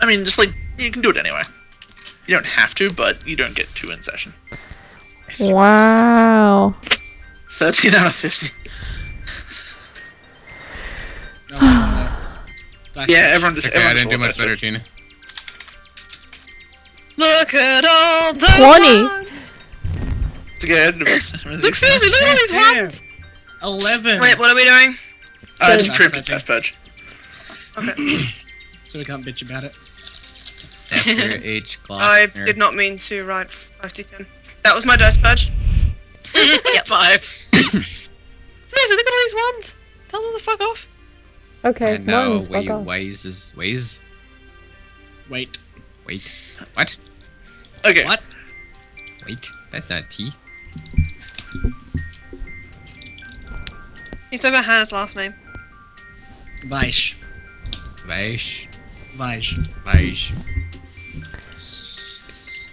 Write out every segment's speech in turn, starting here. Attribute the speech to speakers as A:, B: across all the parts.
A: I mean, just like, you can do it anyway. You don't have to, but you don't get 2 in session.
B: Wow.
A: 13 out of 50. Yeah, everyone just...
C: Okay, I didn't do much better, Tina.
D: Look at all the
B: 20.
D: ones.
A: It's good.
D: Look, seriously, look at all these ones.
E: 11.
D: Wait, what are we doing?
A: Just preemptive test purge.
D: Okay.
E: So we can't bitch about it.
C: After H clock.
D: I did not mean to write 5d10. That was my dice purge.
A: Yep. 5.
D: Seriously, look at all these ones. Tell them to fuck off.
B: Okay,
C: No,
B: ones, fuck
C: wait,
B: off.
C: ways.
E: Wait.
C: What?
A: Okay.
E: What?
C: Wait, that's not T.
D: He's talking about Hannah's last name.
E: Vaish.
C: Vaish.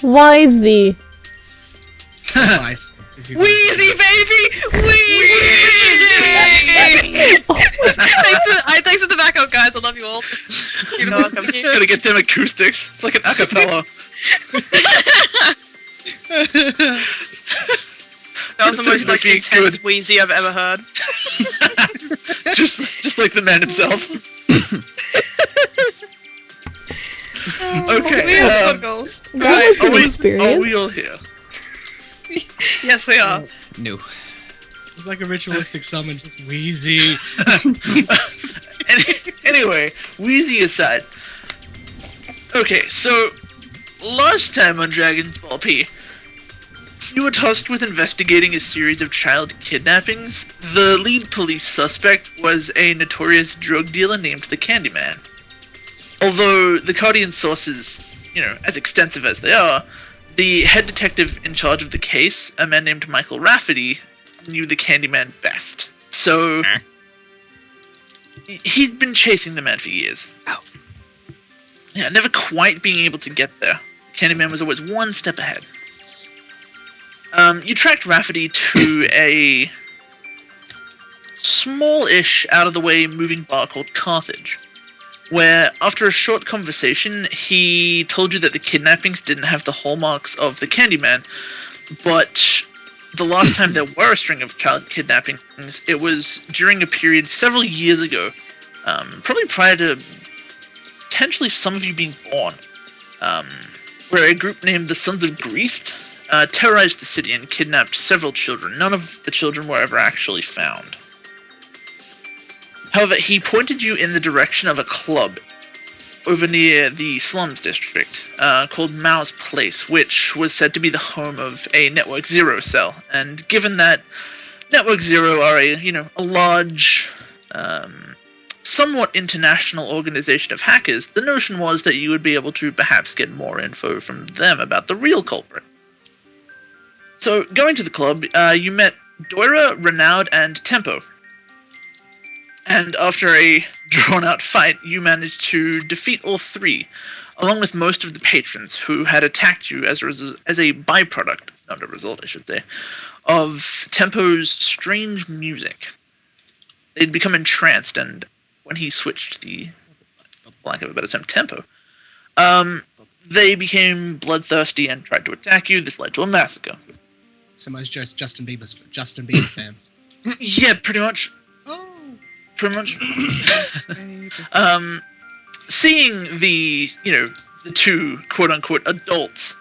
B: YZ.
E: Vice.
D: Wheezy, baby! Wheezy! Thanks for the backup, guys. I love you all. You're welcome.
A: Gotta get them acoustics. It's like an acapella.
D: That was the most like intense wheezy I've ever heard.
A: just like the man himself. Okay.
D: We have goals.
B: That was an
A: Are we
B: experience.
A: all here?
D: Yes, we are.
C: No.
E: It's like a ritualistic summon, just wheezy.
A: Anyway, Wheezy aside. Okay, so last time on Dragon's Ball P, you were tasked with investigating a series of child kidnappings. The lead police suspect was a notorious drug dealer named the Candyman. Although the Cardian sources, as extensive as they are, the head detective in charge of the case, a man named Michael Rafferty, knew the Candyman best. So he'd been chasing the man for years.
C: Ow.
A: Yeah, never quite being able to get there. Candyman was always one step ahead. You tracked Rafferty to a small-ish, out-of-the-way moving bar called Carthage, where, after a short conversation, he told you that the kidnappings didn't have the hallmarks of the Candyman, but the last time there were a string of child kidnappings, it was during a period several years ago, probably prior to potentially some of you being born, where a group named the Sons of Greased terrorized the city and kidnapped several children. None of the children were ever actually found. However, he pointed you in the direction of a club over near the slums district called Mao's Place, which was said to be the home of a Network Zero cell. And given that Network Zero are a large, somewhat international organization of hackers, the notion was that you would be able to perhaps get more info from them about the real culprit. So, going to the club, you met Doira, Renaud, and Tempo. And after a drawn-out fight, you managed to defeat all three, along with most of the patrons who had attacked you as a byproduct, not a result, I should say, of Tempo's strange music. They'd become entranced, and when he switched the, for lack of a better term, tempo, they became bloodthirsty and tried to attack you. This led to a massacre.
E: So most just Justin Bieber fans.
A: Yeah, pretty much.
E: Oh.
A: Pretty much. Seeing the two quote-unquote adults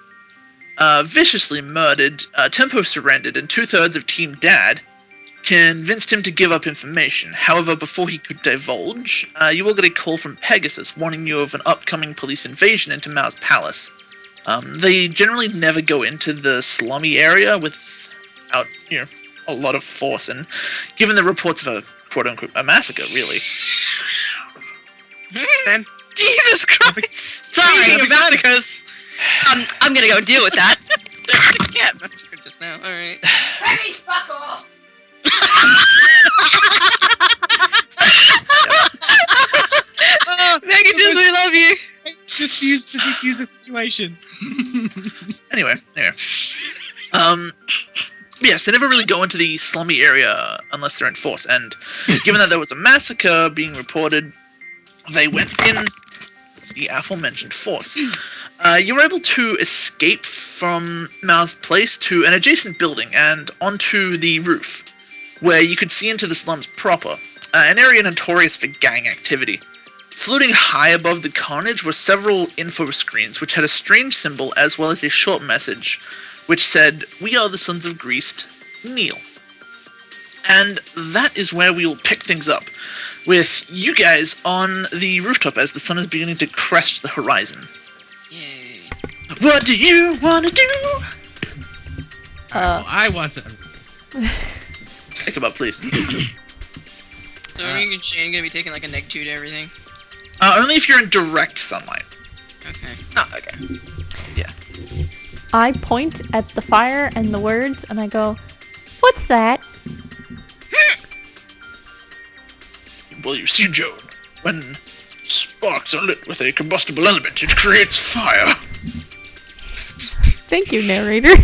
A: viciously murdered, Tempo surrendered, and 2/3 of Team Dad convinced him to give up information. However, before he could divulge, you will get a call from Pegasus warning you of an upcoming police invasion into Mao's palace. They generally never go into the slummy area without, a lot of force, and given the reports of a quote-unquote a massacre, really.
D: Jesus Christ! Sorry, of massacres. I'm gonna go deal with that. There's a cat massacre just now. All right.
F: Hey, fuck off!
D: Negative, we love you.
E: Just use the situation.
A: Anyway. Yes, they never really go into the slummy area unless they're in force, and given that there was a massacre being reported, they went in, the aforementioned force. You were able to escape from Mao's place to an adjacent building and onto the roof, where you could see into the slums proper, an area notorious for gang activity. Floating high above the carnage were several info screens which had a strange symbol as well as a short message which said, "We are the sons of Greased, kneel." And that is where we will pick things up, with you guys on the rooftop as the sun is beginning to crest the horizon.
D: Yay.
A: What do you want to do?
C: Well, I want to.
A: Pick him up, please.
D: So are you and Shane gonna be taking like a neg 2 to everything?
A: Only if you're in direct sunlight.
D: Okay.
A: Oh, okay. Yeah.
B: I point at the fire and the words, and I go, "What's that?"
A: Well, you see, Joan, when sparks are lit with a combustible element, it creates fire.
B: Thank you, narrator.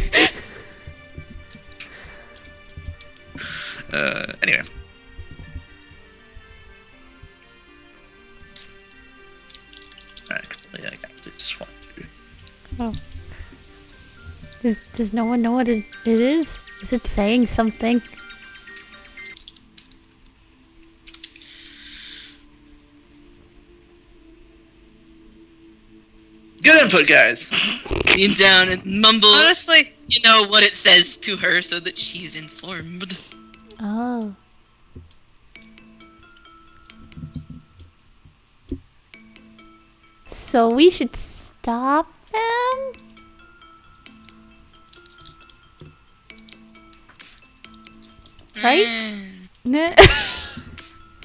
A: Anyway. Alright, yeah, I got this one.
B: Oh. Does no one know what it is? Is it saying something?
A: Good input, guys.
D: Lean down and mumble.
G: Honestly,
D: You know what it says to her so that she's informed.
B: Oh. So we should stop them? Right? Nah.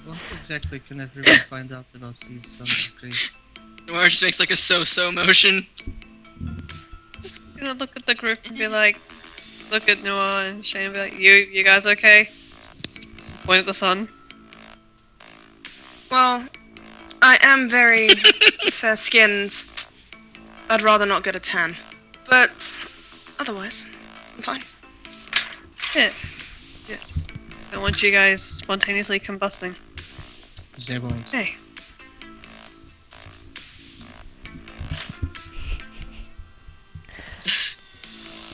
E: What exactly can everyone find out about these sons of Greased?
D: Noir just makes like a so-so motion.
G: just gonna look at the group and be like, look at Noah and Shane and be like, you guys okay? Point at the sun.
H: Well, I am very fair-skinned. I'd rather not get a tan. But otherwise, I'm fine.
G: Yeah. Yeah. Don't want you guys spontaneously combusting.
E: They won't.
G: Hey.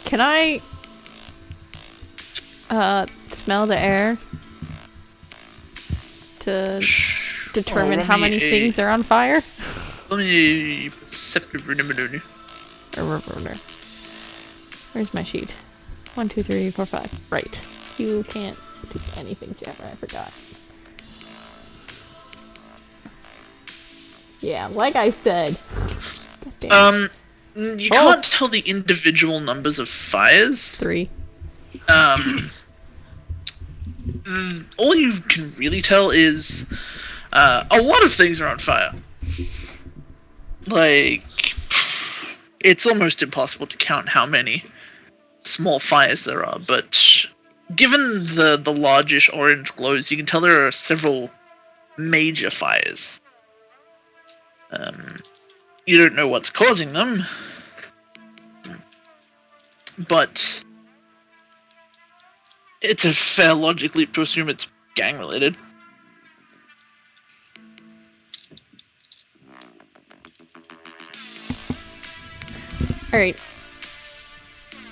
B: Can I smell the air to determine
A: roll
B: how
A: me
B: many
A: a-
B: things are on fire?
A: Let me perceptive rudimentary.
B: Where's my sheet? 1, 2, 3, 4, 5. Right. You can't do anything, Jabber. I forgot. Yeah, like I said. God damn it.
A: You can't tell the individual numbers of fires.
B: 3.
A: All you can really tell is a lot of things are on fire. Like, it's almost impossible to count how many small fires there are, but given the largish orange glows, you can tell there are several major fires. You don't know what's causing them, but it's a fair logic leap to assume it's gang-related.
B: Alright.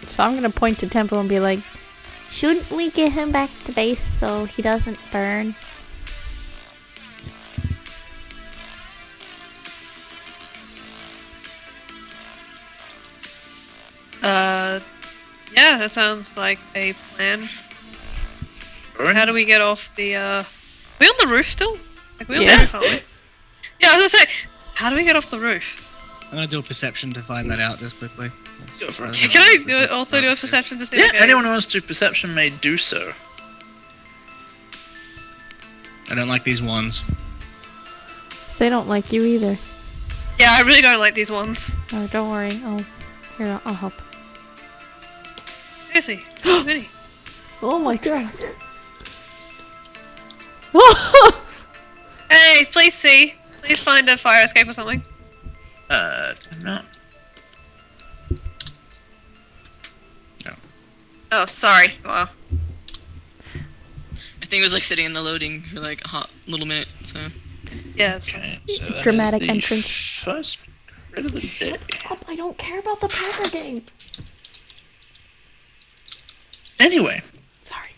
B: So I'm gonna point to Temple and be like, shouldn't we get him back to base so he doesn't burn?
G: Yeah, that sounds like a plan.
A: Burn?
G: How do we get off the, we on the roof still? Like, we on
B: Yes.
G: the roof, aren't we? Yeah, I was gonna say, how do we get off the roof?
E: I'm gonna do a perception to find that out just quickly.
A: Go for it.
G: Can I also do a perception to see
A: Yeah,
G: if I get
A: anyone who wants to perception may do so.
E: I don't like these ones.
B: They don't like you either.
G: Yeah, I really don't like these ones.
B: Oh, don't worry. I'll help.
G: Where is he? Where is he?
B: Oh my god.
G: Hey, please see. Please find a fire escape or something.
A: No.
D: Oh, sorry. Wow. I think it was like sitting in the loading for like a hot little minute, so.
G: Yeah, it's fine.
A: Okay, so that is
B: Dramatic
A: the
B: entrance.
A: First crit of the day.
B: I don't care about the poker game.
A: Anyway,
B: Sorry.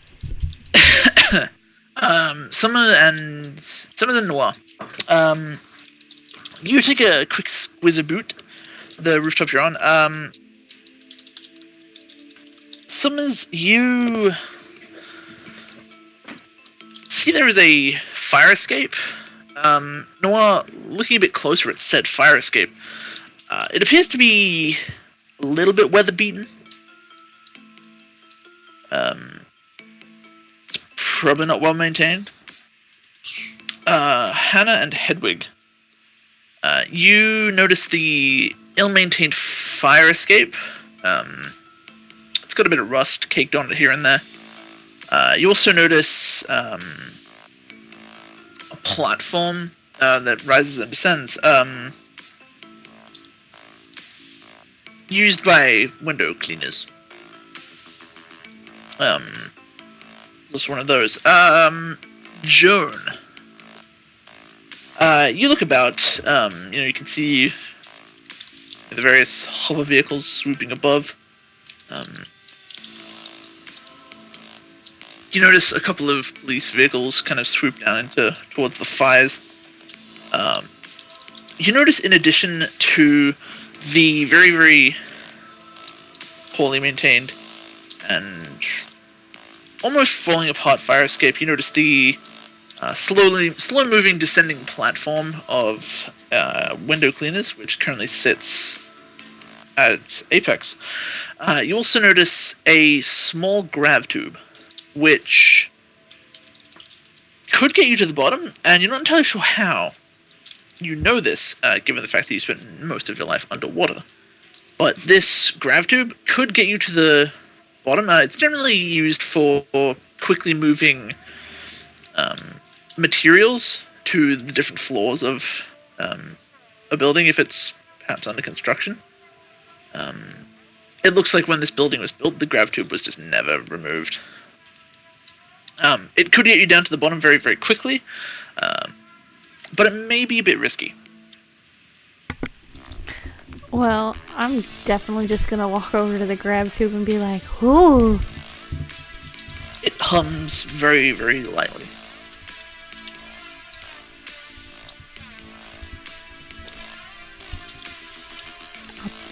A: Summer and Noir. You take a quick squiz about the rooftop you're on. Summers, you see there is a fire escape. Noir, looking a bit closer at said fire escape, it appears to be a little bit weather beaten. It's probably not well maintained. Hannah and Hedwig, you notice the ill-maintained fire escape. It's got a bit of rust caked on it here and there. You also notice a platform that rises and descends, used by window cleaners. Just one of those. Joan. You look about. You can see the various hover vehicles swooping above. You notice a couple of police vehicles kind of swoop down towards the fires. You notice, in addition to the very, very poorly maintained and almost falling apart fire escape, you notice the slow-moving descending platform of window cleaners, which currently sits at its apex. You also notice a small grav tube, which could get you to the bottom, and you're not entirely sure how. You know this, given the fact that you spent most of your life underwater. But this grav tube could get you to the bottom. It's generally used for quickly moving materials to the different floors of a building if it's perhaps under construction. It looks like when this building was built, the grav tube was just never removed. It could get you down to the bottom very, very quickly, but it may be a bit risky.
B: Well, I'm definitely just gonna walk over to the grab tube and be like, "Ooh."
A: It hums very, very lightly.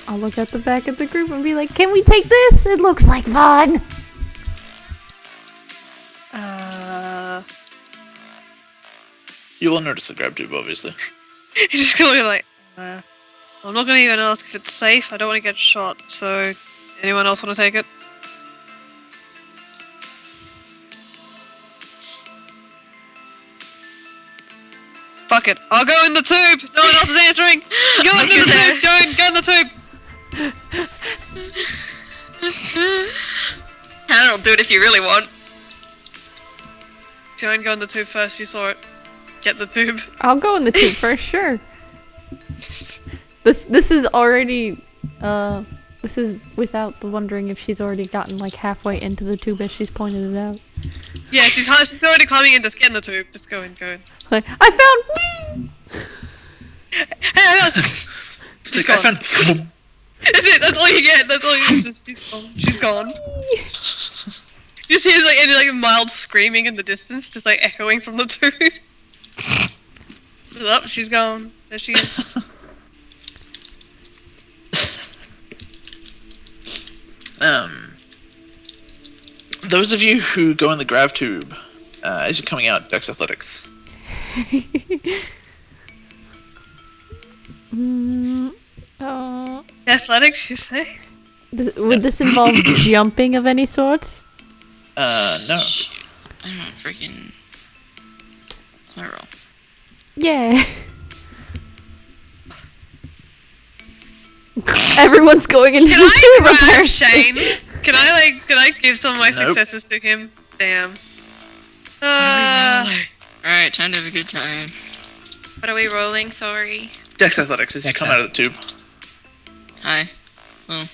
B: I'll look at the back of the group and be like, "Can we take this? It looks like fun."
A: You will notice the grab tube, obviously.
G: He's just gonna be like, I'm not gonna even ask if it's safe. I don't want to get shot. So, anyone else want to take it? Fuck it. I'll go in the tube. No one else is answering. Go in the tube, Joan. Go in the tube.
D: Hannah will do it if you really want.
G: Joan, go in the tube first. You saw it. Get the tube.
B: I'll go in the tube first, sure. This is already this is without the wondering if she's already gotten like halfway into the tube as she's pointed it out.
G: Yeah, she's already climbing in. Just get in the tube. Just go in, go in.
B: Like, I found me.
G: Hey, hang on.
A: It's like, I found...
G: That's it. That's all you get. That's all you get. She's gone. You just hear like any like mild screaming in the distance, just like echoing from the tube. Oh, she's gone. There she is.
A: Those of you who go in the grav tube, as you're coming out, Dex Athletics.
G: Athletics, you say?
B: Would this involve jumping of any sorts?
A: No.
D: I don't freaking. It's my roll.
B: Yeah. Everyone's going into
G: Can
B: the
G: I
B: tube
G: grab
B: apparently.
G: Shane? Can I give some of my
A: Nope.
G: successes to him? Damn.
D: Alright, time to have a good time.
F: What are we rolling? Sorry.
A: Dex Athletics as you come out of the tube.
D: Hi. Well.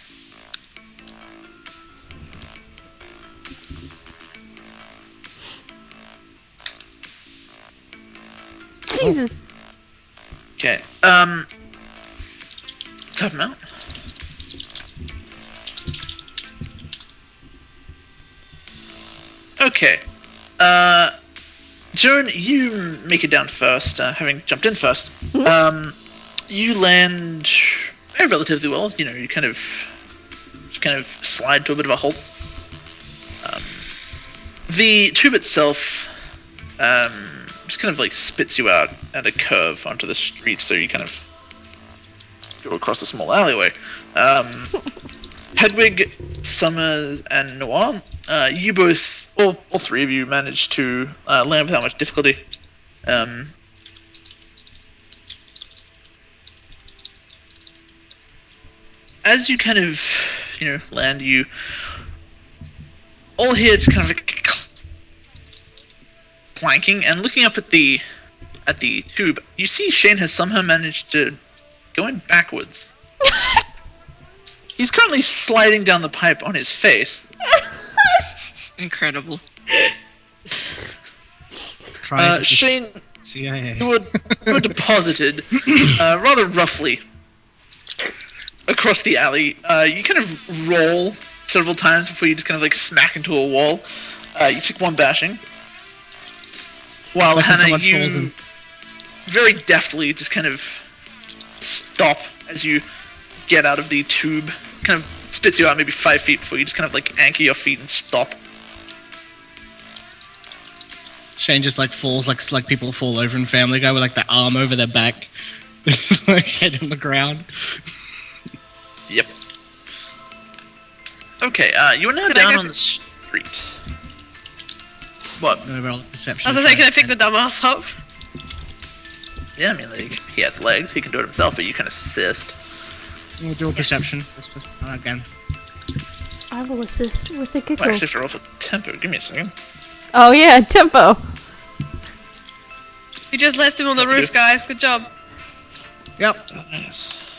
B: Jesus.
A: Okay. Tap him out. Okay. Joan, you make it down first, having jumped in first. You land relatively well. You know, you kind of slide to a bit of a hole. The tube itself just kind of like spits you out at a curve onto the street, so you kind of go across a small alleyway. Hedwig, Summers, and Noir, you both, all three of you, managed to land without much difficulty. As you kind of, land, you all hear just kind of like clanking, and looking up at the tube, you see Shane has somehow managed to go in backwards. He's currently sliding down the pipe on his face.
D: Incredible.
A: Shane,
E: CIA.
A: you were deposited rather roughly across the alley. You kind of roll several times before you just kind of like smack into a wall. You took one bashing. While Hannah, you very deftly just kind of stop as you get out of the tube. Kind of spits you out maybe 5 feet before you just kind of like anchor your feet and stop.
E: Shane just like falls like people fall over in Family Guy with like the arm over their back, just like head on the ground.
A: Yep. Okay, you are now down on the street. What?
E: Overall perception.
G: I was gonna say, can I pick the dumbass up?
A: Yeah, I mean, like, he has legs, he can do it himself, but you can assist.
E: We'll do a perception. Again.
B: I will assist with the
A: Well,
B: giggle.
A: actually, for off a tempo, give me a second.
B: Oh yeah, tempo.
G: You just left him on the roof, guys. Good job.
E: Yep.
A: Nice.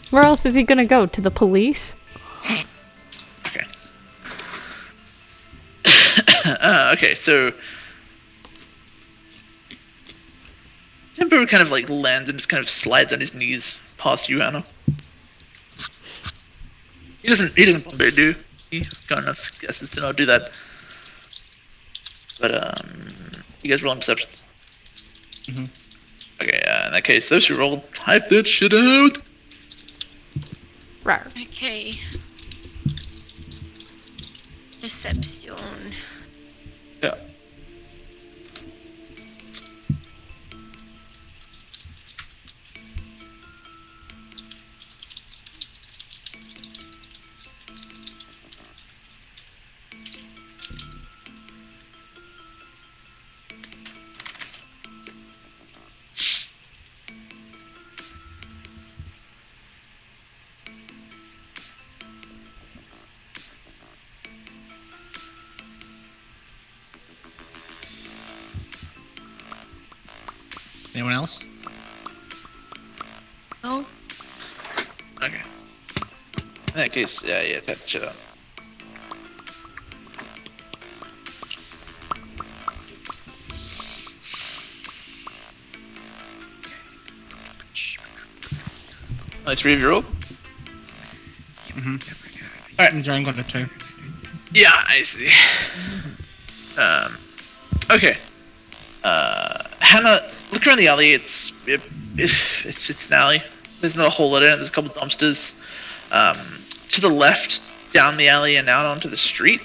B: Where else is he gonna go? To the police?
A: Okay. Okay, so Tempo kind of like lands and just kind of slides on his knees past you, Anna. He doesn't probably do. He got enough guesses to not do that. But you guys roll on perceptions.
E: Mm-hmm.
A: Okay, in that case, those who rolled, type that shit out.
B: Rar.
F: Okay. Deception.
A: Yeah.
E: Anyone else?
G: No.
A: Okay. In that case, yeah, that shit out. Only 3 of you rolled?
E: Alright. John got a 2.
A: Yeah, I see. Okay. Hannah, look around the alley. It's an alley. There's not a whole lot in it. There's a couple dumpsters. To the left, down the alley and out onto the street,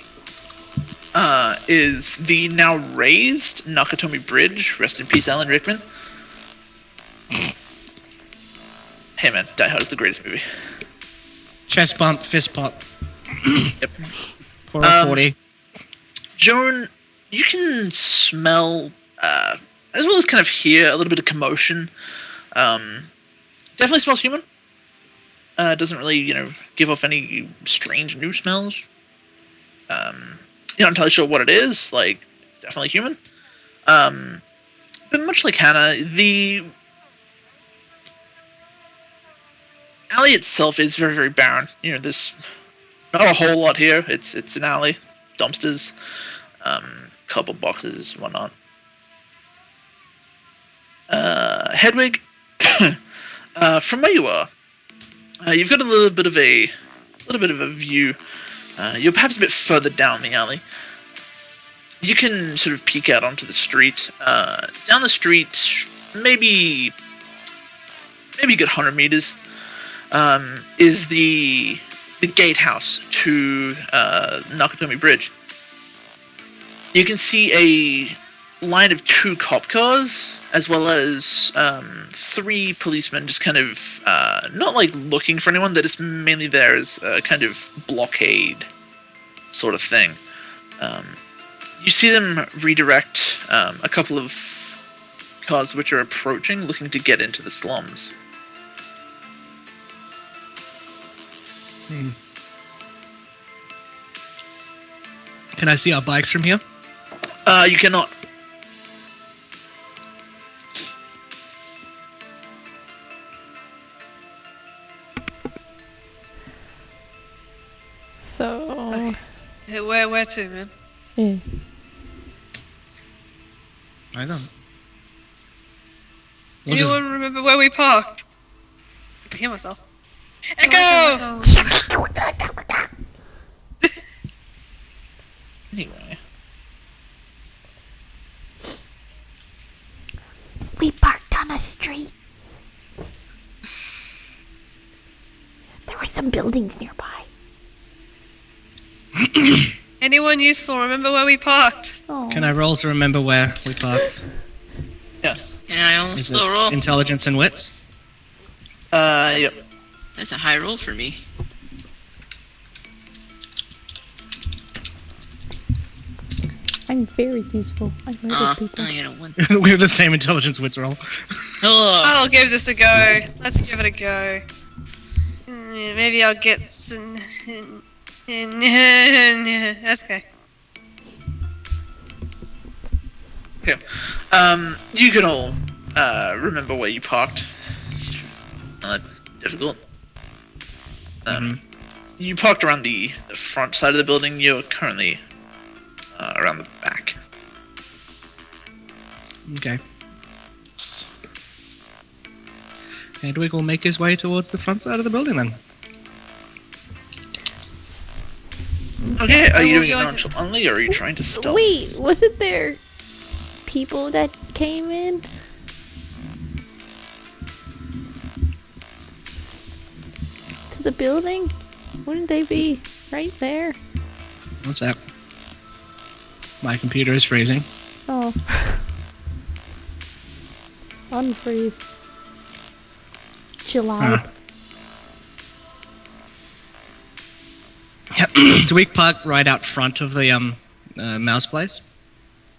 A: is the now raised Nakatomi Bridge. Rest in peace, Alan Rickman. Hey man, Die Hard is the greatest movie.
E: Chest bump, fist pop.
A: Yep.
E: Pour a 40.
A: Joan, you can smell, as well as kind of hear a little bit of commotion. Definitely smells human. Doesn't really, give off any strange new smells. You're not entirely sure what it is. Like, it's definitely human. But much like Hannah, the alley itself is very, very barren. There's not a whole lot here. It's an alley, dumpsters, couple boxes, whatnot. Hedwig, from where you are, you've got a little bit of a view. You're perhaps a bit further down the alley. You can sort of peek out onto the street. Down the street, maybe a good 100 meters, is the gatehouse to Nakatomi Bridge. You can see a line of 2 cop cars, as well as 3 policemen just kind of, not like looking for anyone, they're just mainly there as a kind of blockade sort of thing. You see them redirect a couple of cars which are approaching, looking to get into the slums.
E: Can I see our bikes from here?
A: You cannot.
B: So.
G: Hey, where to, man?
B: Yeah.
E: I don't. We'll just-
G: Anyone remember where we parked? I can hear myself. Echo!
A: Anyway.
B: We parked on a street. There were some buildings nearby.
G: Anyone useful? Remember where we parked?
B: Oh.
E: Can I roll to remember where we parked?
A: Yes.
D: Can I
E: Is
D: also
E: it
D: roll?
E: intelligence and wits?
A: Yep.
D: That's a high roll for me.
B: I'm very useful. I murder people.
D: I get a 1.
E: We have the same intelligence wits roll.
D: Oh,
G: I'll give this a go. Let's give it a go. Maybe I'll get some... That's okay.
A: Okay. You can all remember where you parked. Not difficult. You parked around the front side of the building. You're currently around the back.
E: Okay. Hedwig will make his way towards the front side of the building then.
A: Okay, are you
G: will
A: doing it
G: join
A: nonchalantly, or are you trying to stealth?
B: Wait, wasn't there people that came in? To the building? Wouldn't they be right there?
E: What's that? My computer is freezing.
B: Oh. Unfreeze. Chill out.
E: Huh. Do we park right out front of the mouse place?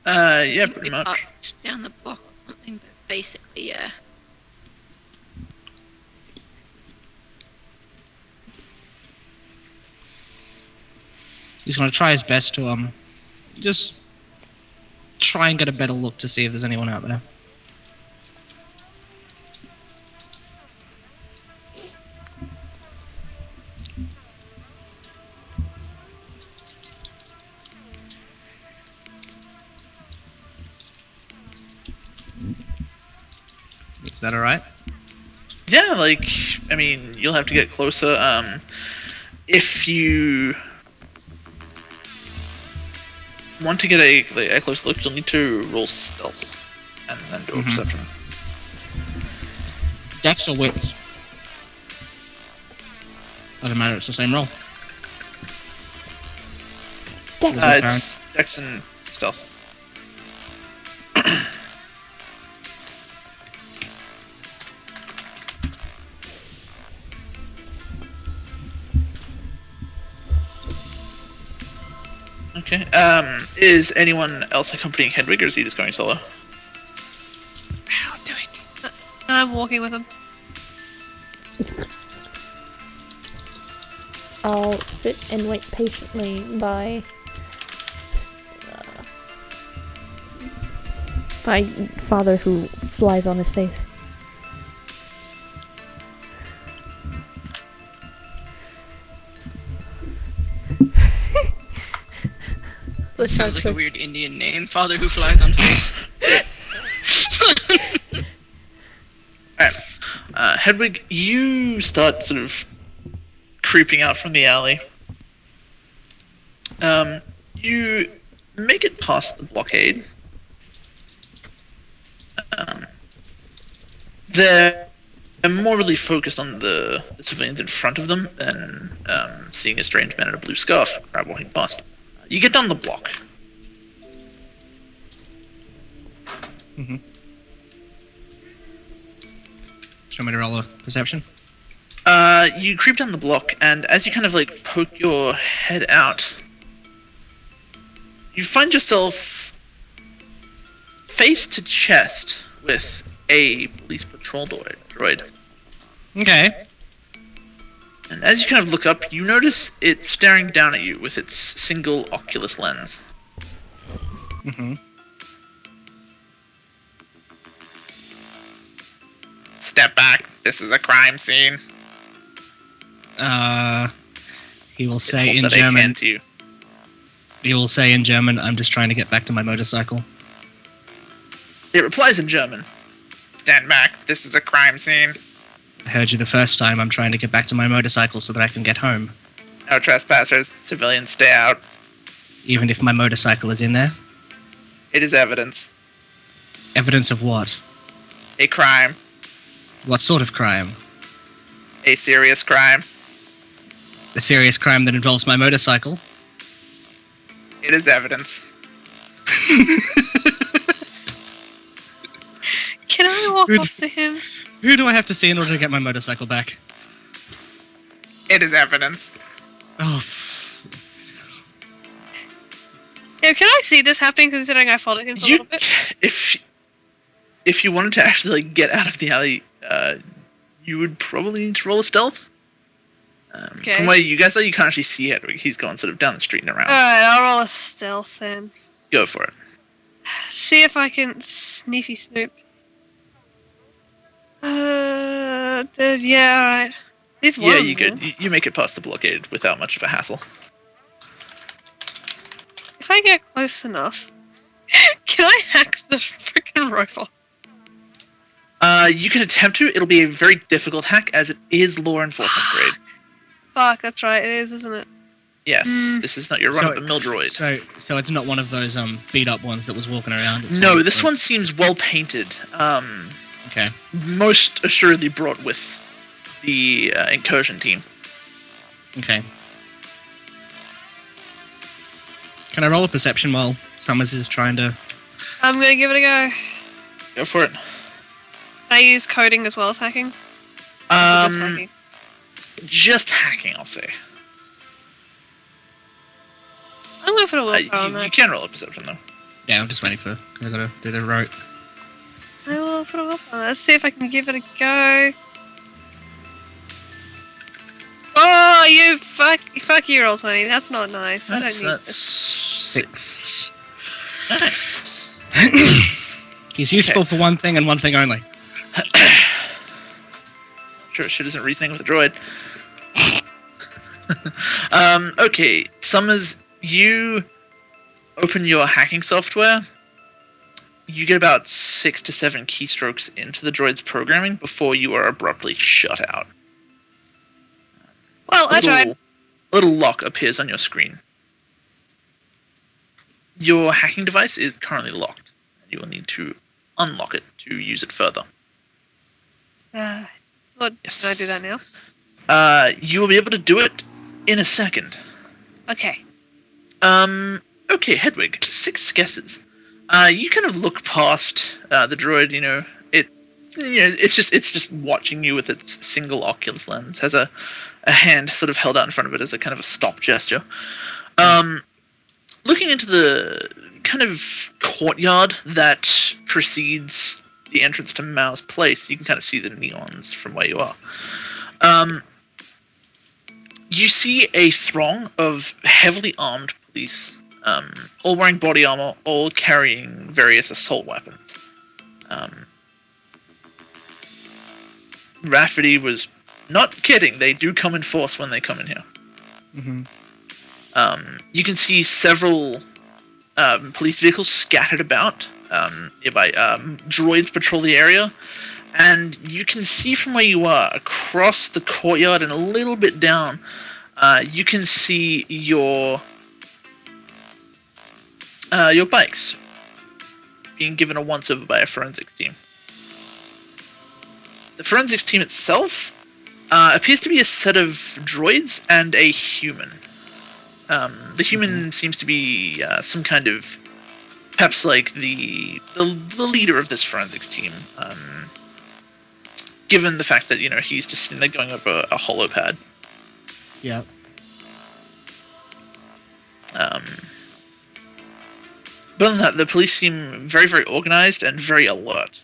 A: Yeah, pretty much.
D: parked down the block or something, but basically, yeah.
E: He's gonna try his best to just try and get a better look to see if there's anyone out there. Is that alright?
A: Yeah, like, I mean, you'll have to get closer. If you want to get a close look, you'll need to roll stealth and then do a perception.
E: Dex or wits? Doesn't matter, it's the same roll.
B: Dex.
A: It's Dex and stealth. Okay. Is anyone else accompanying Hedwig, or is he just going solo?
G: I'll do it. I'm walking with him.
B: I'll sit and wait patiently by father who flies on his face.
D: That sounds like a weird Indian name. Father who flies on face.
A: Hedwig, you start sort of creeping out from the alley. You make it past the blockade. They're more really focused on the civilians in front of them than seeing a strange man in a blue scarf crowd walking past. You get down the block.
E: Mm-hmm. Show me to roll a perception.
A: You creep down the block, and as you kind of like poke your head out, you find yourself face to chest with a police patrol droid.
E: Okay.
A: And as you kind of look up, you notice it staring down at you with its single oculus lens.
E: Mm-hmm.
A: Step back. This is a crime scene.
E: He will say
A: Holds
E: in
A: out a hand
E: German.
A: to you.
E: He will say in German, "I'm just trying to get back to my motorcycle."
A: It replies in German. Stand back. This is a crime scene.
E: I heard you the first time. I'm trying to get back to my motorcycle so that I can get home.
A: No trespassers. Civilians stay out.
E: Even if my motorcycle is in there?
A: It is evidence.
E: Evidence of what?
A: A crime.
E: What sort of crime?
A: A serious crime.
E: A serious crime that involves my motorcycle?
A: It is evidence.
G: Can I walk up to him?
E: Who do I have to see in order to get my motorcycle back?
A: It is evidence.
E: Oh,
G: Yeah, can I see this happening considering I followed him for a little bit?
A: If you wanted to actually like get out of the alley, you would probably need to roll a stealth.
G: Okay.
A: From where you guys are, you can't actually see Hedwig. He's going sort of down the street and around.
G: Alright, I'll roll a stealth then.
A: Go for it.
G: See if I can sneaky snoop. Yeah, alright. He's one.
A: Yeah, you good. You make it past the blockade without much of a hassle.
G: If I get close enough, can I hack the freaking robot?
A: You can attempt to. It'll be a very difficult hack, as it is law enforcement grade.
G: Fuck, that's right, it is, isn't it?
A: Yes, this is not your run-of-the-mill droid.
E: So it's not one of those beat up ones that was walking around. It's
A: No, this one seems well painted.
E: Okay.
A: Most assuredly brought with the incursion team.
E: Okay. Can I roll a perception while Summers is trying to?
G: I'm gonna give it a go.
A: Go for it.
G: Can I use coding as well as hacking? Or just hacking?
A: Just hacking, I'll say.
G: I'm going for a willpower on
A: You
G: that.
A: can roll a perception though.
E: Yeah, I'm just waiting for. I gotta do the rote.
G: I will put a willpower on that. Let's see if I can give it a go. Oh, you fuck you, roll 20. That's not nice. I don't need
A: That's
E: Six.
A: Nice.
E: He's useful for one thing and one thing only.
A: Sure, shit isn't reasoning with a droid. Okay, Summers, you open your hacking software. You get about 6 to 7 keystrokes into the droid's programming before you are abruptly shut out.
G: Well, I tried.
A: A little lock appears on your screen. Your hacking device is currently locked. You will need to unlock it to use it further.
G: What,
A: Yes.
G: Can I do that now?
A: You will be able to do it in a second.
G: Okay.
A: Okay, Hedwig, 6 guesses. You kind of look past the droid. It's just watching you with its single oculus lens. Has a hand sort of held out in front of it as a kind of a stop gesture. Looking into the kind of courtyard that precedes the entrance to Mao's place, you can kind of see the neons from where you are. You see a throng of heavily armed police, all wearing body armor, all carrying various assault weapons. Rafferty was not kidding. They do come in force when they come in here.
E: Mm-hmm.
A: You can see several police vehicles scattered about nearby. Droids patrol the area, and you can see from where you are across the courtyard and a little bit down. You can see your bikes being given a once-over by a forensics team. The forensics team itself appears to be a set of droids and a human. The human seems to be some kind of, perhaps like the leader of this forensics team. Given the fact that he's just sitting there going over a holopad.
E: Yeah.
A: But other than that, the police seem very, very organized and very alert.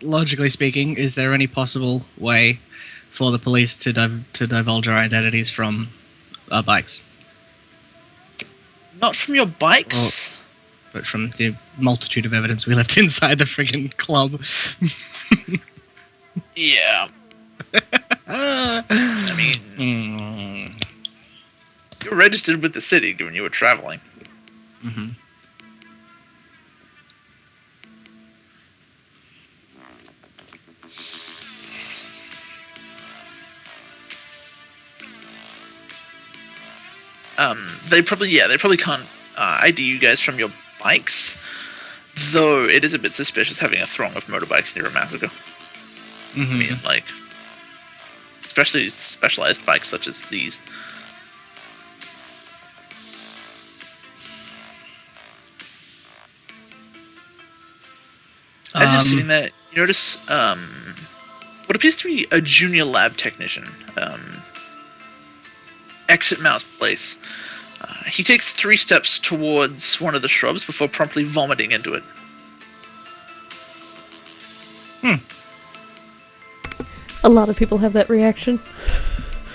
E: Logically speaking, is there any possible way for the police to divulge our identities from our bikes?
A: Not from your bikes?
E: But from the multitude of evidence we left inside the friggin' club.
A: Yeah. I mean, you were registered with the city when you were traveling.
E: Mm-hmm.
A: They probably can't ID you guys from your bikes, though it is a bit suspicious having a throng of motorbikes near a massacre.
E: Mm-hmm.
A: I mean, like, especially specialized bikes such as these. As you're sitting there, you notice what appears to be a junior lab technician exit Mao's place. He takes 3 steps towards one of the shrubs before promptly vomiting into it.
B: A lot of people have that reaction.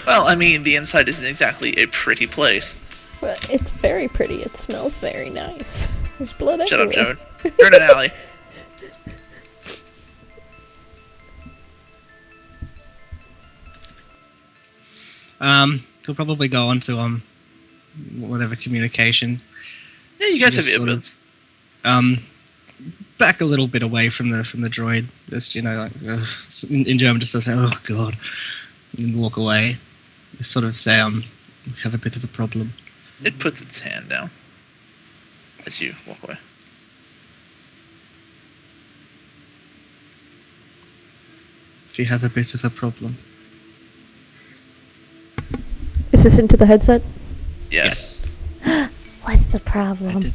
A: Well, I mean, the inside isn't exactly a pretty place.
B: But it's very pretty. It smells very nice. There's blood
A: Shut up,
B: everywhere.
A: Joan. You're in an alley.
E: He'll probably go on to whatever communication.
A: Yeah, you guys have
E: Just sort of,
A: earbuds.
E: Back a little bit away from the droid. Just like in German, just sort of say, "Oh God," and walk away. Just sort of say, "We have a bit of a problem."
A: It puts its hand down as you walk away.
E: If you have a bit of a problem.
B: Is this into the headset?
A: Yes.
B: What's the problem?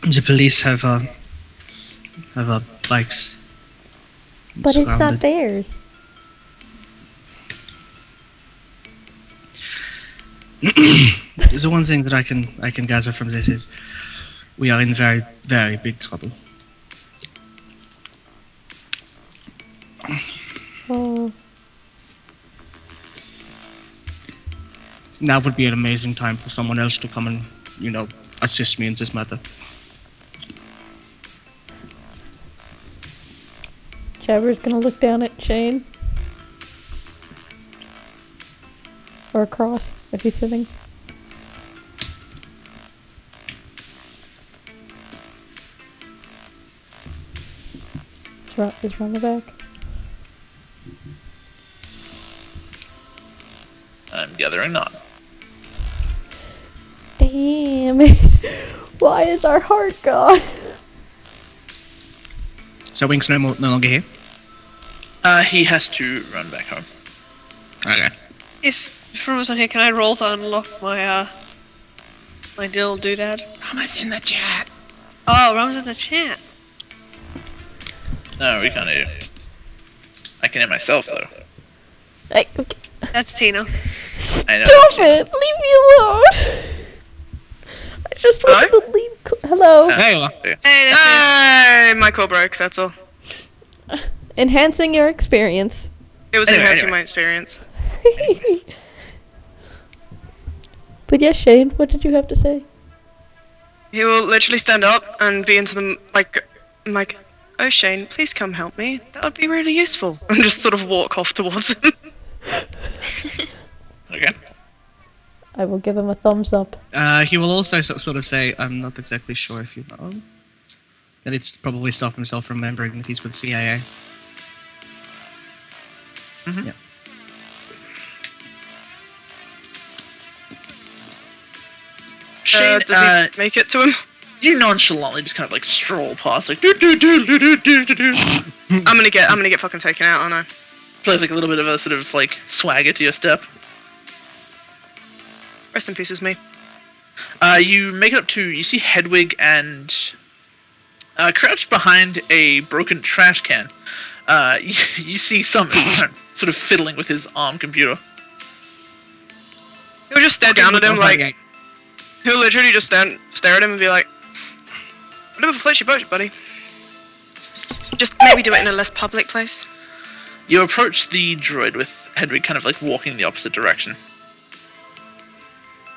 E: The police have our bikes.
B: But it's not
E: surrounded.
B: theirs.
E: The one thing that I can gather from this is we are in very, very big trouble.
B: Oh.
E: Now would be an amazing time for someone else to come and, assist me in this matter.
B: Jabber's gonna look down at Shane. Or across, if he's sitting. Is around the back.
A: I'm gathering not.
B: Damn it. Why is our heart gone?
E: So Wink's no longer here?
A: He has to run back home.
E: Okay.
G: Yes, from us on here, can I roll to unlock my my dill doodad?
C: Mama's in the chat.
G: Oh, Ram's in the chat.
A: No, we can't hear. I can hear myself though.
G: That's Tina.
A: I know.
B: Stop it! Leave me alone! I just wanted to leave. Hello.
E: There you are.
G: Hey, that's
H: Hey, my core broke, that's all.
B: Enhancing your experience.
H: It was
A: Anyway,
H: enhancing
A: anyway.
H: my experience.
B: But yes, Shane, what did you have to say?
H: He will literally stand up and be into the mic. oh Shane, please come help me. That would be really useful. And just sort of walk off towards him.
A: Okay.
B: I will give him a thumbs up.
E: He will also sort of say, I'm not exactly sure if you know. And it's probably stop himself from remembering that he's with CIA.
A: Mhm.
E: Yeah.
A: Shane,
H: Does he make it to him?
A: you nonchalantly just kind of like stroll past, like do do do do do do do do.
H: I'm gonna get fucking taken out, aren't I?
A: Plays like a little bit of a sort of like swagger to your step.
H: Rest in pieces, me.
A: You make it up to, you see Hedwig and crouched behind a broken trash can. You see Summers sort of fiddling with his ARM computer.
H: He'll just stare down at him like. He'll literally just stare at him and be like, whatever floats your boat, buddy. Just maybe do it in a less public place.
A: You approach the droid with Hedwig kind of like walking in the opposite direction.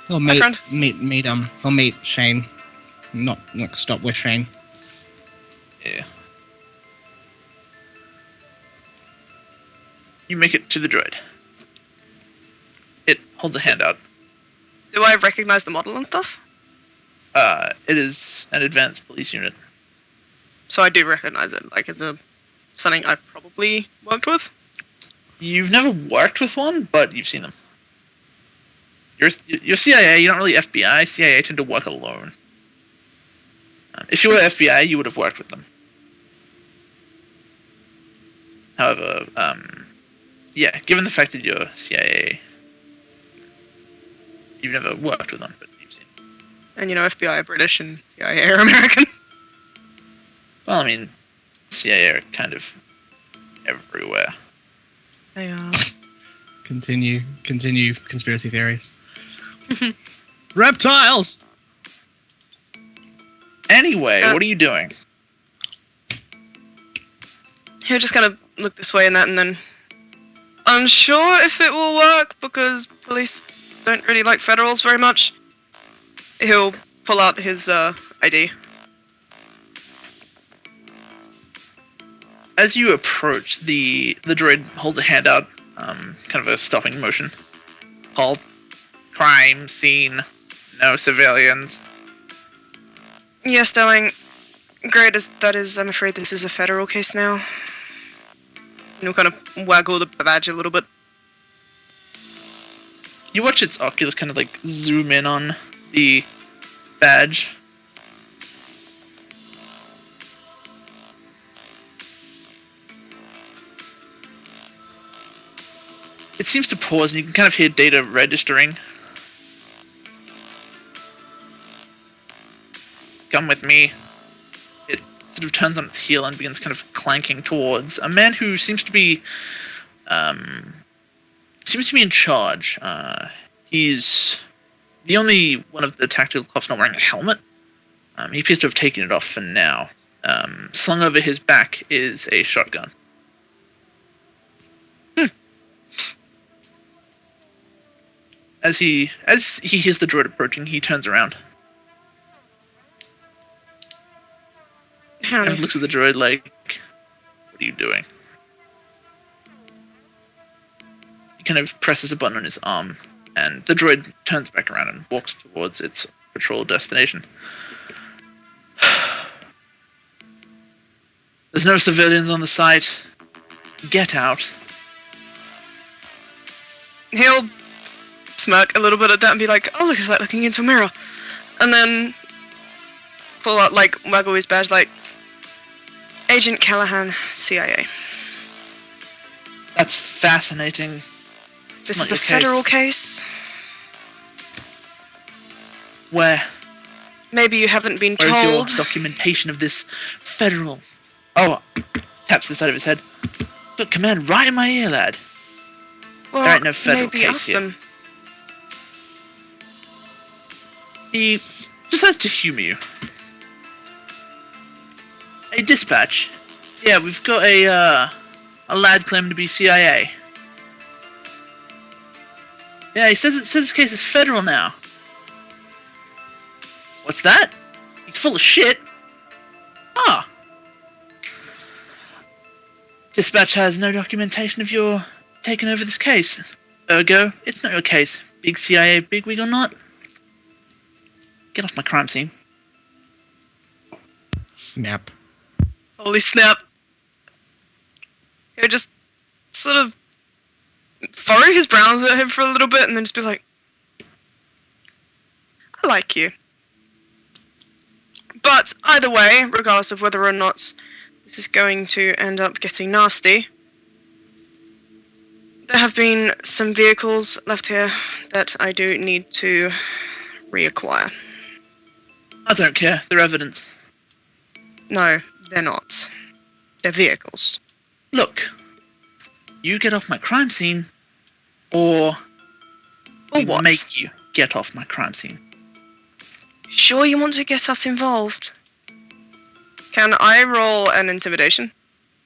E: I'll
H: friend.
E: I'll meet Shane. Not stop with Shane.
A: Yeah. You make it to the droid. It holds a hand out.
H: Do I recognize the model and stuff?
A: It is an advanced police unit.
H: So I do recognize it, like it's something I've probably worked with.
A: You've never worked with one, but you've seen them. You're CIA, you're not really FBI. CIA tend to work alone. If you were FBI, you would have worked with them. However, yeah, given the fact that you're CIA, you've never worked with them, but you've seen them.
H: And you know, FBI are British and CIA are American.
A: Well, I mean, CIA are kind of everywhere.
H: They are.
E: Continue conspiracy theories. Reptiles!
A: Anyway, what are you doing?
H: He'll just kind of look this way and that, and then unsure if it will work because police don't really like federals very much. He'll pull out his ID.
A: As you approach, the droid holds a hand out, kind of a stopping motion. Halt. Crime scene. No civilians.
H: Yes, darling. Great as that is, I'm afraid this is a federal case now. And he'll kind of waggle the badge a little bit.
A: You watch its oculus kind of like zoom in on the badge. It seems to pause, and you can kind of hear data registering. Come with me. It sort of turns on its heel and begins kind of clanking towards a man who seems to be in charge. He's the only one of the tactical cops not wearing a helmet. He appears to have taken it off for now. Slung over his back is a shotgun. As he hears the droid approaching, he turns around.
H: Howdy.
A: And looks at the droid like, what are you doing? He kind of presses a button on his arm, and the droid turns back around and walks towards its patrol destination. There's no civilians on the site. Get out.
H: He'll smirk a little bit at that and be like, oh, look at that, looking into a mirror. And then pull out, like, waggle his badge, like, Agent Callahan, CIA.
A: That's fascinating.
H: This is a federal case.
A: Where?
H: Maybe you haven't been
A: Where's your
H: told.
A: documentation of this federal? Oh, taps the side of his head. Look, command right in my ear, lad.
H: Well,
A: There ain't no federal
H: maybe
A: case
H: ask
A: here.
H: them.
A: He decides to humor you. Hey, dispatch. Yeah, we've got a lad claiming to be CIA. Yeah, he says his case is federal now. What's that? He's full of shit. Ah. Dispatch has no documentation of your taking over this case. Ergo, it's not your case. Big CIA bigwig or not. Get off my crime scene.
C: Snap.
H: Holy snap. He'll just sort of furrow his brows at him for a little bit and then just be like, I like you. But either way, regardless of whether or not this is going to end up getting nasty, there have been some vehicles left here that I do need to reacquire.
A: I don't care. They're evidence.
H: No, they're not. They're vehicles.
A: Look, you get off my crime scene, or
H: Or
A: we
H: what?
A: make you get off my crime scene.
H: Sure you want to get us involved? Can I roll an intimidation?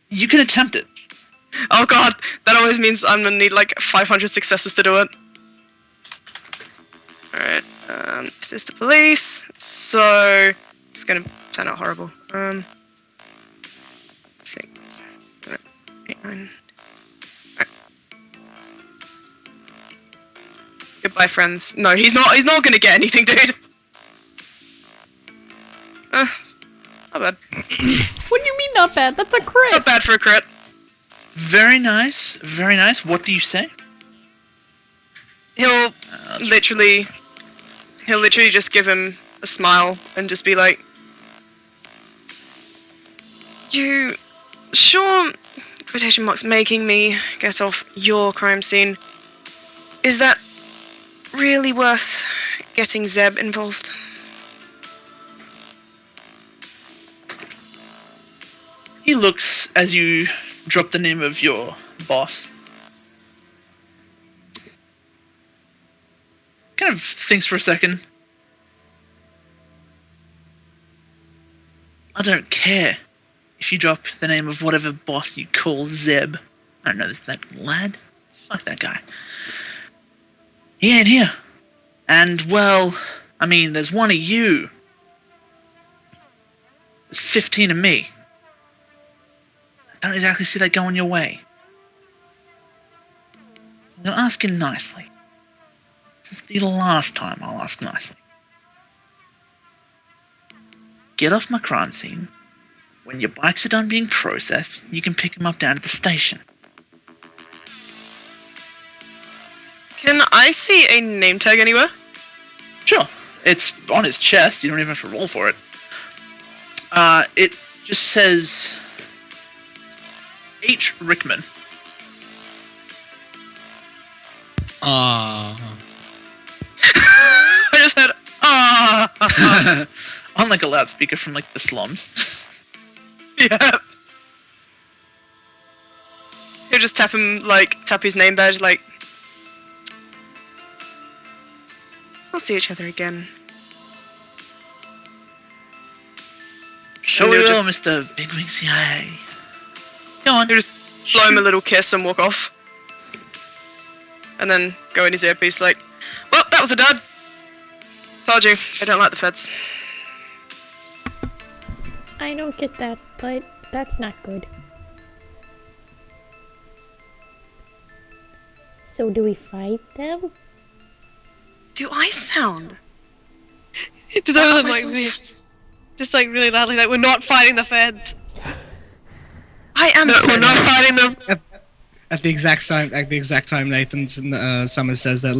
A: You can attempt it.
H: Oh god, that always means I'm gonna need like 500 successes to do it. Alright, this is the police, so it's gonna turn out horrible. 6, 7, 8, 9. Alright. Goodbye, friends. No, he's not gonna get anything, dude. Not bad.
B: What do you mean not bad? That's a crit.
H: Not bad for a crit.
A: Very nice. Very nice. What do you say?
H: He'll literally just give him a smile and just be like, you sure, quotation marks, making me get off your crime scene, is that really worth getting Zeb involved?
A: He looks as you drop the name of your boss. Kind of thinks for a second. I don't care if you drop the name of whatever boss you call Zeb. I don't know that lad. Fuck that guy. He ain't here. And, well, I mean, there's one of you. There's 15 of me. I don't exactly see that going your way. So I'm going to ask you nicely. This is the last time I'll ask nicely. Get off my crime scene. When your bikes are done being processed, you can pick them up down at the station.
H: Can I see a name tag anywhere?
A: Sure. It's on his chest. You don't even have to roll for it. It just says H. Rickman.
C: Ah.
H: I just heard, ah.
A: On like a loudspeaker from like the slums.
H: Yeah. He'll just tap his name badge, like, we'll see each other again.
A: Sure
H: And
A: we
H: he'll
A: will,
H: just-
A: Mr. Bigwing CIA. Go on.
H: He'll just blow him a little kiss and walk off. And then go in his earpiece like, well, that was a dud. Told you, I don't like the feds.
B: I don't get that, but that's not good. So do we fight them?
H: Do I sound?
G: Just over them like me. Just like really loudly, like we're not fighting the feds.
H: I am.
G: No, we're not fighting them.
E: At the exact time, Nathan Summers says that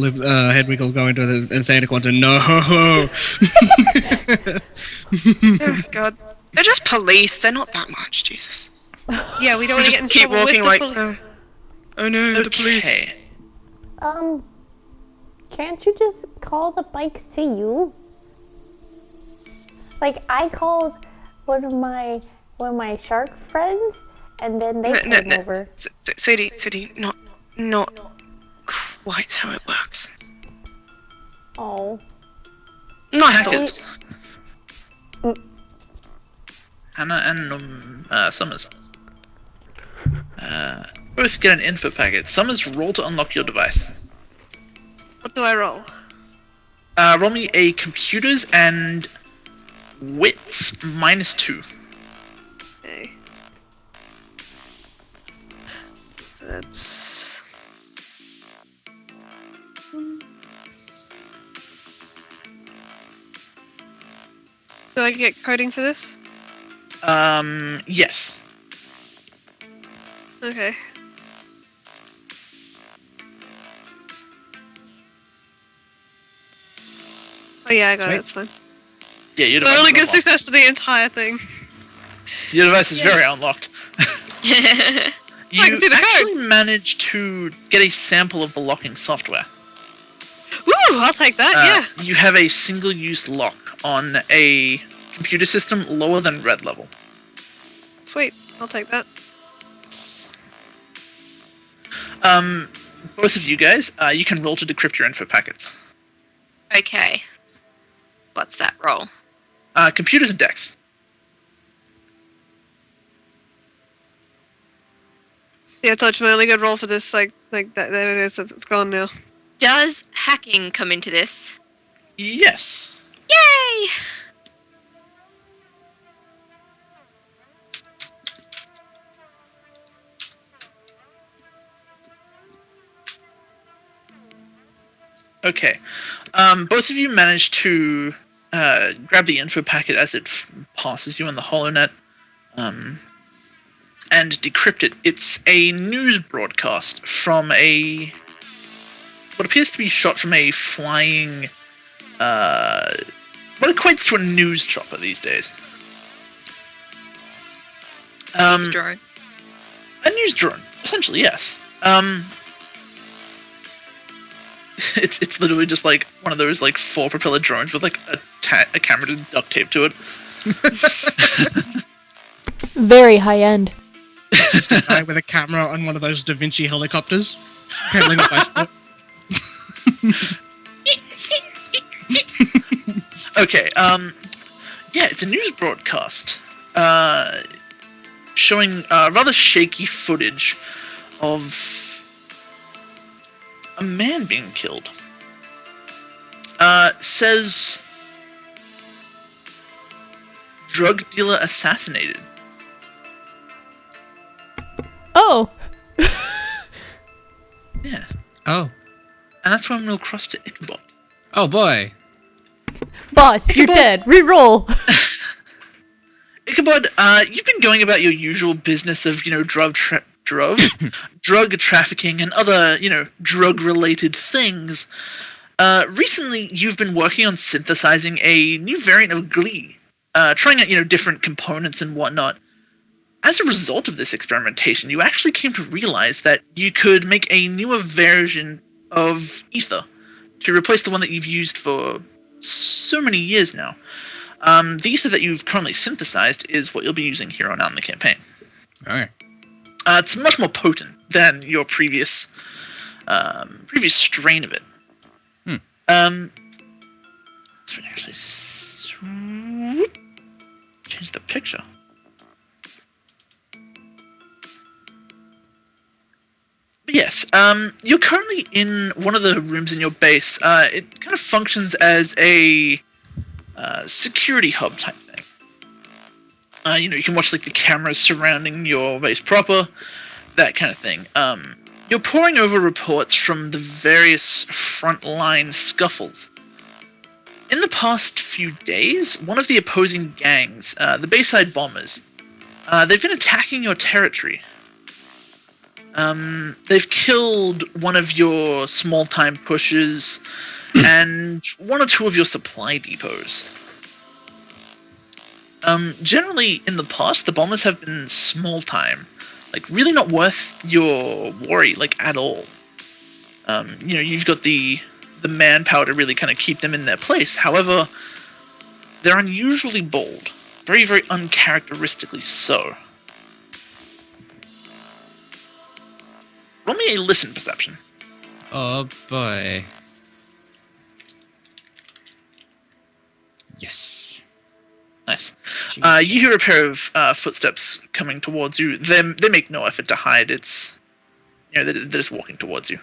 E: Hedwig will go into the Santa Quantum. No.
H: Oh, God. They're just police. They're not that much, Jesus.
G: Yeah, we don't
H: We
G: want to
H: just
G: get in
H: keep
G: trouble
H: walking
G: with
H: like,
G: the police.
H: oh no, the police.
A: Okay.
B: Can't you just call the bikes to you? Like, I called one of my shark friends, and then they came over.
H: Sweetie, not quite how it works.
B: Oh.
H: Nice
A: Hackers.
H: thoughts.
A: Hannah and Summers. Both get an info packet. Summers, roll to unlock your device.
G: What do I roll?
A: Roll me a computers and wits -2.
G: Okay.
H: So that's... Do I get coding for this?
A: Yes.
H: Okay. Oh yeah, I got it, it's fine.
A: Yeah, your
G: A
A: device
G: really
A: is
G: good
A: unlocked.
G: success for the entire thing.
A: Your device is very unlocked.
G: I
A: You
G: can see the code.
A: actually managed to get a sample of the locking software.
G: Woo! I'll take that. Yeah.
A: You have a single-use lock on a computer system lower than red level.
H: Sweet, I'll take that.
A: Both of you guys, you can roll to decrypt your info packets.
F: Okay. What's that roll?
A: Computers and decks.
H: Yeah, I told you my only good roll for this, like that it is, it's gone now.
F: Does hacking come into this?
A: Yes.
F: Yay!
A: Okay. Both of you managed to grab the info packet as it passes you in the HoloNet, and decrypt it. It's a news broadcast from what appears to be shot from a flying, what equates to a news chopper these days.
F: Drone.
A: A news drone, essentially, yes. It's literally just like one of those like 4 propeller drones with like a camera to duct tape to it.
B: Very high end.
E: Just a guy with a camera on one of those Da Vinci helicopters, pedaling it by foot.
A: Okay, yeah, it's a news broadcast showing rather shaky footage of a man being killed. Says drug dealer assassinated.
B: Oh!
A: Yeah,
C: Oh.
A: and that's when we'll cross to Ichabod.
C: Oh boy.
B: Boss, you're
A: Ichabod-
B: dead. Reroll!
A: Ichabod, you've been going about your usual business of, drug trafficking and other, drug-related things. Recently, you've been working on synthesizing a new variant of Glee, trying out, different components and whatnot. As a result of this experimentation, you actually came to realize that you could make a newer version of Ether to replace the one that you've used for so many years now. The Ether that you've currently synthesized is what you'll be using here on out in the campaign.
C: Alright.
A: It's much more potent than your previous strain of it. So we actually change the picture. But yes, you're currently in one of the rooms in your base. It kind of functions as a security hub type thing. You can watch like the cameras surrounding your base proper, that kind of thing. You're poring over reports from the various frontline scuffles. In the past few days, one of the opposing gangs, the Bayside Bombers, they've been attacking your territory. They've killed one of your small-time pushers and one or two of your supply depots. Generally, in the past, the bombers have been small-time, like really not worth your worry, like at all. You've got the manpower to really kind of keep them in their place. However, they're unusually bold, very, very uncharacteristically so. Roll me a listen perception.
C: Oh boy. Yes.
A: Nice. You hear a pair of footsteps coming towards you. They make no effort to hide. It's, they're just walking towards you.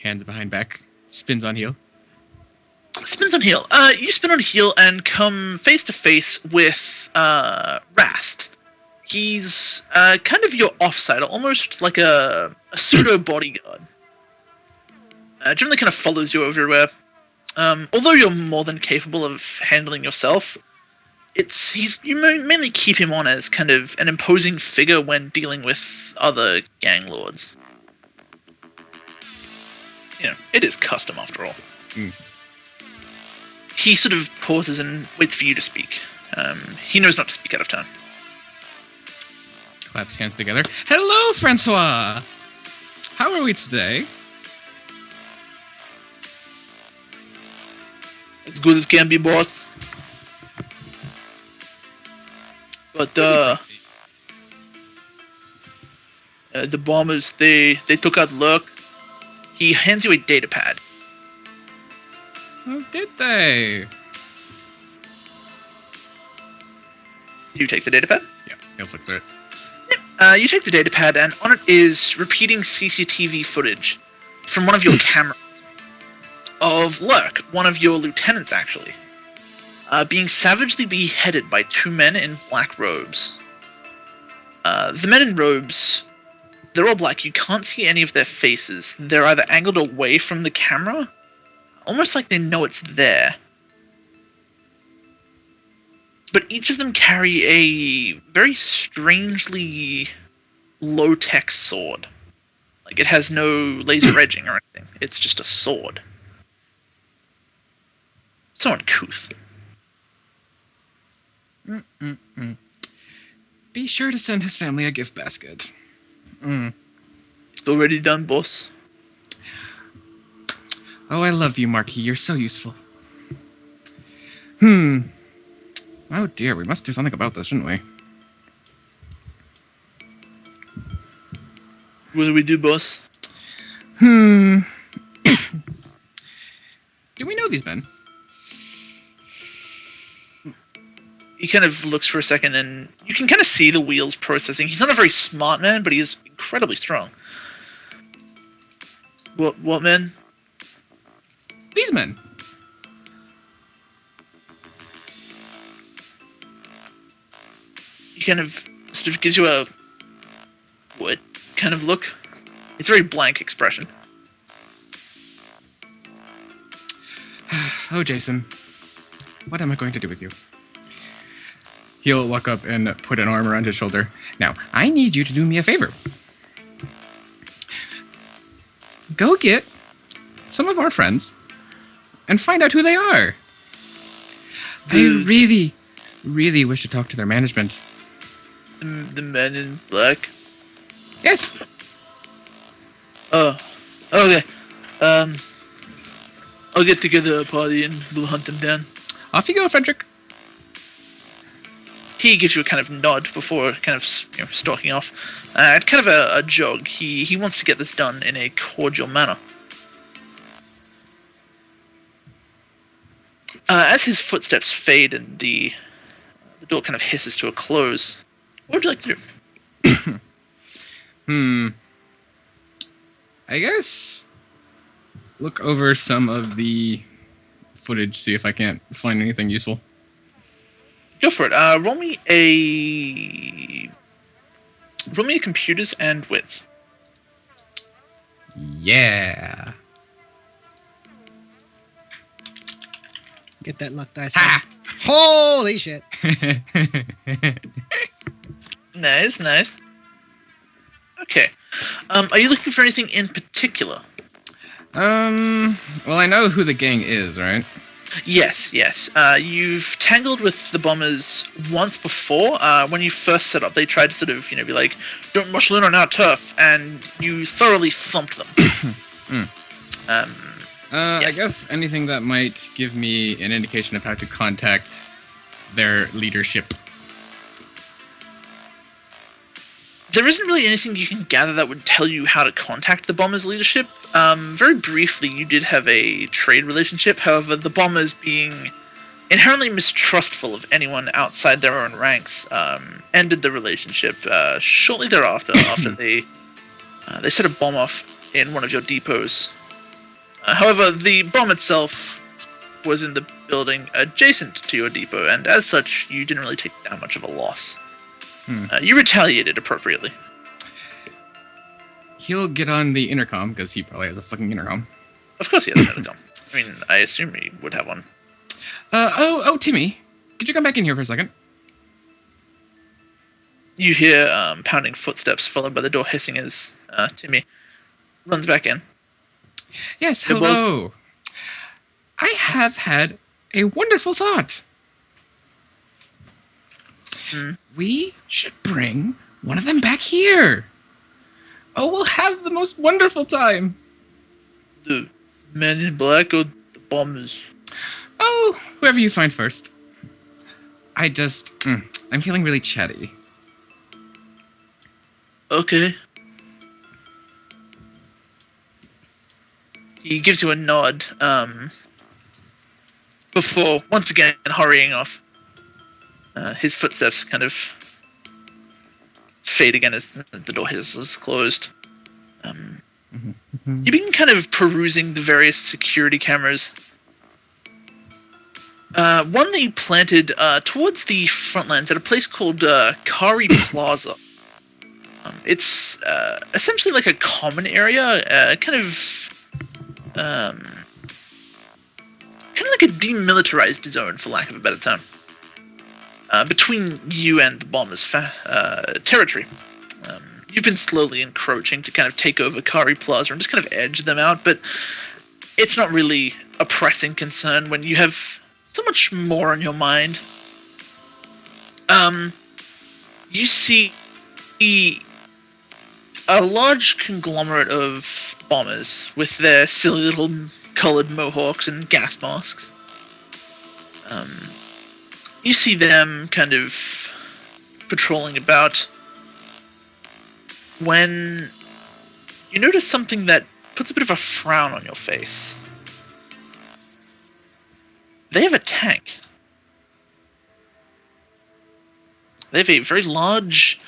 C: Hands behind back. Spins on heel.
A: Spins on heel. You spin on heel and come face to face with Rast. He's kind of your offside, almost like a pseudo bodyguard. Generally kind of follows you everywhere. Although you're more than capable of handling yourself, you mainly keep him on as kind of an imposing figure when dealing with other gang lords. You know, it is custom after all. He sort of pauses and waits for you to speak. He knows not to speak out of turn.
C: Claps hands together. Hello, Francois! How are we today?
A: As good as can be, boss. But, the bombers, they took out Lurk. He hands you a data pad.
C: Oh, did they?
A: You take the data pad?
C: Yeah, he'll flick through it.
A: You take the data pad, and on it is repeating CCTV footage from one of your cameras of Lurk, one of your lieutenants, actually, being savagely beheaded by two men in black robes. The men in robes, they're all black. You can't see any of their faces. They're either angled away from the camera, almost like they know it's there. But each of them carry a very strangely low-tech sword. Like, it has no laser edging or anything. It's just a sword. So uncouth.
C: Be sure to send his family a gift basket.
A: It's already done, boss.
C: Oh, I love you, Marquis. You're so useful. Oh dear, we must do something about this, shouldn't we?
A: What do we do, boss?
C: Do we know these men?
A: He kind of looks for a second, and you can kind of see the wheels processing. He's not a very smart man, but he is incredibly strong. What man?
C: These men.
A: He kind of sort of gives you a what kind of look. It's a very blank expression.
C: Oh, Jason. What am I going to do with you? He'll walk up and put an arm around his shoulder. Now, I need you to do me a favor. Go get some of our friends and find out who they are. I really, really wish to talk to their management.
A: The man in black?
C: Yes.
A: Oh, okay. I'll get together a party and we'll hunt them down.
C: Off you go, Frederick.
A: He gives you a kind of nod before kind of stalking off. Kind of a jog. He wants to get this done in a cordial manner. As his footsteps fade and the door kind of hisses to a close, what would you like to do?
C: I guess look over some of the footage, see if I can't find anything useful.
A: Go for it. Roll me a computers and wits.
C: Yeah.
E: Get that luck dice.
C: Ha!
E: Holy shit.
A: Nice. Okay. Are you looking for anything in particular?
C: Well, I know who the gang is, right?
A: Yes. You've tangled with the bombers once before. When you first set up, they tried to sort of, be like, don't muscle in on our turf, and you thoroughly thumped them. Yes.
C: I guess anything that might give me an indication of how to contact their leadership.
A: There isn't really anything you can gather that would tell you how to contact the bombers' leadership. Very briefly, you did have a trade relationship. However, the bombers, being inherently mistrustful of anyone outside their own ranks, ended the relationship shortly thereafter. After they set a bomb off in one of your depots. However, the bomb itself was in the building adjacent to your depot, and as such, you didn't really take that much of a loss. You retaliated appropriately.
C: He'll get on the intercom, because he probably has a fucking intercom.
A: Of course he has an intercom. I mean, I assume he would have one.
C: Timmy, could you come back in here for a second?
A: You hear pounding footsteps, followed by the door hissing as Timmy runs back in.
C: Yes, hello. I have had a wonderful thought. We should bring one of them back here. Oh, we'll have the most wonderful time.
A: The men in black or the bombers?
C: Oh, whoever you find first. I'm feeling really chatty.
A: Okay. He gives you a nod, before once again hurrying off. His footsteps kind of fade again as the door is closed. You begin kind of perusing the various security cameras. One that you planted towards the front lines at a place called Kari Plaza. It's essentially like a common area, kind of like a demilitarized zone, for lack of a better term, between you and the bombers' territory. You've been slowly encroaching to kind of take over Kari Plaza and just kind of edge them out, but it's not really a pressing concern when you have so much more on your mind. You see a large conglomerate of bombers with their silly little colored mohawks and gas masks. You see them kind of patrolling about when you notice something that puts a bit of a frown on your face. They have a tank. They have a very large,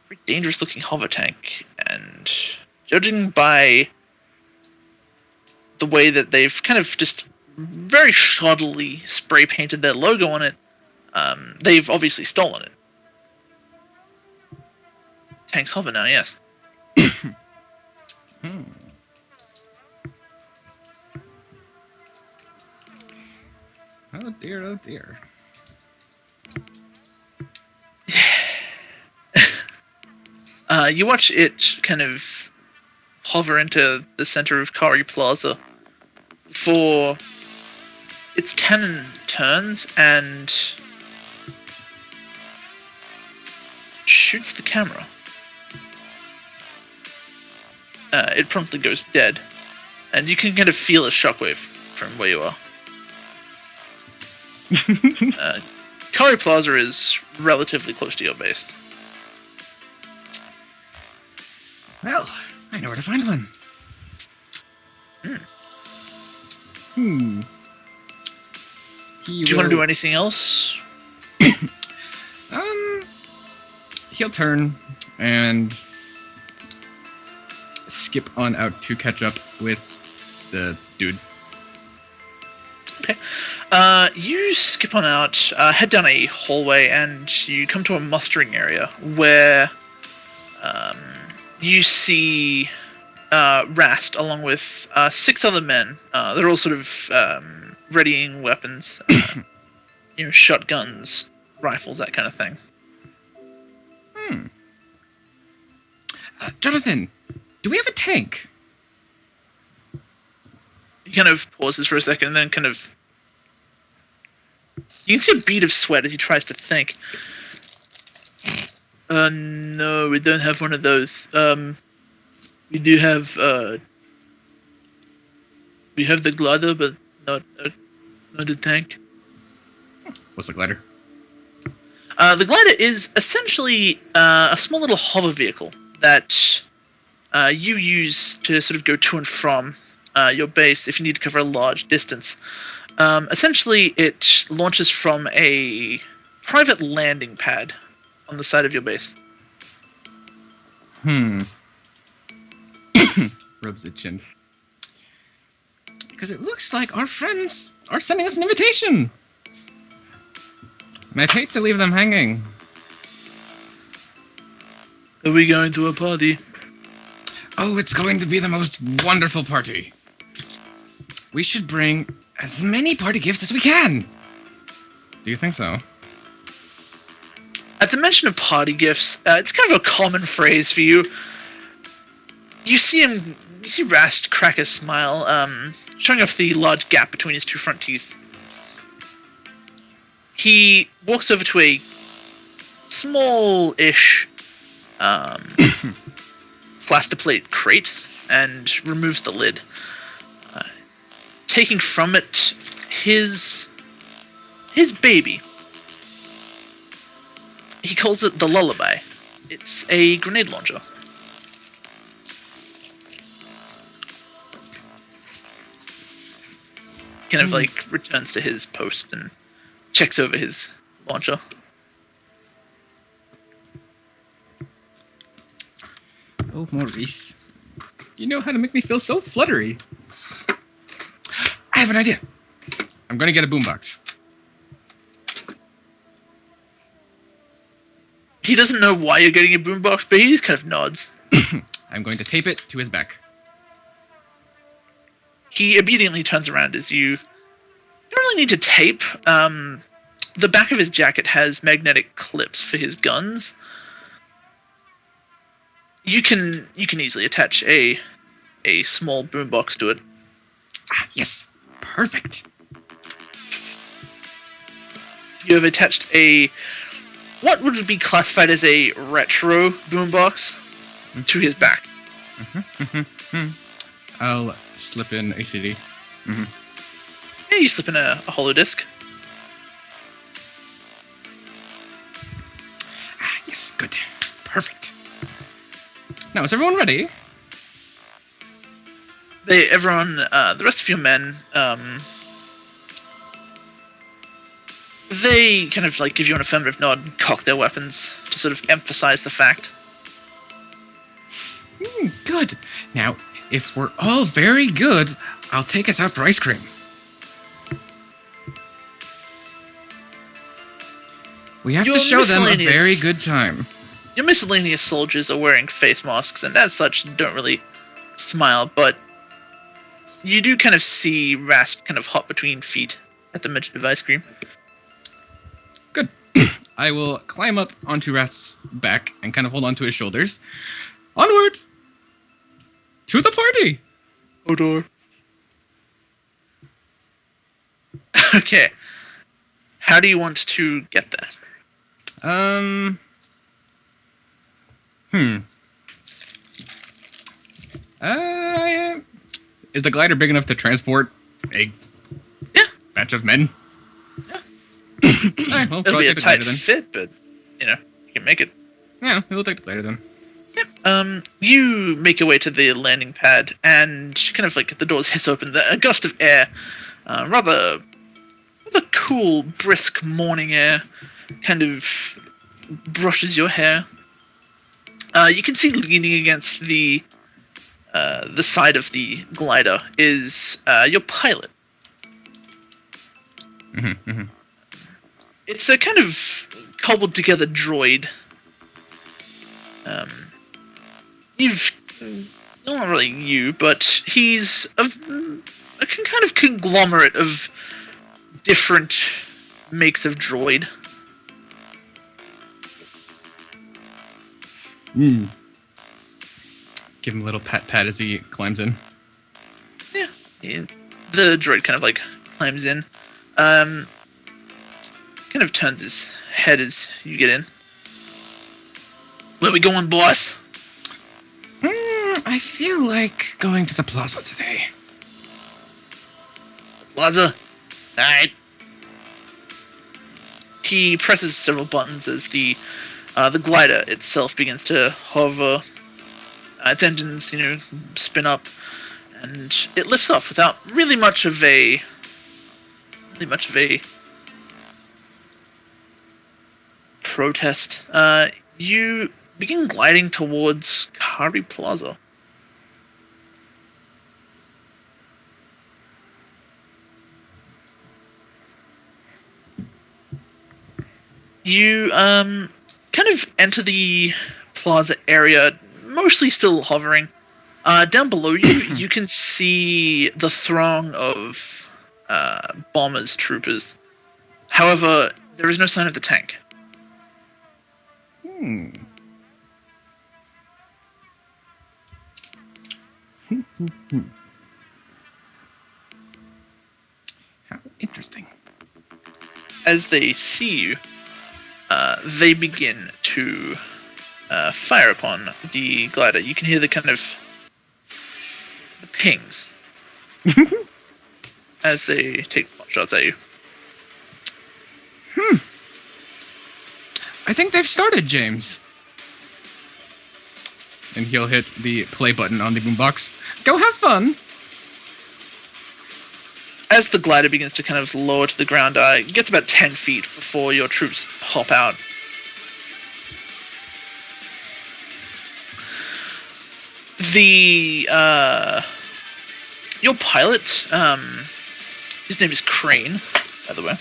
A: very dangerous-looking hover tank, and judging by the way that they've kind of just very shoddily spray-painted their logo on it, they've obviously stolen it. Tank's hover now, yes.
C: Oh dear, oh dear.
A: You watch it kind of hover into the center of Kari Plaza before its cannon turns and shoots the camera. It promptly goes dead, and you can kind of feel a shockwave from where you are. Kari Plaza is relatively close to your base.
C: Well, I know where to find one.
A: Do you want to do anything else?
C: He'll turn and skip on out to catch up with the dude.
A: Okay. You skip on out, head down a hallway, and you come to a mustering area where you see Rast along with 6 other men. They're all sort of readying weapons, shotguns, rifles, that kind of thing.
C: Jonathan, do we have a tank?
A: He kind of pauses for a second and then kind of... You can see a bead of sweat as he tries to think. No, we don't have one of those. We do have, we have the glider, but not the tank.
C: What's the glider?
A: The glider is essentially a small little hover vehicle that you use to sort of go to and from your base if you need to cover a large distance. Essentially, it launches from a private landing pad on the side of your base.
C: Rubs the chin. Because it looks like our friends are sending us an invitation. And I'd hate to leave them hanging.
A: Are we going to a party?
C: Oh, it's going to be the most wonderful party. We should bring as many party gifts as we can. Do you think so?
A: At the mention of party gifts, it's kind of a common phrase for you. You see Rast crack a smile, showing off the large gap between his two front teeth. He walks over to a small-ish plaster plate crate and removes the lid, taking from it his baby. He calls it the Lullaby. It's a grenade launcher. Kind of like returns to his post and checks over his launcher.
C: Oh, Maurice. You know how to make me feel so fluttery. I have an idea. I'm going to get a boombox.
A: He doesn't know why you're getting a boombox, but he just kind of nods.
C: I'm going to tape it to his back.
A: He obediently turns around as you don't really need to tape. The back of his jacket has magnetic clips for his guns. You can easily attach a small boombox to it.
C: Ah, yes. Perfect.
A: You have attached what would be classified as a retro boombox to his back.
C: I'll slip in a CD.
A: Yeah, you slip in a hollow disc.
C: Ah, yes, good. Perfect. Now, is everyone ready?
A: The rest of your men, they kind of like give you an affirmative nod and cock their weapons to sort of emphasize the fact.
C: Good. Now, if we're all very good, I'll take us out for ice cream. We have
A: Your
C: to show them a
A: miscellaneous-
C: very good time.
A: Your miscellaneous soldiers are wearing face masks, and as such, don't really smile, but you do kind of see Rasp kind of hop between feet at the mention of ice cream.
C: Good. I will climb up onto Rast's back and kind of hold onto his shoulders. Onward! To the party!
A: Odor. Okay. How do you want to get there?
C: Is the glider big enough to transport a batch of men?
A: Yeah.
C: Alright, well,
A: It'll
C: probably
A: be a
C: take the
A: tight
C: glider then.
A: fit, but, you can make it.
C: Yeah, we'll take the glider then.
A: You make your way to the landing pad, and kind of like the doors hiss open. A gust of air, rather cool, brisk morning air, kind of brushes your hair. You can see leaning against the side of the glider is your pilot. It's a kind of cobbled together droid. Not really you, but he's a kind of conglomerate of different makes of droid.
C: Give him a little pat as he climbs in.
A: Yeah. The droid kind of like climbs in. Kind of turns his head as you get in. Where we going, boss?
C: I feel like going to the plaza today.
A: Plaza? Alright. He presses several buttons as the glider itself begins to hover. Its engines, spin up, and it lifts off without really much of a protest. You begin gliding towards Kari Plaza. You kind of enter the plaza area, mostly still hovering. Down below you, you can see the throng of bombers, troopers. However, there is no sign of the tank.
C: How interesting.
A: As they see you, they begin to fire upon the glider. You can hear the kind of the pings as they take shots at you.
C: I think they've started, James. And he'll hit the play button on the boombox. Go have fun!
A: As the glider begins to kind of lower to the ground, it gets about 10 feet before your troops hop out. Your pilot, his name is Crane, by the way.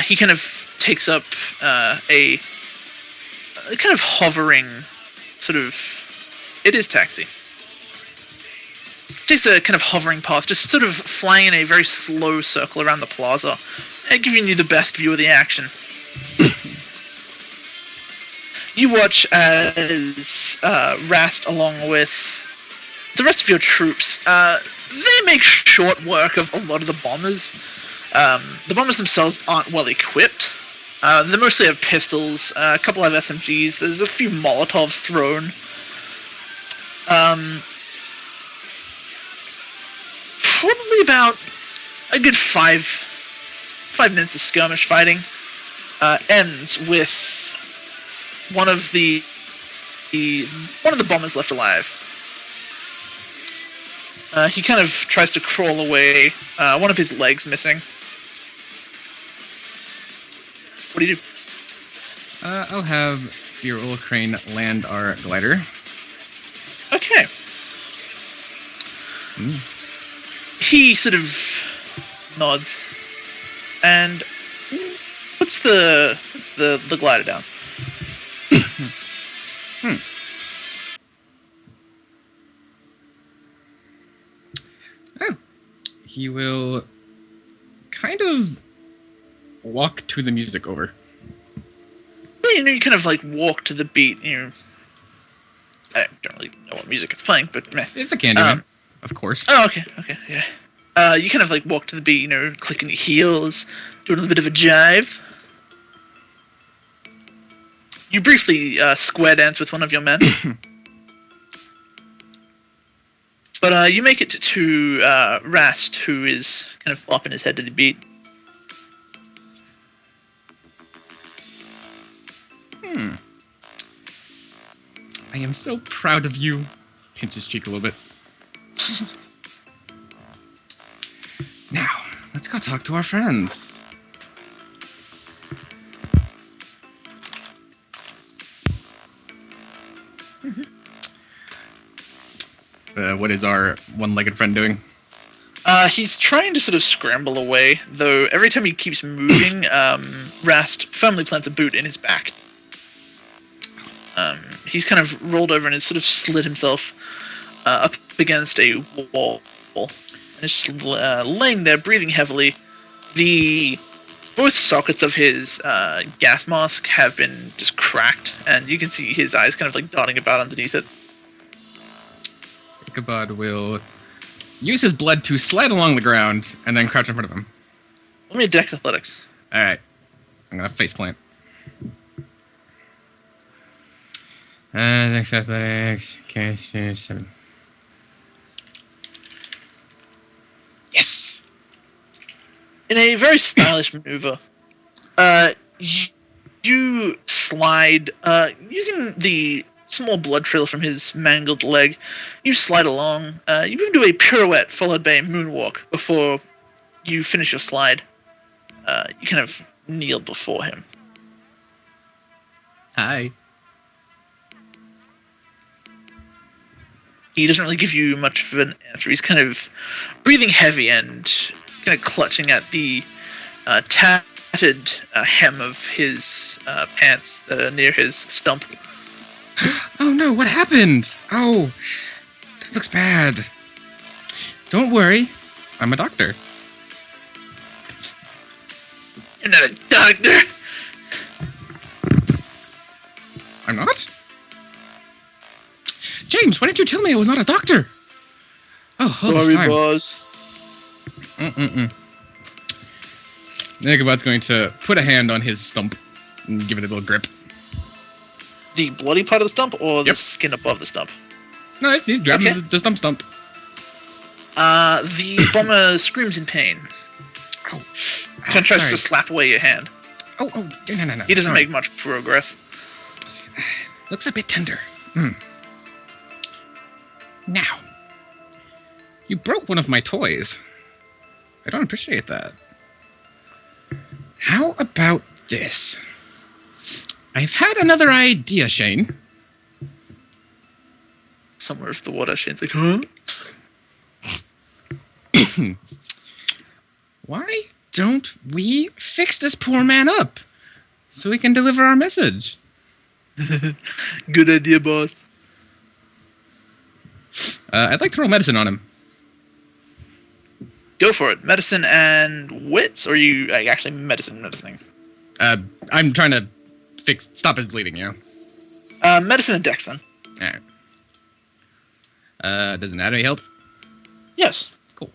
A: He kind of takes up a kind of hovering sort of... It is taxi. Takes a kind of hovering path, just sort of flying in a very slow circle around the plaza, and giving you the best view of the action. You watch as Rast, along with the rest of your troops, they make short work of a lot of the bombers. The bombers themselves aren't well equipped. They mostly have pistols, a couple have SMGs, there's a few Molotovs thrown. Probably about a good five minutes of skirmish fighting ends with one of the bombers left alive. He kind of tries to crawl away, one of his legs missing. What do you do?
C: I'll have your old Crane land our glider.
A: Okay. He sort of nods and puts the glider down.
C: Oh, he will kind of walk to the music over.
A: You kind of like walk to the beat. I don't really know what music it's playing, but meh.
C: It's the Candyman, of course.
A: Oh, okay, yeah. You kind of like walk to the beat, clicking your heels, doing a little bit of a jive. You briefly square dance with one of your men. But you make it to Rast, who is kind of bopping his head to the beat.
C: I am so proud of you. Pinch his cheek a little bit. Now, let's go talk to our friends. What is our one-legged friend doing?
A: He's trying to sort of scramble away, though every time he keeps moving, Rast firmly plants a boot in his back. He's kind of rolled over and has sort of slid himself up against a wall, and is just laying there, breathing heavily. Both sockets of his gas mask have been just cracked, and you can see his eyes kind of like dotting about underneath it.
C: Ichabod will use his blood to slide along the ground and then crouch in front of him.
A: Let me Dex Athletics.
C: Alright. I'm gonna faceplant. Dex Athletics. Okay, 7. Yes!
A: In a very stylish maneuver, you slide, using the small blood trail from his mangled leg, you slide along, you even do a pirouette followed by a moonwalk before you finish your slide. You kind of kneel before him.
C: Hi.
A: He doesn't really give you much of an answer. He's kind of breathing heavy and kind of clutching at the tattered hem of his pants that are near his stump.
C: Oh no, what happened? Oh, that looks bad. Don't worry, I'm a doctor.
A: You're not a doctor.
C: I'm not? James, why didn't you tell me I was not a doctor? Oh, all this
A: Sorry,
C: time.
A: boss.
C: Nicobot's going to put a hand on his stump and give it a little grip.
A: The bloody part of the stump, or the
C: Yep.
A: skin above the stump?
C: No, he's grabbing
A: Okay.
C: the stump.
A: The bomber screams in pain.
C: Oh,
A: Kind of tries
C: sorry.
A: to slap away your hand.
C: Oh, no.
A: He doesn't
C: sorry.
A: make much progress.
C: Looks a bit tender. Now, you broke one of my toys. I don't appreciate that. How about this? I've had another idea, Shane.
A: Somewhere of the water, Shane's like, huh?
C: Why don't we fix this poor man up so we can deliver our message?
A: Good idea, boss.
C: I'd like to roll medicine on him.
A: Go for it. Medicine and wits, or you actually medicining?
C: I'm trying to stop his bleeding, yeah?
A: Medicine and dex, then.
C: Alright. Does anatomy help?
A: Yes.
C: Cool.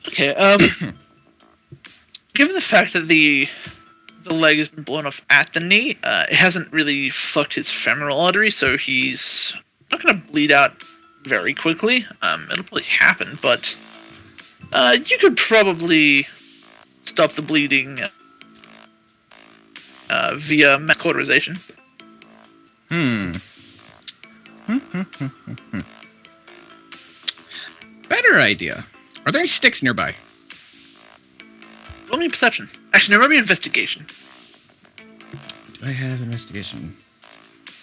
A: Okay, given the fact that the leg has been blown off at the knee, it hasn't really fucked his femoral artery, so he's not going to bleed out very quickly. It'll probably happen, but you could probably stop the bleeding via mass cauterization.
C: Better idea. Are there any sticks nearby?
A: Roll me perception. Actually, no, roll me investigation.
C: Do I have investigation?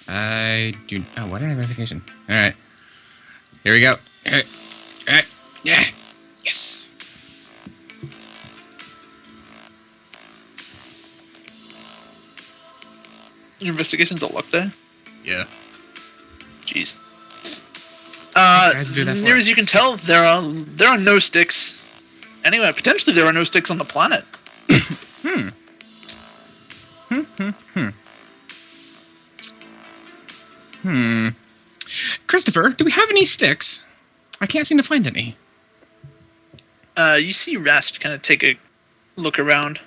C: I do. Oh, why don't I have investigation? Alright. Here we go. Alright. Yeah. Yes.
A: Your investigation's a luck die?
C: Yeah.
A: Jeez.
C: guys do that for
A: Near
C: us?
A: as you can tell, there are no sticks. Anyway, potentially there are no sticks on the planet.
C: Christopher, do we have any sticks? I can't seem to find any.
A: You see Rasp kind of take a look around.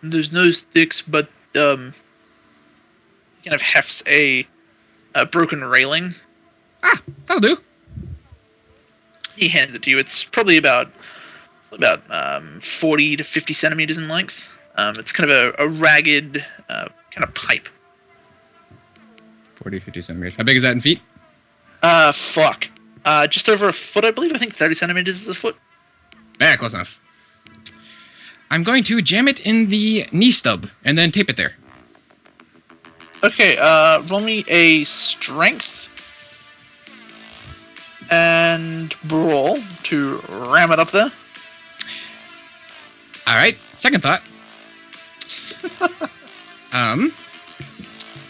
A: There's no sticks, but kind of hefts a broken railing.
C: Ah, that'll do.
A: He hands it to you. It's probably about 40 to 50 centimeters in length. It's kind of a ragged kind of pipe.
C: 40, 50 centimeters. How big is that in feet?
A: Fuck. Just over a foot, I believe. I think 30 centimeters is a foot.
C: Yeah, close enough. I'm going to jam it in the knee stub and then tape it there.
A: Okay, roll me a strength and brawl to ram it up there.
C: Alright, second thought. I'm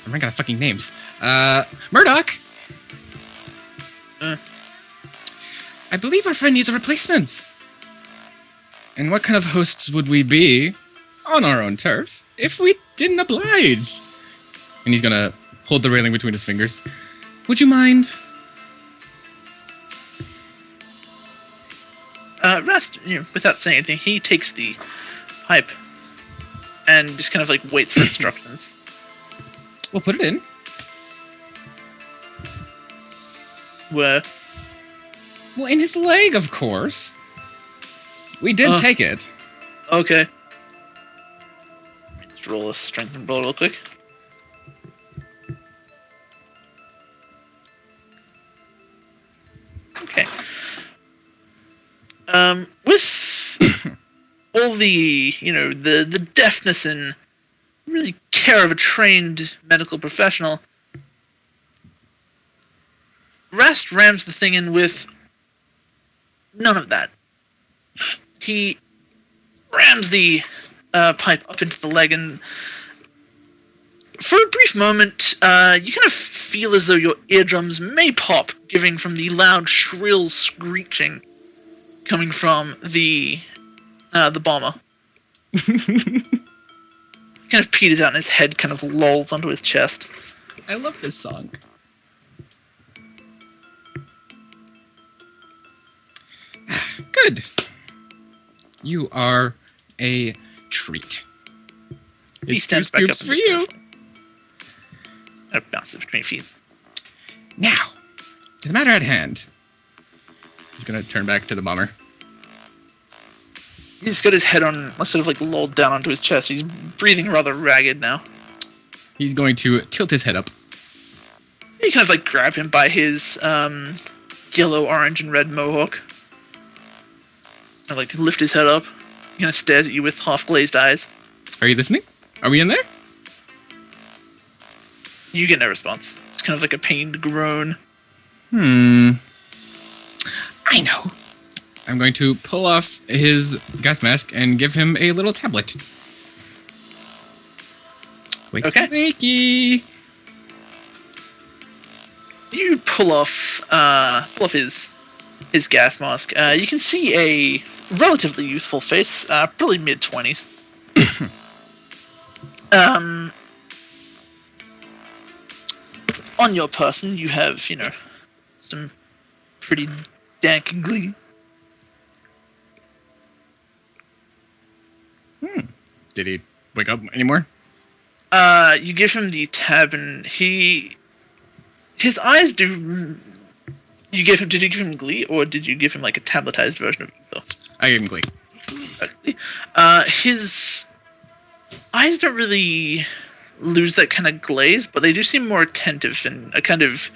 C: running out of fucking names. Murdoch! I believe our friend needs a replacement. And what kind of hosts would we be on our own turf if we didn't oblige? And he's gonna hold the railing between his fingers. Would you mind?
A: Rast, without saying anything, he takes the pipe and just kind of like waits for instructions.
C: We'll put it in.
A: Where?
C: Well, in his leg, of course. We did take it.
A: Okay. Let's roll a strength and brawl real quick. Okay. With all the, the deftness and really care of a trained medical professional, Rast rams the thing in with None of that. He rams the pipe up into the leg, and for a brief moment, you kind of feel as though your eardrums may pop, giving from the loud, shrill screeching coming from the bomber. Kind of peters out, and his head kind of lolls onto his chest.
C: I love this song. Good. You are a treat.
A: He
C: It's
A: stands
C: two
A: back up
C: scoops for you.
A: And it bounces between feet.
C: Now, to the matter at hand. He's gonna turn back to the bomber.
A: He's got his head on, sort of like lolled down onto his chest. He's breathing rather ragged now.
C: He's going to tilt his head up.
A: You kind of like grab him by his yellow, orange, and red mohawk. And like lift his head up. He kind of stares at you with half glazed eyes.
C: Are you listening? Are we in there?
A: You get no response. It's kind of like a pained groan.
C: I know. I'm going to pull off his gas mask and give him a little tablet. Wakey,
A: Okay.
C: wakey.
A: You pull off his gas mask. You can see a relatively youthful face, probably mid-20s. On your person, you have, some pretty dank glee.
C: Did he wake up anymore?
A: You give him the tab, and his eyes do. Did you give him glee, or did you give him like a tabletized version of evil?
C: I gave him glee.
A: Okay. His eyes don't really lose that kind of glaze, but they do seem more attentive, and a kind of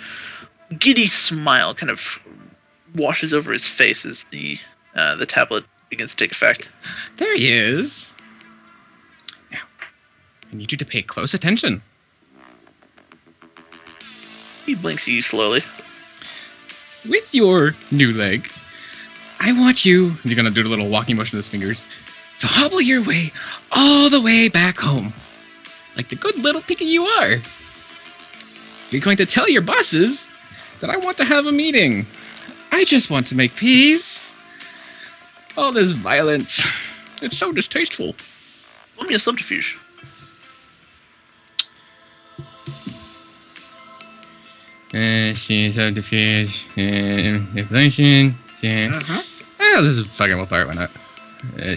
A: giddy smile kind of washes over his face as the tablet begins to take effect.
C: There he is. Now, I need you to pay close attention.
A: He blinks at you slowly.
C: With your new leg, I want you, he's going to do a little walking motion with his fingers, to hobble your way all the way back home. Like the good little piggy you are. You're going to tell your bosses that I want to have a meeting. I just want to make peace. All this violence, it's so distasteful.
A: Roll me a subterfuge.
C: Subterfuge, inflation, oh, this is fucking will part, why not?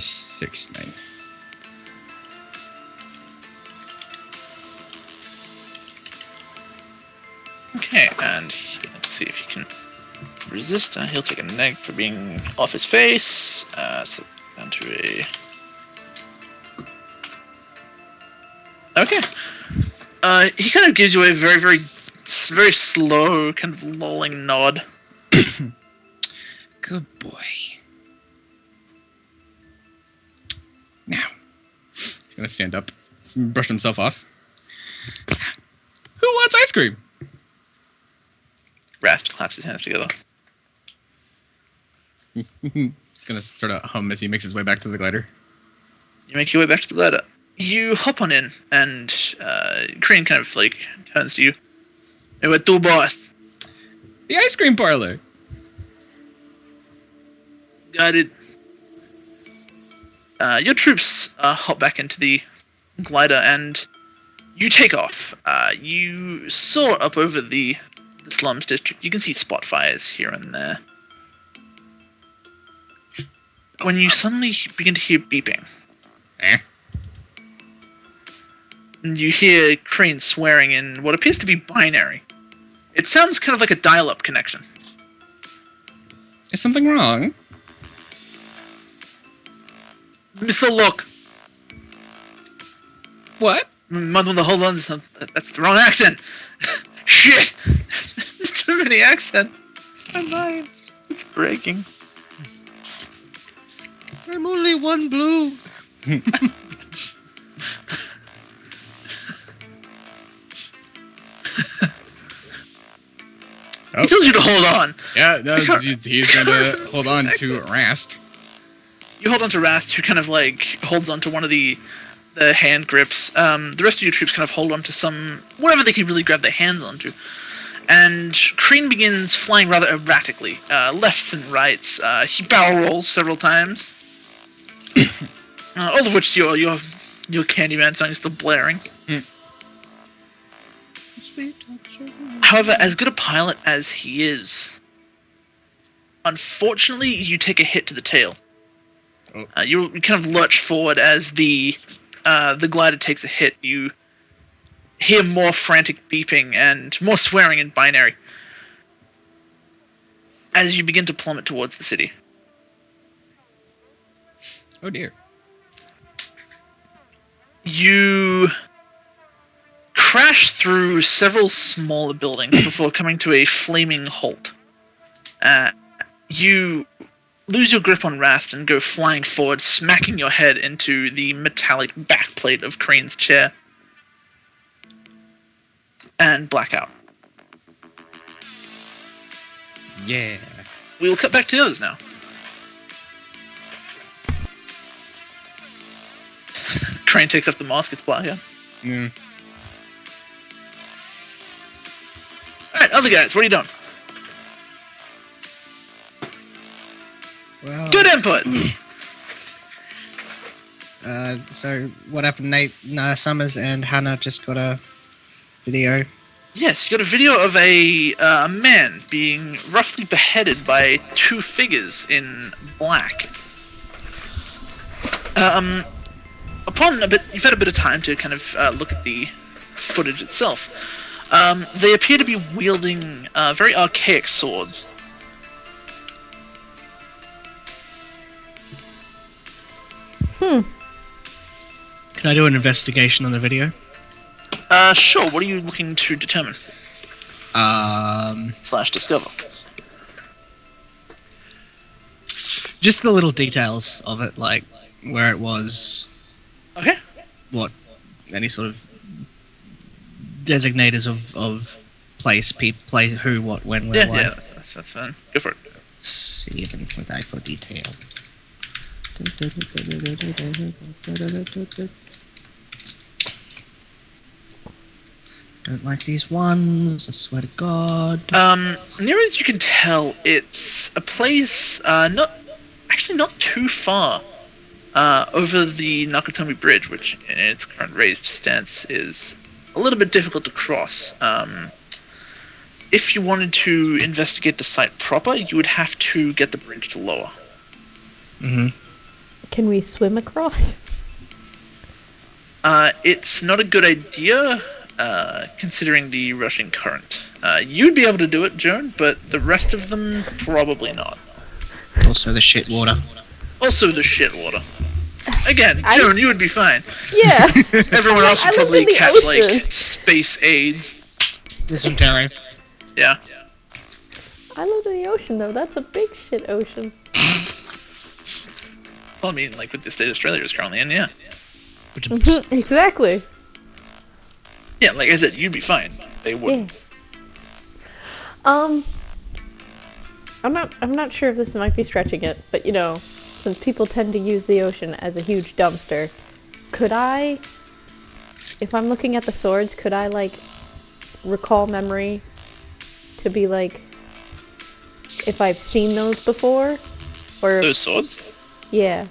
C: 6, 9.
A: Okay, and let's see if he can resist. He'll take a neg for being off his face. So down to a. Okay. He kind of gives you a very, very, very slow, kind of lolling nod.
C: Good boy. Now, he's gonna stand up, brush himself off. Who wants ice cream?
A: Raft claps his hands together.
C: He's gonna sort of hum as he makes his way back to the glider.
A: You make your way back to the ladder. You hop on in, and Crane kind of like turns to you. Hey, what do, boss?
C: The ice cream parlor.
A: Got it. Your troops hop back into the glider, and you take off. You soar up over the slums district. You can see spot fires here and there. When you suddenly begin to hear beeping, and you hear Crane swearing in what appears to be binary. It sounds kind of like a dial-up connection.
C: Is something wrong?
A: Mr. Look.
C: What?
A: Hold on, that's the wrong accent. Shit! There's too many accents. My mind, it's breaking.
E: I'm only one blue.
A: He tells you to hold on.
C: Yeah, no, he's going to hold on to Rast.
A: You hold on to Rast, who kind of like holds onto one of the hand grips. The rest of your troops kind of hold onto whatever they can really grab their hands onto. And Kreen begins flying rather erratically, lefts and rights. He barrel rolls several times. All of which your Candyman song is still blaring. However, as good a pilot as he is, unfortunately, you take a hit to the tail. You kind of lurch forward as the glider takes a hit. You hear more frantic beeping and more swearing in binary as you begin to plummet towards the city.
C: Oh dear. You
A: crash through several smaller buildings before coming to a flaming halt. You lose your grip on Rast and go flying forward, smacking your head into the metallic backplate of Crane's chair. And blackout.
C: Yeah.
A: We'll cut back to the others now. Crane takes off the mask, it's blackout.
C: Yeah.
A: Alright, other guys, what are you doing?
E: Well,
A: Good input!
E: So what happened? Nate, Summers, and Hannah just got a video.
A: Yes, you got a video of a man being roughly beheaded by two figures in black. You've had a bit of time to kind of look at the footage itself. They appear to be wielding very archaic swords.
E: Can I do an investigation on the video?
A: Sure, what are you looking to determine? / discover.
E: Just the little details of it, like where it was.
A: Okay.
E: What, any sort of designators of place, place, who, what, when, where, why.
A: Yeah, that's fine. Go for it.
E: See if I can die for detail. Don't like these ones, I swear to God.
A: Near as you can tell, it's a place not too far over the Nakatomi Bridge, which in its current raised stance is a little bit difficult to cross. If you wanted to investigate the site proper, you would have to get the bridge to lower.
E: Mm-hmm.
B: Can we swim across?
A: It's not a good idea, considering the rushing current. You'd be able to do it, Joan, but the rest of them probably not.
E: Also the shit water.
A: Again, Joan, you would be fine.
B: Yeah.
A: Everyone else would probably cast, like, space aids.
E: Dysentery.
A: Yeah.
B: I live in the ocean, though. That's a big shit ocean.
A: Well, I mean, like, with the state Australia is currently in, yeah.
B: Exactly.
A: Yeah, like I said, you'd be fine. They wouldn't.
B: Yeah. I'm not sure if this might be stretching it, but you know, since people tend to use the ocean as a huge dumpster, could I, if I'm looking at the swords, could I like recall memory to be like if I've seen those before? Or
A: those swords?
B: Yeah.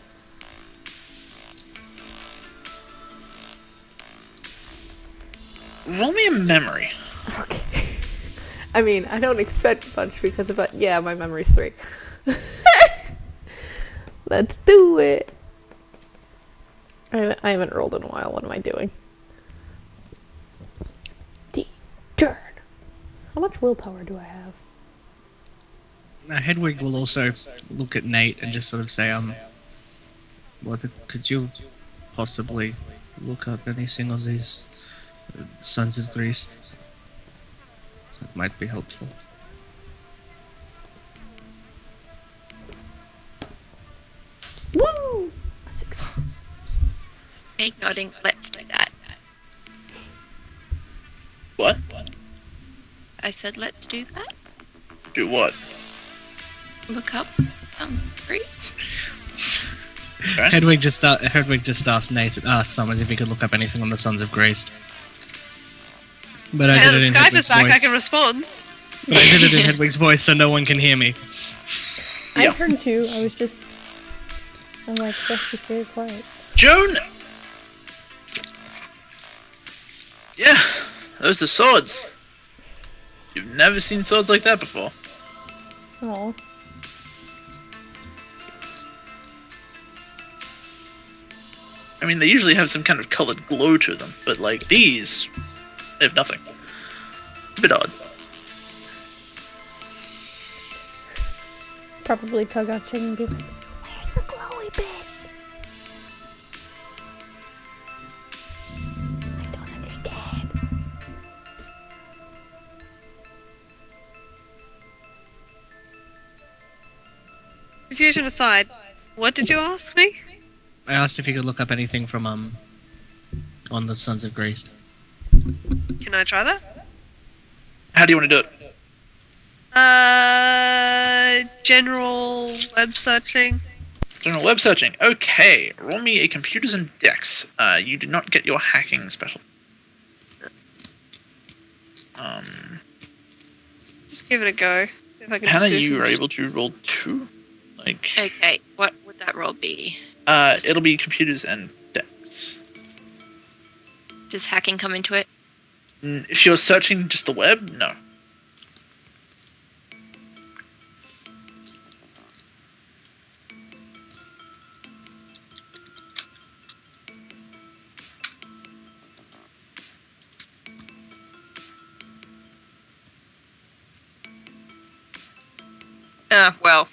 A: Roll me a memory.
B: Okay. I mean, I don't expect much because of my memory's 3. Let's do it. I haven't rolled in a while. What am I doing? Turn. How much willpower do I have?
E: Now, Hedwig will also look at Nate and just sort of say, could you possibly look up anything of these Sons of Greece? That might be helpful.
B: Woo! A success.
F: Hey, nodding. Let's do that.
A: What?
F: I said, let's do that.
A: Do what?
F: Look up. Sounds great.
A: Okay.
E: Hedwig just asked Summers if he could look up anything on the Sons of Grace. But I
G: Now
E: did
G: that
E: it in
G: Skype
E: Hedwig's
G: is back, I
E: voice.
G: can respond.
E: But I did it in Hedwig's voice, so no one can hear me.
B: I
A: Yeah.
B: heard you. I'm like, Beth is very quiet.
A: Joan! Yeah, those are swords. You've never seen swords like that before.
B: Oh.
A: I mean, they usually have some kind of colored glow to them, but like these, they have nothing. It's a bit odd.
B: Probably Togachi and be like, where's the glowy bit? I don't understand.
G: Confusion aside, what did you ask me?
E: I asked if he could look up anything from on the Sons of Grace.
G: Can I try that?
A: How do you want to do it?
G: General web searching.
A: General web searching. Okay, roll me a computers and dex. You do not get your hacking special.
G: Let's give it a go. See if I can
A: Hannah,
G: just do
A: you
G: some-
A: are able to roll 2. Like,
F: Okay, what would that roll be?
A: it'll be computers and dex.
F: Does hacking come into it?
A: If you're searching just the web, no.
F: Well,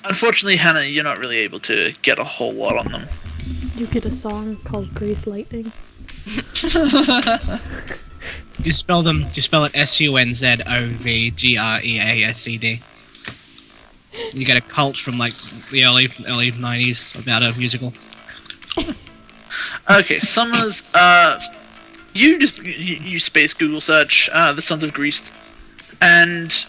A: Unfortunately, Hannah, you're not really able to get a whole lot on them.
B: You get a song called Grease Lightning.
E: You spell it SUNZOVGREASED. You get a cult from like the early 90s about a musical.
A: Okay, Summers, you space Google search, the Sons of Greece, and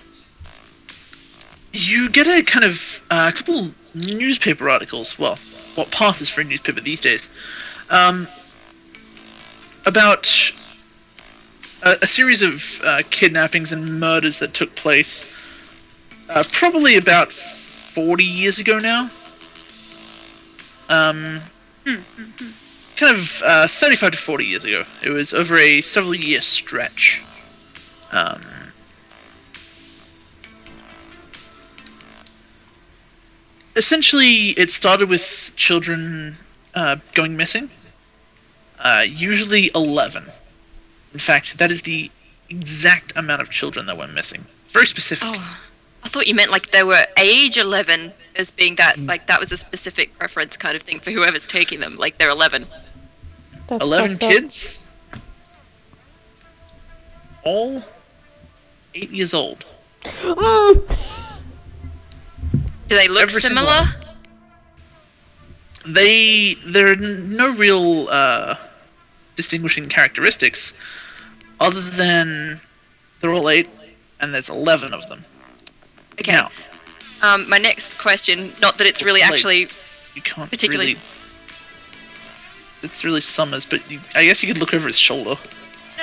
A: you get a kind of, a couple newspaper articles, well, what passes for a newspaper these days, about a series of kidnappings and murders that took place probably about 40 years ago now. Kind of 35 to 40 years ago. It was over a several year stretch. Essentially, it started with children going missing. Usually 11. In fact, that is the exact amount of children that went missing. It's very specific.
F: oh, I thought you meant like they were age 11 as being that, like that was a specific preference kind of thing for whoever's taking them, like they're 11.
B: That's
A: 11
B: fucked up.
A: kids? All 8 years old.
F: Do they look
A: Every single
F: similar?
A: There are no real distinguishing characteristics other than they're all 8 and there's 11 of them.
F: Okay.
A: Now,
F: My next question, not that it's really
A: Like-
F: actually
A: you can't
F: particularly-
A: really... It's really Summers, but I guess you could look over his shoulder.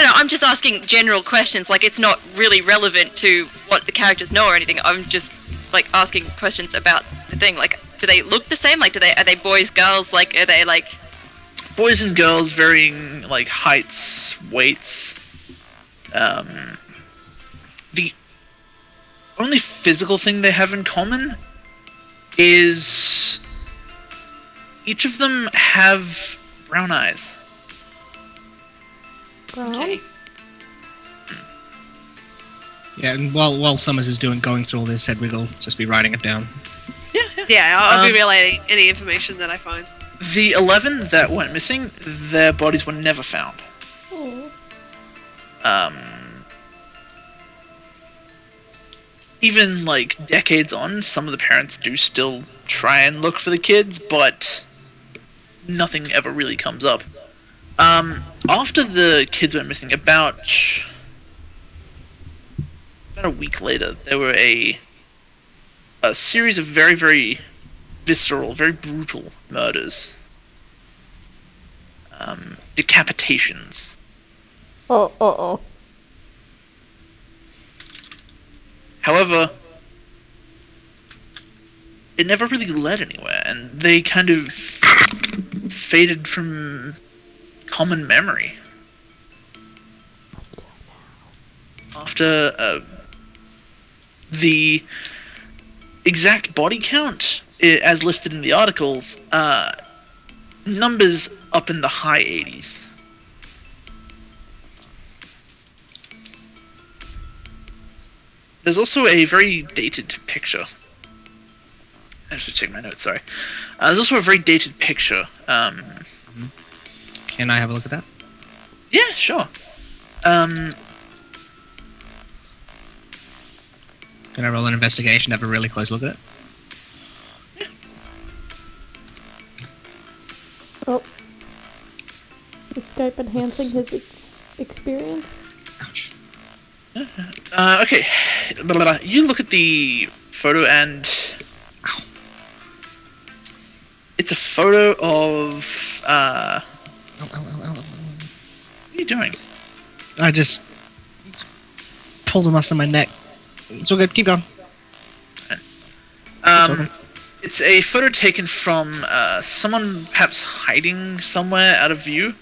F: No, I'm just asking general questions. Like, it's not really relevant to what the characters know or anything. I'm just, like, asking questions about the thing. Like, do they look the same? Like, are they boys, girls? Like, are they, like...
A: Boys and girls varying, like, heights, weights. The only physical thing they have in common is each of them have brown eyes.
F: Okay.
E: Yeah, and while Summers is going through all this, Hedwig will just be writing it down.
G: Yeah, I'll be
A: Um,
G: relaying any information that I find.
A: The 11 that went missing, their bodies were never found. Even, like, decades on, some of the parents do still try and look for the kids, but nothing ever really comes up. After the kids went missing, about about a week later, there were a series of very, very visceral, very brutal murders. Decapitations.
B: Oh.
A: However, it never really led anywhere, and they kind of faded from common memory. After the exact body count, as listed in the articles, numbers up in the high 80s. There's also a very dated picture. I should check my notes, sorry. There's also a very dated picture.
E: Can I have a look at that?
A: Yeah, sure.
E: Can I roll an investigation, have a really close look at it?
B: Oh. Is Skype enhancing his experience?
E: Ouch.
A: Okay. You look at the photo and... It's a photo of... What are you doing?
E: I just pulled a muscle in my neck. It's all good, keep going.
A: It's a photo taken from someone perhaps hiding somewhere out of view.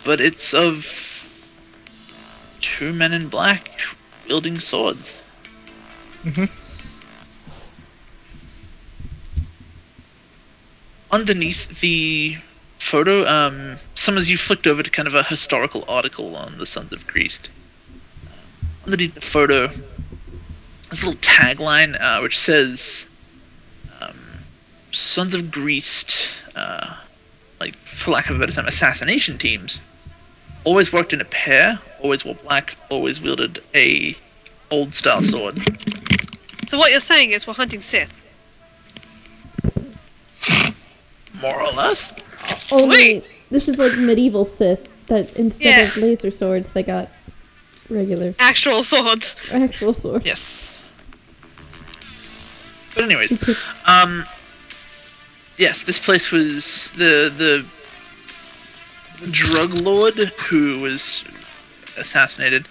A: But it's of 2 men in black wielding swords.
E: Mm-hmm.
A: Underneath the photo, some as you flicked over to kind of a historical article on the Sons of Greece. Underneath the photo, there's a little tagline which says, Sons of Greece, like, for lack of a better term, assassination teams, always worked in a pair, always wore black, always wielded a old-style sword.
G: So what you're saying is we're hunting Sith.
A: More or less.
B: Only this is like medieval Sith that instead of laser swords they got regular
G: Actual swords.
B: actual swords.
A: Yes. But anyways, yes, this place was the drug lord who was assassinated.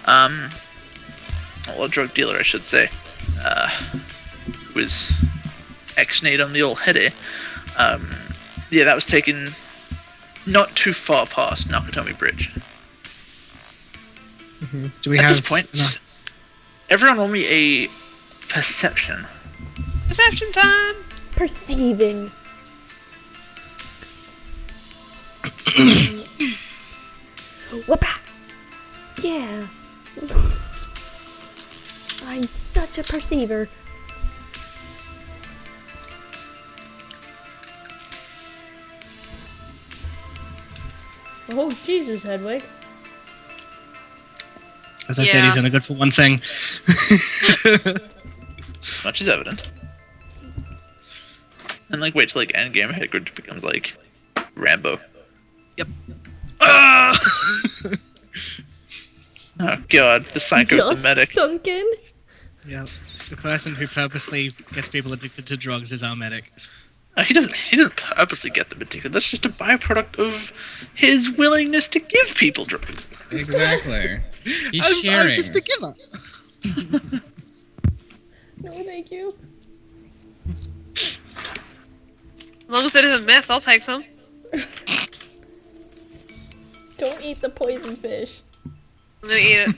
A: Well, a drug dealer, I should say. Was ex-nate on the old heady. Yeah, that was taken not too far past Nakatomi Bridge.
E: Mm-hmm. Do we
A: At
E: have
A: this point, everyone roll me a perception.
G: Perception time!
B: Perceiving. Whoopah! Yeah. I'm such a perceiver. Oh, Jesus, Hedwig.
E: As I said, he's only good for one thing.
A: As much as evident. And like wait till like endgame Hagrid becomes like Rambo.
E: Yep.
A: Oh god, the psycho's the
B: Just
A: medic.
B: sunken.
E: Yeah. The person who purposely gets people addicted to drugs is our medic.
A: He doesn't purposely get them addicted. That's just a byproduct of his willingness to give people drugs.
C: Exactly. He's sharing.
E: I'm just a giver.
B: No, thank you.
G: As long as it isn't meth, I'll take some.
B: Don't eat the poison fish.
G: I'm gonna eat it.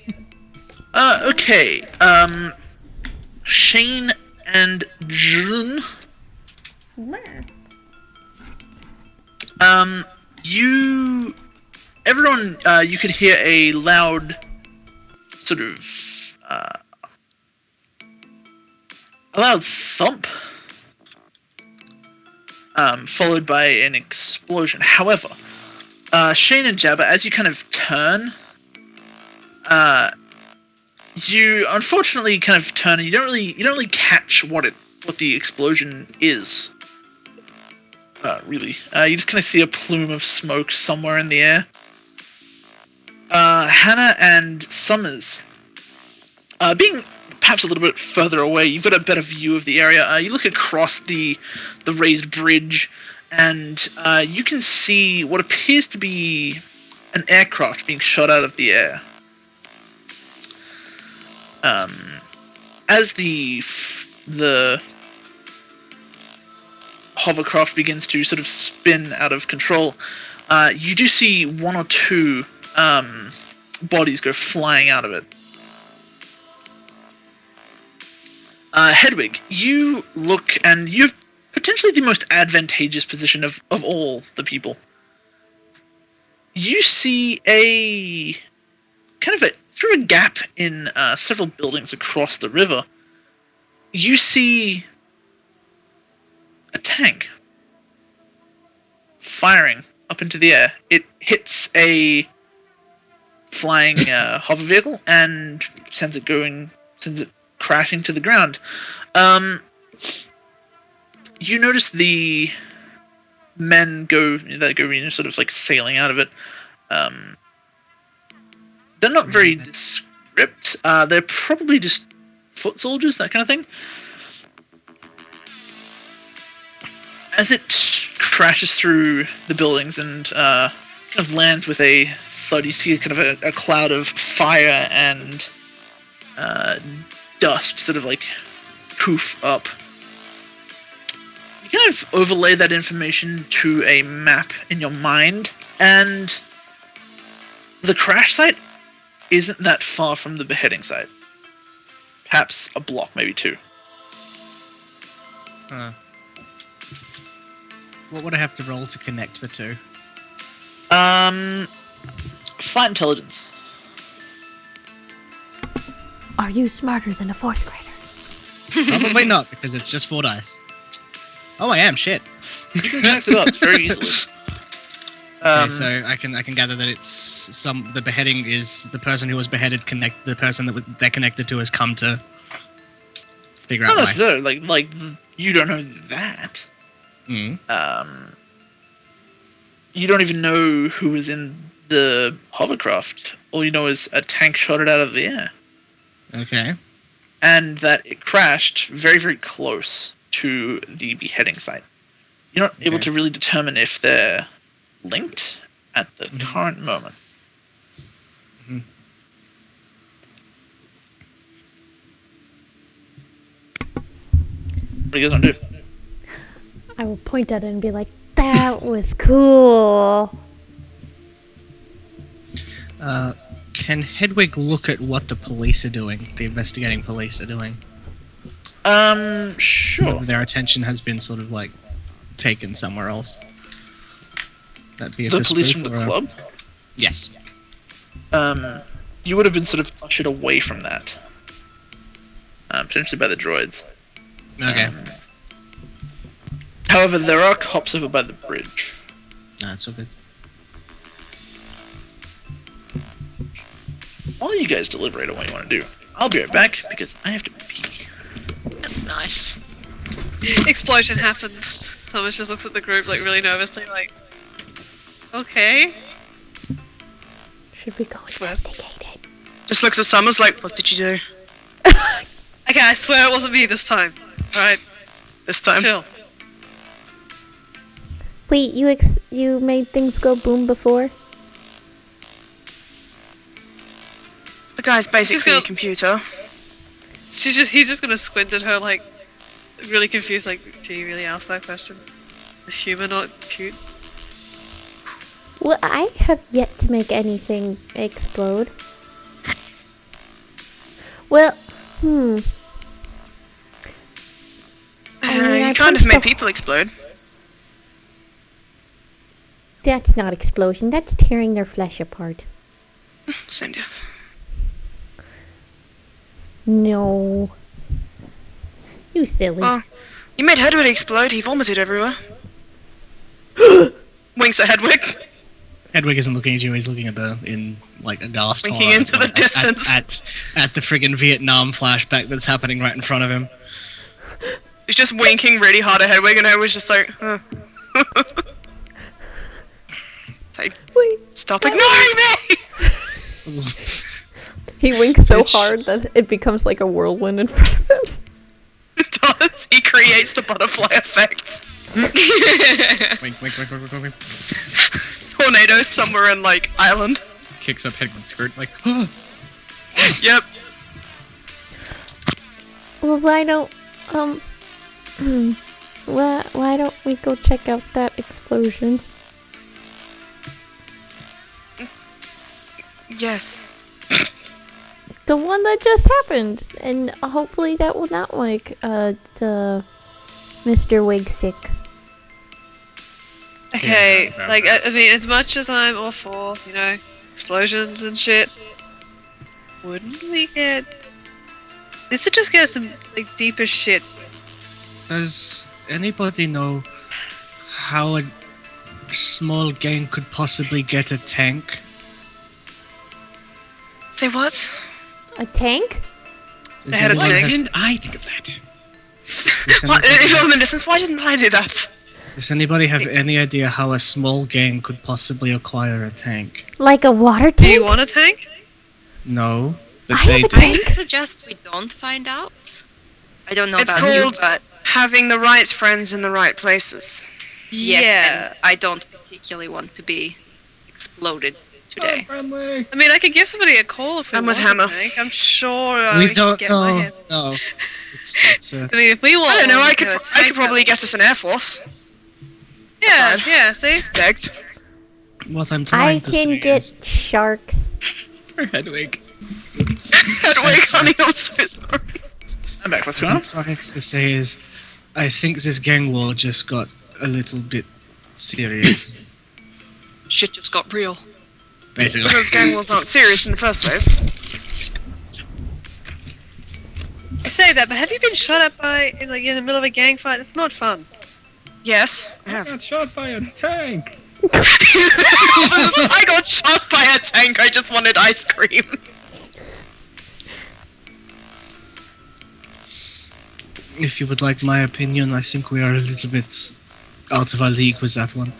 A: Okay. Shane and Jun. Everyone, you could hear a loud, sort of, a loud thump, followed by an explosion. However, Shane and Jabba, as you kind of turn, you unfortunately kind of turn and you don't really catch what the explosion is. Really. You just kind of see a plume of smoke somewhere in the air. Hannah and Summers, being perhaps a little bit further away, you've got a better view of the area. You look across the raised bridge, and you can see what appears to be an aircraft being shot out of the air. As the hovercraft begins to sort of spin out of control, you do see one or two bodies go flying out of it. Hedwig, you look, and you've potentially the most advantageous position of all the people. You see through a gap in several buildings across the river, you see a tank firing up into the air. It hits a flying hover vehicle and sends it crashing to the ground. You notice the men go sort of like sailing out of it. They're not very descript. They're probably just foot soldiers, that kind of thing. As it crashes through the buildings and kind of lands with a thud, you see kind of a cloud of fire and dust sort of like poof up. You kind of overlay that information to a map in your mind, and the crash site isn't that far from the beheading site. Perhaps a block, maybe two.
E: What would I have to roll to connect the two?
A: Flight intelligence.
B: Are you smarter than a 4th grader?
E: Probably not, because it's just 4 dice. Oh, I am. Shit.
A: You can connect the dots very easily.
E: Okay, so I can gather that it's the beheading is the person who was beheaded. The person that they're connected to has come to figure out.
A: Not
E: why.
A: necessarily. Like you don't know that.
E: Mm.
A: You don't even know who was in the hovercraft. All you know is a tank shot it out of the air.
E: Okay.
A: And that it crashed very, very close to the beheading site. You're not able to really determine if they're linked at the current moment.
E: Mm-hmm.
A: What do you guys want to do?
B: I will point at it and be like, that was cool.
E: Can Hedwig look at what the police are doing, the investigating police are doing?
A: Sure.
E: Whether their attention has been sort of like taken somewhere else. That'd be a
A: The police
E: spook
A: from the
E: or a-
A: club?
E: Yes.
A: You would have been sort of ushered away from that. Potentially by the droids.
E: Okay.
A: However, there are cops over by the bridge.
E: No, it's all good.
A: While you guys deliberate on what you want to do, I'll be right back because I have to pee.
F: That's nice.
G: Explosion happens. Thomas just looks at the group like really nervously, like, okay.
B: Should we go investigate it?
H: Just looks at Summers like, what did you do
G: Okay, I swear it wasn't me this time. Alright,
H: this time?
G: chill.
B: Wait, you made things go boom before?
H: The guy's basically
G: gonna-
H: a computer.
G: He's just gonna squint at her like, really confused, like, did you really ask that question? Is human not cute?
B: Well, I have yet to make anything explode. Well, I mean, I
H: You kind of
B: punched
H: made
B: a-
H: people explode.
B: That's not explosion, that's tearing their flesh apart.
H: Same diff.
B: No. You silly.
H: Oh, you made Hedwig explode. He vomited everywhere. Winks at Hedwig.
E: Hedwig isn't looking at you, he's looking at a gas
H: Winking
E: tower
H: into the distance.
E: At the friggin' Vietnam flashback that's happening right in front of him.
H: He's just winking really hard at Hedwig, and Hedwig's just like, Like,
B: Wait.
H: stop ignoring me!
B: He winks so hard that it becomes like a whirlwind in front of him.
H: It does. He creates the butterfly effect.
C: Wink, wink, wink, wink, wink, wink.
H: Tornado somewhere in like Ireland.
C: Kicks up Hedwig's skirt like,
H: Yep.
B: Well, why don't why don't we go check out that explosion?
H: Yes.
B: The one that just happened, and hopefully that will not make the Mr. Wig sick.
G: Okay,
C: Yeah.
G: like, I mean, as much as I'm all for, you know, explosions and shit, wouldn't we get... This would just get some, like, deeper shit.
E: Does anybody know how a small gang could possibly get a tank?
H: Say what?
B: A tank?
E: Does
H: They had a
E: anybody
H: tank.
C: why
E: have-
C: didn't I think of that?
E: does
H: What?
E: anybody
H: If you're
E: have-
H: in the distance, why didn't I do that?
E: Does anybody have any idea how a small gang could possibly acquire a tank?
B: Like a water
G: Do
B: tank?
G: you want a tank?
E: No, but
B: I
E: they
B: have a
E: do.
F: I
B: tank.
F: suggest we don't find out. I don't know
H: It's
F: about you,
H: called-
F: but
H: Having the right friends in the right places.
F: yes,
G: Yeah.
F: and I don't particularly want to be exploded today.
C: Friendly.
G: I mean, I could give somebody a call if we
H: I'm with
G: want a
H: Hammer.
G: tank. I'm sure
E: We
G: can
E: don't
G: get my
E: know.
G: hands.
E: No. It's,
G: I mean, if we want
H: I don't know.
G: one,
H: I
G: we
H: could.
G: can
H: I
G: tank
H: could probably get us an air force.
G: Yeah,
H: aside.
G: yeah, see?
H: Begged.
E: what I'm
B: I
E: trying to
B: can
E: say
B: get
E: is,
B: sharks.
C: For Hedwig.
H: Hedwig, honey, I'm so sorry.
A: I'm back. What's
E: what
A: going
E: I'm
A: on?
E: trying to say is, I think this gang war just got a little bit serious.
F: Shit just got real.
E: Basically.
H: Because gang wars aren't serious in the first place.
G: You say that, but have you been shot at by, in the middle of a gang fight? It's not fun.
H: Yes, I
C: I
H: have.
C: got shot by a tank.
H: I got shot by a tank. I just wanted ice cream.
E: If you would like my opinion, I think we are a little bit out of our league with that one.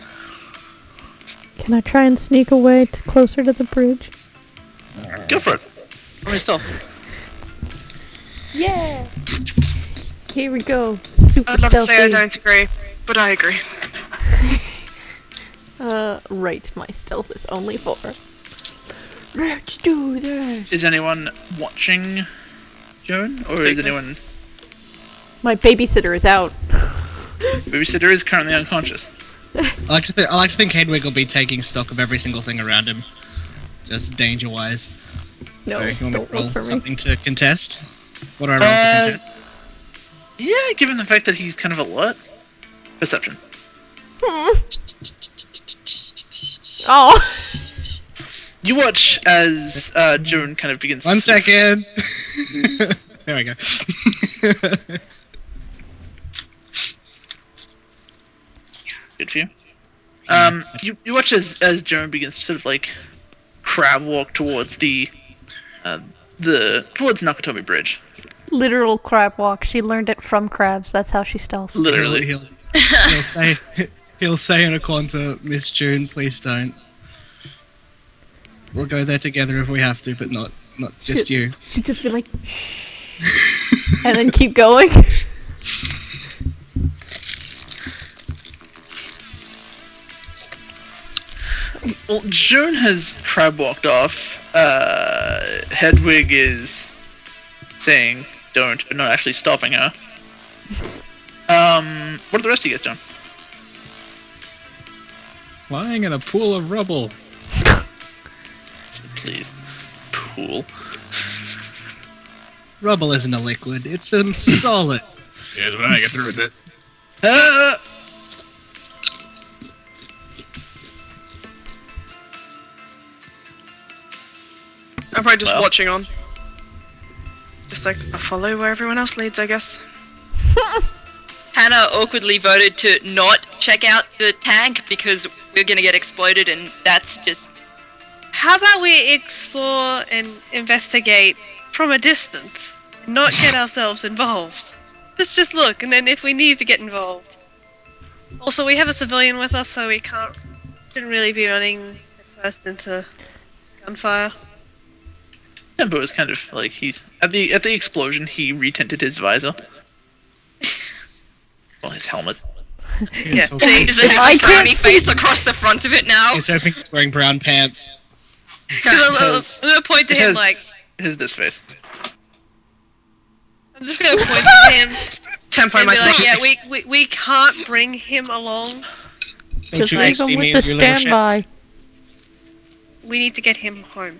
B: Can I try and sneak away closer to the bridge?
A: Go for it. Roll me stealth.
B: Yeah! Here we go. Super
H: I'd love to
B: stealthy.
H: say I don't agree, but I agree.
B: Right, my stealth is only 4. Let's do this!
A: Is anyone watching Joan, or is anyone?
B: My babysitter is out.
A: Babysitter is currently unconscious.
E: I like to think Hedwig will be taking stock of every single thing around him, just danger-wise.
B: No,
E: So, you want me
B: don't
E: to
B: roll
E: roll
B: for me.
E: something to contest? What do I roll to contest?
A: Yeah, given the fact that he's kind of alert. Perception.
B: Oh!
A: You watch as Joan kind of begins.
E: One
A: to sort of-
E: second. There we go.
A: Good for you. You watch as Joan begins to sort of like crab walk towards towards Nakatomi Bridge.
B: Literal crab walk. She learned it from crabs. That's how she stealths.
A: Literally.
E: He'll say in a quanta, Miss June, please don't. We'll go there together if we have to, but not just you.
B: She'd just be like, shh. And then keep going.
A: Well, Joan has crab walked off. Hedwig is saying don't, but not actually stopping her. What are the rest of you guys doing?
C: Lying in a pool of rubble.
A: Please. Pool.
E: Rubble isn't a liquid, it's a solid.
C: Here's when I get through with it.
H: I'm probably just
A: Well.
H: watching on. Just like I follow where everyone else leads, I guess.
F: Hannah awkwardly voted to not check out the tank because we're gonna get exploded, and that's just
G: How about we explore and investigate from a distance, and not get ourselves involved? Let's just look, and then if we need to get involved. Also, we have a civilian with us, so we shouldn't really be running first into gunfire.
A: Tempo is kind of like he's at the explosion. He retinted his visor, well, his helmet.
H: Yeah.
F: Does it have a frowny face across the front of it now?
E: He's hoping he's wearing brown pants.
G: I'm gonna point to him like.
A: It has this face.
G: I'm just gonna point to him
H: Tempo
G: and
H: my
G: be like,
H: second.
G: yeah, we can't bring him along.
E: Don't
B: Just
E: you
B: leave him
E: XD me
B: with the
E: with your little shit?
B: standby.
G: We need to get him home.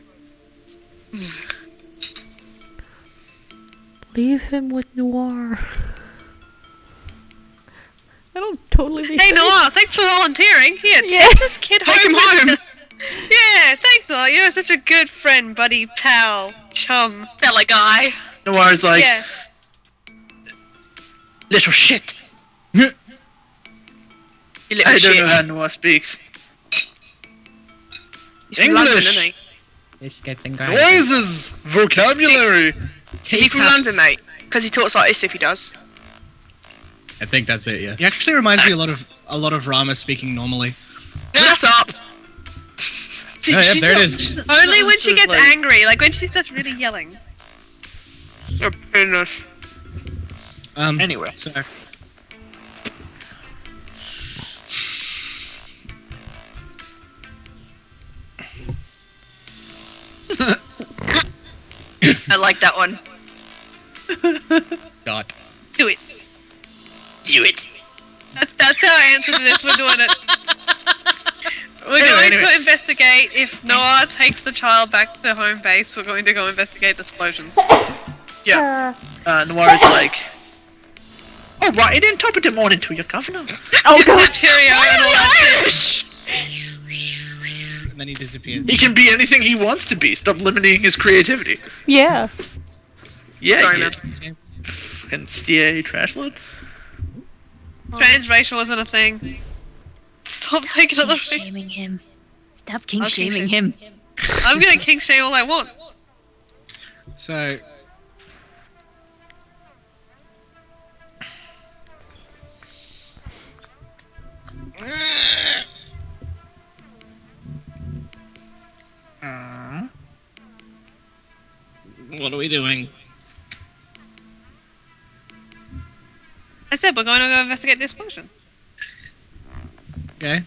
B: Leave him with Noir. That'll totally be
G: Hey
B: safe.
G: Noah, thanks for volunteering. Here, take
B: Yeah.
G: this kid
H: Take
G: home.
H: him home.
G: Yeah, thanks Noah. You're such a good friend, buddy, pal, chum.
F: Fella guy.
A: Noir's like,
G: Yeah.
A: little shit.
H: You little
A: I don't
H: shit.
A: know how Noir speaks.
H: He's from London,
A: English.
H: isn't he?
E: It's getting going.
A: Noises, vocabulary.
H: Is he from London, mate? Because he talks like this if he does.
C: I think that's it. Yeah.
E: He actually reminds me a lot of Rama speaking normally.
H: Shut up!
A: See,
C: Oh, yeah,
A: she
C: there it
A: knows-
C: is.
G: Only when she
A: sort of
G: gets angry, like when she starts really yelling.
H: Oh, goodness.
A: Anyway.
E: So,
F: I like that one.
C: Dot.
G: Do it.
A: Do it.
G: That's our answer to this. We're doing it. We're going to investigate if Noah takes the child back to home base. We're going to go investigate the explosions.
A: Yeah. Noir is like, all right, then top it the morning to your governor.
B: Oh god.
G: Cheerio and all that shit.
E: and then he disappears.
A: He can be anything he wants to be. Stop limiting his creativity.
B: Yeah.
A: Yeah,
H: Sorry,
A: yeah.
H: man.
A: And CA trash load.
G: Transracial isn't a thing. Stop taking other things.
F: Shaming him. Stop king
G: I'll king
F: shaming
G: shame.
F: him.
G: I'm gonna king shame all I want.
E: So, what are we doing?
G: I said we're going to go investigate the explosion.
E: Okay.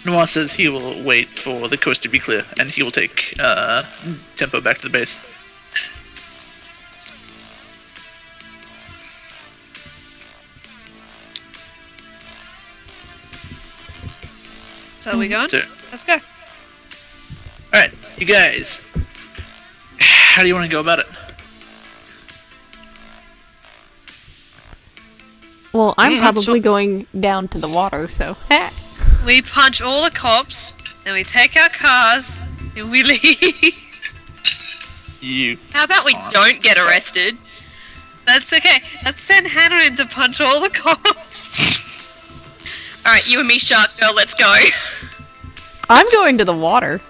A: Noir says he will wait for the coast to be clear, and he will take Tempo back to the base.
G: So are we going?
A: So,
G: Let's go.
A: alright, you guys. How do you want to go about it?
B: Well, I'm probably going down to the water, so.
G: We punch all the cops, and we take our cars, and we leave.
A: You.
F: How about we don't get arrested?
G: That's okay. Let's send Hannah in to punch all the cops.
F: Alright, you and me, Shark Girl, let's go.
B: I'm going to the water.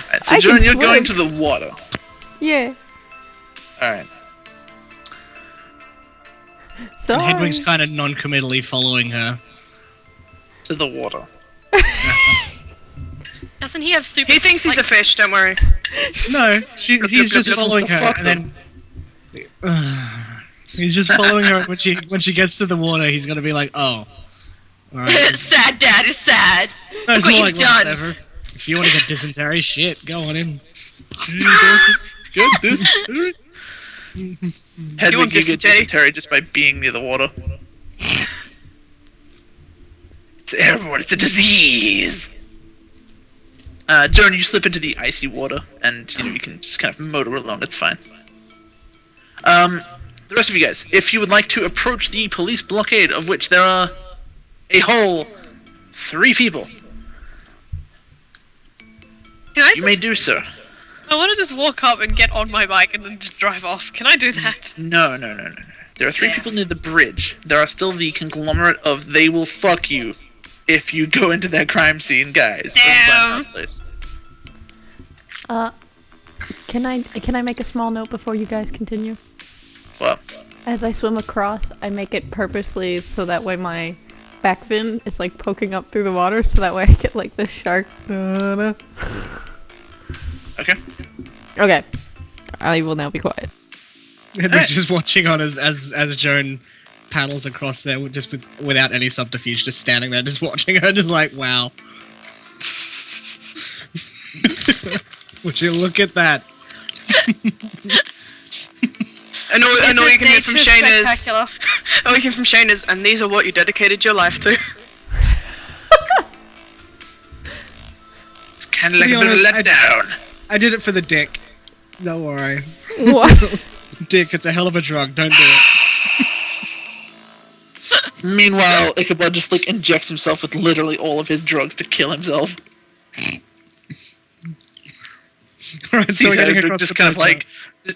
A: Alright, so
B: I
A: Joan,
B: can
A: you're going to
B: swim.
A: the water.
B: Yeah.
A: Alright.
E: And
B: Sorry.
E: Hedwig's kind of non-committally following her.
A: To the water.
F: Doesn't he have super...
H: He thinks he's a fish, don't worry.
E: No, he's just
A: This was
E: following
A: the
E: her,
A: fuck
E: and then he's just following her. When she gets to the water, he's gonna be like, "Oh, all right."
F: Sad dad is sad.
E: No, it's
F: Look
E: more
F: what
E: like
F: you've done.
E: whatever. If you want to get dysentery, shit, go on in.
A: Good, this. Hedwig,
H: want
A: you get
H: dysentery?
A: dysentery just by being near the water. It's airborne, it's a disease! Joan, you slip into the icy water, and you can just kind of motor along, it's fine. The rest of you guys, if you would like to approach the police blockade, of which there are a whole 3 people,
G: Can I
A: you may
G: just,
A: do so.
G: I want to just walk up and get on my bike and then just drive off. Can I do that?
A: No. There are 3 people near the bridge. There are still the conglomerate of they will fuck you if you go into that crime scene, guys.
G: Damn.
A: Place.
B: Can I make a small note before you guys continue?
A: Well,
B: As I swim across, I make it purposely so that way my back fin is like poking up through the water, so that way I get like the shark.
A: okay.
B: Okay. I will now be quiet.
E: Hedwig's just watching on as Joan paddles across there, just without any subterfuge, just standing there, just watching her, just like, wow. Would you look at that?
H: And all you can hear from Shane is,
G: spectacular.
H: all you can hear from Shane is, and these are what you dedicated your life to.
A: It's kind of like
E: To
A: a
E: be
A: bit of a
E: honest,
A: letdown.
E: I did it for the dick. Don't worry.
B: What?
E: Dick, it's a hell of a drug. Don't do it.
A: Meanwhile, Ichabod just like injects himself with literally all of his drugs to kill himself.
E: Right, so
A: Sees
E: we're getting
A: Hedwig
E: across
A: just
E: the
A: kind of
E: boat
A: like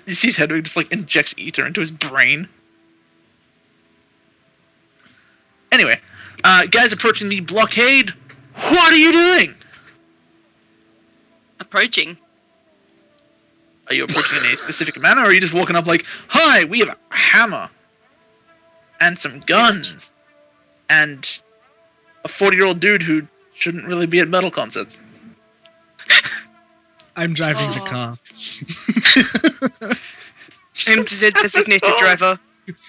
A: he sees Hedwig just like injects ether into his brain. Anyway, guys approaching the blockade. What are you doing?
F: Approaching.
A: Are you approaching in a specific manner, or are you just walking up like, "Hi, we have a hammer and some guns and a 40-year-old dude who shouldn't really be at metal concerts"?
E: I'm driving the
G: Oh.
E: car.
H: Shane's a designated driver.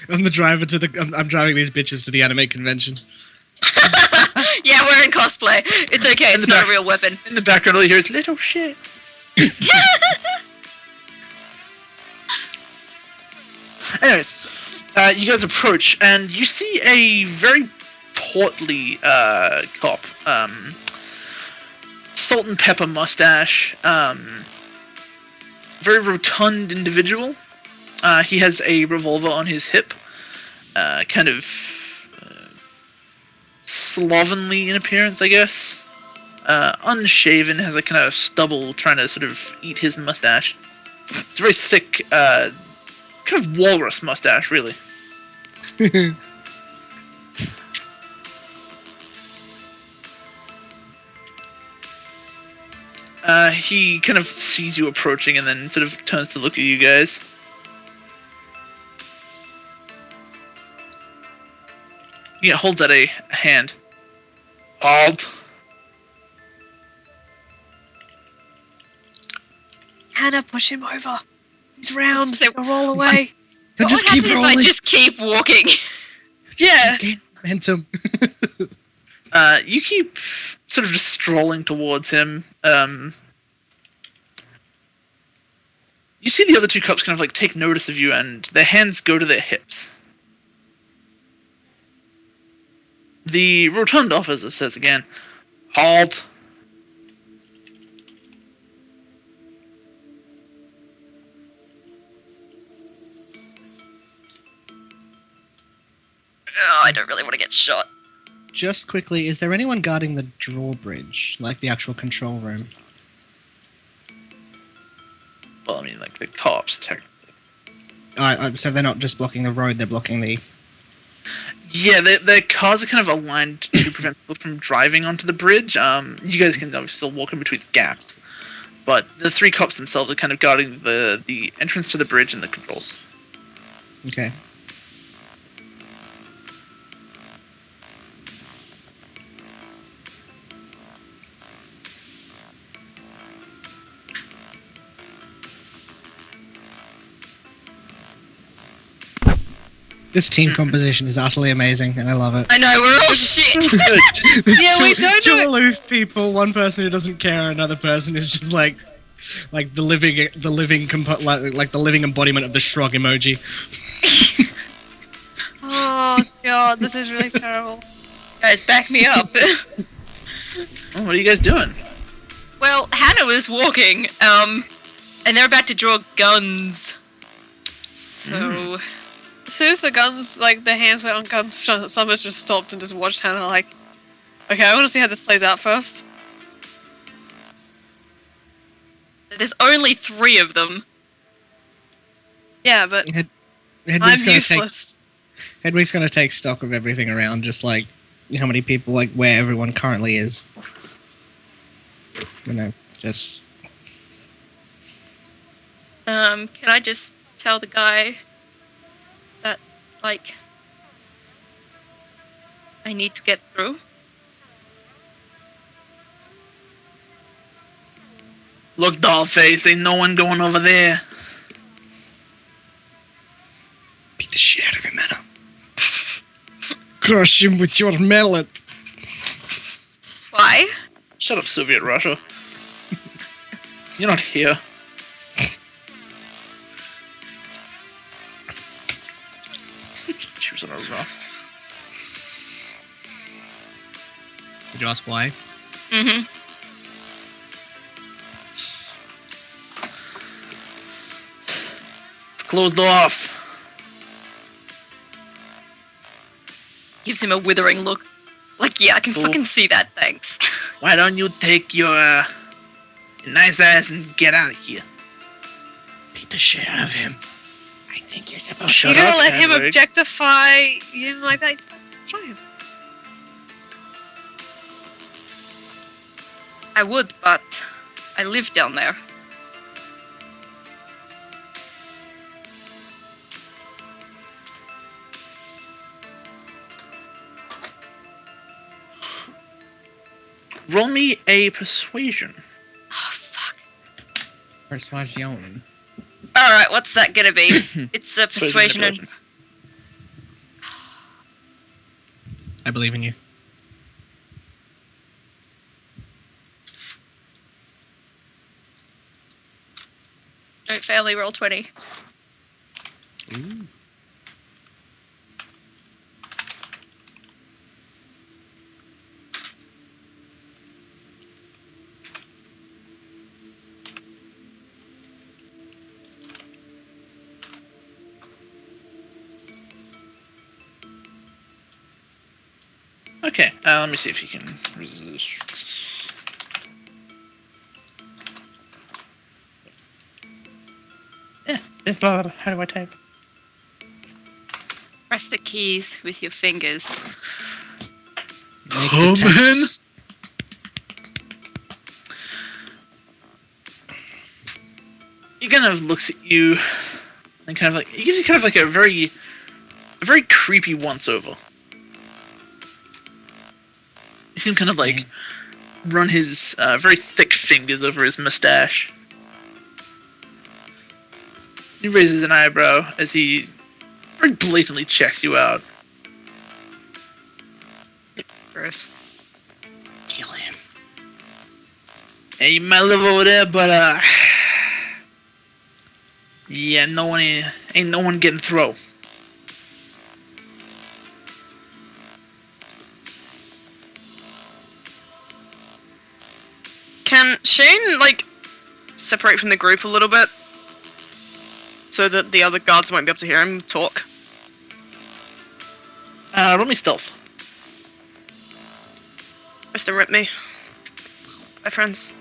E: I'm the driver to the. I'm driving these bitches to the anime convention.
F: Yeah, we're in cosplay. It's okay.
A: In
F: It's
A: the
F: not
A: back-
F: a real weapon.
A: In the background, all you hear is "little shit." Anyways, you guys approach, and you see a very portly cop. Salt and pepper mustache. Very rotund individual. He has a revolver on his hip. Kind of slovenly in appearance, I guess. Unshaven, has a kind of stubble trying to sort of eat his mustache. It's a very thick, kind of walrus mustache, really. He kind of sees you approaching and then sort of turns to look at you guys. He holds out a hand. Halt.
G: Hannah, push him over. He's round.
F: So-
G: He'll roll away.
E: But
F: What
E: just
F: would
E: keep
F: happen if
E: rolling.
F: I just keep walking?
G: Yeah.
E: Gain momentum.
A: You keep sort of just strolling towards him. You see the other two cops kind of like take notice of you, and their hands go to their hips. The rotund officer says again, "Halt."
F: Oh, I don't really want to get shot.
E: Just quickly, is there anyone guarding the drawbridge, like the actual control room?
A: Well, I mean, like the cops, technically.
E: So they're not just blocking the road; they're blocking the.
A: Yeah, their cars are kind of aligned to prevent people from driving onto the bridge. You guys can obviously still walk in between the gaps, but the three cops themselves are kind of guarding the entrance to the bridge and the controls.
E: Okay. This team composition is utterly amazing, and I love it.
F: I know, we're all shit.
A: Good. Just-
E: There's
G: Yeah, we
E: two,
G: don't
E: two
G: do it.
E: aloof people. One person who doesn't care, another person who's just like the living like the living embodiment of the shrug emoji.
G: Oh god, this is really terrible.
F: Guys, back me up.
A: Oh, what are you guys doing?
F: Well, Hannah was walking, and they're about to draw guns. So,
G: As soon as the guns, like the hands went on guns, Summer just stopped and just watched Hannah like, okay, I want to see how this plays out first.
F: there's only 3 of them.
G: Yeah, but
E: Hedwig's
G: I'm
E: gonna take
G: useless.
E: Hedwig's gonna take stock of everything around, just like how many people, like where everyone currently is. You know, just
F: Can I just tell the guy that, like, I need to get through?
A: Look, Dollface, ain't no one going over there.
E: Beat the shit out of him, Anna. Crush him with your mallet.
F: Why?
A: Shut up, Soviet Russia. You're not here. She was on a rock.
E: Did you ask why?
F: Mm-hmm.
A: It's closed off.
F: Gives him a withering look. Like, yeah, I can
A: So-
F: fucking see that, thanks.
A: Why don't you take your nice ass and get out of here?
E: Beat the shit out of him. I think you're supposed
A: Shut
G: You're
A: up,
G: gonna let him
A: Hedwig.
G: objectify him like that? Try him.
F: I would, but I live down there.
A: Roll me a persuasion.
F: Oh, fuck.
C: Persuasion.
F: Alright, what's that gonna be? It's a persuasion and...
A: intelligence.
E: I believe in you.
F: Don't fail me, roll 20.
E: Ooh.
A: Okay, let me see if you can resist. Yeah, how do I type?
F: Press the keys with your fingers.
E: Make the text.
A: He kind of looks at you and kind of like he gives you kind of like a very creepy once over. You see him kind of like run his very thick fingers over his mustache. He raises an eyebrow as he very blatantly checks you out.
F: Gross.
E: Kill him.
A: Hey, you might live over there, but yeah, ain't no one getting through.
H: Can Shane, like, separate from the group a little bit? So that the other guards won't be able to hear him talk?
A: Roll me stealth.
H: Just don't rip me. My friends.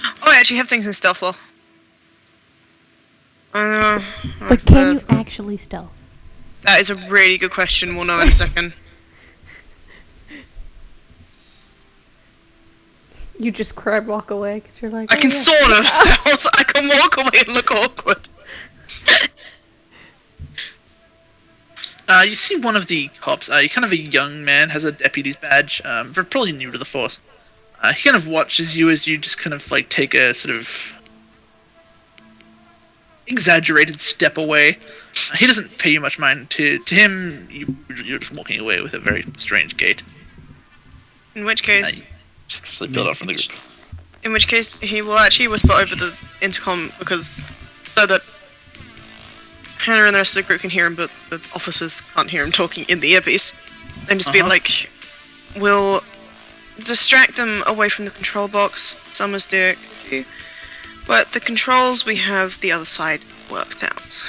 H: Oh, I actually have things in stealth law.
B: But can you actually stealth?
H: That is a really good question. We'll know in a second.
B: You just cry and walk away because you're like,
H: I
B: "Oh,
H: can
B: yeah."
H: sort of stealth. I can walk away and look awkward.
A: You see one of the cops, kind of a young man, has a deputy's badge, they're probably new to the force. He kind of watches you as you just kind of like take a sort of exaggerated step away. He doesn't pay you much mind. To him, you're just walking away with a very strange gait.
H: In which case,
A: Just build out from the group.
H: he will actually whisper over the intercom because so that Hannah and the rest of the group can hear him, but the officers can't hear him talking in the earpiece. And just be like, we'll distract them away from the control box. Summers, dear, could you? But the controls, we have the other side worked out.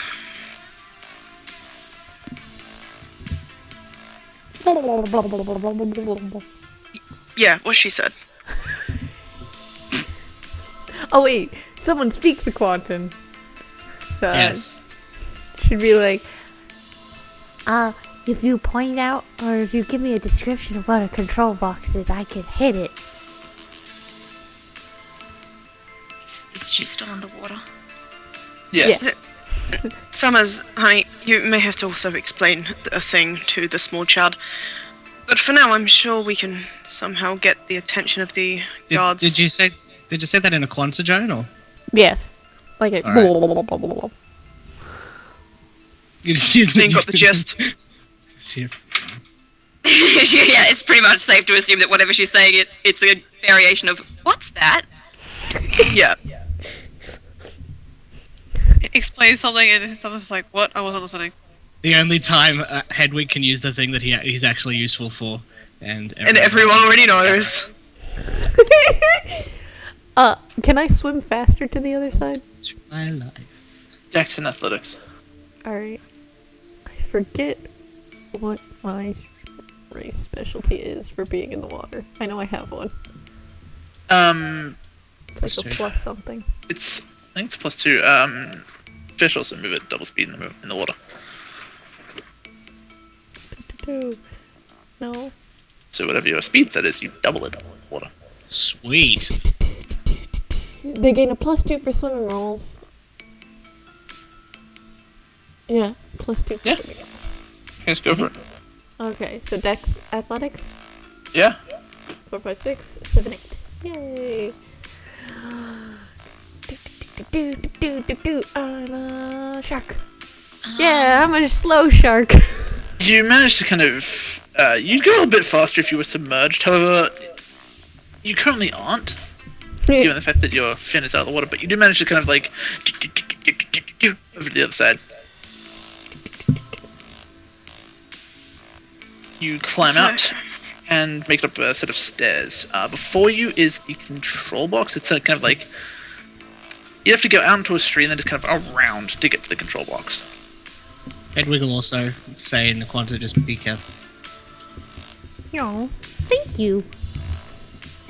H: Yeah, what she said.
B: Oh wait, someone speaks a Quantum.
E: Yes.
B: Should be like, if you point out or if you give me a description of what a control box is, I can hit it.
F: Is she still underwater?
A: Yes.
B: Yes.
H: Summers, honey, you may have to also explain a thing to the small child. But for now, I'm sure we can somehow get the attention of the guards.
E: Did you say Did you say that in a Quanta journal?
B: Yes. Like it.
E: Alright. You
H: Think got the gist.
F: Yeah, it's pretty much safe to assume that whatever she's saying, it's a variation of what's that?
H: Yeah.
G: Explain something and someone's like, what? I wasn't listening.
E: The only time Hedwig can use the thing that he's actually useful for, and
H: Everyone already knows.
B: Can I swim faster to the other side?
E: My life.
A: Dex and athletics.
B: Alright. I forget what my race specialty is for being in the water. I know I have one. It's like a plus something.
A: I think it's +2. Fish also move at double speed in the water.
B: No.
A: So whatever your speed set is, you double it in the water.
E: Sweet.
B: They gain a +2 for swimming rolls. Yeah, +2 for
A: Yeah.
B: swimming.
A: Let's go for it.
B: Okay, so Dex Athletics?
A: Yeah.
B: 4, 5, 6, 7, 8. Yay! I'm a shark. Yeah, I'm a slow shark.
A: You managed to kind of... you'd go a little bit faster if you were submerged, however... You currently aren't, given the fact that your fin is out of the water, but you do manage to kind of like... over to the other side. You climb out and make up a set of stairs. Before you is the control box. It's kind of like... You have to go out into a street and then just kind of around to get to the control box.
E: Hedwig will also say in the Quanta, just be careful.
B: Yo, thank you.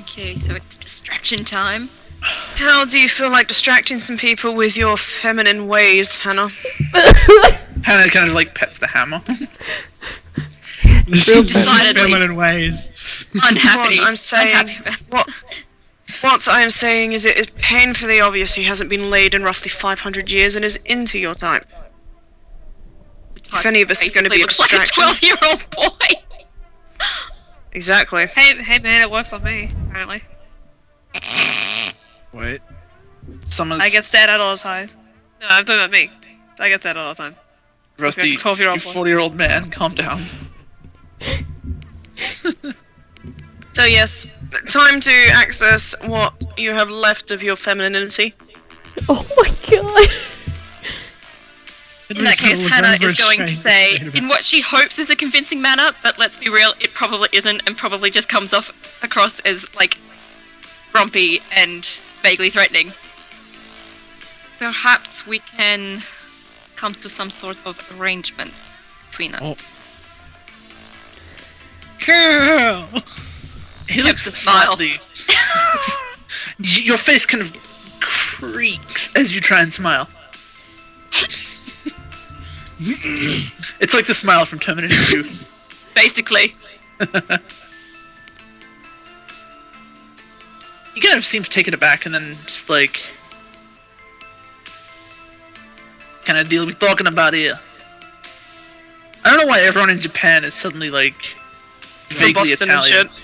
F: Okay, so it's distraction time.
H: How do you feel like distracting some people with your feminine ways, Hannah?
A: Hannah kind of like pets the hammer.
F: Decidedly
E: feminine ways.
F: unhappy.
H: What I'm saying,
F: Unhappy about
H: what I am saying is it is painfully obvious he hasn't been laid in roughly 500 years and is into your type. If any of us is going to be a distraction.
F: Like a 12-year-old boy.
H: Exactly.
G: Hey man, it works on me, apparently.
C: What?
A: Summer's
G: I get stared at all the time. No, I'm talking about me. I get stared at all the time.
A: Rusty,
G: 12-year-old
A: you
G: boy.
A: 40-year-old man, calm down.
H: So yes, time to access what you have left of your femininity.
B: Oh my god.
F: In that case, Hannah is going to say, in what she hopes is a convincing manner, but let's be real, it probably isn't, and probably just comes off across as, like, grumpy and vaguely threatening. Perhaps we can come to some sort of arrangement between us.
E: Oh. Girl!
A: He looks
F: a smile.
A: slightly... Your face kind of creaks as you try and smile. It's like the smile from Terminator 2.
F: Basically.
A: You kind of seem taken aback and then just like... kind of deal we talking about here? I don't know why everyone in Japan is suddenly like... vaguely
H: Boston and
A: Italian.
H: shit.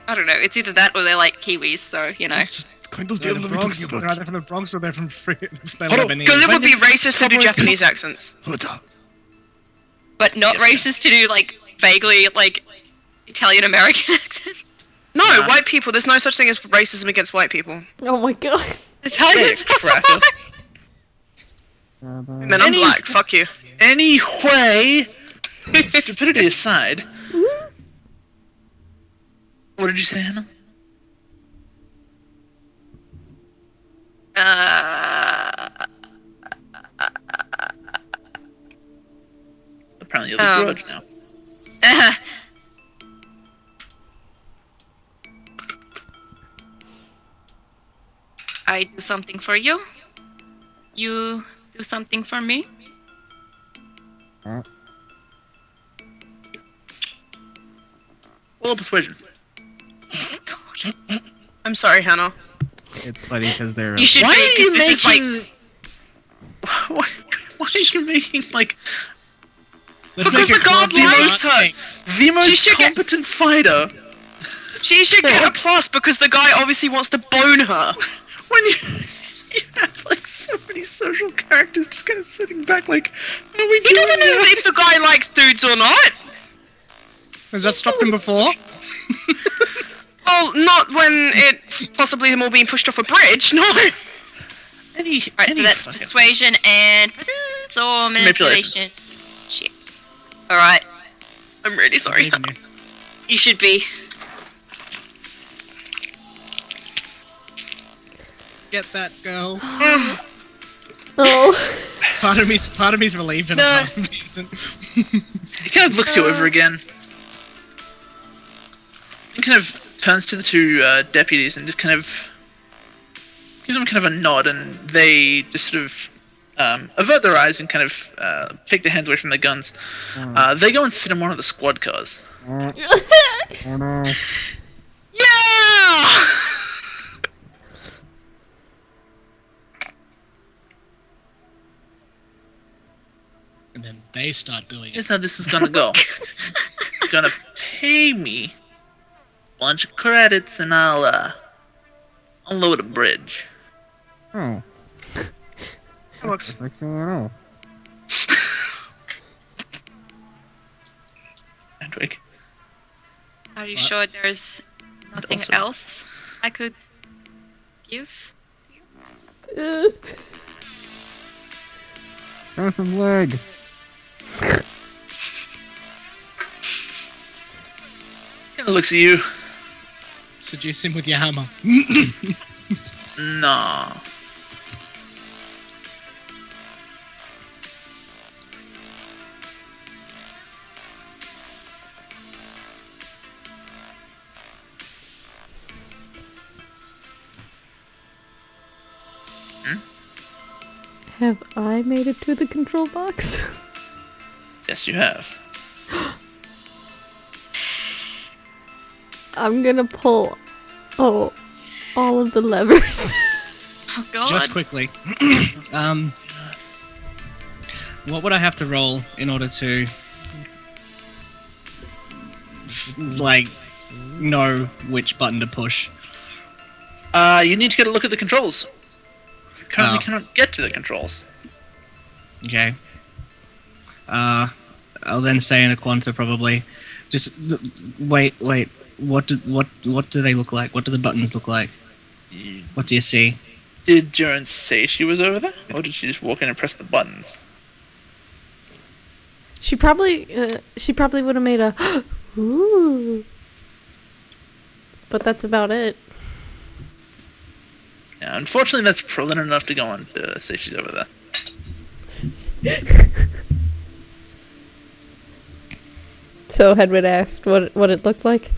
F: I don't know, it's either that or they're like Kiwis, so, you know.
C: Kind of
E: They're
C: deal
E: the
C: with
E: Bronx,
C: the
E: they're either from the Bronx or they're from
A: Hold on,
E: Lebanese.
H: Because it would be racist to do Japanese accents.
F: But not
A: Yep.
F: racist to do, like, vaguely, like, Italian-American accents.
H: No,
A: Nah.
H: white people. There's no such thing as racism against white people.
B: Oh my god.
G: Italians.
A: Cracker.
H: Man, I'm
A: Any-
H: black. Fuck you.
A: Anyway, stupidity aside, what did you say, Hannah? Apparently, you're the grudge now.
F: I do something for you. You do something for me.
A: Well, persuasion.
H: I'm sorry, Hannah.
C: It's funny because they're.
F: You should
A: Why
F: be,
A: are you
F: 'cause this is like
A: making? Why are you making like
E: Let's
H: Because
E: make
H: the god
E: club
H: likes
E: team.
H: her.
A: the most
H: should get-
A: competent fighter?
H: She should get a plus because the guy obviously wants to bone her.
A: When you have like so many social characters just kind of sitting back like, are we
H: He doesn't know if the guy likes dudes or not.
E: Has that stopped him before?
H: Well, not when it's possibly them all being pushed off a bridge, no.
F: Right, so that's persuasion and presence or manipulation. Shit. Alright.
H: I'm really sorry.
F: You should be.
E: Get that girl.
B: Oh.
E: Part of me's relieved and part of me isn't.
A: He kind of looks you over again. He kind of turns to the two deputies and just kind of gives them kind of a nod, and they just sort of avert their eyes and kind of take their hands away from their guns. They go and sit in one of the squad cars.
H: Yeah!
E: And then they start doing it.
A: Here's how this is gonna go. You're gonna pay me a bunch of credits, and I'll lower the bridge.
E: Oh.
H: Looks.
A: Edwig.
F: Are you sure there's nothing
A: Also-
F: else I could give?
E: Show some leg.
A: Kind of looks at you.
E: Seduce him with your hammer.
A: Nah.
B: Have I made it to the control box?
A: Yes, you have.
B: I'm gonna pull all of the levers.
F: Oh god.
E: Just quickly. What would I have to roll in order to like know which button to push?
A: You need to get a look at the controls. You currently
E: Oh.
A: cannot get to the controls.
E: Okay. I'll then say in a quanta probably. Just wait. What do they look like? What do the buttons look like? What do you see?
A: Did Jones say she was over there, or did she just walk in and press the buttons?
B: She probably would have made a ooh. But that's about it.
A: Yeah, unfortunately, that's probably not enough to go on to say she's over there.
B: So Hedwig asked what it looked like.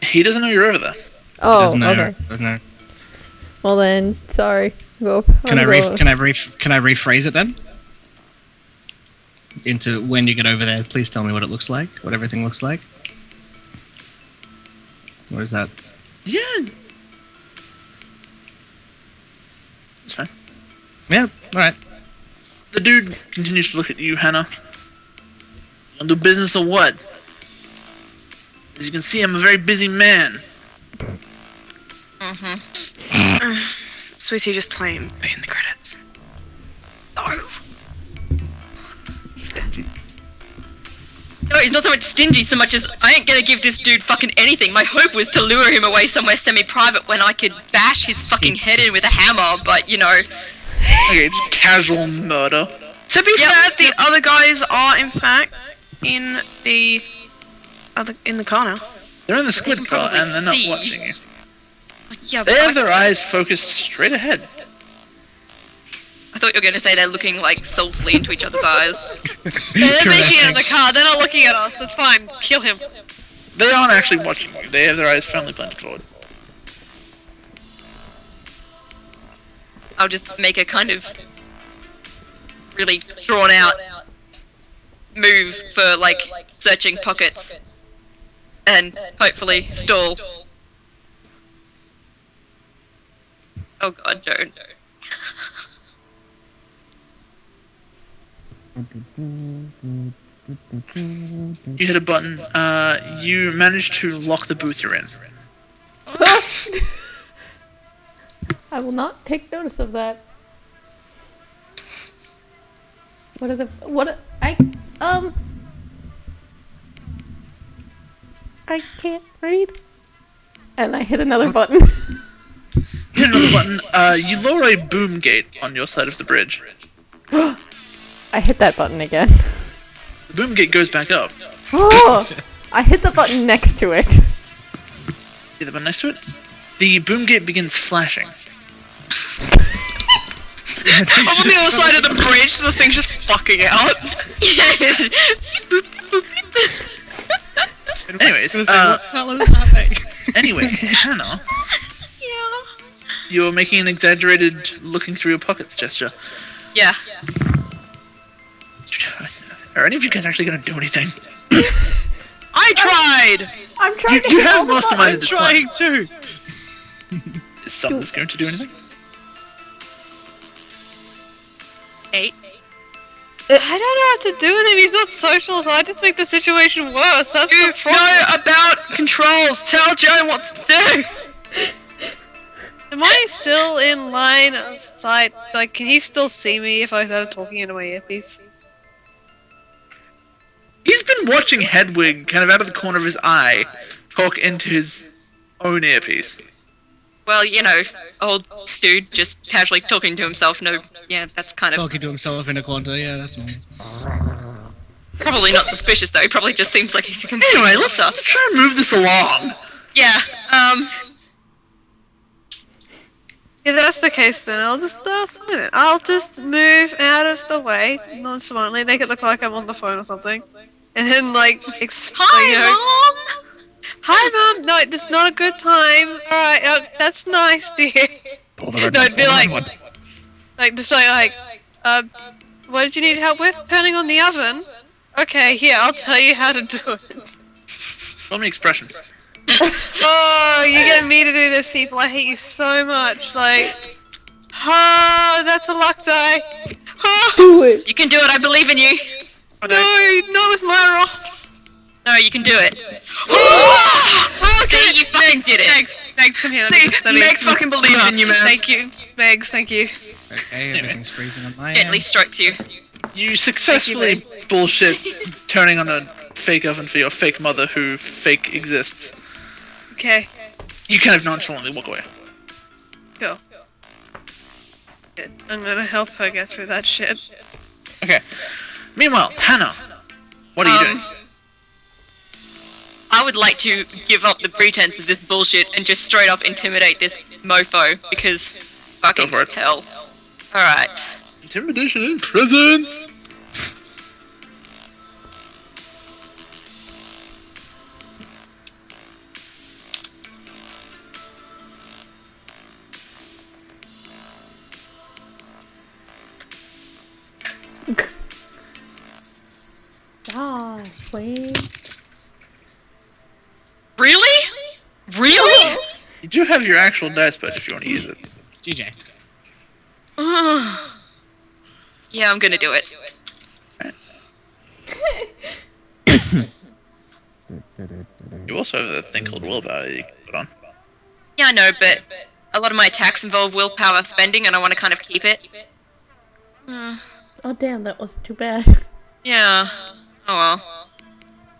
A: He doesn't know you're over there.
B: Oh,
E: Doesn't know.
B: okay.
E: Doesn't know.
B: Well then, sorry. Go.
E: Can I rephrase it then? Into when you get over there, please tell me what it looks like, what everything looks like. What is that?
A: Yeah. It's fine.
E: Yeah, alright.
A: The dude continues to look at you, Hannah. You want to do business or what? As you can see, I'm a very busy man.
H: Sweetie, just play in the credits.
F: No, he's not so much stingy so much as I ain't gonna give this dude fucking anything. My hope was to lure him away somewhere semi-private when I could bash his fucking head in with a hammer, but you know.
A: Okay, just casual murder.
H: To be fair, the other guys are in fact in the car now.
A: They're in the squid
F: can
A: car,
F: probably
A: and they're not
F: see.
A: watching you.
F: Yeah,
A: They
F: but
A: have their eyes focused straight ahead.
F: I thought you were gonna say they're looking like soulfully into each other's eyes.
G: They're making it in the car. They're not looking at us. It's fine. Kill him.
A: They aren't actually watching you. They have their eyes firmly planted forward.
F: I'll just make a kind of really drawn out move for like searching pockets and hopefully stall. Oh god, don't.
A: You hit a button. You manage to lock the booth you're in.
B: I will not take notice of that. I can't read. And I hit another button.
A: Hit another button. You lower a boom gate on your side of the bridge.
B: I hit that button again.
A: The boom gate goes back up.
B: Oh! I hit the button next to it.
A: Hit the button next to it. The boom gate begins flashing.
H: I'm on the other side of the bridge, the thing's just fucking out.
F: Yes.
A: Anyways, anyway, Hannah.
F: Yeah.
A: You're making an exaggerated looking through your pockets gesture.
F: Yeah.
A: Are any of you guys actually going to do anything?
H: I tried!
B: I'm trying to
A: You
B: hit all
A: have
B: the buttons.
A: masterminded this plan.
C: too.
A: Is something's going to do anything?
F: 8.
G: I don't know what to do with him. He's not social, so I just make the situation worse. That's
H: You
G: the problem.
H: know about controls! Tell Joe what to do!
G: Am I still in line of sight? Like, can he still see me if I started talking into my earpiece?
A: He's been watching Hedwig kind of out of the corner of his eye talk into his own earpiece.
F: Well, you know, old dude just casually talking to himself. No, yeah, that's kind of
E: Talking to himself in a corner, yeah, that's nice.
F: probably not suspicious though. He probably just seems like he's a complete
A: Anyway, let's
F: nutter.
A: try and move this along.
F: Yeah.
G: If that's the case, then I'll just move out of the way nonchalantly, make it look like I'm on the phone or something, and then
F: Hi, Mom.
G: Hi, Mom. No, this is not a good time. All right, that's nice, dear. No, it'd be like, what did you need help with? Turning on the oven. Okay, here, I'll tell you how to do it.
A: Roll me expression.
G: Oh, you're getting me to do this, people. I hate you so much. Like, oh, that's a luck die. Oh,
B: Do it.
F: You can do it. I believe in you.
G: no, not with my rolls.
F: No, you can do it.
G: Oh,
F: See, you fucking did it.
G: Megs, come here.
H: See, Megs fucking believes in you, man.
G: Thank you, Megs. Thank you.
E: Okay, everything's freezing on my
F: Gently
E: end.
F: strokes you.
A: You successfully bullshit turning on a fake oven for your fake mother who fake exists.
G: Okay,
A: You kind of nonchalantly walk away.
G: cool. Good. I'm gonna help her get through that shit.
A: Okay. Meanwhile, Hannah, what are you doing?
F: I would like to give up the pretense of this bullshit and just straight up intimidate this mofo because fucking
A: Go for it.
F: hell. Alright.
A: Intimidation and presence!
B: Ah, Queen.
F: Really? Really?
A: You do have your actual dice pad if you want to use it.
E: GJ.
F: Yeah, I'm gonna do it.
A: You also have that thing called willpower you can put on.
F: Yeah, I know, but a lot of my attacks involve willpower spending and I want to kind of keep it.
B: Oh damn, that wasn't too bad.
F: Yeah. Oh well.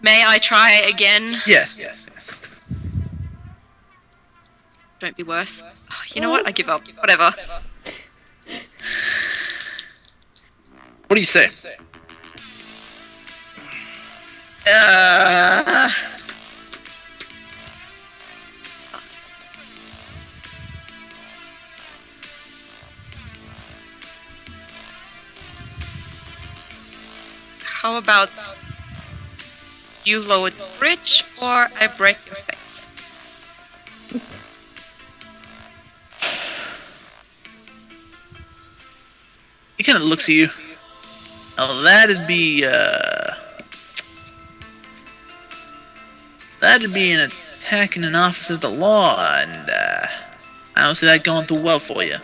F: May I try again?
A: Yes.
F: Don't be worse. Oh, you know what? I give up. Whatever.
A: What do you say?
F: How about you lower the bridge or I break your face?
A: He kind of looks at you. Oh, that'd be an attack in an officer of the law, and I don't see that going too well for you.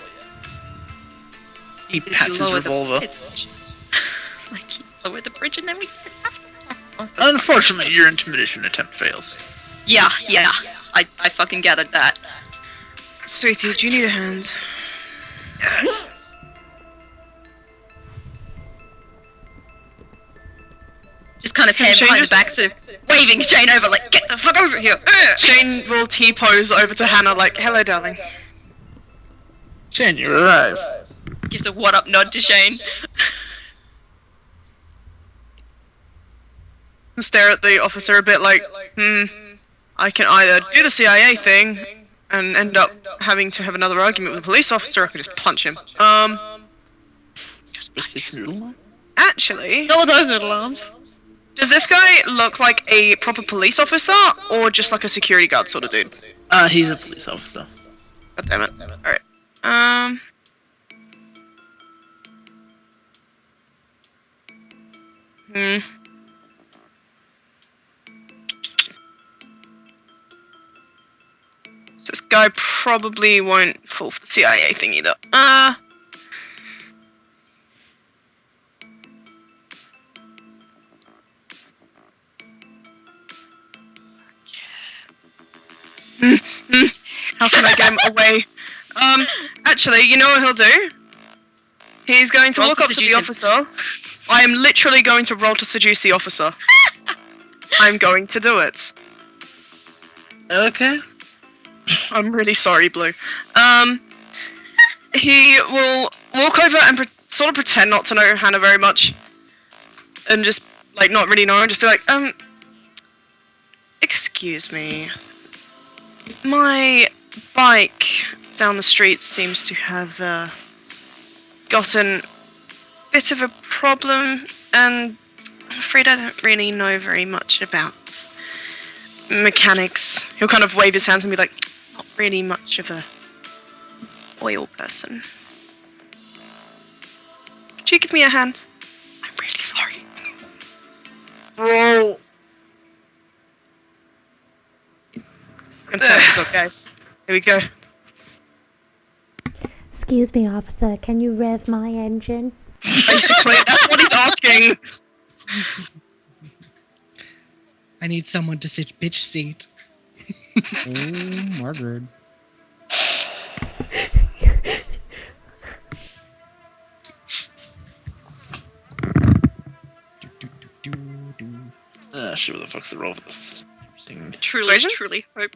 A: He
F: If
A: pats
F: you
A: his
F: lower the
A: revolver.
F: bridge. Like, you lower the bridge and then we can after that.
A: Unfortunately, your intimidation attempt fails.
F: Yeah. I fucking gathered that.
H: Sweetie, do you need a hand?
A: Yes.
F: Just kind of hand
H: Shane
F: behind
H: just-
F: the back, sort of waving Shane over, like, get the fuck over here.
H: Shane will T-pose over to Hannah like, hello, darling.
A: Shane, you arrive.
F: Gives a what up nod to Shane.
H: Stare at the officer a bit like, I can either do the CIA thing and end up having to have another argument with a police officer, or I can just punch him.
A: With his noodle arm?
H: Actually,
G: Not with those little arms.
H: does this guy look like a proper police officer, or just like a security guard sort of dude?
A: He's a police officer.
H: God damn it. Alright. So this guy probably won't fall for the CIA thing either. How can I get him away? Actually, you know what he'll do? He's going to
F: Roll
H: walk
F: to
H: up to the
F: seduce him.
H: officer. I am literally going to roll to seduce the officer. I'm going to do it.
A: Okay.
H: I'm really sorry, Blue. He will walk over and sort of pretend not to know Hannah very much. And just, like, not really know her, and just be like, excuse me. My bike down the street seems to have, gotten a bit of a problem, and I'm afraid I don't really know very much about mechanics. He'll kind of wave his hands and be like, not really much of a oil person. Could you give me a hand? I'm really sorry.
A: Roll.
H: Okay. Here we go.
B: Excuse me, officer, can you rev my engine?
H: Basically, that's what he's asking.
E: I need someone to sit bitch seat.
C: Oh, Margaret.
A: Shit, what the fuck's the roll for this?
F: Truly,
H: Persuasion?
F: truly hope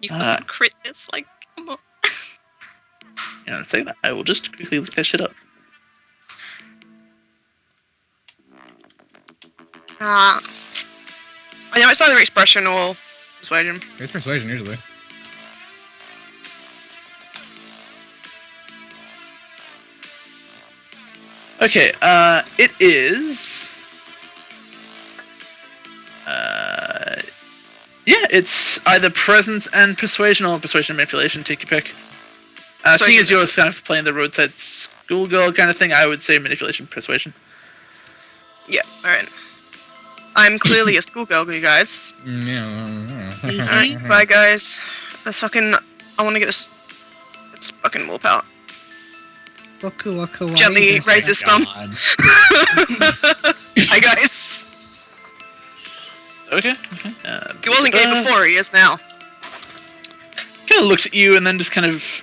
F: you fucking crit this. Like, come on.
A: You know, in a second, I will just quickly look that shit up.
H: I know it's either expression or persuasion.
C: It's persuasion usually.
A: Okay, it is... yeah, it's either presence and persuasion, or persuasion and manipulation, take your pick. Seeing as you're kind of playing the roadside schoolgirl kind of thing, I would say manipulation, persuasion.
H: Yeah, alright. I'm clearly a schoolgirl, you guys.
C: Yeah.
H: Alright, bye guys. Let's fucking... I want to get this... Let's fucking warp out. Gently raise his thumb. Hi guys.
A: Okay.
H: He wasn't gay before, he is now.
A: Kind of looks at you and then just kind of...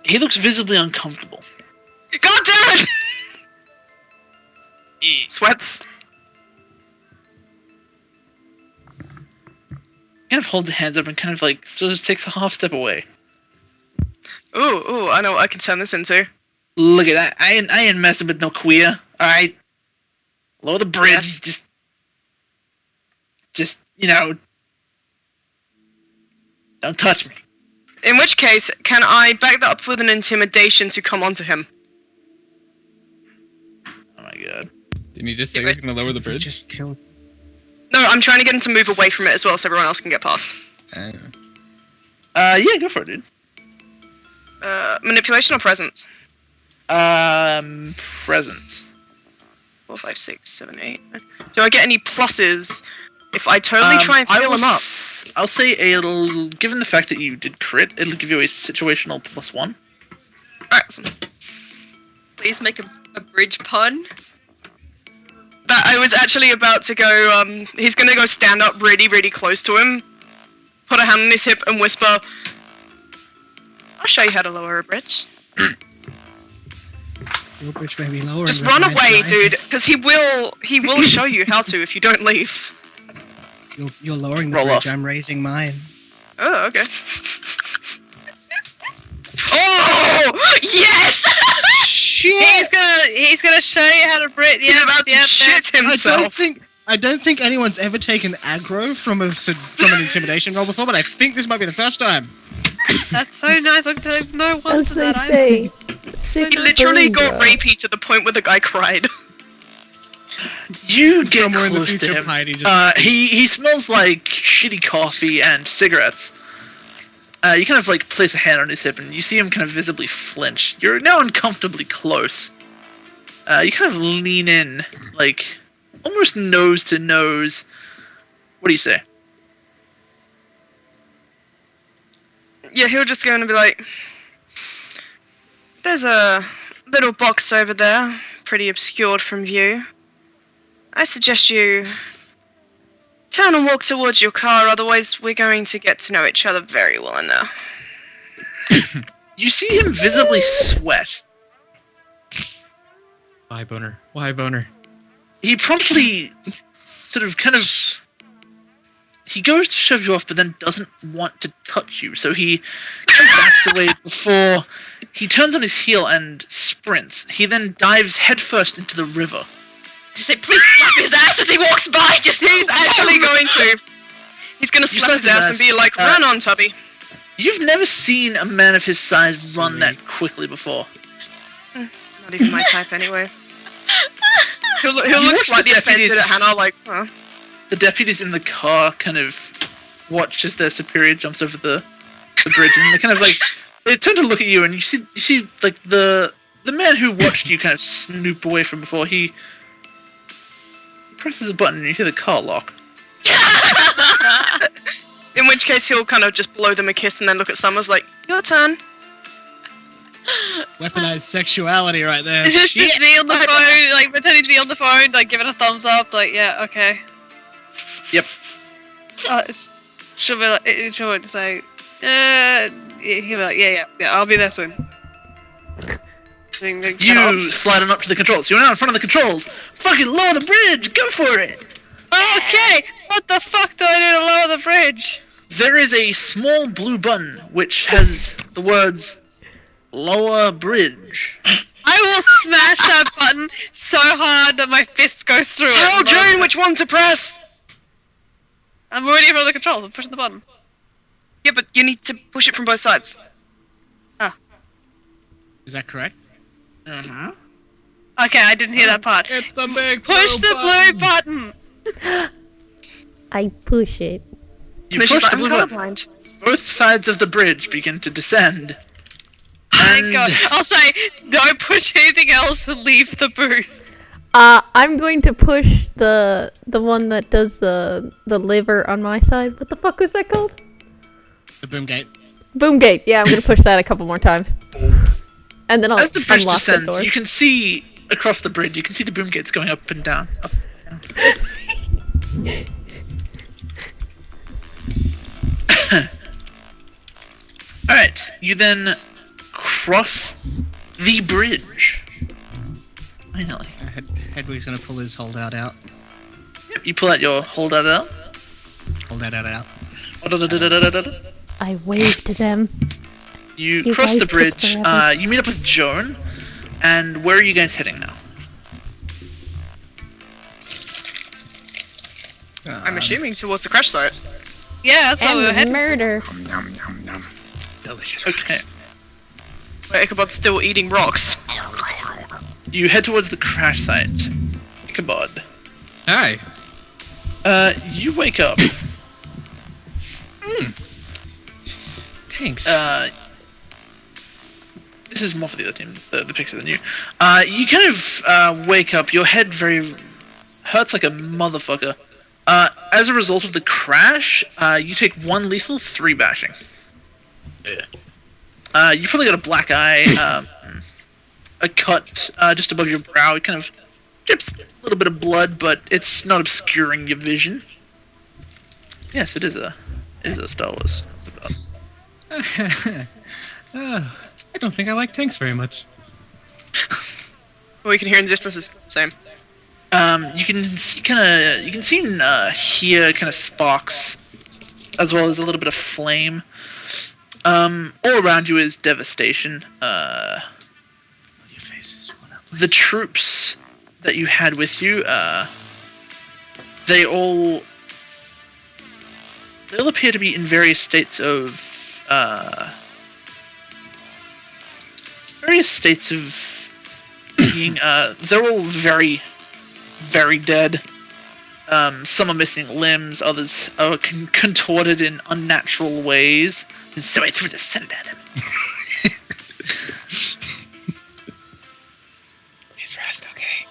A: He looks visibly uncomfortable.
H: God damn it! Sweats.
A: Kind of holds his hands up and kind of like still just takes a half step away.
H: Ooh, I know what I can turn this into.
A: Look at that. I ain't messing with no queer. Alright? Lower the bridge.
H: Yes.
A: Just, you know... Don't touch me.
H: In which case, can I back that up with an intimidation to come onto him?
A: Oh my god.
C: Didn't you just say he's gonna lower the bridge?
E: Just kill.
H: No, I'm trying to get him to move away from it as well so everyone else can get past.
A: Yeah, go for it, dude.
H: Manipulation or presence?
A: Presence.
H: 4, 5, 6, 7, 8. Do I get any pluses if I totally try and fill him up?
A: I'll say it'll, given the fact that you did crit, it'll give you a situational +1.
H: Alright, awesome.
F: Please make a bridge pun.
H: That I was actually about to go, he's gonna go stand up really, really close to him put a hand on his hip and whisper, I'll show you how to lower a bridge.
E: Your bridge may be lower.
H: Just
E: and
H: run
E: mine's
H: away,
E: higher.
H: dude, because he will show you how to if you don't leave.
E: You're lowering the
A: Roll
E: bridge.
A: off.
E: I'm raising mine.
H: Oh, okay.
D: Oh yes!
G: He's gonna show you how to breathe.
H: He's about to shit himself.
E: I don't think anyone's ever taken aggro from an intimidation roll before, but I think this might be the first time.
G: That's so nice. Look, there's no one
B: As
G: to
B: they
G: that.
B: say,
H: He
B: sick
H: literally
B: brain
H: got
B: girl.
H: rapey to the point where the guy cried.
A: You get
E: Somewhere in the
A: close to
E: future,
A: him.
E: Heidi just-
A: He smells like shitty coffee and cigarettes. You kind of like place a hand on his hip, and you see him kind of visibly flinch. You're now uncomfortably close. You kind of lean in, like almost nose to nose. What do you say?
H: Yeah, he'll just go and be like, there's a little box over there, pretty obscured from view. I suggest you turn and walk towards your car, otherwise we're going to get to know each other very well in there.
A: You see him visibly sweat.
C: Why boner? Why boner?
A: He promptly sort of kind of he goes to shove you off, but then doesn't want to touch you, so he kind of backs away before he turns on his heel and sprints. He then dives headfirst into the river.
F: Just say, please slap his ass as he walks by. Just
H: He's actually going to. He's going to
A: You
H: slap his ass and be like, run on, Tubby.
A: You've never seen a man of his size run that quickly before.
H: Not even my type anyway. He'll
A: You
H: look
A: watch the
H: slightly offended
A: deputies-
H: at Hannah, like, huh?
A: The deputies in the car kind of watch as their superior jumps over the bridge, and they kind of like they turn to look at you, and you see like the man who watched you kind of snoop away from before. He presses a button, and you hear the car lock.
H: In which case he'll kind of just blow them a kiss and then look at Summers like, your turn.
E: Weaponized sexuality right there.
G: It's just me on the phone, like pretending to be on the phone, like giving a thumbs up, like yeah, okay.
A: Yep.
G: She'll be like, she'll say, he'll be like, yeah, I'll be there soon.
A: You slide on up to the controls. You're now in front of the controls. Fucking lower the bridge. Go for it.
G: Okay, what the fuck do I do to lower the bridge?
A: There is a small blue button which has the words "Lower Bridge."
G: I will smash that button so hard that my fist goes through
H: Tell
G: it.
H: June which one to press!
G: I'm already in front of the controls. I'm pushing the button.
H: Yeah, but you need to push it from both sides.
E: Is that correct?
A: Uh-huh.
G: Okay, I didn't hear that part.
E: It's the big
G: Push the blue button.
B: I push it.
A: You
H: And
A: push
H: she's like,
A: the
H: I'm
A: blue button.
H: colorblind.
A: Both sides of the bridge begin to descend.
G: Thank
A: And
G: God. I'll say, don't push anything else and leave the booth.
B: I'm going to push the one that does the liver on my side. What the fuck was that called?
E: The boom gate.
B: Boomgate. Yeah, I'm gonna push that a couple more times. And then I'll
A: as the bridge
B: unlock the
A: descends,
B: door.
A: you can see across the bridge. You can see the boom gates going up and down. Up and down. All right, you then cross the bridge. Finally,
E: Hedwig's gonna pull his holdout out.
A: yep, you pull out your holdout out.
E: Holdout out.
B: I wave to them.
A: You
B: You
A: cross
B: guys
A: the
B: took
A: bridge.
B: forever.
A: You meet up with Joan. And where are you guys heading now?
H: I'm assuming towards the crash site.
G: Yeah, that's what we were
B: And
G: heading.
B: murder.
C: Nom nom nom. Delicious.
A: Okay.
H: Where Ichabod's still eating rocks.
A: You head towards the crash site. Ichabod.
C: Hi.
A: You wake up.
C: Thanks.
A: This is more for the other team, the picture than you. You kind of wake up. Your head hurts like a motherfucker. As a result of the crash, you take 1 lethal, 3 bashing. You probably got a black eye, a cut just above your brow. It kind of drips a little bit of blood, but it's not obscuring your vision. Yes, it is a is a Star Wars. About.
C: I don't think I like tanks very much.
H: What we can hear in the distance is the same.
A: You can see and hear kind of sparks, as well as a little bit of flame. All around you is devastation. The troops that you had with you, they all appear to be in various states of being. They're all very, very dead. Some are missing limbs, others are contorted in unnatural ways. And so I threw the scent at him.
C: Is Rast okay?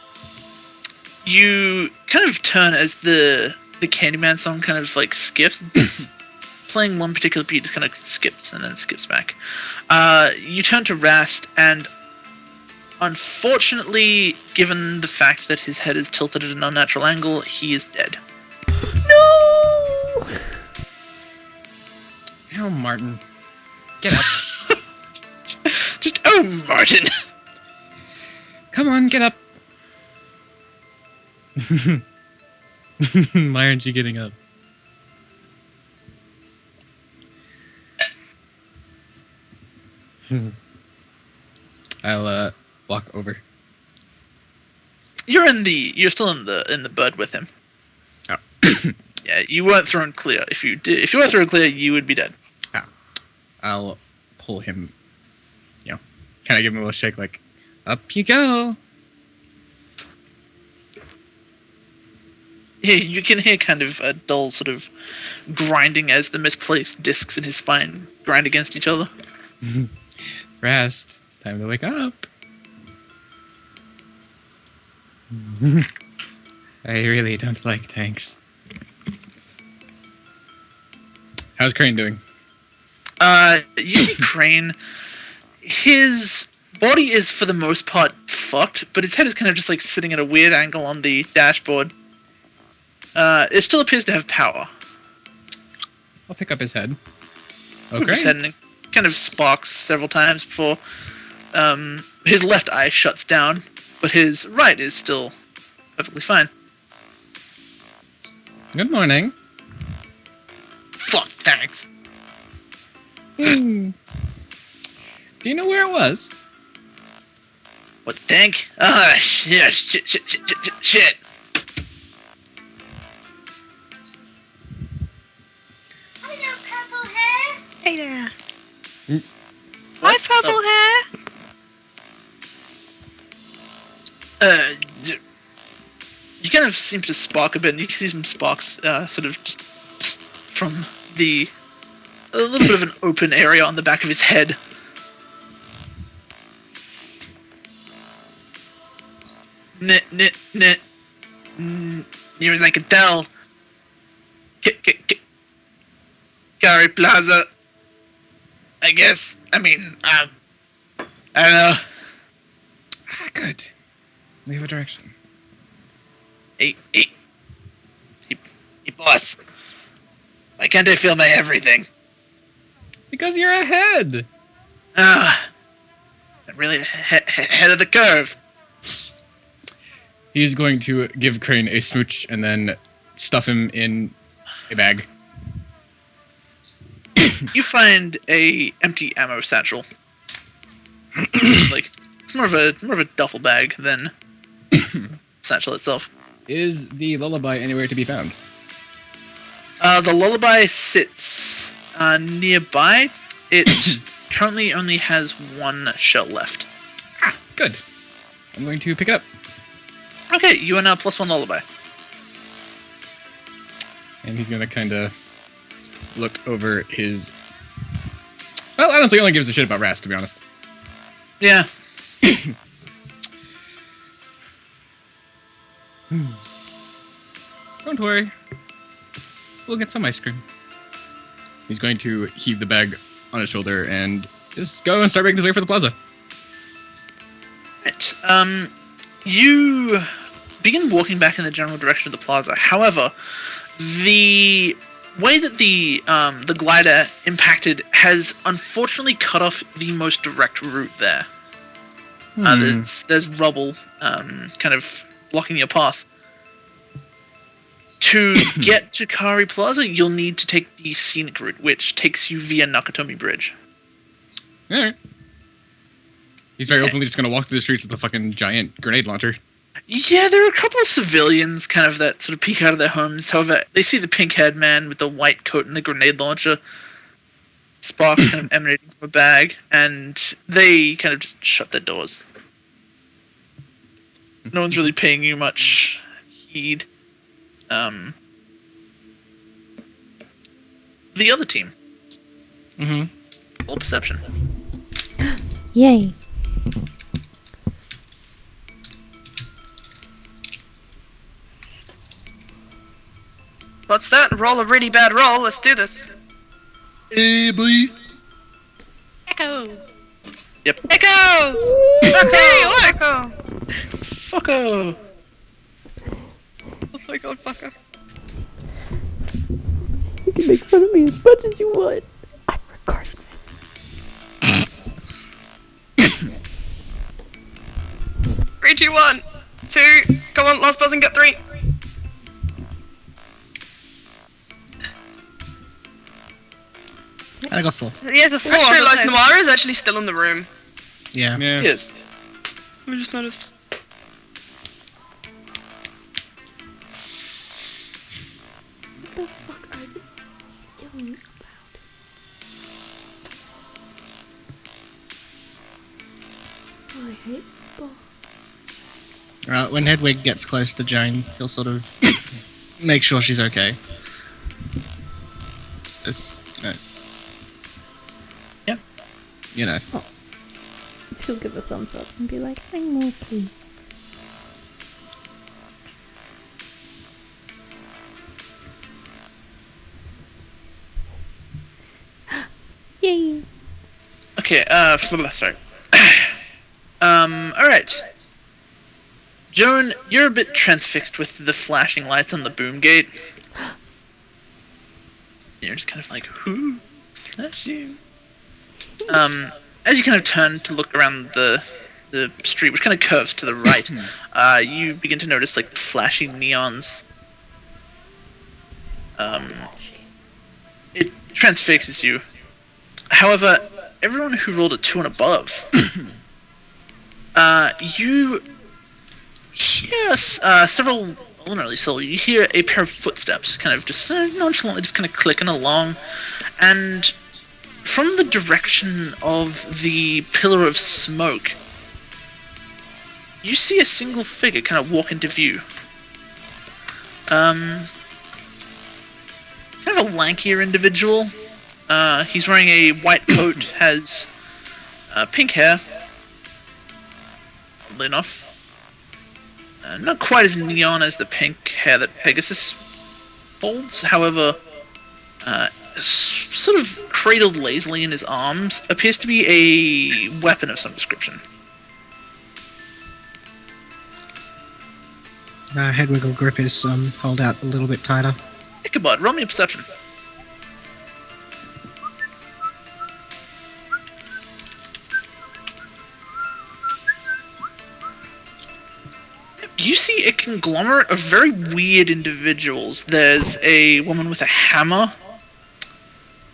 A: You kind of turn as the Candyman song kind of like skips. Playing one particular beat, it kind of skips and then skips back. You turn to Rast, and unfortunately, given the fact that his head is tilted at an unnatural angle, he is dead.
B: No!
C: Oh, Martin. Get up.
A: Just, oh, Martin!
C: Come on, get up. Why aren't you getting up? I'll walk over.
A: You're still in the bud with him.
C: Oh.
A: Yeah, you weren't thrown clear. If you were thrown clear, you would be dead.
C: Oh. I'll pull him, kind of give him a little shake, like, up you go.
A: Yeah, you can hear kind of a dull sort of grinding as the misplaced discs in his spine grind against each other.
C: Rast, it's time to wake up. I really don't like tanks. How's Crane doing?
A: You see Crane. His body is, for the most part, fucked, but his head is kind of just like sitting at a weird angle on the dashboard. It still appears to have power.
C: I'll pick up his head.
A: Okay. His head, and it kind of sparks several times before his left eye shuts down, but his right is still perfectly fine.
C: Good morning.
A: Fuck tanks.
C: Do you know where it was?
A: What, the tank? Yeah, shit.
G: Hello, purple hair.
H: Hey there.
G: Hi, purple hair.
A: You kind of seem to spark a bit, and you can see some sparks sort of just from a little bit of an open area on the back of his head. Near as I can tell. Gary Plaza. I guess. I mean, I don't know.
C: Good. We have a direction.
A: Hey, boss. Why can't I feel my everything?
C: Because you're ahead.
A: I'm really ahead of the curve.
C: He's going to give Crane a smooch and then stuff him in a bag.
A: You find a empty ammo satchel. Like, it's more of a duffel bag than satchel itself.
C: Is the lullaby anywhere to be found?
A: The lullaby sits nearby. It currently only has one shell left.
C: Ah, good. I'm going to pick it up.
A: Okay, you are now +1 lullaby.
C: And he's going to kind of look over his... Well, I don't think he only gives a shit about Rast, to be honest.
A: Yeah.
C: Don't worry. We'll get some ice cream. He's going to heave the bag on his shoulder and just go and start making his way for the plaza.
A: Right. You begin walking back in the general direction of the plaza. However, the way that the glider impacted has unfortunately cut off the most direct route there. There's rubble kind of blocking your path. To get to Kari Plaza, you'll need to take the scenic route, which takes you via Nakatomi Bridge.
C: Alright. He's very openly just gonna walk through the streets with a fucking giant grenade launcher.
A: Yeah, there are a couple of civilians kind of that sort of peek out of their homes. However, they see the pink-haired man with the white coat and the grenade launcher, sparks kind of emanating from a bag, and they kind of just shut their doors. No one's really paying you much heed. The other team. Roll perception.
B: Yay.
H: What's that? Roll a really bad roll. Let's do this.
A: Hey, boy.
F: Echo.
A: Yep.
G: Echo!
H: Echo!
A: Fucko.
F: Oh my god, fucker.
B: You can make fun of me as much as you want. I'm recording this.
H: 3, 2, 1. 2. Come on, last person, get 3.
E: I got 4.
G: He has a 4.
H: I just realised
G: so-
H: Noir is actually still in the room.
E: Yeah.
C: Yeah.
A: Yes.
H: I just noticed.
B: What the fuck are you yelling about? Oh, I hate ball.
E: When Hedwig gets close to Jane, he'll sort of make sure she's okay. It's,
A: Yeah.
E: You know.
B: She'll give a thumbs up and be like, I'm okay. Yay.
A: Okay, sorry. Alright. Joan, you're a bit transfixed with the flashing lights on the boom gate. You're just kind of like, who's flashing? As you kind of turn to look around the street, which kind of curves to the right, you begin to notice, like, flashing neons. It transfixes you. However, everyone who rolled a 2 and above, you hear several, well, not really several, you hear a pair of footsteps kind of just nonchalantly just kind of clicking along, and from the direction of the pillar of smoke, you see a single figure kind of walk into view. Kind of a lankier individual. He's wearing a white coat, has pink hair, oddly enough. Not quite as neon as the pink hair that Pegasus holds, however, sort of cradled lazily in his arms, appears to be a weapon of some description.
E: Hedwig will grip his hold out a little bit tighter.
A: Ichabod, roll me a perception. You see a conglomerate of very weird individuals. There's a woman with a hammer.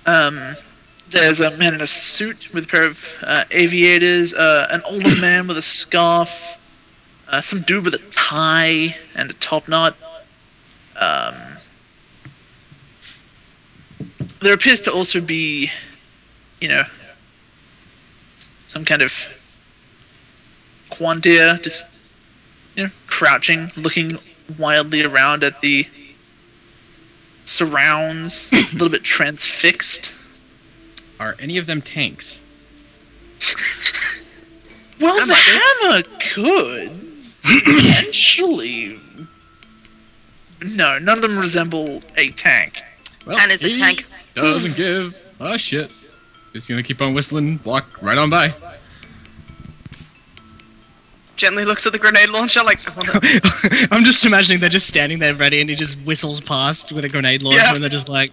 A: There's a man in a suit with a pair of aviators. An older man with a scarf. Some dude with a tie and a top knot. There appears to also be, some kind of Quandir just, crouching, looking wildly around at the surrounds, a little bit transfixed.
C: Are any of them tanks?
A: Well, the hammer could. Potentially. No, none of them resemble a tank.
C: Well,
F: And is the
C: he
F: tank.
C: doesn't give a shit. Just gonna keep on whistling, walk right on by.
H: gently looks at the grenade launcher like, I wanna...
E: I'm just imagining they're just standing there ready, and he just whistles past with a grenade launcher,
H: Yeah.
E: and they're just like.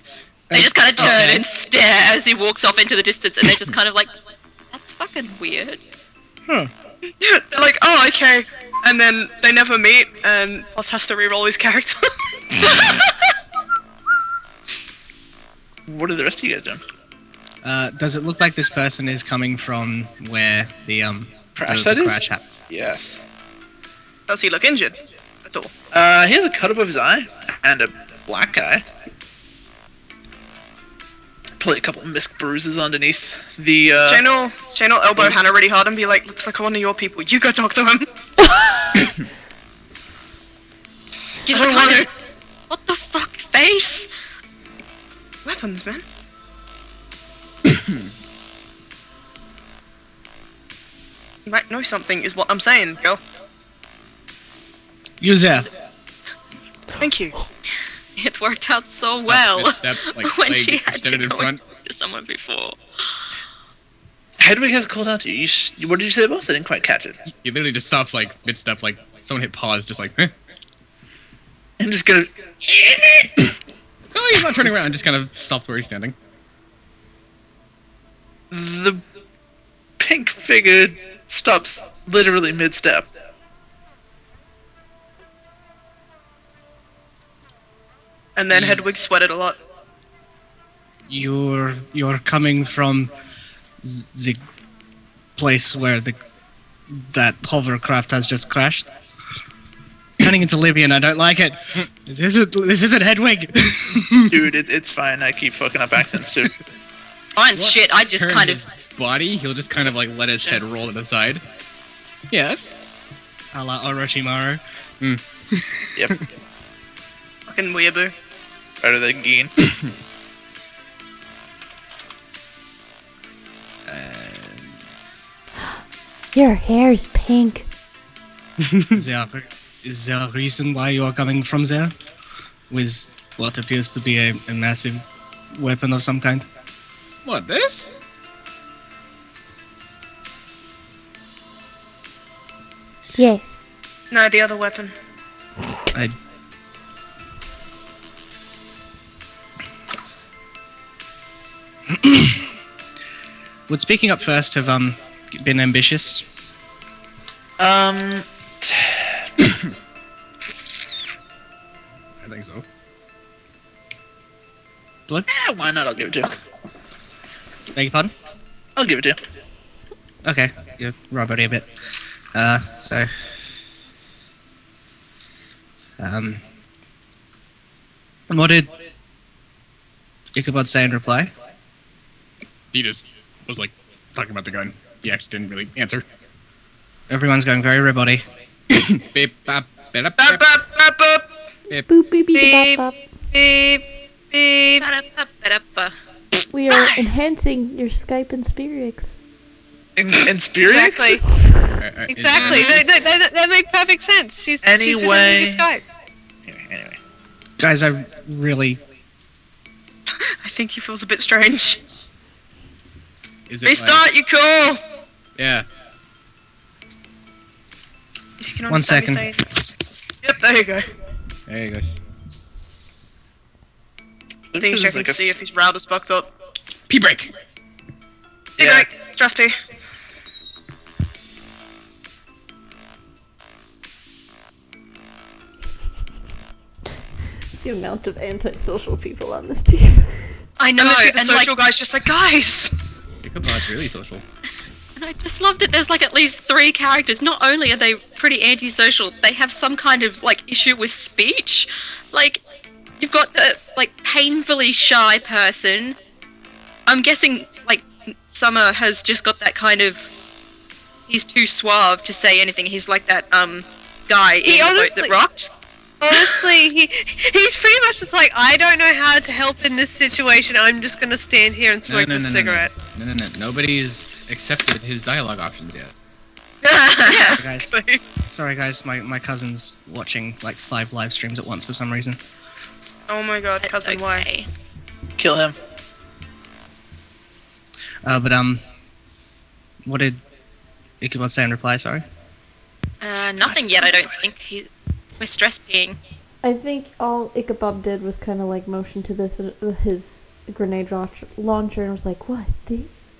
F: They just kind of turn
E: Okay.
F: and stare as he walks off into the distance, and they're just kind of like, "That's fucking weird."
E: Huh.
H: They're like, oh, okay. And then they never meet, and Boss has to re-roll his character.
A: What are the rest of you guys doing?
E: Does it look like this person is coming from where the
A: Crash,
E: the
A: that is?
E: crash happened?
A: Yes.
H: Does he look injured? That's all.
A: He has a cut above his eye and a black eye. Probably a couple of misc bruises underneath the.
H: Shane will elbow Hannah really hard and be like, looks like one of your people. You go talk to him.
F: Gives
H: I don't
F: kind
H: want
F: of, what the fuck face?
H: Weapons, man. You might know something, is what I'm saying, girl.
E: Use there.
H: Thank you.
F: It worked out so
C: Stop,
F: well
C: step, like,
F: when
C: leg
F: she had to
C: extended in
F: go
C: front.
F: to someone before.
A: Hedwig has called out to you. What did you say, boss? I didn't quite catch it.
C: He literally just stops like mid-step, like someone hit pause, just like, eh.
A: And just goes.
C: No, he's not turning around, just kind of stopped where he's standing.
A: The pink figure stops literally mid-step.
H: And then Hedwig sweated a lot.
E: You're coming from the place where that hovercraft has just crashed. Turning into Libyan, I don't like it. This isn't Hedwig.
A: Dude, it's fine. I keep fucking up accents too.
F: Fine shit, I just
C: Turn
F: kind of...
C: his body, he'll just kind of like let his head roll to the side. Yes.
E: A la Orochimaru.
A: Yep.
H: Fucking weeaboo.
A: Better than Geen.
B: Your hair's pink.
E: Is there a reason why you are coming from there? With what appears to be a massive weapon of some kind?
C: What, this?
B: Yes.
H: No, the other weapon.
E: Would speaking up first have been ambitious?
C: I think so.
E: Blood?
A: Why not? I'll give it to you.
E: Beg your pardon?
A: I'll give it to you.
E: Okay, you're robbery a bit. So... And what did Ichabod say in reply?
C: He just was like talking about the gun. He actually didn't really answer.
E: Everyone's going very roboty.
C: Beep, bop, bada,
H: Bap, bap, bap, bap.
B: Boop beep beep
G: Beep.
B: bop bop.
G: Beep, beep.
F: Ba-da-ba-ba-da-ba.
B: We are enhancing your Skype and Spirix.
A: And Spirit?
G: Exactly. Exactly. That makes perfect sense. She's
A: Anyway.
G: She's Skype.
A: Anyway.
E: Guys, I really...
H: I think he feels a bit strange.
C: Is it
H: Restart, you cool!
C: yeah.
H: If you can
E: One
H: understand me
E: second.
H: say... Yep, there you go.
C: There you goes.
H: I think he's checking to see if his router's fucked up.
C: P-break!
H: Hey,
A: Yeah.
H: Greg, stress P.
B: The amount of antisocial people on this team.
F: I know,
H: And literally the
F: and
H: social
F: like,
H: guy's just like, guys!
C: Ichabod's really social.
F: and I just love that there's like at least 3 characters. Not only are they pretty antisocial, they have some kind of like issue with speech. Like, you've got the like painfully shy person. I'm guessing like Summer has just got that kind of, he's too suave to say anything. He's like that guy in the boat
G: honestly-
F: that rocked.
G: Honestly, he's pretty much just like, I don't know how to help in this situation. I'm just gonna stand here and smoke this cigarette.
C: No. Nobody's accepted his dialogue options yet.
E: Sorry guys, my cousin's watching like 5 live streams at once for some reason.
H: Oh my god,
F: That's
H: cousin, why?
F: okay.
A: Kill him.
E: But what did Ichabod say in reply, sorry?
F: Nothing yet, I don't think. We're stress peeing.
B: I think all Ichabod did was kind of like motion to this his grenade launcher and was like, "What, this?"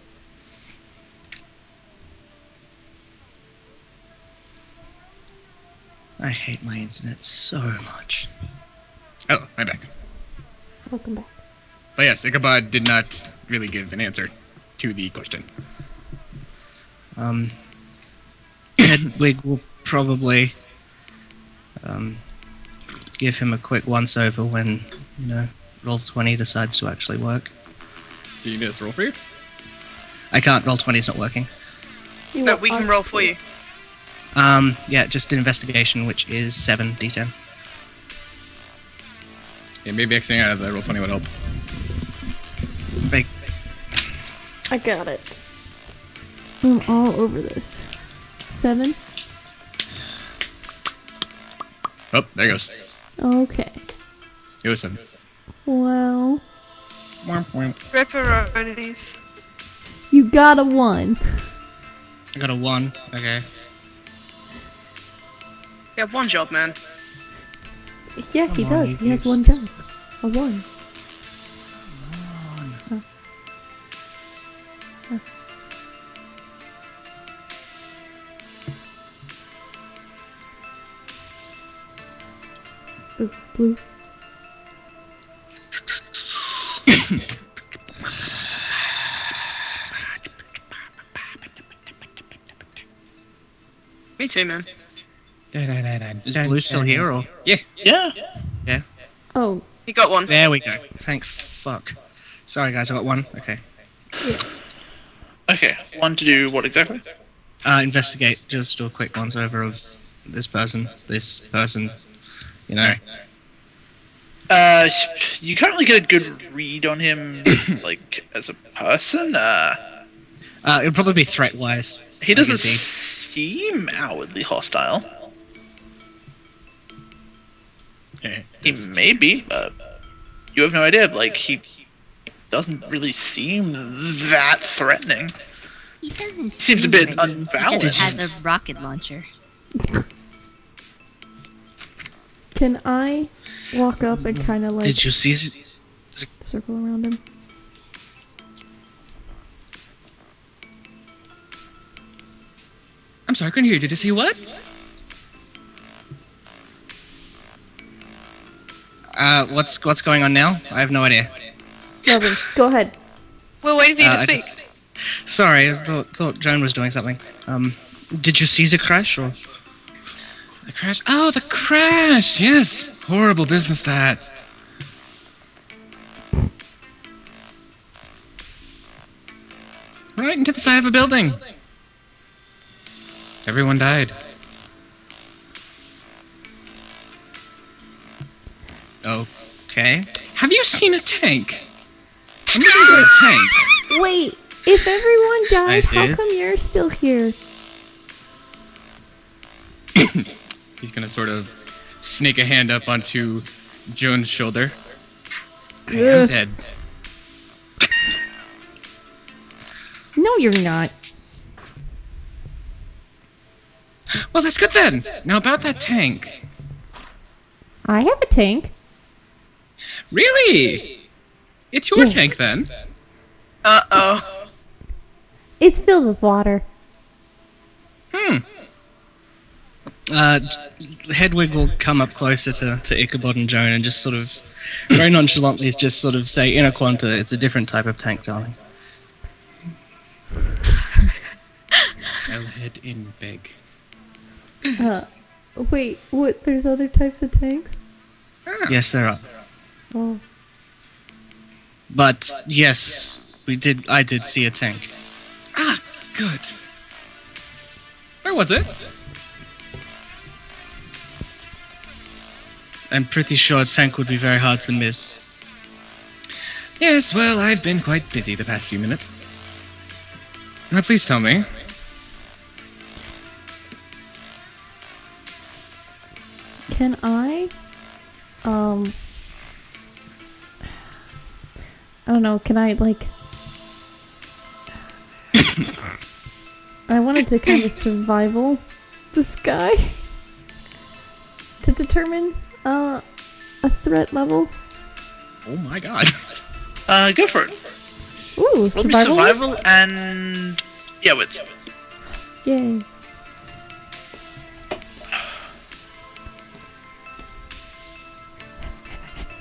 E: I hate my internet so much.
C: Oh, I'm back.
B: Welcome back.
C: But yes, Ichabod did not really give an answer to the question.
E: Hedwig will probably give him a quick once-over when, Roll20 decides to actually work.
C: Do you need us to roll for you?
E: I can't, Roll20's not working.
H: No, we can roll for you.
E: Yeah, just an investigation, which is 7d10.
C: Yeah, maybe exiting out of the Roll20 would help.
E: Big.
B: I got it. I'm all over this. 7?
C: Oh, there goes.
B: Okay.
C: It was 7.
B: Well,
G: Pepperonis.
B: you got a 1.
E: I got a 1. Okay.
H: Yeah, one job, man.
B: Yeah, he
E: Come on,
B: does.
E: you
B: He has
E: goose.
B: 1 job. A 1. Blue.
H: Me too, man.
E: Is Blue still here, or?
C: Yeah.
A: Yeah.
B: Oh,
H: He got one.
E: There we go. Thank fuck. Sorry, guys, I got 1. Okay.
A: Okay, 1 to do what exactly?
E: Investigate. Just do a quick once-over of this person, you know.
A: You can't really get a good read on him, like, as a person.
E: It'll probably be threat-wise.
A: He doesn't
E: I can see.
A: seem outwardly hostile. He may be, but you have no idea. Like, he doesn't really seem that threatening.
I: He doesn't
A: Seems a
I: seem
A: bit
I: threatening. He
A: unbalanced.
I: just has a rocket launcher.
B: can I walk up and kind of like
E: Did you see?
B: circle around him?
C: I'm sorry, I couldn't hear you. Did you see what?
E: What's going on now? I have no idea.
B: Robin, go ahead.
G: We're waiting for you to
E: I
G: speak.
E: Sorry, I thought Joan was doing something. Did you see the crash, or?
C: The crash. Oh, the crash! Yes! Horrible business, that. Right into the side of a building. Everyone died.
E: Okay.
C: Have you seen a tank? I'm looking for a tank.
B: Wait, if everyone died, how
E: did.
B: come you're still here?
C: He's gonna sort of snake a hand up onto Joan's shoulder. I am
B: Ugh.
C: dead.
B: No, you're not.
C: Well, that's good then. Now about that tank.
B: I have a tank.
C: Really? It's your
B: Yeah.
C: tank then?
H: Uh-oh.
B: It's filled with water.
E: Hedwig will come up closer to Ichabod and Joan and just sort of, very nonchalantly, just sort of say, "In a quanta, it's a different type of tank, darling."
C: I'll head in big.
B: Wait, what? There's other types of tanks?
E: Yes, there are.
B: Oh,
E: But yes, I did see a tank.
C: Ah, good. Where was it?
E: I'm pretty sure a tank would be very hard to miss.
C: Yes, well, I've been quite busy the past few minutes. Now, please tell me.
B: can I? I don't know. Can I like? I wanted to kind of survival this guy. to determine a threat level?
C: Oh my god.
A: Go for it.
B: Ooh,
A: Roll me
B: survival?
A: survival and yeah, wits.
B: Yay.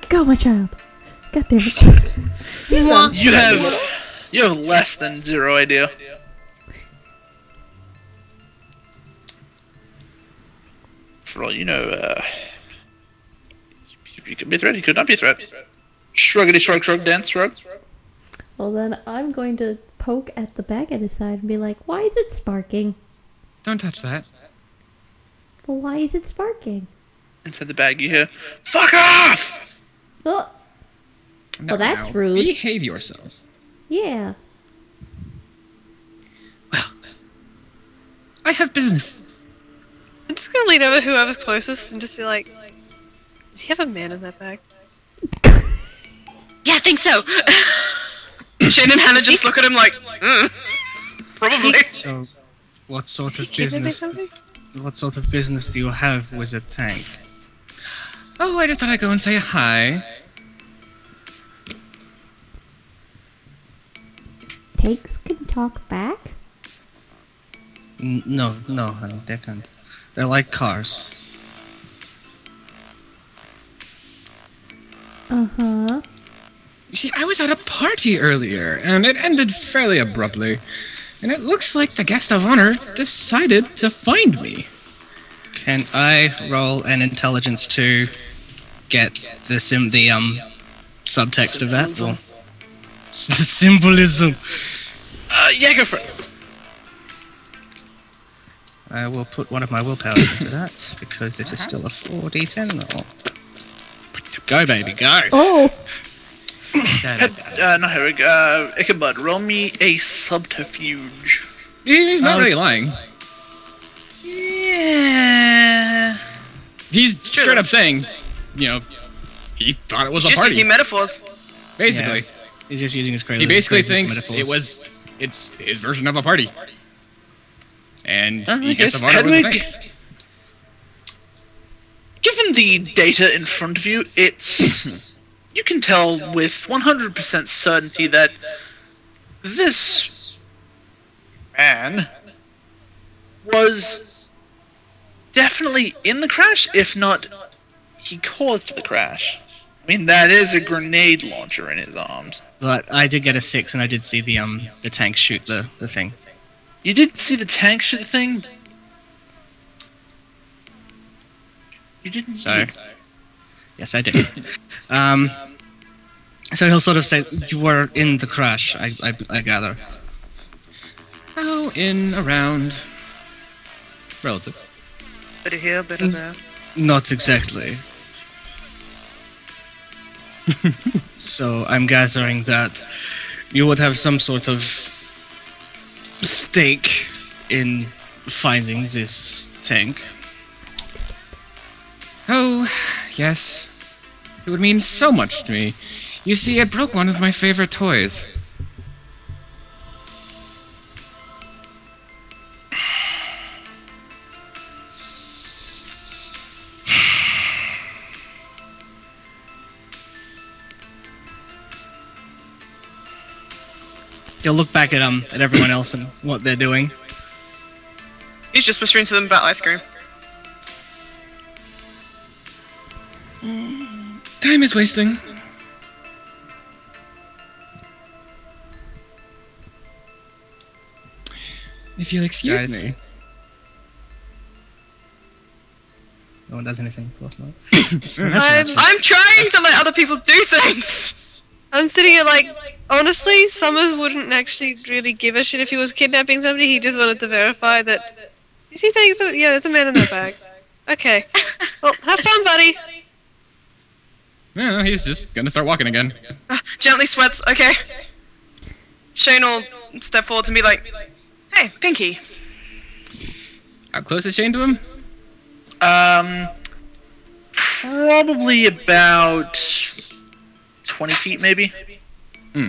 B: Go, my child. God damn it.
A: You have less than 0 idea. For all you know, he could be a threat. He could not be a threat. Shruggity shrug shrug dance shrug.
B: Well, then I'm going to poke at the bag at his side and be like, why is it sparking?
C: Don't touch that.
B: Well, why is it sparking?
A: Inside the bag, you hear, "Fuck off!"
B: Oh,
C: Now,
B: that's
C: now,
B: rude.
C: Behave yourself.
B: yeah.
C: Well, I have business.
G: I'm just gonna lean over whoever's closest and just be like, does he have a man in that bag?
F: Yeah, I think so.
H: Shane and Hannah just look at him like, probably.
E: So, what sort of
G: Giving me
E: business?
G: something?
E: What sort of business do you have with a tank?
C: Oh, I just thought I'd go and say hi.
B: Tanks can talk back?
E: No, honey, they can't. They're like cars.
B: Uh-huh.
C: You see, I was at a party earlier, and it ended fairly abruptly. And it looks like the guest of honor decided to find me.
E: Can I roll an intelligence to get the subtext of that?
A: Symbolism.
E: Or the symbolism.
A: Yeah, go for it.
E: I will put one of my willpowers into that because it is still a 4d10 roll. Go, baby, go.
B: Oh!
A: No, here we go. Ichabod, roll me a subterfuge.
C: He's not really lying.
A: Yeah.
C: He's straight up saying, you know, he thought it was a
H: Just
C: party.
H: using metaphors.
C: Basically.
E: Yeah. He's just using his crazy.
C: He basically
E: crazy
C: thinks
E: metaphors.
C: it's his version of a party. And
A: I
C: he
A: guess
C: gets a honor with a
A: Hedwig,
C: bank.
A: given the data in front of you, it's... you can tell with 100% certainty that this man was definitely in the crash, if not he caused the crash. I mean, that is a grenade launcher in his arms.
E: But I did get a 6, and I did see the tank shoot the thing.
A: You did see the tank shoot the thing? You didn't...
E: So, yes, I did. So he'll sort of say, "You were in the crash." I gather.
C: Oh, in, around. Relative.
H: Bit of here, bit of there.
E: Not exactly. So I'm gathering that you would have some sort of stake in finding this tank.
C: Oh, yes. It would mean so much to me. You see, it broke one of my favorite toys.
E: He'll look back at everyone else and what they're doing.
H: He's just whispering to them about ice cream.
C: Time is wasting. If you'll excuse
E: Guys.
C: me.
E: No one does anything, of course not.
H: I'm trying to let other people do things!
G: I'm sitting here like, honestly, Summers wouldn't actually really give a shit if he was kidnapping somebody. He just wanted to verify that. Is he taking some? Yeah, there's a man in that bag. Okay. Well, have fun, buddy.
C: No, he's just gonna start walking again.
H: Gently sweats, okay. Shane will step forward and be like, hey, Pinky.
C: How close is Shane to him?
A: Probably about 20 feet, maybe.
C: Hmm.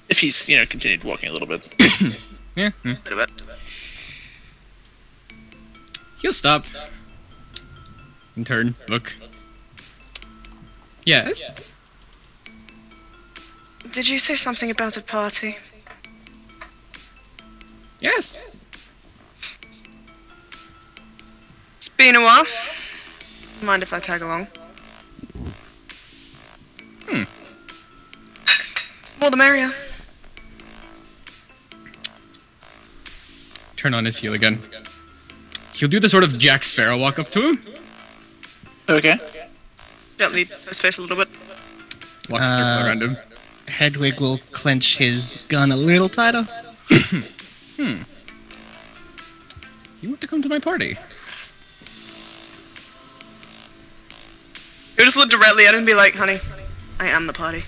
A: If he's, continued walking a little bit.
C: Yeah.
H: Bit of it.
C: He'll stop. And turn, look. Yes?
H: Did you say something about a party?
C: Yes.
H: It's been a while. Mind if I tag along? More the merrier.
C: Turn on his heel again. He'll do the sort of Jack Sparrow walk up to him.
A: Okay.
H: Gently his face a little bit.
C: Walk a circle around him.
E: Hedwig will clench his gun a little tighter.
C: You want to come to my party?
H: He'll just look directly at him and be like, honey, I am the party.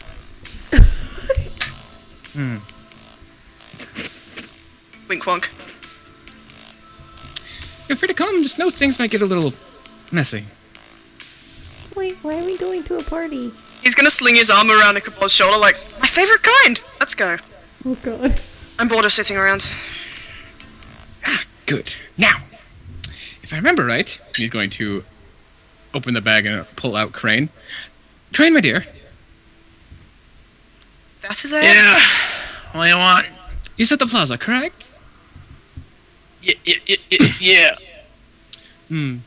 H: Wink wonk.
C: Feel free to come, just know things might get a little messy.
B: Wait, why are we going to a party?
H: He's gonna sling his arm around Ichabod's shoulder like, my favorite kind! Let's go.
B: Oh god.
H: I'm bored of sitting around.
C: Good. Now, if I remember right, he's going to open the bag and pull out Crane. Crane, my dear.
H: That's his head?
A: Yeah. What do you want?
C: You said the plaza, correct?
A: Yeah.
C: Good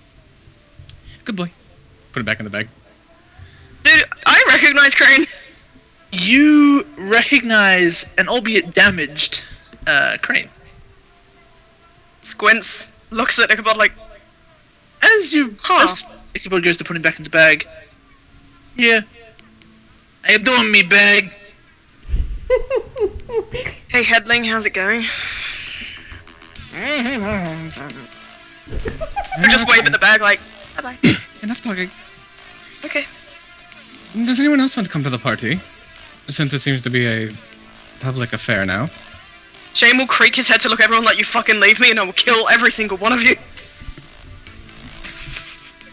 C: boy. Put it back in the bag.
H: Dude, I recognize Crane.
A: You recognize an albeit damaged Crane.
H: Squints, looks at Ichabod like,
A: As Ichabod goes to put him back in the bag. Yeah. How you doing, me bag?
H: hey Headling, how's it going? I just wave at the bag like, bye-bye.
C: Enough talking.
H: Okay.
C: Does anyone else want to come to the party? Since it seems to be a public affair now.
H: Shane will creak his head to look at everyone like, you fucking leave me and I will kill every single one of you.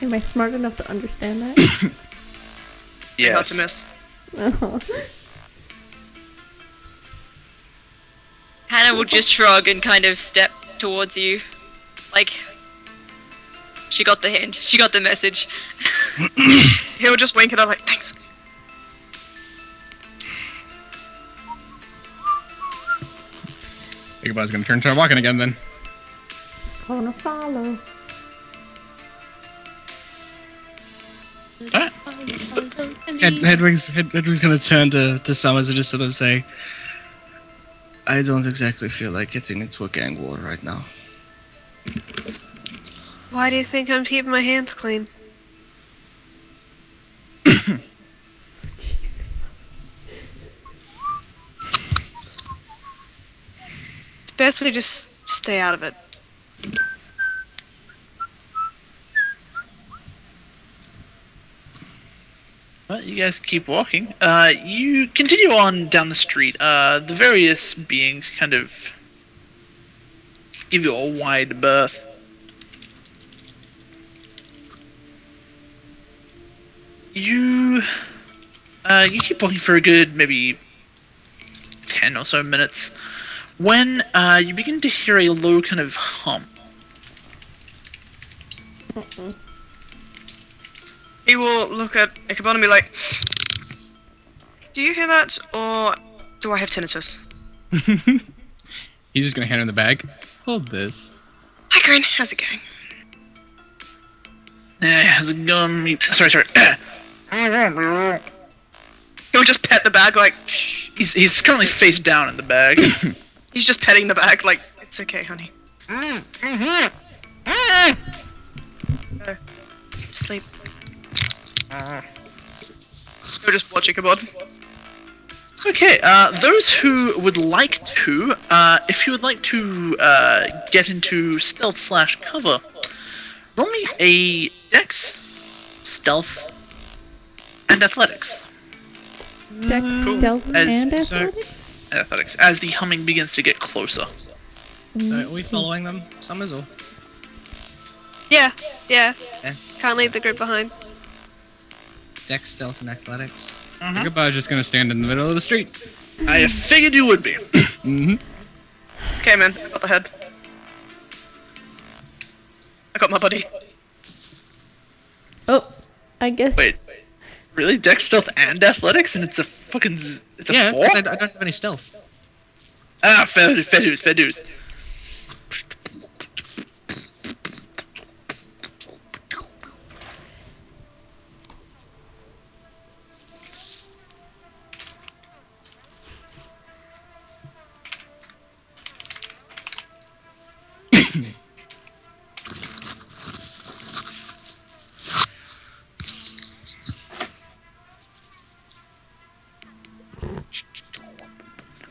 B: Am I smart enough to understand that?
H: Hard to miss.
B: Oh.
F: Hannah will just shrug and kind of step towards you. Like, she got the hint. She got the message.
H: He'll just wink at her like, thanks.
C: Ichabod's gonna turn and start walking again then.
B: Gonna follow.
E: Hedwig's gonna turn to Summers and just sort of say, I don't exactly feel like getting into a gang war right now.
G: Why do you think I'm keeping my hands clean? It's best we just stay out of it.
A: Well, you guys keep walking. You continue on down the street. The various beings kind of give you a wide berth. You keep walking for a good maybe 10 or so minutes when you begin to hear a low kind of hum.
H: He will look at Ichabod and be like, do you hear that, or do I have tinnitus?
C: He's just gonna hand her the bag. Hold this.
H: Hi, Crane. How's it going?
A: How's it going? Sorry.
H: He'll just pet the bag like, shh.
A: He's currently face down in the bag.
H: He's just petting the bag like, it's okay, honey. Sleep. He'll just watch Ichabod.
A: Okay, those who would like to, if you would like to get into stealth / cover, roll me a dex, stealth, and athletics.
B: Dex, stealth, and athletics?
A: Athletics, as the humming begins to get closer.
E: So are we following them, Summers, or?
G: Yeah.
E: Yeah.
G: Can't leave the group behind.
E: Dex, stealth, and athletics.
C: Ichabod's just gonna stand in the middle of the street.
A: I figured you would be.
H: Okay, man. I got the head. I got my buddy.
B: I guess.
A: Wait, really? Dex, stealth, and athletics, and it's a fucking it's a 4?
E: I don't have any stealth.
A: Ah, fair dues.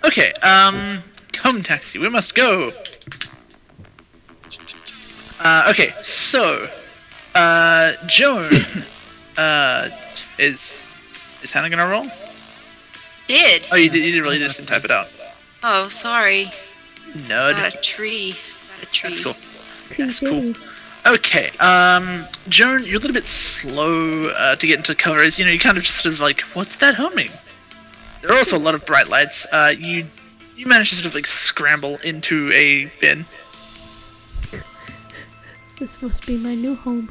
A: Okay, come taxi, we must go. Okay, so, Joan, is Hannah gonna roll?
F: Did.
A: Oh, you really just didn't type it out.
F: Oh, sorry.
A: Nerd.
F: Got a tree.
A: That's cool. That's cool. Okay, Joan, you're a little bit slow to get into cover, as you kind of just sort of like, what's that humming? There are also a lot of bright lights. You manage to sort of like scramble into a bin.
B: This must be my new home.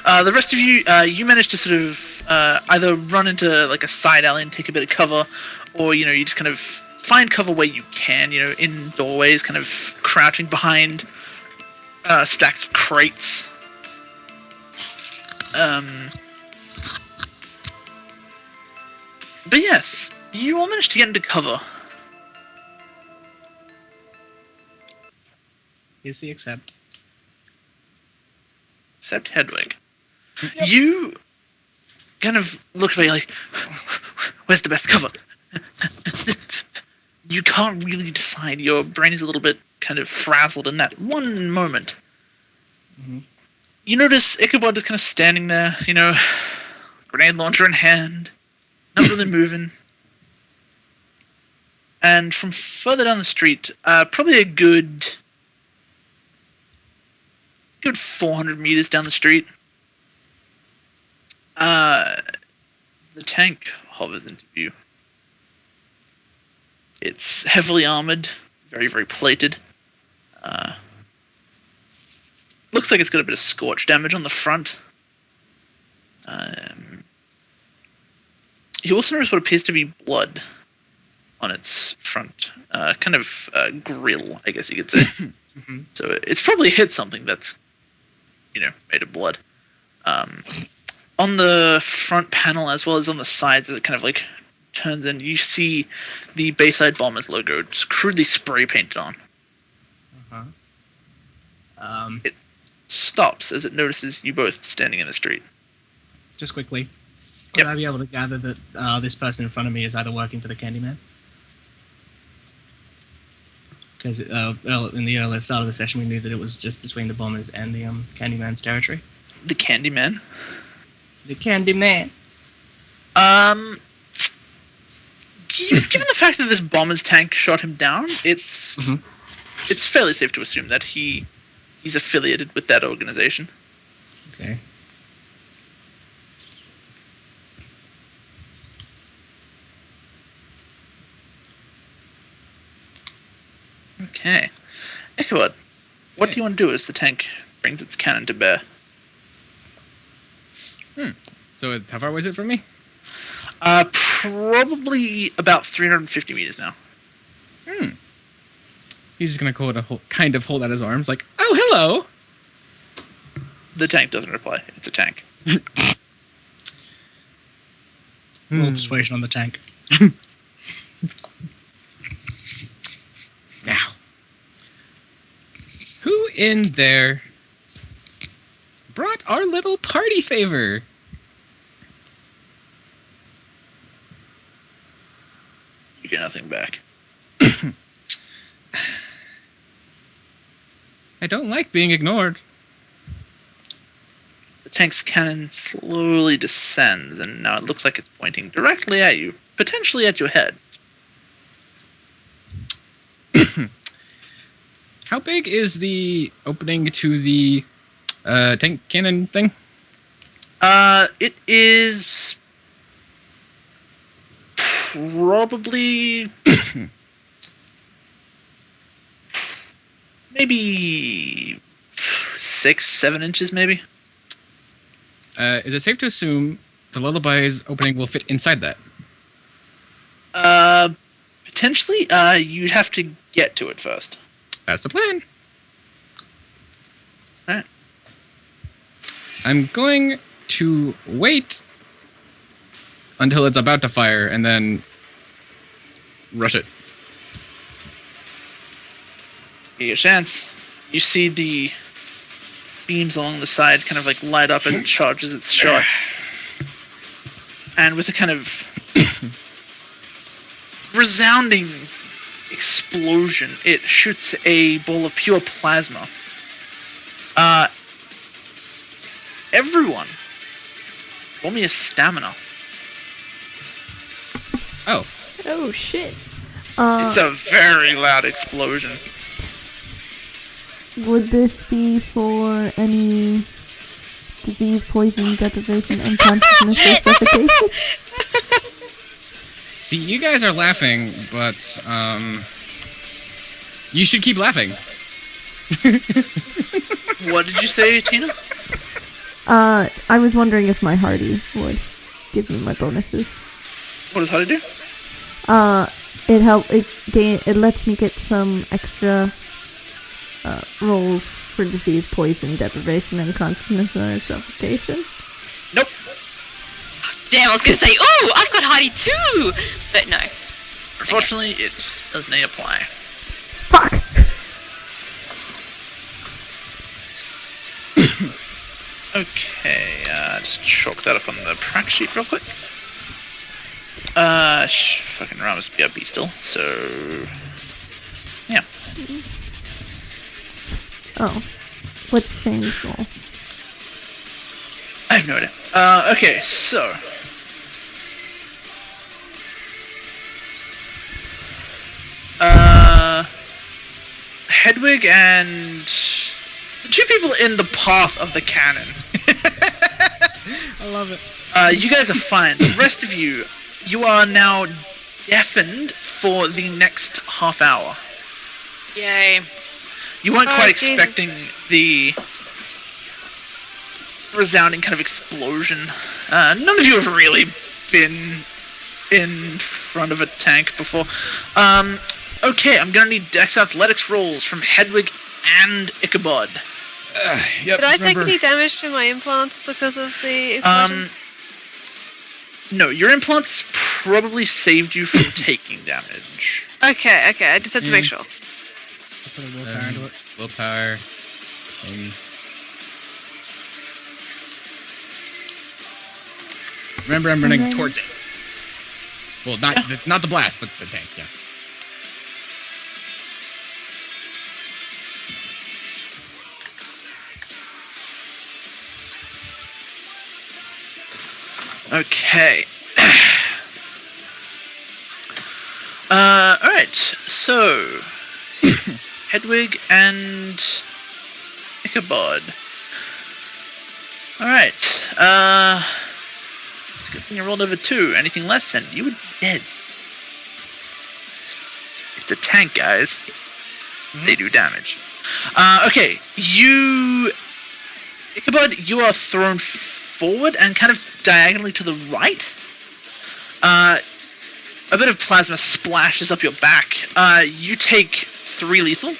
A: The rest of you, you manage to sort of either run into like a side alley and take a bit of cover, or you just kind of find cover where you can. In doorways, kind of crouching behind stacks of crates. But yes, you all managed to get into cover.
E: Here's the accept.
A: Except Hedwig. Yep. You kind of look at me like, where's the best cover? You can't really decide. Your brain is a little bit kind of frazzled in that one moment. Mm-hmm. You notice Ichabod is kind of standing there, grenade launcher in hand, not really moving. And from further down the street, probably a good 400 meters down the street, the tank hovers into view. It's heavily armored, very, very plated. Looks like it's got a bit of scorch damage on the front. You also notice what appears to be blood on its front, kind of grill, I guess you could say. Mm-hmm. So it's probably hit something that's, made of blood. On the front panel as well as on the sides, as it kind of like turns in, you see the Bayside Bombers logo just crudely spray painted on. It stops as it notices you both standing in the street.
E: Just quickly,
A: yep.
E: Would I be able to gather that this person in front of me is either working for the Candyman? Because in the earlier start of the session, we knew that it was just between the Bombers and the Candyman's territory.
A: The Candyman?
E: The Candyman.
A: Given the fact that this Bomber's tank shot him down, it's fairly safe to assume that he's affiliated with that organization.
E: Okay.
A: Okay. Ichabod, what do you want to do as the tank brings its cannon to bear?
C: So how far was it from me?
A: Probably about 350 meters now.
C: He's just gonna kind of hold out his arms like, oh, hello!
A: The tank doesn't reply. It's a tank.
E: Roll persuasion on the tank.
C: Now, who in there brought our little party favor?
A: You get nothing back.
C: I don't like being ignored.
A: The tank's cannon slowly descends, and now it looks like it's pointing directly at you, potentially at your head.
C: How big is the opening to the tank cannon thing?
A: It is probably maybe 6-7 inches, maybe.
C: Is it safe to assume the lullaby's opening will fit inside that?
A: Potentially, you'd have to get to it first.
C: That's the plan.
A: Alright.
C: I'm going to wait until it's about to fire and then rush it.
A: Give you a chance. You see the beams along the side kind of like light up as it charges its shot. And with a kind of resounding explosion, it shoots a ball of pure plasma. Everyone, roll me a stamina.
C: Oh.
B: Oh shit.
A: It's a very loud explosion.
B: Would this be for any disease, poison, deprivation, unconsciousness, or suffocation?
C: See, you guys are laughing, but you should keep laughing.
A: What did you say, Tina?
B: I was wondering if my Hardy would give me my bonuses.
A: What does Hardy do?
B: It lets me get some extra rolls for disease, poison, deprivation, unconsciousness, or suffocation.
A: Nope.
F: Damn, I was gonna say, oh, I've got Heidi too! But no.
A: Unfortunately, it doesn't apply.
B: Fuck!
A: Okay, just chalk that up on the prac sheet real quick. Fucking Rama's BRB still, so... yeah.
B: Oh. What's Shane's roll?
A: I have no idea. Okay, so... Hedwig and... the two people in the path of the cannon.
E: I love it.
A: You guys are fine. The rest of you, you are now deafened for the next half hour.
F: Yay.
A: You weren't quite
G: Jesus.
A: expecting the resounding kind of explosion. None of you have really been in front of a tank before. Okay, I'm gonna need Dex Athletics rolls from Hedwig and Ichabod.
C: Yep,
G: Did I take any damage to my implants because of the explosion?
A: No, your implants probably saved you from taking damage.
G: Okay, I just had to make sure.
E: I'll put a willpower into it.
C: Willpower. Maybe. Remember, I'm running towards it. Well, not the blast, but the tank, yeah.
A: Okay. Alright, so... Hedwig and... Ichabod. Alright, it's a good thing you rolled over 2. Anything less and you would be dead. It's a tank, guys. They do damage. Okay, Ichabod, you are thrown forward and kind of diagonally to the right. A bit of plasma splashes up your back. You take 3 lethal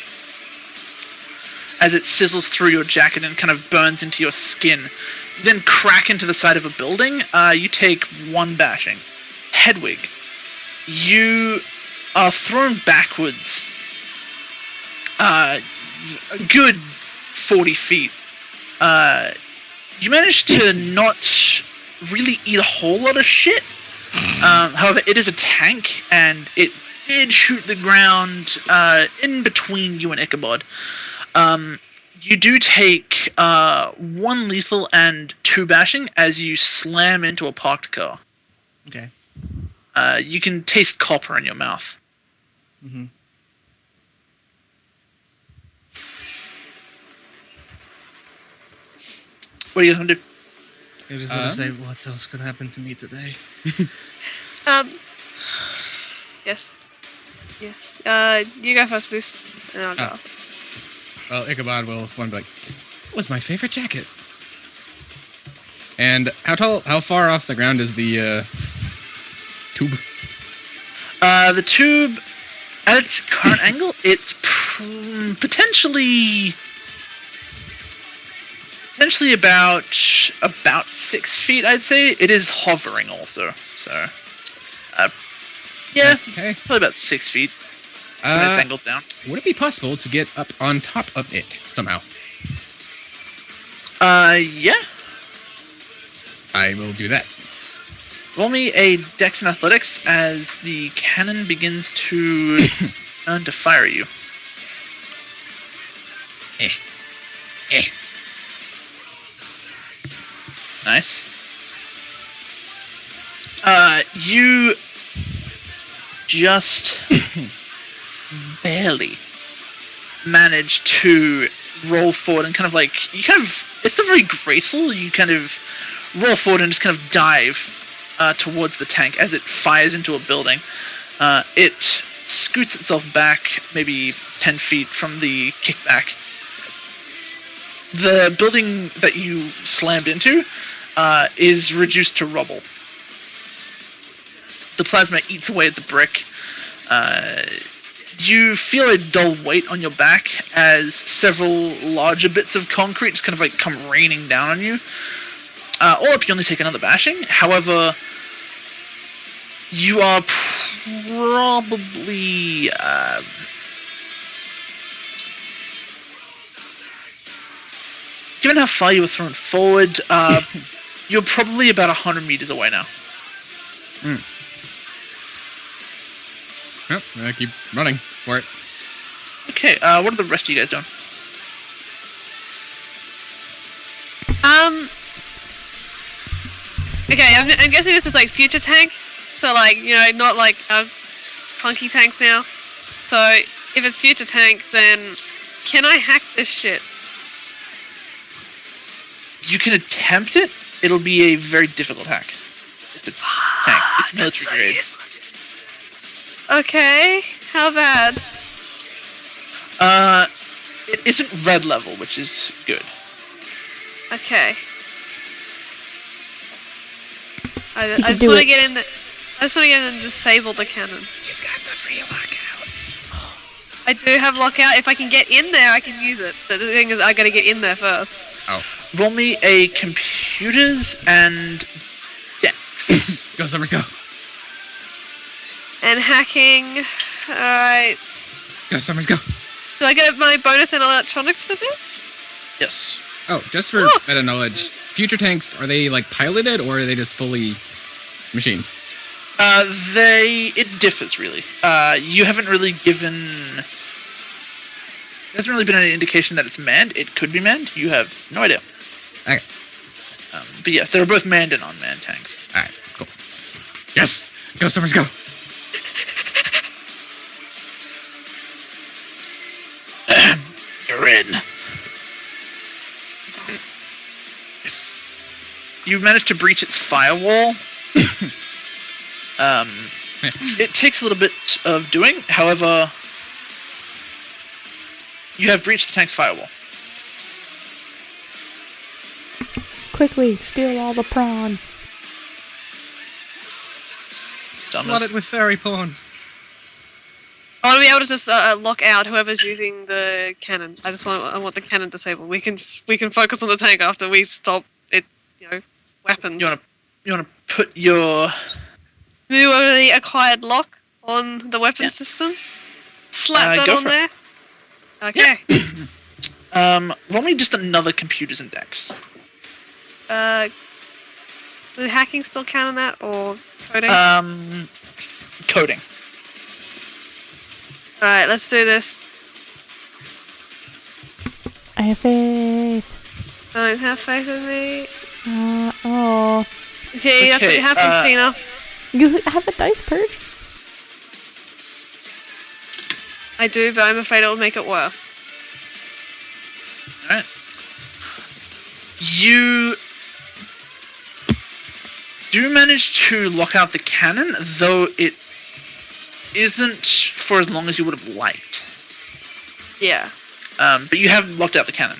A: as it sizzles through your jacket and kind of burns into your skin. You then crack into the side of a building. You take 1 bashing. Hedwig, you are thrown backwards a good 40 feet. You managed to not really eat a whole lot of shit. However, it is a tank, and it did shoot the ground in between you and Ichabod. You do take 1 lethal and 2 bashing as you slam into a parked car.
E: Okay.
A: You can taste copper in your mouth.
E: Mm-hmm.
A: What are you guys gonna do?
E: It was gonna say, what else could happen to me today?
G: Yes. You go first, Boost, and I'll go.
C: Well, Ichabod will one be like, "What was my favorite jacket?" And how far off the ground is the tube?
A: The tube, at its current angle, it's potentially about 6 feet, I'd say. It is hovering also, so yeah,
C: Okay.
A: probably about 6 feet when it's angled down.
C: Would it be possible to get up on top of it somehow?
A: Yeah.
C: I will do that.
A: Roll me a Dex and Athletics as the cannon begins to turn to fire you. Nice. You just barely manage to roll forward and it's not very graceful. You kind of roll forward and just kind of dive towards the tank as it fires into a building. It scoots itself back maybe 10 feet from the kickback. The building that you slammed into is reduced to rubble. The plasma eats away at the brick. You feel a dull weight on your back as several larger bits of concrete just kind of come raining down on you. All up, you only take another bashing. However, you are probably given how far you were thrown forward, you're probably about 100 meters away now.
C: Yep, I keep running for it.
A: Okay, what are the rest of you guys doing?
G: Okay, I'm guessing this is future tank, so not funky tanks now. So if it's future tank, then can I hack this shit?
A: You can attempt it. It'll be a very difficult hack. It's a tank. It's military grade.
G: Okay, how bad?
A: It isn't red level, which is good.
G: Okay. I just want to get in. I just want to get in and disable the cannon.
C: You've got the free lockout.
G: I do have lockout. If I can get in there, I can use it. But the thing is, I got to get in there first.
C: Oh.
A: Roll me a computers and Dex.
C: Go, Summers, go.
G: And hacking. Alright.
C: Go, Summers, go.
G: Do I get my bonus in electronics for this?
A: Yes.
C: Oh, just for meta knowledge, future tanks, are they piloted or are they just fully machine?
A: It differs really. You haven't really given. There hasn't really been any indication that it's manned. It could be manned. You have no idea.
C: Okay.
A: But yes, they're both manned and unmanned tanks.
C: Alright, cool. Yes! Go, Summers, go!
A: You're in.
C: Yes.
A: You managed to breach its firewall. It takes a little bit of doing. However, you have breached the tank's firewall.
B: Quickly, steal all the prawn.
E: Flood it with fairy porn.
G: I want to be able to just lock out whoever's using the cannon. I want the cannon disabled. We can focus on the tank after we've stopped its weapons.
A: You wanna put your
G: newly acquired lock on the weapon system? Slap that on there. Okay.
A: Roll me just another computers and Dex.
G: Does hacking still count on that, or coding?
A: Coding.
G: Alright, let's do this.
B: I have faith.
G: Don't have faith in me.
B: Oh.
G: See, that's what happens, Tina.
B: You have a dice purge?
G: I do, but I'm afraid it will make it worse.
A: Alright. You do manage to lock out the cannon, though it isn't for as long as you would have liked.
G: Yeah.
A: But you have locked out the cannon.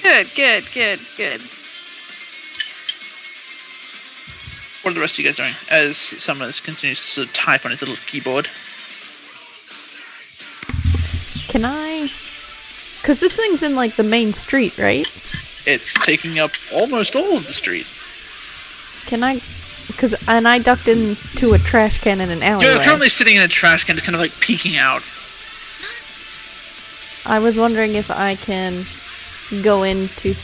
G: Good.
A: What are the rest of you guys doing? As Summers continues to sort of type on his little keyboard.
B: Can I? Because this thing's in like the main street, right?
A: It's taking up almost all of the street.
B: Can I? And I ducked into a trash can in an alleyway.
A: You're currently sitting in a trash can, kind of like peeking out.
B: I was wondering if I can go into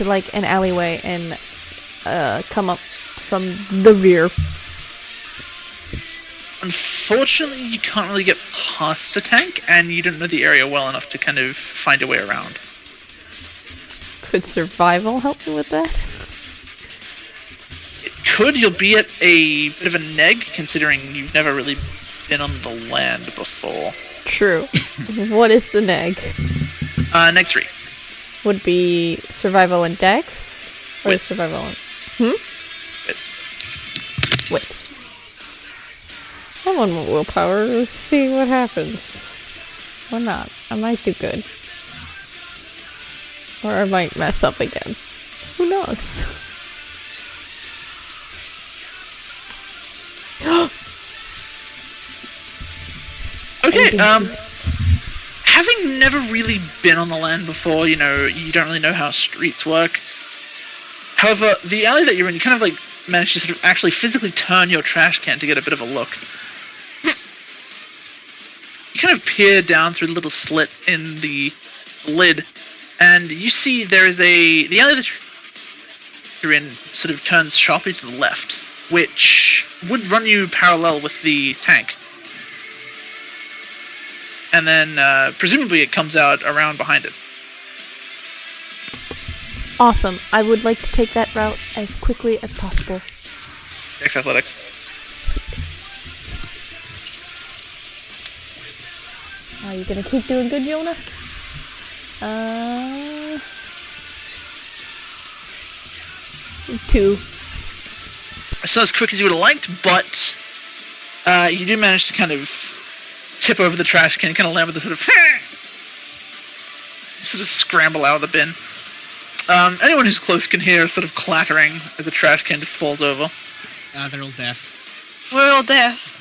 B: like an alleyway and come up from the rear.
A: Unfortunately, you can't really get past the tank, and you don't know the area well enough to kind of find a way around.
B: Could survival help me with that?
A: It could. You'll be at a bit of a neg, considering you've never really been on the land before.
B: True. What is the neg?
A: Neg 3.
B: Would be survival and dex? Or
A: Wits.
B: survival and...
A: It's
B: Wits. I want more willpower. Let's see what happens. Or not. I might do good. Or I might mess up again. Who knows?
A: okay. Having never really been on the land before, you know, you don't really know how streets work. However, the alley that you're in, you kind of like manage to sort of actually physically turn your trash can to get a bit of a look. You kind of peer down through the little slit in the lid, and you see there is the alley that you're in sort of turns sharply to the left, which would run you parallel with the tank. And then, presumably it comes out around behind it.
B: Awesome. I would like to take that route as quickly as possible.
A: Dex Athletics.
B: Are you gonna keep doing good, Yona? Two.
A: It's not as quick as you would have liked, but you do manage to kind of tip over the trash can and kind of land with a sort of scramble out of the bin. Anyone who's close can hear sort of clattering as a trash can just falls over.
E: They're all deaf.
G: We're all deaf.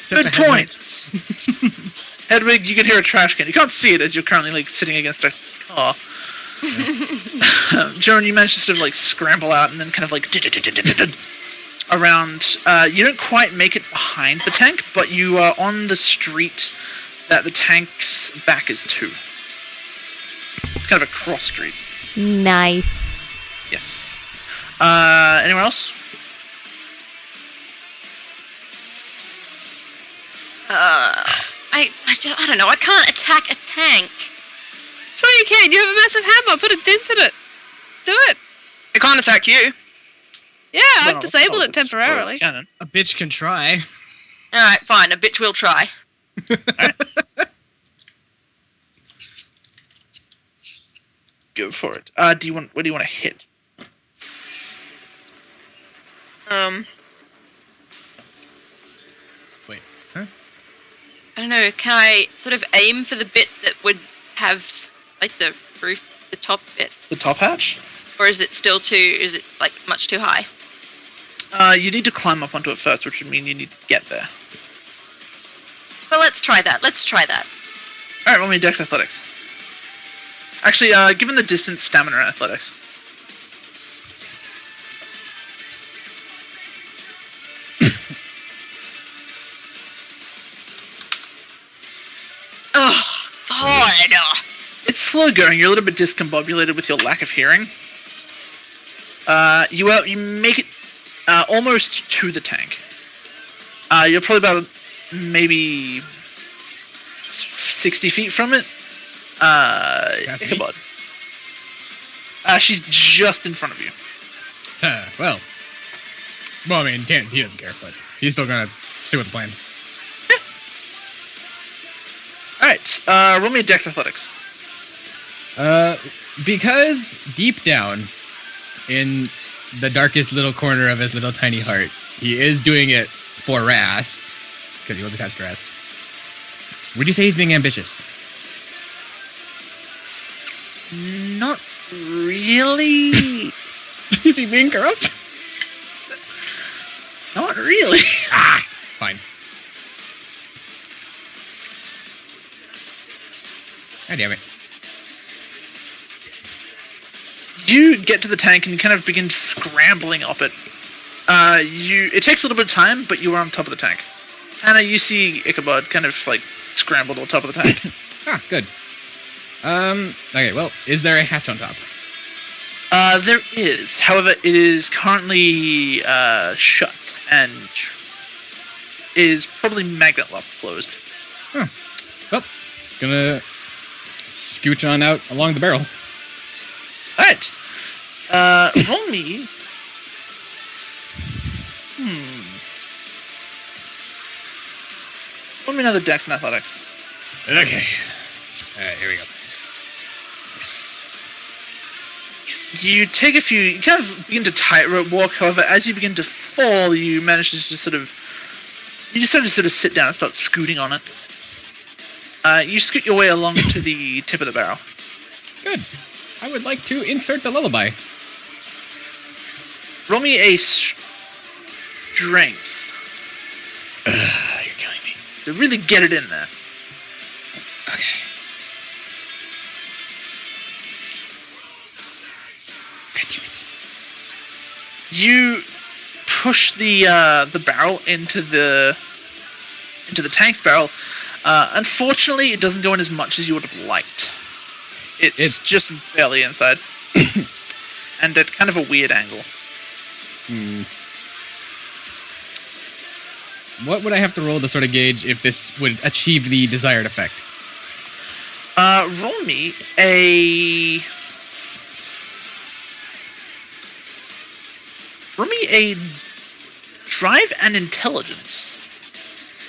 A: Good point. Hedwig, you can hear a trash can. You can't see it as you're currently like sitting against a car. Joan, you managed to sort of like scramble out and then kind of like around. You don't quite make it behind the tank, but you are on the street that the tank's back is to. It's kind of a cross street.
B: Nice.
A: Yes. Anyone else?
F: I don't know. I can't attack a tank.
G: Sure you can. You have a massive hammer. Put a dent in it. Do it.
H: It can't attack you.
G: Yeah, I've disabled it temporarily.
E: A bitch can try.
F: All right, fine. A bitch will try.
A: Go for it. What do you want to hit?
C: Wait, huh?
F: I don't know. Can I sort of aim for the bit that would have like the roof, the top bit,
A: The top hatch?
F: or is it still too? Is it like much too high?
A: You need to climb up onto it first, which would mean you need to get there.
F: Well, let's try that.
A: Alright, roll me Dex Athletics. Actually, given the distance, Stamina Athletics.
F: Oh, God.
A: It's slow going. You're a little bit discombobulated with your lack of hearing. You make it almost to the tank. You're probably about maybe 60 feet from it. Ichabod. She's just in front of you.
C: Well, I mean, he doesn't care, but he's still gonna stick with the plan.
A: Alright, roll me a Dex Athletics.
C: Because deep down in the darkest little corner of his little tiny heart, he is doing it for Rast, because he was attached to Rast. Would you say he's being ambitious?
A: Not really.
C: Is he being corrupt?
A: Not really.
C: Fine. God damn it.
A: You get to the tank and you kind of begin scrambling up it. It takes a little bit of time, but you are on top of the tank. Anna, you see Ichabod kind of like scrambled on top of the tank.
C: Good. Okay, well, is there a hatch on top?
A: There is. However, it is currently shut and is probably magnet lock closed.
C: Well, gonna scooch on out along the barrel.
A: Alright. Roll me. Roll me another Dex and Athletics.
C: Okay. Alright, here we go. Yes.
A: You take a few. You kind of begin to tightrope walk. However, as you begin to fall, you manage to just sort of. You just sort of sit down and start scooting on it. You scoot your way along to the tip of the barrel.
C: Good. I would like to insert the lullaby.
A: Roll me a strength.
C: You're killing me.
A: To really get it in there.
C: Okay. God damn it.
A: You push the barrel into the tank's barrel. Unfortunately, it doesn't go in as much as you would have liked. It's just barely inside, and at kind of a weird angle.
C: What would I have to roll to sort of gauge if this would achieve the desired effect?
A: Roll me a drive and intelligence.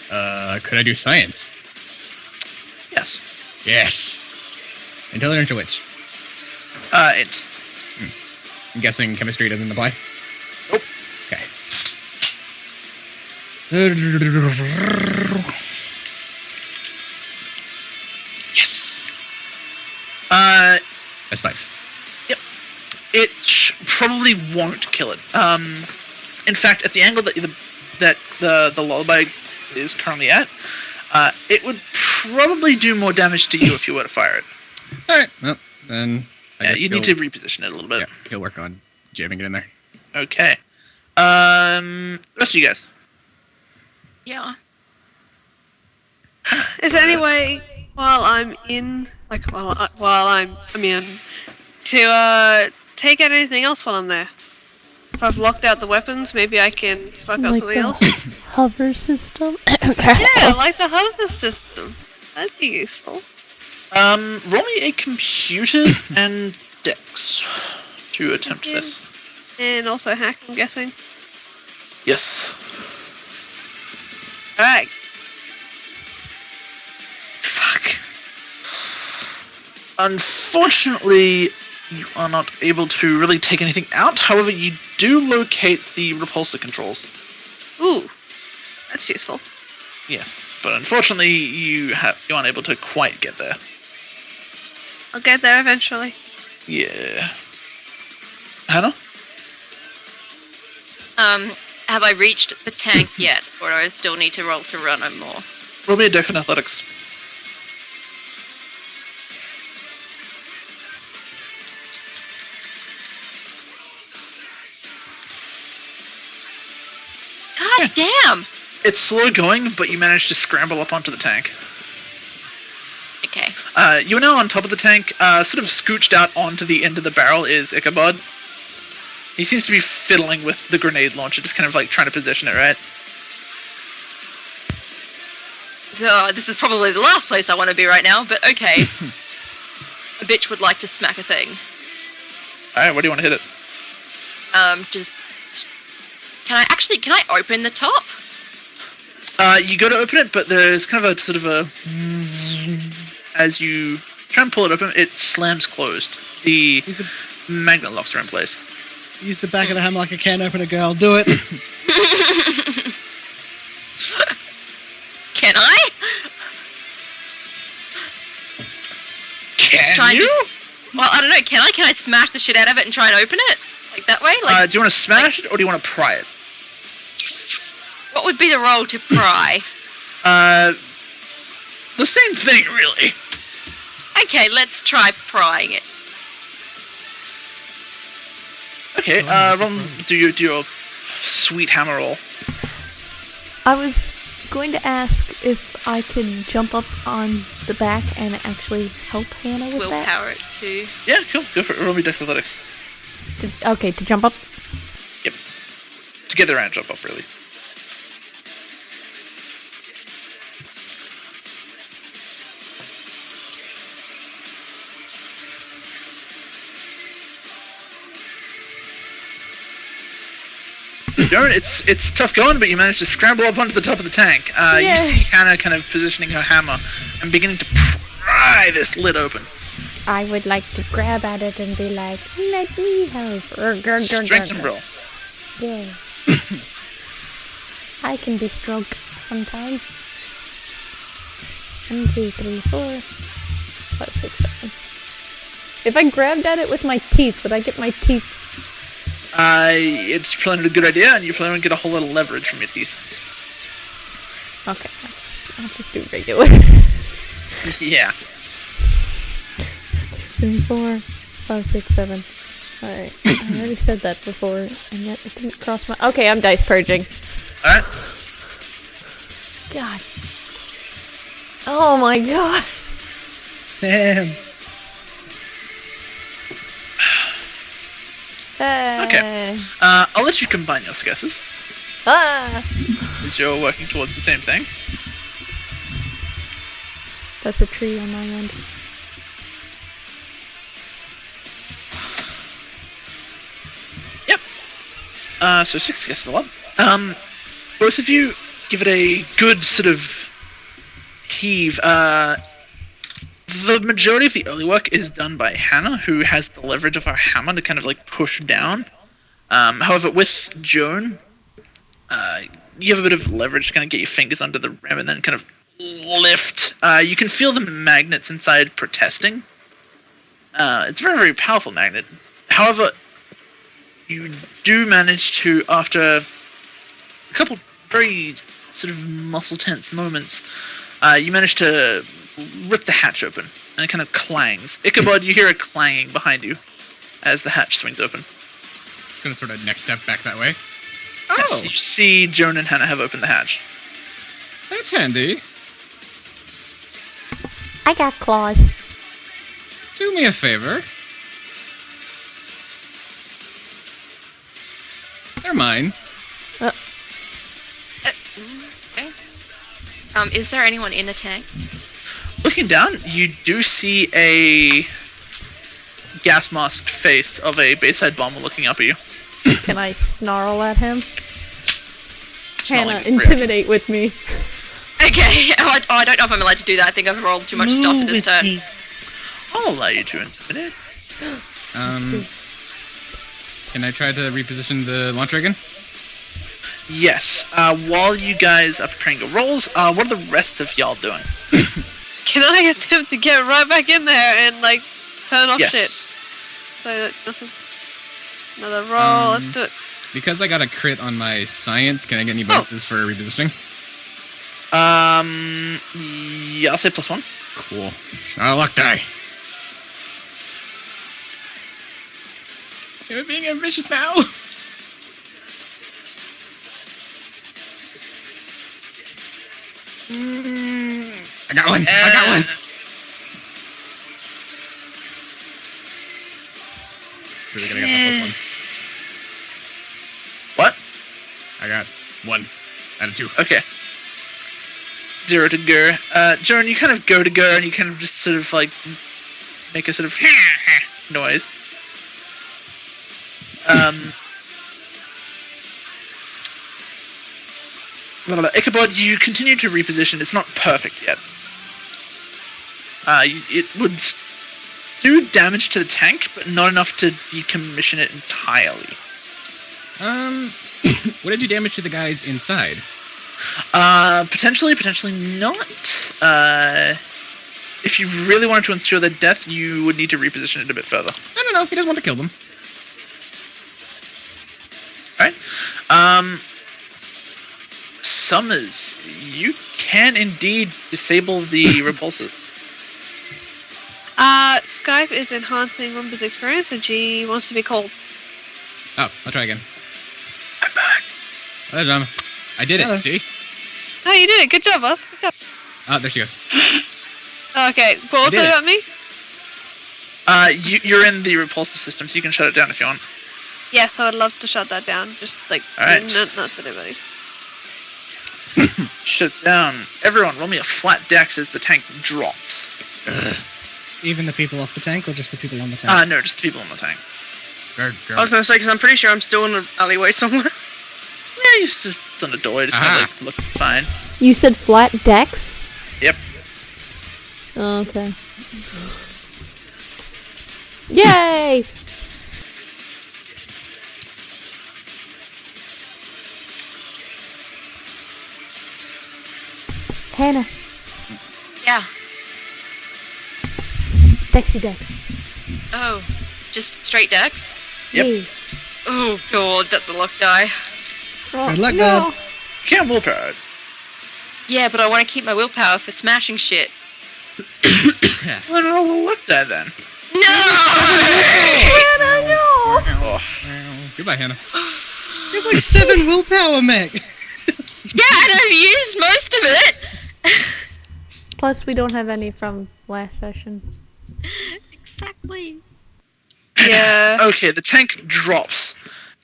C: Could I do science?
A: Yes.
C: Yes. Intelligence or which?
A: Int.
C: I'm guessing chemistry doesn't apply?
A: Nope.
C: Okay. Yes. That's 5.
A: Yep. It probably won't kill it. In fact, at the angle that the lullaby is currently at, it would probably do more damage to you if you were to fire it.
C: Alright, well, then I guess
A: you need to reposition it a little bit.
C: Yeah, he'll work on jamming it in there.
A: Okay. Rest of you guys.
F: Yeah.
G: Is there any way, while I'm in, to take out anything else while I'm there? If I've locked out the weapons, maybe I can fuck up something else?
B: Hover system?
G: Yeah, like the hover system. That'd be useful.
A: Roll me a computers and dex to attempt this.
G: And also hack, I'm guessing.
A: Yes.
G: Alright.
A: Fuck. Unfortunately, you are not able to really take anything out. However, you do locate the repulsor controls.
G: Ooh. That's useful.
A: Yes, but unfortunately, you aren't able to quite get there.
G: I'll get there eventually.
A: Yeah. Hannah?
F: Have I reached the tank yet, or do I still need to roll to run or more?
A: Roll me a dex in athletics.
F: God damn!
A: It's slow going, but you managed to scramble up onto the tank.
F: Okay.
A: You are now on top of the tank. Sort of scooched out onto the end of the barrel is Ichabod. He seems to be fiddling with the grenade launcher, just kind of like trying to position it right.
F: This is probably the last place I want to be right now, but okay. A bitch would like to smack a thing.
A: Alright, where do you want to hit it?
F: Can I open the top?
A: You go to open it, but there's kind of a sort of a... As you try and pull it open, it slams closed. The magnet locks are in place.
E: Use the back of the hammer like a can opener, girl. Do it.
F: Can I?
A: Can
F: Try and
A: you?
F: Well, I don't know. Can I smash the shit out of it and try and open it? Like that way? Like,
A: Do you want to smash it, or do you want to pry it?
F: what would be the roll to pry?
A: The same thing, really.
F: Okay, let's try prying it.
A: Okay, do your sweet hammer roll.
B: I was going to ask if I could jump up on the back and actually help Hannah with that.
F: Willpower it too.
A: Yeah, cool. Go for it. Roll me Dex Athletics.
B: Okay, to jump up.
A: Yep. To get there and jump up, really. Darn, it's tough going, but you managed to scramble up onto the top of the tank. You see Hannah kind of positioning her hammer and beginning to pry this lid open.
B: I would like to grab at it and be like, let me help.
A: Strength and roll.
B: Yeah. I can be strong sometimes. 1, 2, 3, 4, 5, 6, 7. If I grabbed at it with my teeth, would I get my teeth?
A: It's probably not a good idea, and you probably won't get a whole lot of leverage from your teeth.
B: Okay, I'll just do regular.
A: Yeah.
B: 3, 4, 5, 6, 7. Alright, I already said that before, and yet it didn't cross my... Okay, I'm dice purging.
A: Alright.
B: God. Oh my god.
E: Damn.
A: Okay. I'll let you combine your guesses,
B: Ah!
A: as you're working towards the same thing.
B: That's a tree on my end.
A: Yep. So 6 guesses a lot. Both of you give it a good sort of heave. The majority of the early work is done by Hannah, who has the leverage of her hammer to kind of like push down. However, with Joan, you have a bit of leverage to kind of get your fingers under the rim and then kind of lift. You can feel the magnets inside protesting. It's a very, very powerful magnet. However, you do manage to, after a couple very sort of muscle tense moments, you manage to rip the hatch open, and it kind of clangs. Ichabod, you hear a clanging behind you as the hatch swings open.
C: Gonna sort of next step back that way.
A: Yes, you see Joan and Hannah have opened the hatch.
C: That's handy.
B: I got claws.
C: Do me a favor. They're mine.
F: Okay. Is there anyone in the tank?
A: Looking down, you do see a gas-masked face of a Bayside bomber looking up at you.
B: Can I snarl at him?
A: Snarling
B: Hannah,
A: is free
B: intimidate with me.
F: Okay. I don't know if I'm allowed to do that. I think I've rolled too much stuff this turn.
A: I'll allow you to intimidate.
C: Can I try to reposition the launcher again?
A: Yes. While you guys are preparing your rolls, what are the rest of y'all doing?
G: Can I attempt to get right back in there and, like, turn off
A: Yes.
G: shit? So that nothing... Another roll, let's do it.
C: Because I got a crit on my science, can I get any bonuses for repositioning?
A: Yeah, I'll say +1.
C: Cool. Not a luck die. You're being ambitious now. I got one. I got one. So we're gonna get that
A: What?
C: +1. I got 1 out of 2.
A: Okay. 0 to Gur. Joan, you kind of go to Gur and you kind of just sort of like make a sort of noise. Ichabod, you continue to reposition. It's not perfect yet. It would do damage to the tank, but not enough to decommission it entirely.
C: Would it do damage to the guys inside?
A: Potentially not. if you really wanted to ensure their death, you would need to reposition it a bit further.
C: No. He doesn't want to kill them.
A: Alright. Summers, you can indeed disable the repulsors.
G: Skype is enhancing Rumba's experience, and she wants to be cold.
C: Oh, I'll try again.
A: I'm back.
C: Hello, John. I did
E: Hello.
C: it, see?
G: Oh, you did it. Good job, boss. Good job.
C: Oh, there she goes.
G: Okay, what was
C: did
G: it
C: it.
G: about me?
A: You're in the repulsor system, so you can shut it down if you want.
G: Yes, I would love to shut that down. Just like,
A: Alright.
G: not that anybody.
A: Shut it down. Everyone, roll me a flat dex as the tank drops.
E: Even the people off the tank, or just the people on the tank?
A: No, just the people in the tank.
H: I was gonna say, because I'm pretty sure I'm still in an alleyway somewhere.
A: Yeah, you just on a door, just kind of like looking fine.
B: You said flat decks?
A: Yep.
B: Oh, okay. Yay! Hannah,
F: Yeah.
B: Dexy Dex.
F: Oh, just straight decks?
A: Yep.
B: Yeah.
F: Oh god, that's a luck die.
B: Oh,
E: Good luck,
B: no.
E: bud.
A: You can't willpower it.
F: Yeah, but I want to keep my willpower for smashing shit.
A: Well, then roll a luck die then.
F: No!
B: Hannah, no!
A: Oh.
C: Goodbye, Hannah.
E: You have like 7 willpower, Meg.
F: Yeah, and I've used most of it!
B: Plus, we don't have any from last session.
F: Exactly.
H: Yeah.
A: Okay, the tank drops,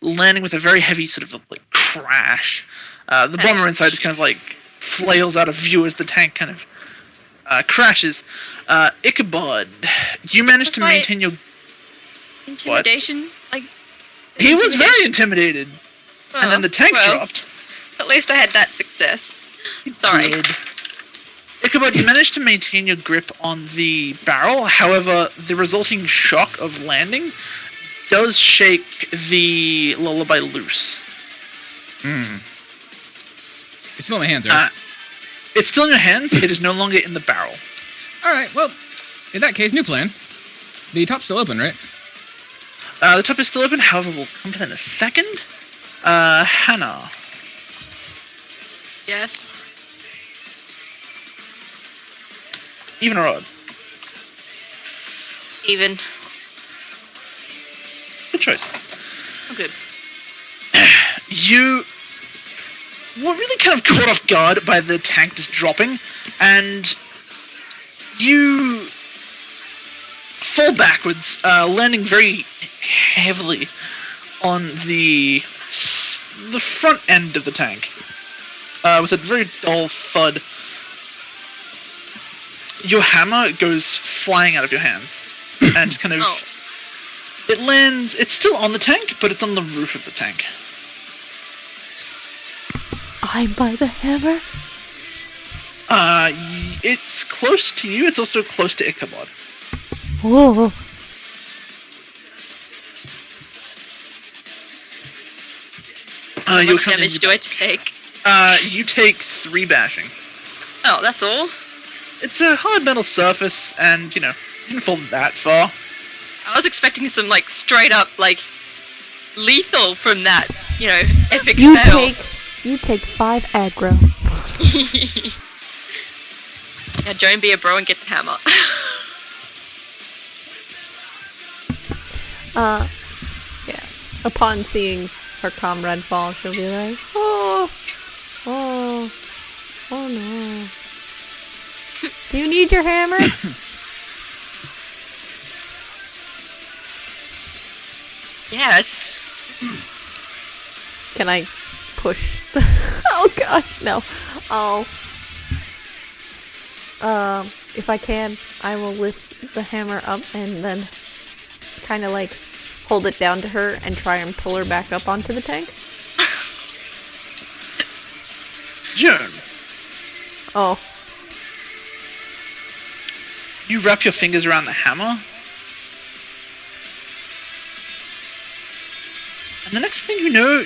A: landing with a very heavy sort of like crash. The bomber inside just kind of like flails out of view as the tank kind of crashes. Ichabod, you managed to
F: That's right.
A: maintain your...
F: Intimidation? Like,
A: He was very intimidated, and then the tank dropped.
F: At least I had that success. Sorry.
A: Did. Ichabod, you managed to maintain your grip on the barrel, however, the resulting shock of landing does shake the lullaby loose.
C: It's still in my hands, right?
A: It's still in your hands, it is no longer in the barrel.
C: Alright, well, in that case, new plan. The top's still open, right?
A: The top is still open, however, we'll come to that in a second. Hannah.
F: Yes.
A: Even or odd?
F: Even.
A: Good choice.
F: Oh, good.
A: You were really kind of caught off guard by the tank just dropping, and you fall backwards, landing very heavily on the front end of the tank, with a very dull thud. Your hammer goes flying out of your hands, and just kind of...
F: Oh.
A: It lands... It's still on the tank, but it's on the roof of the tank.
B: I'm by the hammer.
A: It's close to you, it's also close to Ichabod.
B: Whoa.
F: How
A: You'll
F: much
A: come in
F: damage
A: with-
F: do I take?
A: You take 3 bashing.
F: Oh, that's all?
A: It's a hard metal surface, and, you know, you didn't fall that far.
F: I was expecting some, like, straight up, like, lethal from that, you know, epic fail.
B: You take 5 aggro.
F: Now, Joan, be a bro and get the hammer.
B: Yeah. Upon seeing her comrade fall, she'll be like, oh no. Do you need your hammer?
F: Yes.
B: Can I push the... Oh gosh, no. If I can, I will lift the hammer up and then kind of like hold it down to her and try and pull her back up onto the tank.
A: Joan,
B: Oh,
A: you wrap your fingers around the hammer, and the next thing you know,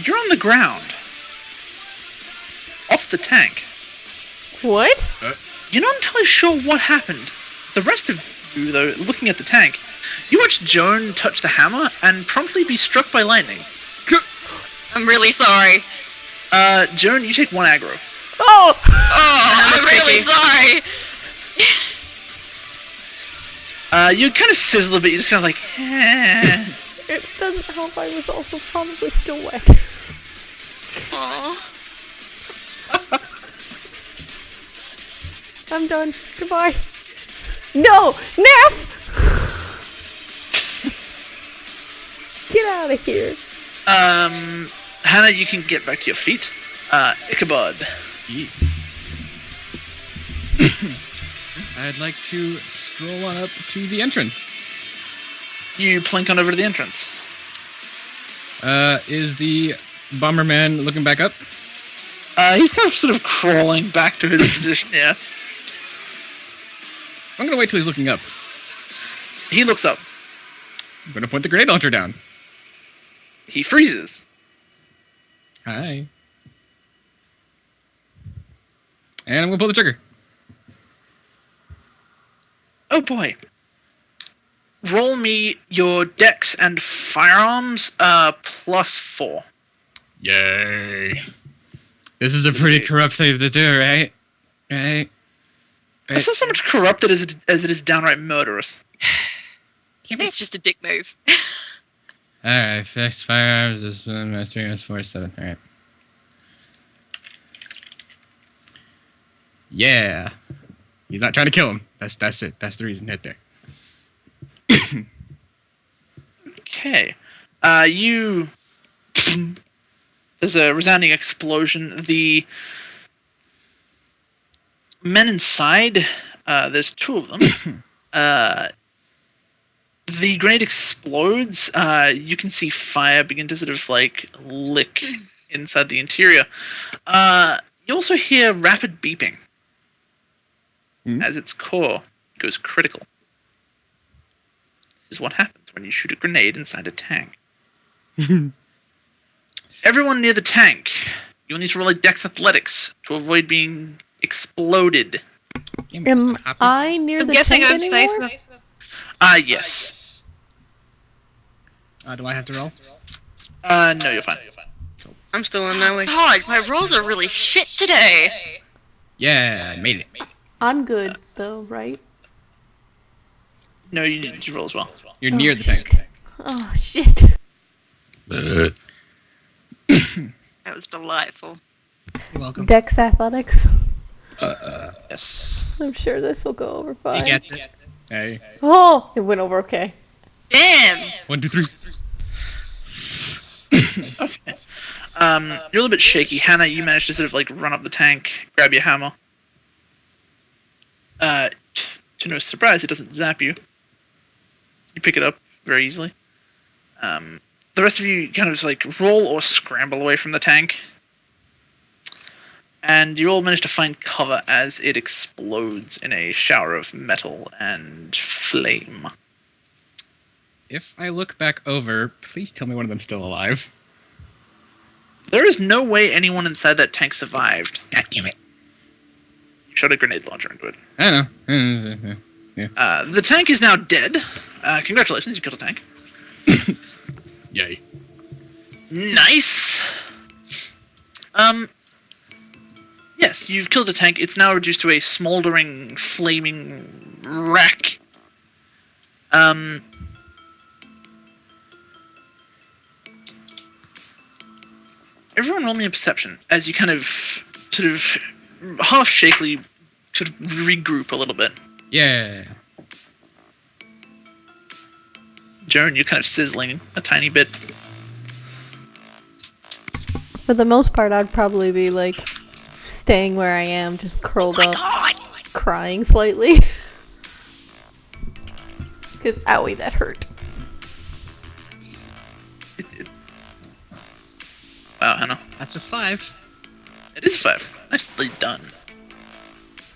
A: you're on the ground. Off the tank.
B: What?
A: You're not entirely sure what happened. The rest of you, though, looking at the tank, you watch Joan touch the hammer and promptly be struck by lightning.
F: I'm really sorry.
A: Joan, you take 1 aggro.
B: Oh!
F: Oh, I'm really sorry.
A: You kind of sizzle a bit, you're just kind of like, eh.
B: It doesn't help, I was also probably still wet.
F: Aww.
B: I'm done. Goodbye. No! Neff! Get out of here.
A: Hannah, you can get back to your feet. Ichabod.
C: Jeez. I'd like to stroll on up to the entrance.
A: You plink on over to the entrance.
C: Is the Bomberman looking back up?
A: He's kind of sort of crawling back to his position, yes.
C: I'm gonna wait till he's looking up.
A: He looks up.
C: I'm gonna point the grenade launcher down.
A: He freezes.
C: Hi. And I'm gonna pull the trigger.
A: Oh boy. Roll me your dex and firearms, +4.
C: Yay. This is a pretty corrupt thing to do, right? Right?
A: It's not so much corrupted as it is downright murderous.
F: It's just a dick move.
C: Alright, fixed firearms, this one, mastering is 4-7, alright. Yeah. He's not trying to kill him. That's it. That's the reason right there.
A: Okay. There's a resounding explosion. The men inside, there's 2 of them. The grenade explodes. You can see fire begin to sort of like lick inside the interior. You also hear rapid beeping as its core goes critical. This is what happens when you shoot a grenade inside a tank. Everyone near the tank, you'll need to roll a Dex Athletics to avoid being exploded.
B: Am I near
G: I'm
B: the
G: guessing
B: tank
G: I'm
B: anymore?
G: safe.
A: Yes.
E: Do I have to roll?
A: No, you're fine.
H: I'm still on Nelly.
F: God, my rolls are really shit today.
C: Yeah, I made it.
B: I'm good, though, right?
A: No, you need to roll as well.
C: You're near the tank.
B: Oh, shit.
F: That was delightful.
E: You're welcome.
B: Dex Athletics.
A: Yes.
B: I'm sure this will go over
E: He
B: fine.
E: gets it.
C: Hey.
B: Oh, it went over okay.
F: Damn!
C: 1, 2, 3.
A: Okay. You're a little bit shaky. Hannah, you managed to sort of like run up the tank, grab your hammer. To no surprise, it doesn't zap you. You pick it up very easily. The rest of you kind of just like roll or scramble away from the tank. And you all manage to find cover as it explodes in a shower of metal and flame.
C: If I look back over, please tell me one of them's still alive.
A: There is no way anyone inside that tank survived.
C: God damn it.
A: You shot a grenade launcher into it.
C: I know. Yeah.
A: The tank is now dead. Congratulations, you killed a tank.
C: Yay.
A: Nice. Yes, you've killed a tank. It's now reduced to a smoldering, flaming wreck. Everyone roll me a perception as you kind of, sort of, half shakily, sort of regroup a little bit.
C: Yeah.
A: Jaren, you're kind of sizzling a tiny bit.
B: For the most part, I'd probably be like staying where I am, just curled up, crying slightly. Because, owie, that hurt.
A: Wow, Hannah.
E: That's a 5.
A: It is 5. Nicely done.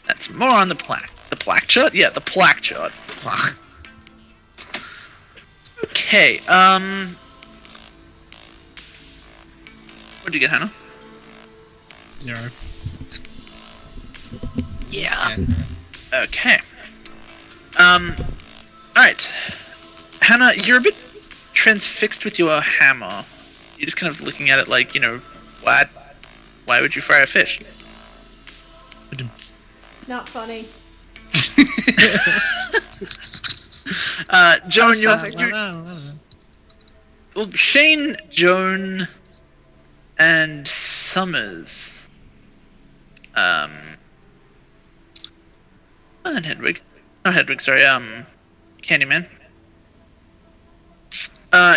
A: That's more on the plaque. The plaque chart? Yeah, the plaque chart. Okay, what'd you get, Hannah?
E: 0.
F: Yeah.
A: Okay. Alright. Hannah, you're a bit transfixed with your hammer. You're just kind of looking at it like, what? Why would you fry a fish?
B: Not funny.
A: Joan,
H: perfect.
A: well, Shane, Joan, and Summers. And Hedwig. Not Hedwig, sorry, Candyman.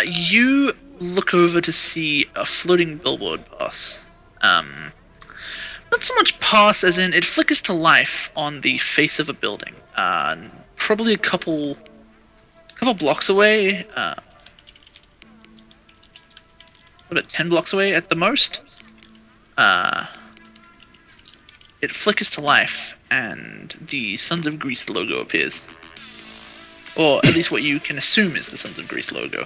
A: You look over to see a floating billboard pass. Not so much pass as in it flickers to life on the face of a building. Probably a couple blocks away. About 10 blocks away at the most. It flickers to life, and the Sons of Greece logo appears. Or at least what you can assume is the Sons of Greece logo.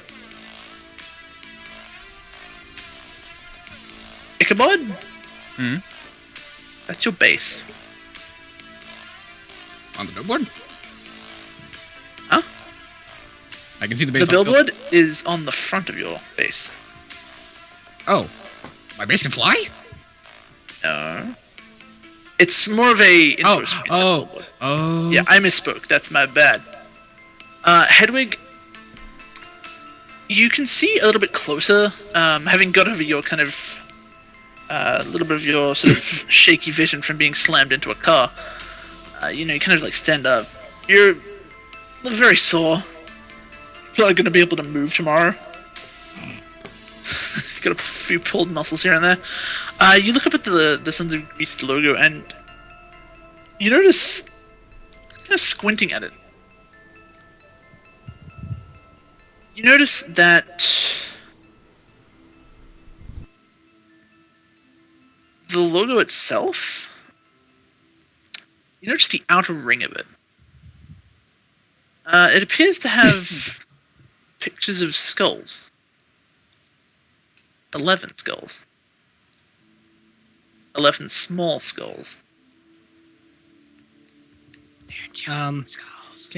A: Ichabod? That's your base.
C: On the billboard?
A: Huh?
C: I can see the base.
A: The billboard is on the front of your base.
C: Oh. My base can fly?
A: No. It's more of a info screen than a billboard.
C: Oh.
A: Yeah, I misspoke. That's my bad. Hedwig, you can see a little bit closer, having got over your kind of a little bit of your sort of shaky vision from being slammed into a car. You kind of like stand up. You're very sore. You're not going to be able to move tomorrow. You've got a few pulled muscles here and there. You look up at the Sons of Greece logo and you notice, kind of squinting at it, you notice that the logo itself, you notice the outer ring of it. It appears to have pictures of skulls. 11 skulls. 11 small skulls.
E: Can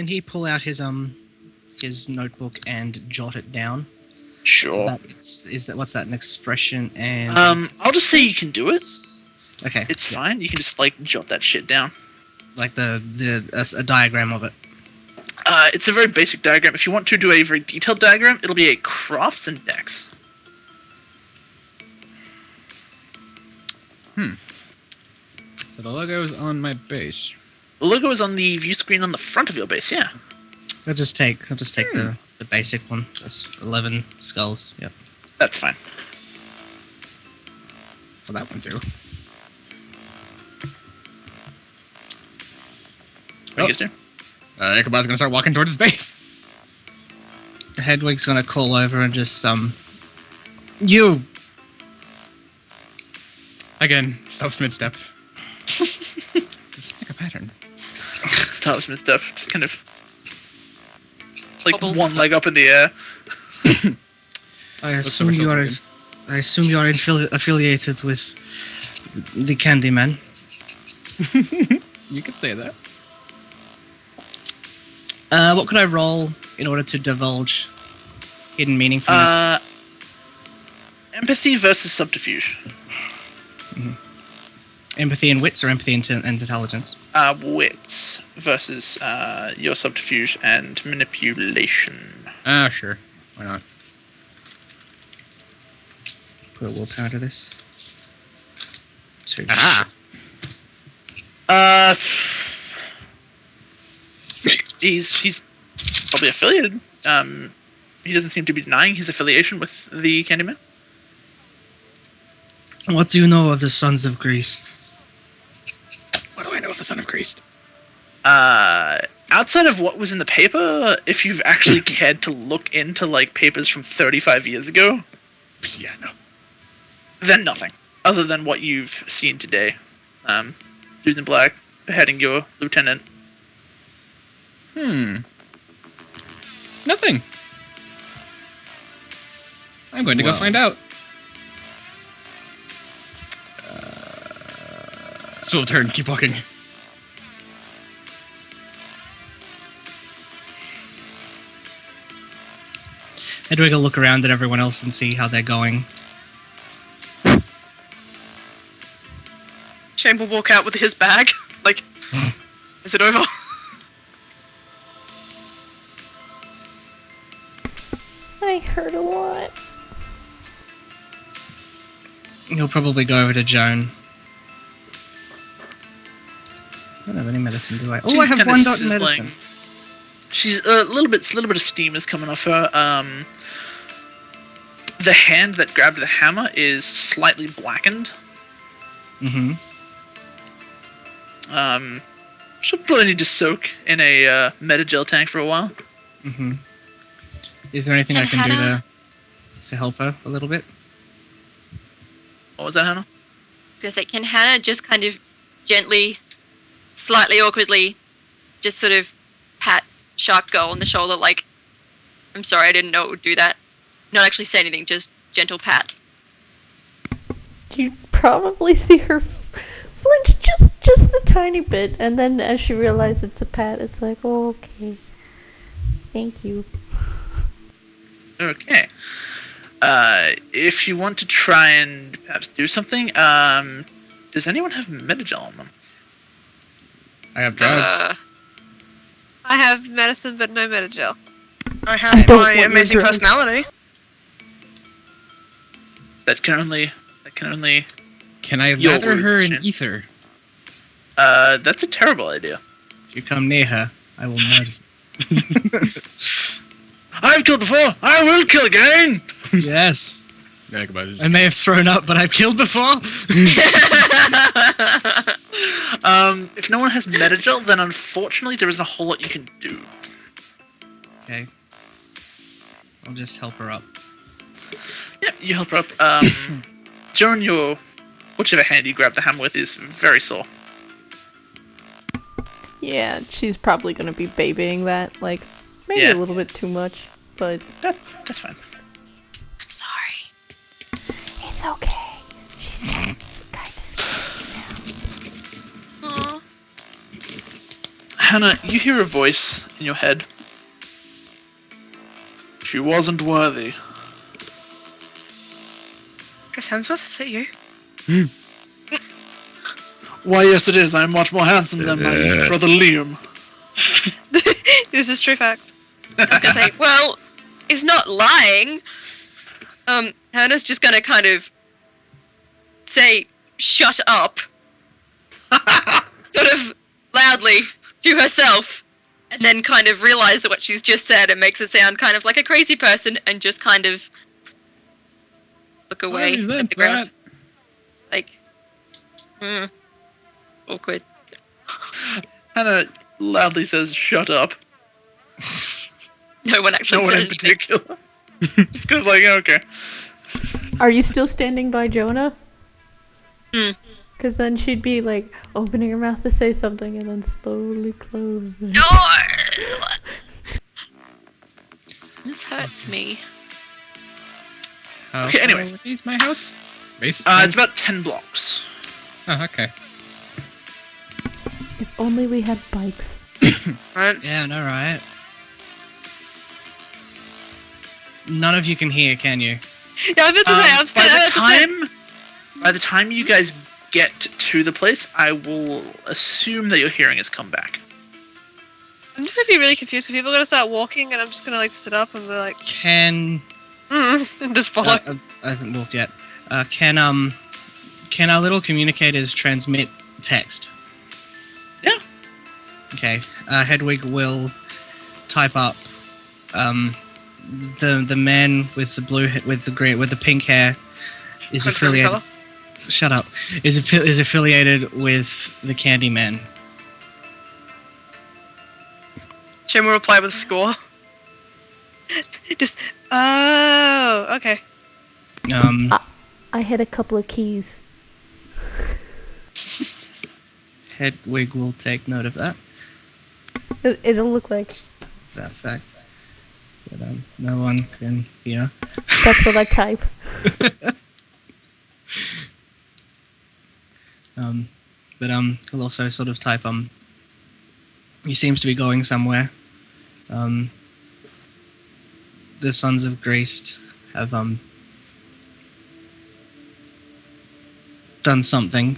E: he pull out his notebook and jot it down?
A: Sure.
E: What's that, an expression and...
A: I'll just say you can do it.
E: Okay.
A: It's fine. You can just, jot that shit down.
E: Like a diagram of it.
A: It's a very basic diagram. If you want to do a very detailed diagram, it'll be a crafts and dex.
C: So the logo's on my base.
A: The logo is on the view screen on the front of your base, yeah.
E: I'll just take the basic one. Just 11 skulls. Yep.
A: That's fine.
C: Well, that one too.
A: What do you guys do?
C: Ichabod's gonna start walking towards his base.
E: Hedwig's gonna call over and just you.
C: Again, stops mid-step. Just like a pattern.
A: Stops and stuff. Just kind of
F: Bubbles.
A: one leg up in the air.
E: I assume you are affiliated with the Candyman.
C: You could say that.
E: What could I roll in order to divulge hidden meaning from it?
A: Empathy versus subterfuge.
E: Empathy and wits, or empathy and intelligence?
A: Wits versus your subterfuge and manipulation.
C: Sure. Why not?
E: Put a willpower to this.
C: Aha!
A: He's probably affiliated. He doesn't seem to be denying his affiliation with the Candyman.
E: What do you know of the Sons of Greece?
C: What do I know of the Son of Greece?
A: Outside of what was in the paper, if you've actually cared to look into papers from 35 years ago,
C: Yeah, no.
A: then nothing other than what you've seen today. Dudes in black beheading your lieutenant.
C: Nothing. I'm going to go find out. Still turn, keep walking.
E: Hedwig will look around at everyone else and see how they're going.
H: Shane will walk out with his bag. Like, is it over?
B: I hurt a lot.
E: He'll probably go over to Joan. I don't have any medicine, do I? Oh, I
A: She's
E: have
A: kinda
E: 1 dot
A: sizzling.
E: medicine.
A: She's a little bit of steam is coming off her. The hand that grabbed the hammer is slightly blackened.
E: Mm-hmm.
A: She'll probably need to soak in a Metagel tank for a while.
E: Mm-hmm. Is there anything
F: And
E: I can do
F: Hannah?
E: to help her a little bit?
A: What was that, Hannah?
F: I was gonna say, can Hannah just kind of gently, slightly awkwardly, just sort of pat Shark Girl on the shoulder, like, I'm sorry, I didn't know it would do that. Not actually say anything, just gentle pat.
B: You probably see her flinch just a tiny bit, and then as she realizes it's a pat, it's like, oh, okay. Thank you.
A: Okay. If you want to try and perhaps do something, does anyone have Metagel on them?
C: I have drugs.
G: I have medicine, but no Metagel.
H: I
B: I
H: have
B: don't
H: my
B: want your
H: amazing
B: drugs.
H: personality.
A: That can only.
C: Can I
A: Your
C: lather her
A: words,
C: in
A: Shin.
C: ether?
A: That's a terrible idea.
E: If you come near her, I will murder you.
A: I've killed before. I will kill again.
E: Yes.
C: Yeah, goodbye. This is-
E: I may have thrown up, but I've killed before.
A: If no one has Metagel, then unfortunately there isn't a whole lot you can do.
E: Okay. I'll just help her up.
A: Yeah, you help her up. Joan, your whichever hand you grab the hammer with is very sore.
B: Yeah, she's probably gonna be babying that, like, maybe
A: Yeah.
B: a little bit too much, but
A: That's fine.
F: I'm sorry.
B: it's okay. She's just kind of scared now.
F: Aww.
A: Hannah, you hear a voice in your head. She wasn't worthy.
H: Chris Hemsworth, is that you?
A: Why, yes, it is. I am much more handsome than my brother Liam.
G: This is true fact.
F: I was gonna say, well, he's not lying. Hannah's just gonna kind of say, shut up. Sort of loudly to herself, and then kind of realize what she's just said and makes it sound kind of like a crazy person and just kind of look away at the ground. Like, awkward.
A: Hannah loudly says, shut up.
F: No one actually
A: No one
F: said
A: in
F: anything.
A: particular. It's kind of like, okay.
B: Are you still standing by Jonah?
F: Hmm.
B: Because then she'd be, like, opening her mouth to say something and then slowly closing.
F: No! This hurts me.
C: How
A: Okay,
C: far
A: anyways.
C: away is my house? Base?
A: It's about 10 blocks.
C: Oh, okay.
B: If only we had bikes.
H: Right.
E: Yeah, no, right. None of you can hear, can you?
G: Yeah, I'm about to say, I'm
A: by the time you guys get to the place, I will assume that your hearing has come back.
G: I'm just gonna be really confused. So people are gonna start walking, and I'm just gonna like sit up and be like,
E: Can
G: and just follow.
E: I haven't walked yet. Can our little communicators transmit text?
A: Yeah.
E: Okay. Hedwig will type up the man with the blue with the green with the pink hair is
H: Country
E: affiliated.
H: colour?
E: Shut up. Is affiliated with the Candyman.
H: Jim will reply with a score.
G: Just oh, okay.
B: I had a couple of keys.
E: Hedwig will take note of that.
B: It'll look like
E: That fact. But no one can hear.
B: that's what I type.
E: But he'll also sort of type he seems to be going somewhere. the Sons of Greece have done something.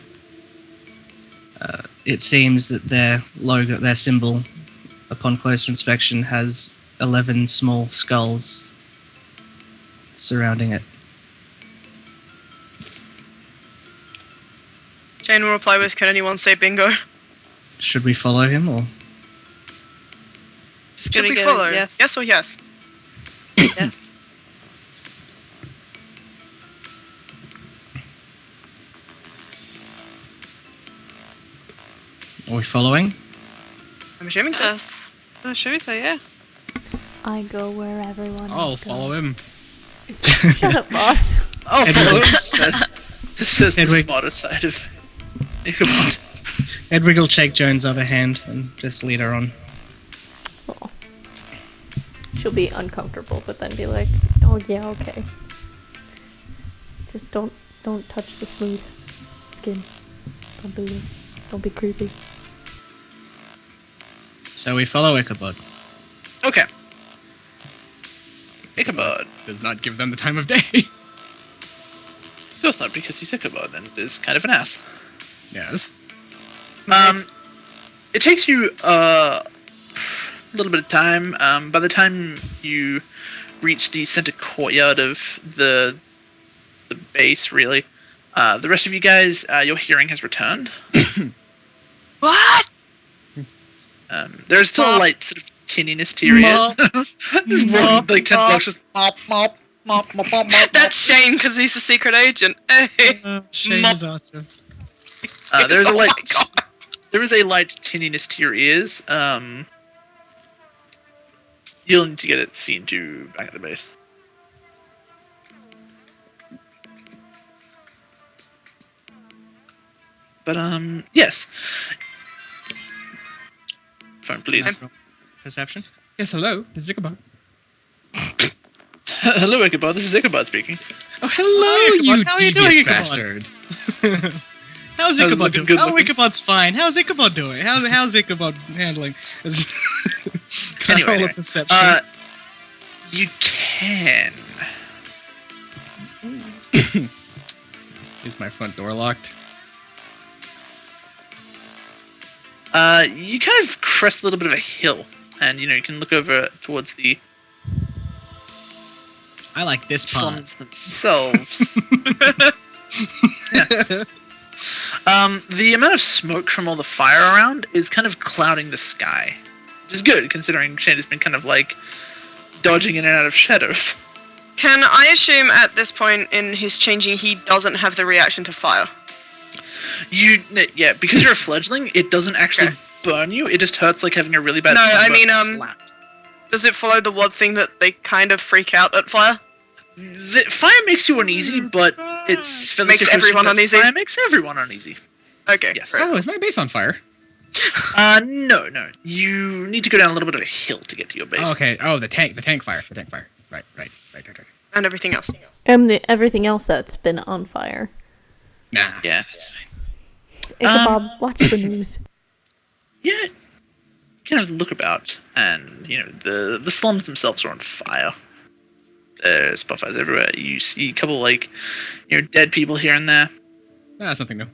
E: It seems that their logo, their symbol, upon closer inspection, has 11 small skulls surrounding it.
H: Jane will reply with, "Can anyone say bingo?"
E: Should we follow him, or...?
H: Should we follow?
G: Yes.
H: Yes or yes?
G: Yes.
E: Are we following?
H: I'm assuming so.
G: Yes. I'm assuming so, yeah.
B: I go where everyone
C: I'll
B: else
C: follow
B: goes.
C: him.
B: Shut up, boss.
A: I'll follow him. This says the
E: Edwig.
A: smarter side of Ichabod.
E: Edwig will shake Joan's other hand and just lead her on.
B: Aw. She'll be uncomfortable, but then be like, "Oh yeah, okay. Just don't touch the smooth skin. Don't do it. Don't be creepy."
E: So we follow Ichabod.
A: Okay. Ichabod.
C: Does not give them the time of day.
A: Of course not, because he's Ichabod and is kind of an ass.
C: Yes.
A: It takes you a little bit of time. By the time you reach the center courtyard of the base, really, the rest of you guys, your hearing has returned.
H: What?
A: There's still a light sort of tinniness to your ears. Just walking like 10 blocks, just mop, mop, mop, mop, mop, mop.
H: That's Shane because he's a secret agent. Hey.
E: Shane's Archer.
A: There's a
H: Oh
A: light.
H: my God.
A: There is a light tinniness to your ears. You'll need to get it seen to back at the base. But yes. Phone, please.
E: Perception?
C: Yes, hello. This is Ichabod.
A: Hello, Ichabod. This is Ichabod speaking.
C: Oh, hello,
E: Ichabod.
C: you
E: How are you
C: devious
E: doing, Ichabod?
C: bastard.
E: How's
A: How's
E: Ichabod
A: looking,
E: doing?
A: good
E: Oh,
A: looking?
E: Ichabod's fine. How's Ichabod doing? How's Ichabod handling? Can I roll
A: Anyway,
E: a perception?
A: You can.
C: Is my front door locked?
A: You kind of crest a little bit of a hill, and you can look over towards the
E: I like this part.
A: slums themselves. Yeah. The amount of smoke from all the fire around is kind of clouding the sky, which is good considering Shane has been kind of like dodging in and out of shadows.
H: Can I assume at this point in his changing he doesn't have the reaction to fire?
A: Yeah, because you're a fledgling, it doesn't actually burn you. It just hurts like having a really bad
H: No, I
A: sunburn
H: mean,
A: slap.
H: Does it follow the WoD thing that they kind of freak out at fire?
A: The fire makes you uneasy, but it's fairly
H: Makes
A: safe to
H: everyone
A: assume that
H: uneasy?
A: Fire makes everyone uneasy.
H: Okay.
A: Yes.
H: great.
C: Oh, is my base on fire?
A: No. You need to go down a little bit of a hill to get to your base.
C: Oh, okay. Oh, the tank fire. Right.
H: And everything else.
B: And everything else that's been on fire.
C: Nah.
A: Yeah.
C: That's fine.
B: Ichabod, watch the news.
A: Yeah. Kind of look about, and the slums themselves are on fire. There's bonfires everywhere. You see a couple dead people here and there.
C: That's nothing new.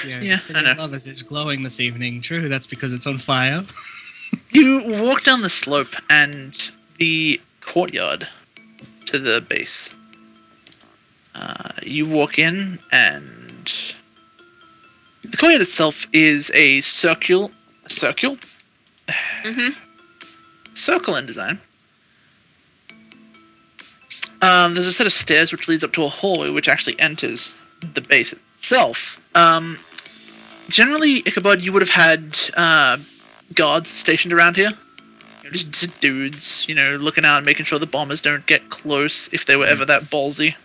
A: Yeah, I know.
E: Lovers is glowing this evening. True, that's because it's on fire.
A: You walk down the slope and the courtyard to the base. You walk in, and the courtyard itself is a circle in design. There's a set of stairs which leads up to a hallway which actually enters the base itself. Generally, Ichabod, you would have had guards stationed around here. Just dudes, looking out and making sure the bombers don't get close if they were ever that ballsy.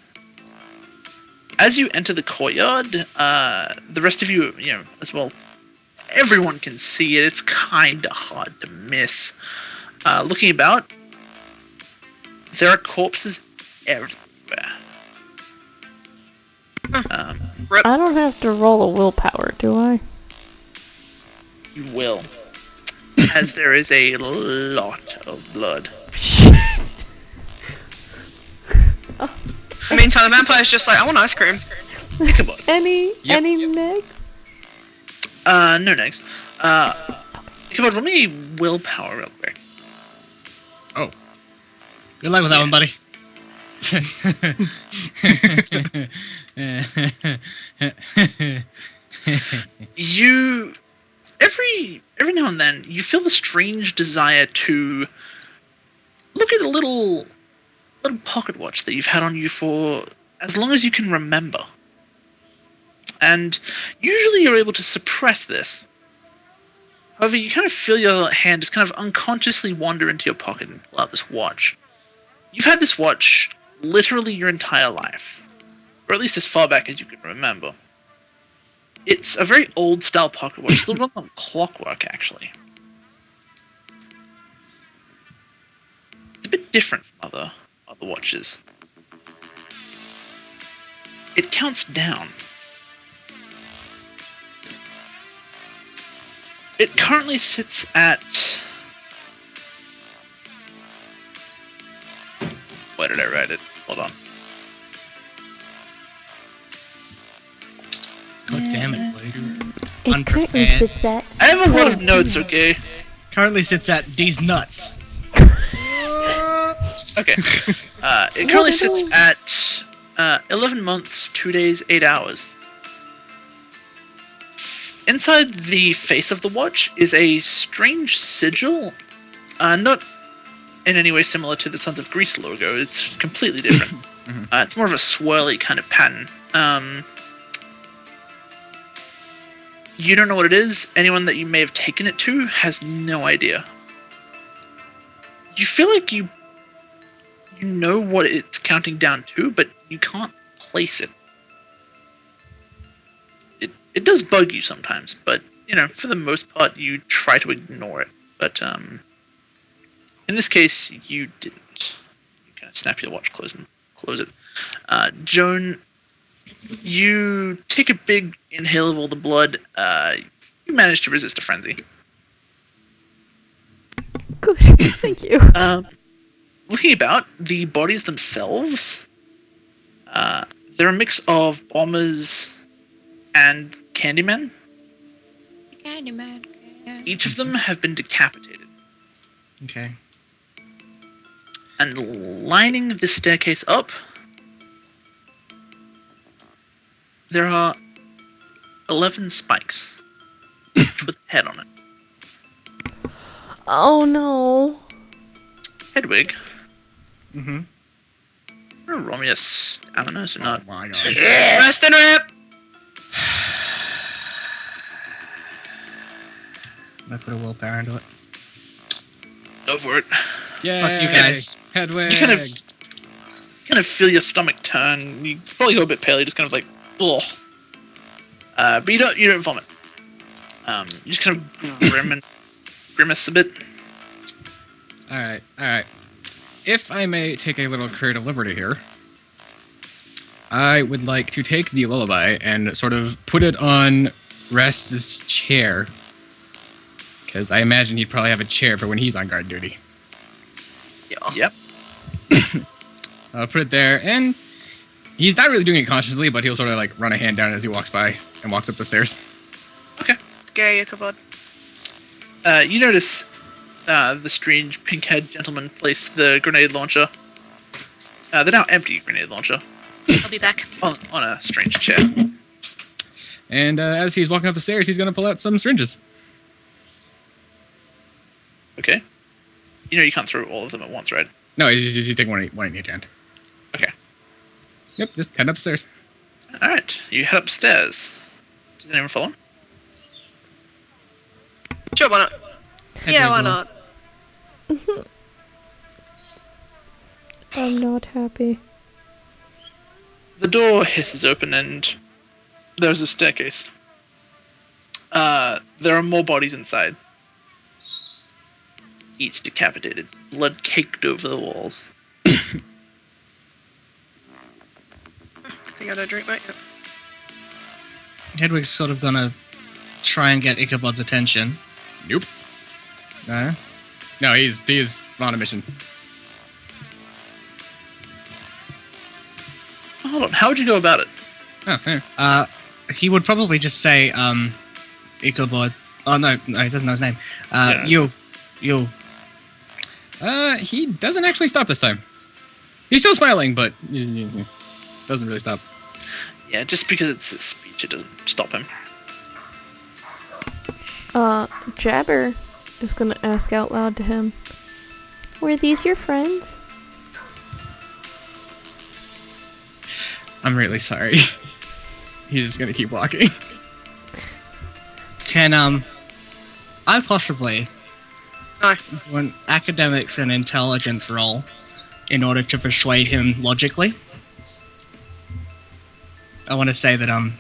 A: As you enter the courtyard, the rest of you, as well, everyone can see it. It's kind of hard to miss. Looking about, there are corpses everywhere.
B: I don't have to roll a willpower, do I?
A: You will. As there is a lot of blood.
H: the meantime, the vampire's just like, I want ice cream.
A: Ichabod.
B: Any next?
A: No next. Ichabod, roll me willpower real quick.
C: Oh.
E: Good luck with that one, buddy.
A: You every now and then you feel the strange desire to look at a little pocket watch that you've had on you for as long as you can remember. And usually you're able to suppress this. However, you kind of feel your hand just kind of unconsciously wander into your pocket and pull out this watch. You've had this watch literally your entire life, or at least as far back as you can remember. It's a very old-style pocket watch, still run on clockwork, actually. It's a bit different from other watches. It counts down. It currently sits at... Where did I write it? Hold on.
E: God damn it, Blade.
B: It currently
E: Unprepared.
B: sits at.
A: I have a lot of notes, okay?
E: Currently sits at these nuts.
A: Okay. It currently sits at 11 months, 2 days, 8 hours. Inside the face of the watch is a strange sigil, not in any way similar to the Sons of Greece logo. It's completely different. It's more of a swirly kind of pattern. You don't know what it is. Anyone that you may have taken it to has no idea. You feel like you know what it's counting down to, but you can't place it. It does bug you sometimes, but, you know, for the most part, you try to ignore it. But, in this case, you didn't. You kind of snap your watch close it. Joan, you take a big inhale of all the blood. You manage to resist a frenzy.
B: Good, thank you.
A: Looking about, the bodies themselves, they're a mix of bombers and Candyman.
F: Candyman.
A: Each of them have been decapitated.
E: Okay.
A: And lining the staircase up, there are 11 spikes, each with a head on it.
B: Oh no.
A: Hedwig,
E: Mm-hmm.
A: roll me a stamina, so not...
C: Oh my god.
H: Rest and rip!
E: I put a willpower into it.
A: Go for it.
C: Yay!
E: Fuck you guys.
C: Hedwig!
A: You kind of feel your stomach turn. You probably go a bit pale. You just kind of like, ugh. But you don't vomit. You just kind of grimace a bit.
C: Alright. If I may take a little creative liberty here, I would like to take the lullaby and sort of put it on Rest's chair. Because I imagine he'd probably have a chair for when he's on guard duty.
A: Yep.
C: I'll put it there, and he's not really doing it consciously, but he'll sort of like run a hand down as he walks by and walks up the stairs.
A: Okay.
H: Scary Ichabod.
A: You notice the strange pink-haired gentleman place the grenade launcher. The now empty grenade launcher
F: I'll be back.
A: on a strange chair.
C: And as he's walking up the stairs, he's going to pull out some syringes.
A: Okay. You know you can't throw all of them at once, right?
C: No, he's taking one in each hand.
A: Okay.
C: Yep, just head upstairs.
A: Alright, you head upstairs. Does anyone follow?
H: Sure, why not?
G: Yeah, why not?
B: I'm not happy.
A: The door hisses open and there's a staircase. There are more bodies inside. Each decapitated, blood caked over the walls.
H: Think I had a drink, mate?
E: Hedwig's sort of gonna try and get Ichabod's attention.
C: Nope. No, he's on a mission.
A: Hold on, how would you go about it?
C: Oh, there.
E: He would probably just say, Ichabod. Oh, no, he doesn't know his name.
A: Yeah.
E: You.
C: He doesn't actually stop this time. He's still smiling, but doesn't really stop.
A: Yeah, just because it's his speech, it doesn't stop him.
B: Jabber is gonna ask out loud to him, were these your friends?
C: I'm really sorry. He's just gonna keep walking.
E: Can, I possibly
H: No.
E: do an academics and intelligence roll in order to persuade him logically? I want to say that,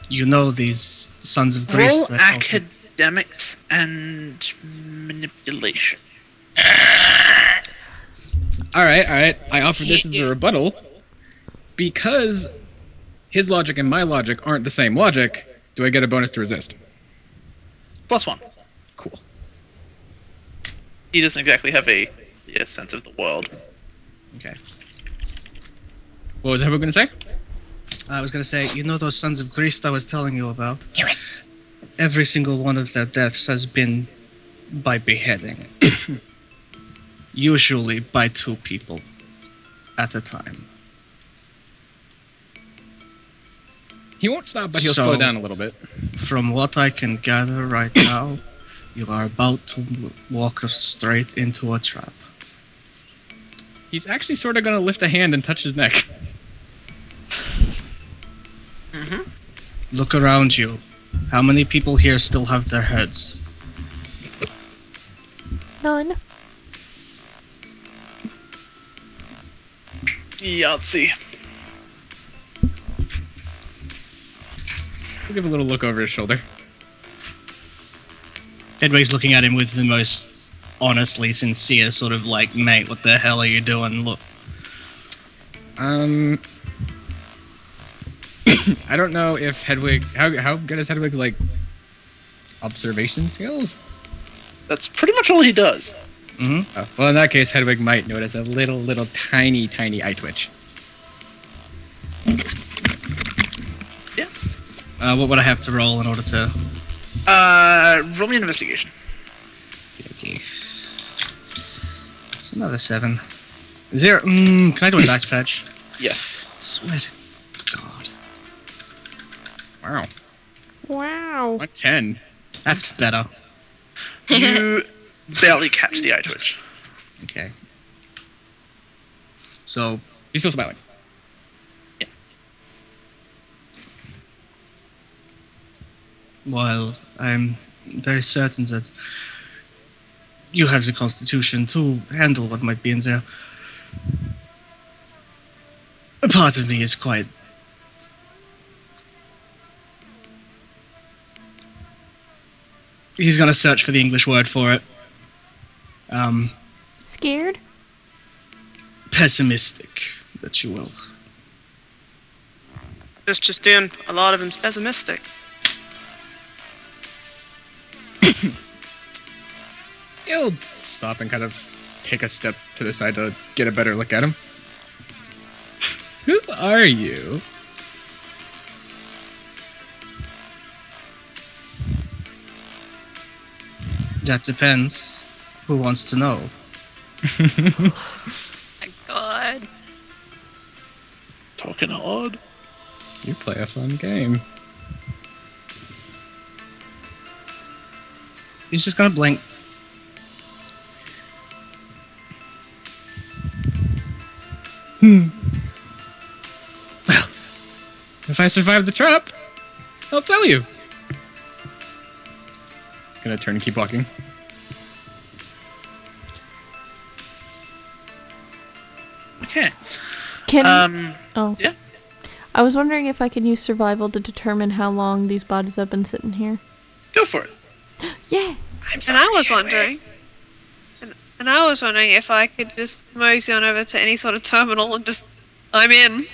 E: you know these sons of Greece.
A: Roll
E: that are-
A: academics and manipulation.
C: Alright. I offer this as a rebuttal. Because his logic and my logic aren't the same logic, do I get a bonus to resist?
A: +1.
C: Cool.
A: He doesn't exactly have a sense of the world.
C: Okay. What was everyone going to say?
E: I was going to say, you know those sons of Greece I was telling you about? Every single one of their deaths has been by beheading. Usually by 2 people at a time.
C: He won't stop, but he'll
E: So-
C: slow down a little bit.
E: From what I can gather right now, you are about to walk straight into a trap.
C: He's actually sort of going to lift a hand and touch his neck.
E: Look around you. How many people here still have their heads?
B: None.
A: Yahtzee.
C: We'll give a little look over his shoulder.
E: Hedwig's looking at him with the most honestly sincere sort of like, mate, what the hell are you doing? Look.
C: I don't know if Hedwig... How good is Hedwig's, like, observation skills?
A: That's pretty much all he does.
E: Mm-hmm.
C: Oh, well, in that case, Hedwig might notice a little tiny eye twitch.
E: What would I have to roll in order to...
A: Roll me an investigation.
E: Okay. It's another 7. 0. Can I do a dice patch?
A: Yes.
E: Swear to God.
C: Wow.
B: Wow.
C: 110.
E: That's better.
A: You barely catch the eye twitch.
E: Okay. So,
C: He's still smiling.
E: while I'm very certain that you have the constitution to handle what might be in there, a part of me is quite... He's gonna search for the English word for it.
B: Scared?
E: Pessimistic, that you will.
H: That's just in. A lot of him's pessimistic.
C: He'll stop and kind of take a step to the side to get a better look at him. Who are you?
E: That depends. Who wants to know?
F: My God.
A: Talking hard.
C: You play a fun game.
E: He's just gonna blink.
C: Well, if I survive the trap, I'll tell you. Gonna turn and keep walking.
A: Okay.
B: Can oh
A: yeah.
B: I was wondering if I can use survival to determine how long these bodies have been sitting here.
A: Go for it.
B: Yeah.
G: And I was wondering, and I was wondering if I could just mosey on over to any sort of terminal and just, I'm in,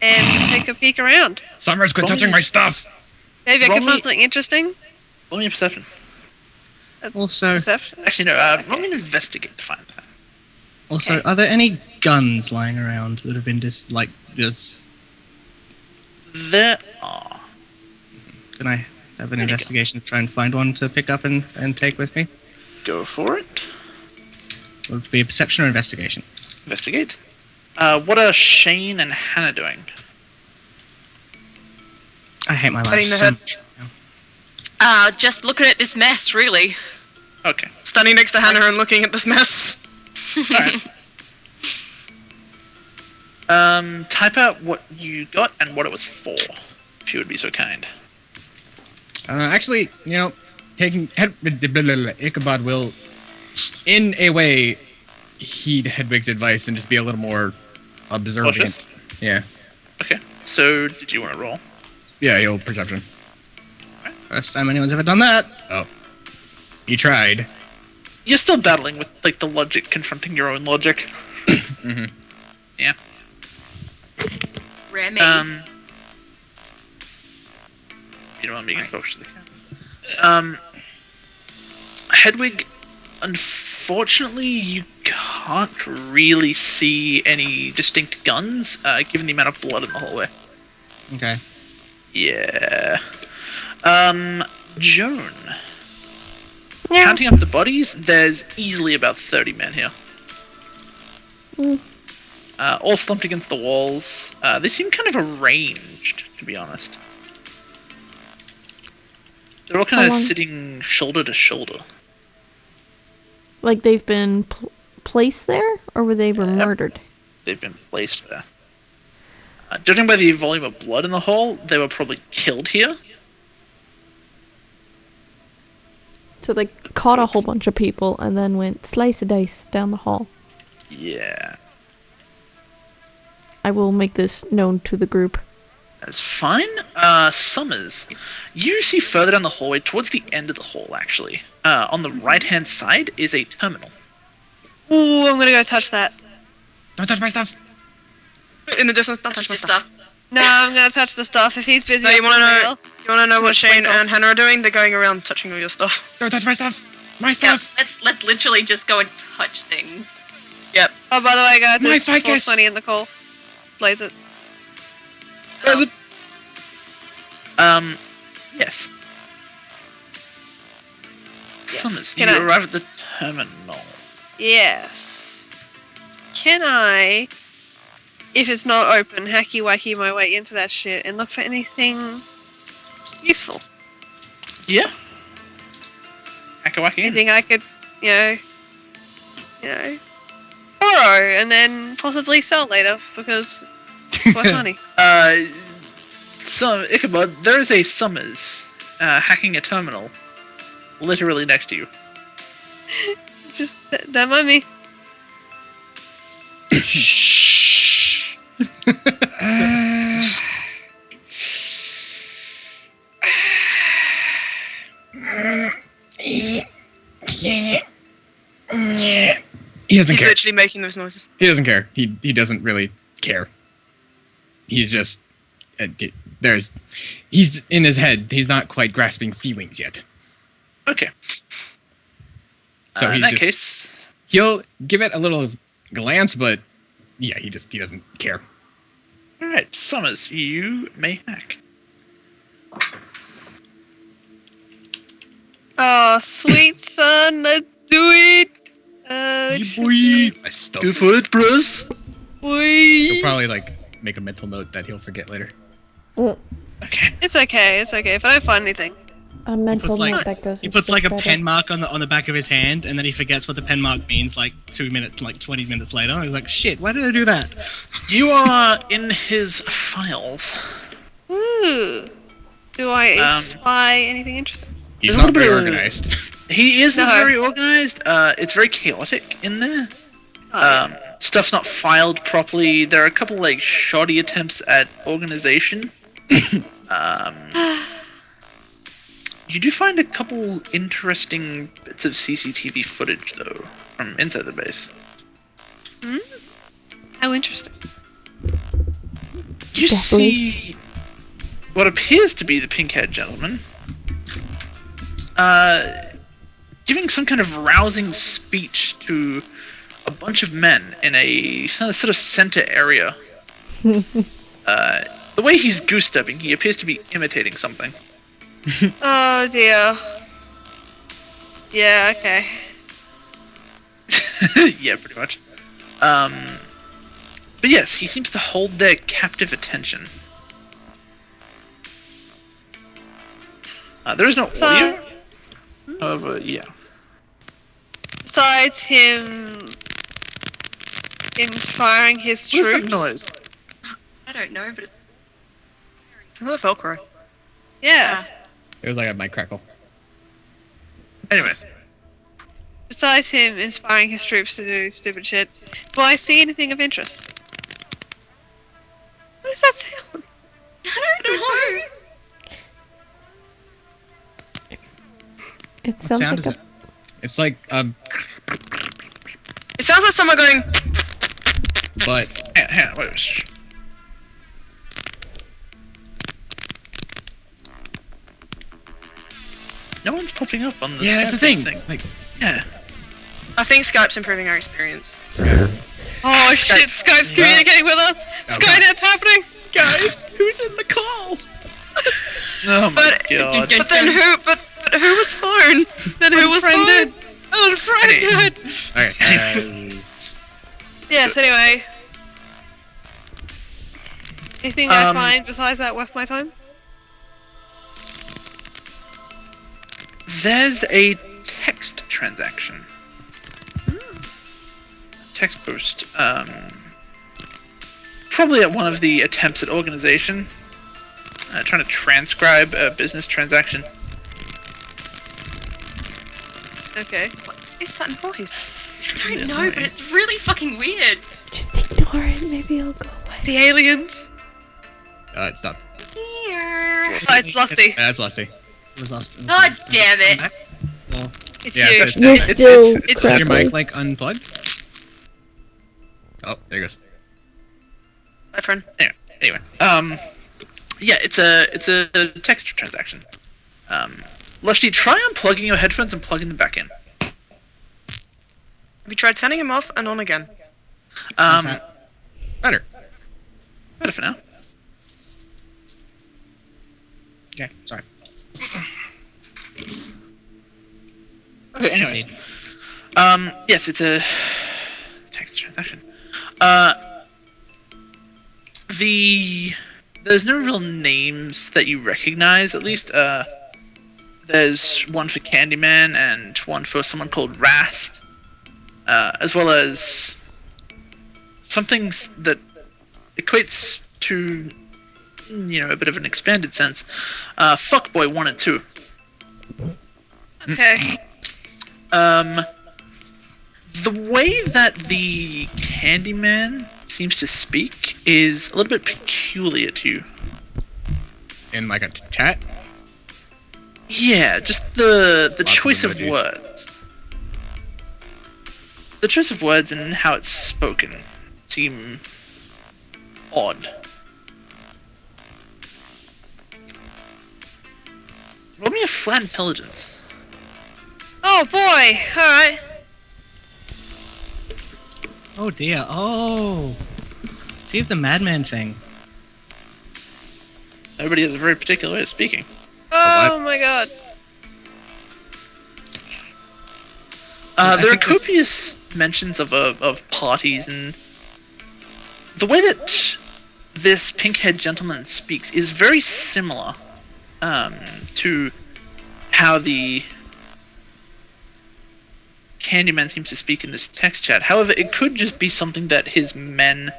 G: and take a peek around.
C: Summers, quit touching my stuff!
G: Maybe I
A: Roll
G: can
A: me-
G: find something interesting.
A: Roll me a perception.
E: Also,
G: Perception.
A: Actually, no. Roll me an investigate to find that.
E: are there any guns lying around that have been just
A: There are.
E: Can I have an
A: you
E: investigation to try and find one to pick up and take with me?
A: Go for it.
E: Would it be a perception or investigation?
A: Investigate. What are Shane and Hannah doing?
E: I hate my life
H: Cutting the
E: so
H: head.
E: much.
F: Just looking at this mess, really.
A: Okay.
H: Standing next to Hannah and looking at this mess.
A: Alright. Type out what you got and what it was for, if you would be so kind.
C: Actually, taking Ichabod will, in a way, heed Hedwig's advice and just be a little more observant.
A: Cautious?
C: Yeah.
A: Okay. So, did you want to roll?
C: Yeah, he'll perception.
E: First time anyone's ever done that.
C: Oh. He tried.
A: You're still battling with, like, the logic confronting your own logic.
C: Mm-hmm.
A: Yeah.
F: Remy.
A: You don't want me to get close to the camera. Hedwig, unfortunately, you can't really see any distinct guns, given the amount of blood in the hallway.
E: Okay.
A: Yeah. Joan. Counting up the bodies, there's easily about 30 men here. All slumped against the walls. They seem kind of arranged, to be honest. They're all kind
B: How
A: of
B: long?
A: sitting shoulder to shoulder.
B: Like they've been placed there, or were they murdered?
A: They've been placed there. Judging by the volume of blood in the hall, they were probably killed here.
B: So they caught a whole bunch of people and then went slice a dice down the hall.
A: Yeah.
B: I will make this known to the group.
A: That's fine. Summers, you see further down the hallway, towards the end of the hall, actually. On the right-hand side is a terminal.
G: Ooh, I'm gonna go touch that.
C: Don't touch my stuff!
H: In the distance, don't touch my
F: Just
H: stuff.
F: stuff.
G: No, I'm gonna touch the stuff. If he's busy,
H: No, you
G: with
H: wanna
G: something
H: know?
G: else.
H: You wanna know
G: It's
H: what
G: gonna
H: Shane
G: slink off.
H: and Hannah are doing? They're going around touching all your stuff.
C: Don't touch my stuff! My
F: Yeah,
C: stuff!
F: let's literally just go and touch things.
H: Yep.
G: Oh, by the way, guys,
C: My
G: it's
C: ficus!
G: 4:20 in the call. Blaze it.
C: Where's it?
A: Yes. Summers, you
G: Can I-
A: arrive at the terminal.
G: Yes. Can I, if it's not open, hacky wacky my way into that shit and look for anything useful?
A: Yeah. Akawaki.
G: Anything I could, borrow and then possibly sell later because it's worth money.
A: Ichabod, there is a Summers hacking a terminal literally next to you.
G: Just don't mind me.
C: He doesn't
H: He's
C: care.
H: literally making those noises.
C: He doesn't care. He doesn't really care. He's just he's in his head. He's not quite grasping feelings yet.
A: Okay.
C: So
A: in
C: he's
A: that
C: just,
A: case,
C: he'll give it a little glance, but yeah, he doesn't care.
A: alright, Summers, you may hack.
G: Oh, sweet son, let's do it.
C: My stuff.
A: Go for it, bros.
C: He'll probably make a mental note that he'll forget later.
A: Okay.
G: It's okay. If I don't find anything.
B: A mental
E: puts, like-
B: note that goes.
E: He
B: into
E: puts like a
B: the
E: pen mark on the back of his hand, and then he forgets what the pen mark means. 20 minutes later, and he's like, "Shit, why did I do that?"
A: You are in his files.
G: Ooh. Do I spy anything interesting?
C: He's
A: There's a
C: not
A: little
C: very
A: bit of-
C: organized.
A: He isn't
G: No.
A: very organized. It's very chaotic in there. Stuff's not filed properly. There are a couple shoddy attempts at organization. You do find a couple interesting bits of CCTV footage, though, from inside the base.
G: How interesting.
A: You see what appears to be the pink-haired gentleman giving some kind of rousing speech to a bunch of men in a sort of center area. The way he's goose-stepping, he appears to be imitating something.
G: Oh dear. Yeah, okay.
A: Yeah, pretty much. But yes, he seems to hold their captive attention. There is no audio. However, yeah.
G: Besides him inspiring his
A: What is
G: troops.
A: that noise?
F: I don't know, but it's
H: Another Velcro.
G: Yeah.
C: It was like a mic crackle.
A: Anyways.
G: Besides him inspiring his troops to do stupid shit, do I see anything of interest? What does that sound?
F: I don't know.
B: It
C: What
B: sounds
C: sound
B: like
C: is
B: a
C: it? It's like
H: It sounds like someone going.
C: but
A: Hang on, wait. Shh. No one's popping up on the
C: yeah, that's the
A: Skype
C: thing. Like,
A: Yeah.
H: I think Skype's improving our experience.
G: Oh shit, Skype's communicating with us! Skynet's happening!
C: guys, who's in the call?
A: Oh my
H: But-
A: god.
H: But then who? But who was phone?
G: Then who was phone?
H: Unfriended.
C: Okay.
G: Yes, anyway. Anything I
A: Um,
G: find besides that worth my time?
A: There's a text transaction. Text post. Probably at one of the attempts at organization. Trying to transcribe a business transaction.
G: Okay.
H: What is that noise?
F: I don't know, but it's really fucking weird.
B: Just ignore it. Maybe it'll go away.
G: The aliens.
C: It stopped.
F: Here.
G: Oh, it's Lusty.
C: That's Lusty.
E: It was us.
F: God damn it.
E: Well,
G: It's
C: Yeah,
G: you.
C: so
B: You're
C: it's-
B: still
A: it's-
C: Is your
B: crackling.
C: mic like unplugged? Oh, there it goes.
H: My friend.
A: Anyway, yeah, it's a text transaction. Lusty, try unplugging your headphones and plugging them back in.
H: Have you tried turning him off and on again?
E: how's that?
C: Better.
A: Better for now.
E: Okay, sorry.
A: Okay, anyways. Yes, it's a text transaction. There's no real names that you recognize, at least. There's one for Candyman and one for someone called Rast, as well as something that equates to, a bit of an expanded sense. Fuckboy 1 and 2.
G: Okay.
A: The way that the Candyman seems to speak is a little bit peculiar to you.
C: In like a chat?
A: Yeah, just the
C: Lots of
A: choice of
C: emojis.
A: words. The choice of words and how it's spoken seem odd. Roll me a flat intelligence.
G: Oh boy! Alright.
E: Oh dear. Oh. See if the madman thing.
A: Everybody has a very particular way of speaking.
G: Oh
C: what?
G: my god.
A: There are
C: think this-
A: copious mentions of parties, and the way that this pink-haired gentleman speaks is very similar to how the Candyman seems to speak in this text chat. However, it could just be something that his men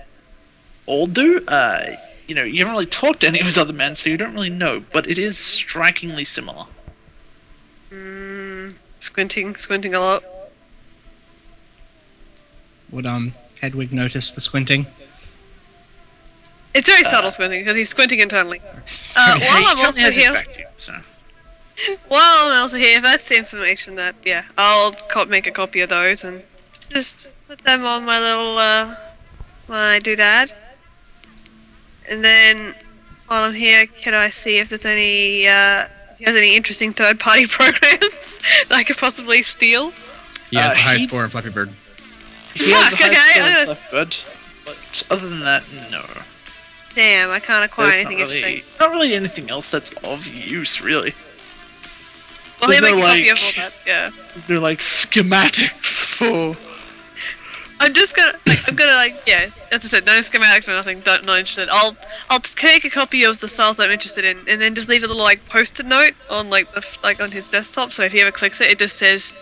A: all do. You haven't really talked to any of his other men, so you don't really know, but it is strikingly similar.
G: Squinting a lot.
E: Would Hedwig notice the squinting?
G: It's very subtle squinting because he's squinting internally.
A: See,
G: While
A: he
G: I'm
A: currently
G: also
A: has his
G: here,
A: back to you, so.
G: while I'm also here, that's the information that I'll make a copy of those and just put them on my little my doodad. And then while I'm here, can I see if there's any if he has any interesting third-party programs that I could possibly steal?
C: He has the high
A: he-
C: score in Flappy Bird.
A: He has the
G: Fuck,
A: highest
G: okay,
A: skill in
G: I-
A: Left Bird, but other than that, no.
G: Damn, I can't acquire
A: There's
G: anything
A: not really,
G: interesting.
A: not really anything else that's of use, really.
G: Well,
A: There's
G: they make
A: no,
G: a copy of
A: like-
G: all that. Yeah.
A: Is there like schematics for?
G: I'm just gonna, yeah. As I said, no schematics or nothing. Not interested. I'll take a copy of the styles I'm interested in, and then just leave a little like post-it note on like on his desktop. So if he ever clicks it, it just says,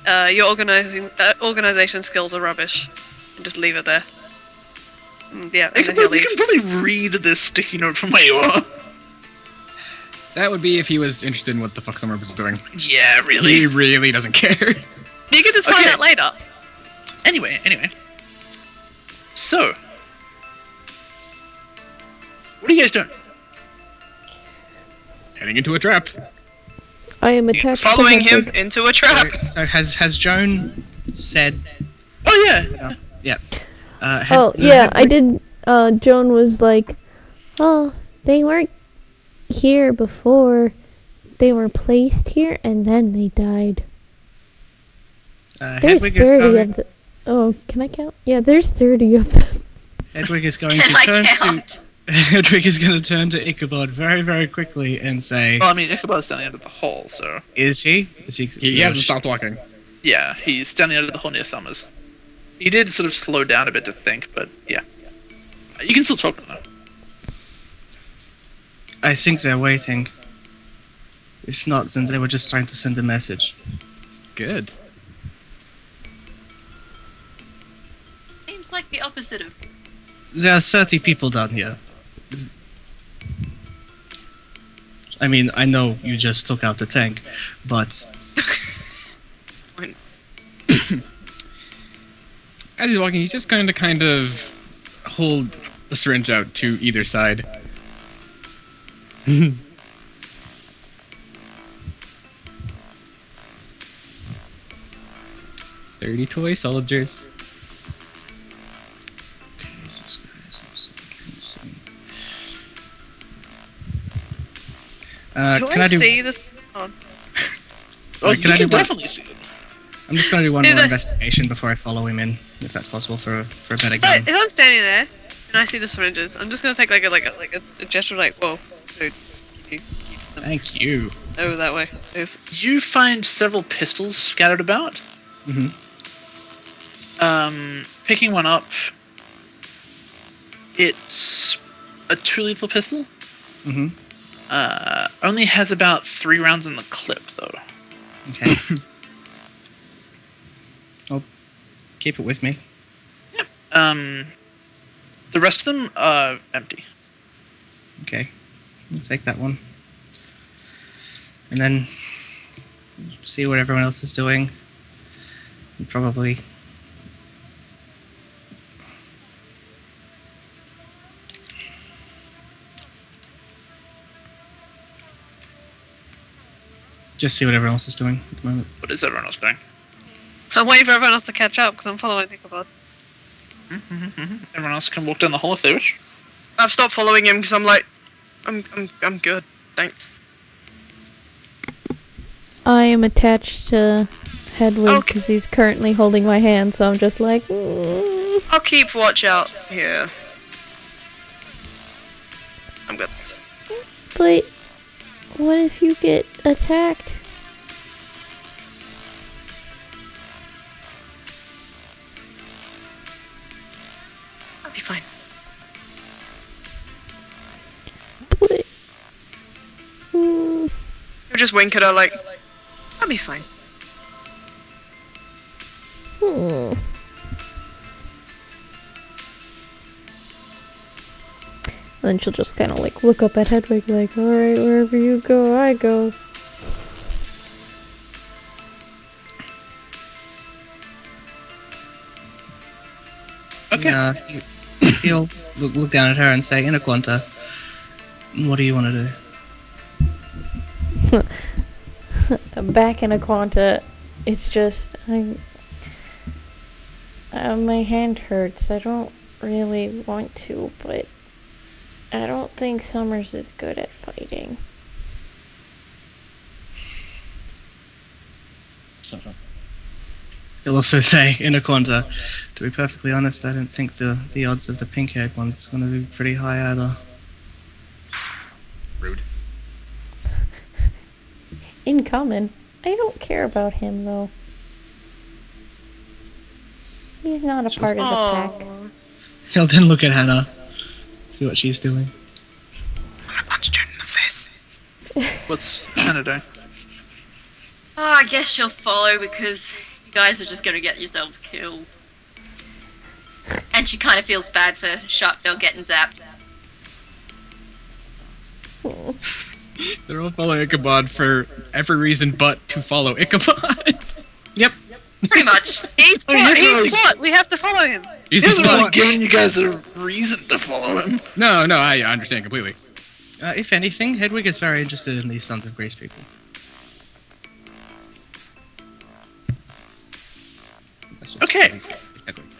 G: "Your organization skills are rubbish," and just leave it there. And, yeah, and then he'll
A: You
G: leave.
A: can probably read this sticky note from where you are.
C: That would be if he was interested in what the fuck Summer was doing.
A: Yeah, really.
C: He really doesn't care.
G: You can just find
A: Okay.
G: out later.
A: Anyway. So, what are you guys doing?
C: Heading into a trap.
B: I am attached
H: Following
B: to
H: him
B: Hedwig.
H: into a trap.
E: So has Joan said?
A: Oh yeah.
E: Yeah.
B: I did. Joan was like, "Oh, they weren't here before. They were placed here, and then they died." There's
E: Hedwig is
B: 30
E: going.
B: of them. Oh, can I count? Yeah, there's 30 of them.
E: Hedwig is going
F: Can
E: to
F: I
E: turn
F: count?
E: to. Hedwig is going to turn to Ichabod very, very quickly and say,
A: Well, I mean, Ichabod's down the end of the hall, so
E: "Is he? Is he?
C: He hasn't stopped walking.
A: yeah, he's down the end of the hall near Summers. He did sort of slow down a bit to think, but yeah, you can still talk to him though.
E: I think they're waiting. If not, then they were just trying to send a message.
C: Good.
F: Seems like the opposite of.
E: There are 30 people down here. I mean, I know you just took out the tank, but
C: As he's walking, he's just going to kind of hold the syringe out to either side. $30 toy soldiers.
E: Can I do?
G: see this? Oh,
E: Sorry,
A: you
E: can I
A: can
E: do one?
A: definitely see it.
E: I'm just going to do one
G: Do
E: more
G: the-
E: investigation before I follow him in, if that's possible for a better
G: but
E: gun.
G: if I'm standing there and I see the syringes, I'm just gonna take a gesture like, "Whoa, dude, keep them
E: Thank you.
G: over that way." Please.
A: You find several pistols scattered about.
E: Mhm.
A: Picking one up, it's a 2-lethal pistol.
E: Mhm.
A: Only has about 3 rounds in the clip, though.
E: Okay. I'll keep it with me.
A: The rest of them are empty.
E: Okay. I'll take that one. And then see what everyone else is doing. And probably. Just see what everyone else is doing at the moment.
A: What is everyone else doing?
G: I'm waiting for everyone else to catch up because I'm following Ichabod.
A: Everyone else can walk down the hall if they wish.
H: I've stopped following him because I'm like, I'm good. Thanks.
B: I am attached to Hedwig
H: Okay.
B: because he's currently holding my hand, so I'm just like,
H: I'll keep watch out here. I'm good. Thanks.
B: but what if you get attacked?
H: I'll be fine.
B: But, mm,
H: You just wink at her like, I'll be fine.
B: hmm. And then she'll just kind of like look up at Hedwig like, alright, wherever you go, I go.
A: Okay.
E: He'll look down at her and say, Inaquanta, what do you want to do?
B: Back in Aquanta, it's just my hand hurts. I don't really want to, but I don't think Summers is good at fighting.
E: He'll also say in a corner, to be perfectly honest, I don't think the odds of the pink-haired one's going to be pretty high either.
C: Rude.
B: Incoming. I don't care about him, though. He's not a part of the pack.
E: He'll then look at Hannah, see what she's doing.
H: I'm gonna punch Jen in the face.
A: What's Hannah doing?
F: Oh, I guess she'll follow because you guys are just gonna get yourselves killed. And she kind of feels bad for Sharkbell getting zapped.
E: They're all following Ichabod for every reason but to follow Ichabod. Yep.
F: Pretty much.
G: He's plot.
A: he's
G: He's
A: really-
G: plot. We have to follow him.
E: He's
A: He
E: the
A: hasn't really
E: smart.
A: given you guys a reason to follow him.
E: No, I understand completely. If anything, Hedwig is very interested in these Sons of Grace people. That's just
A: Okay.
E: it's Hedwig.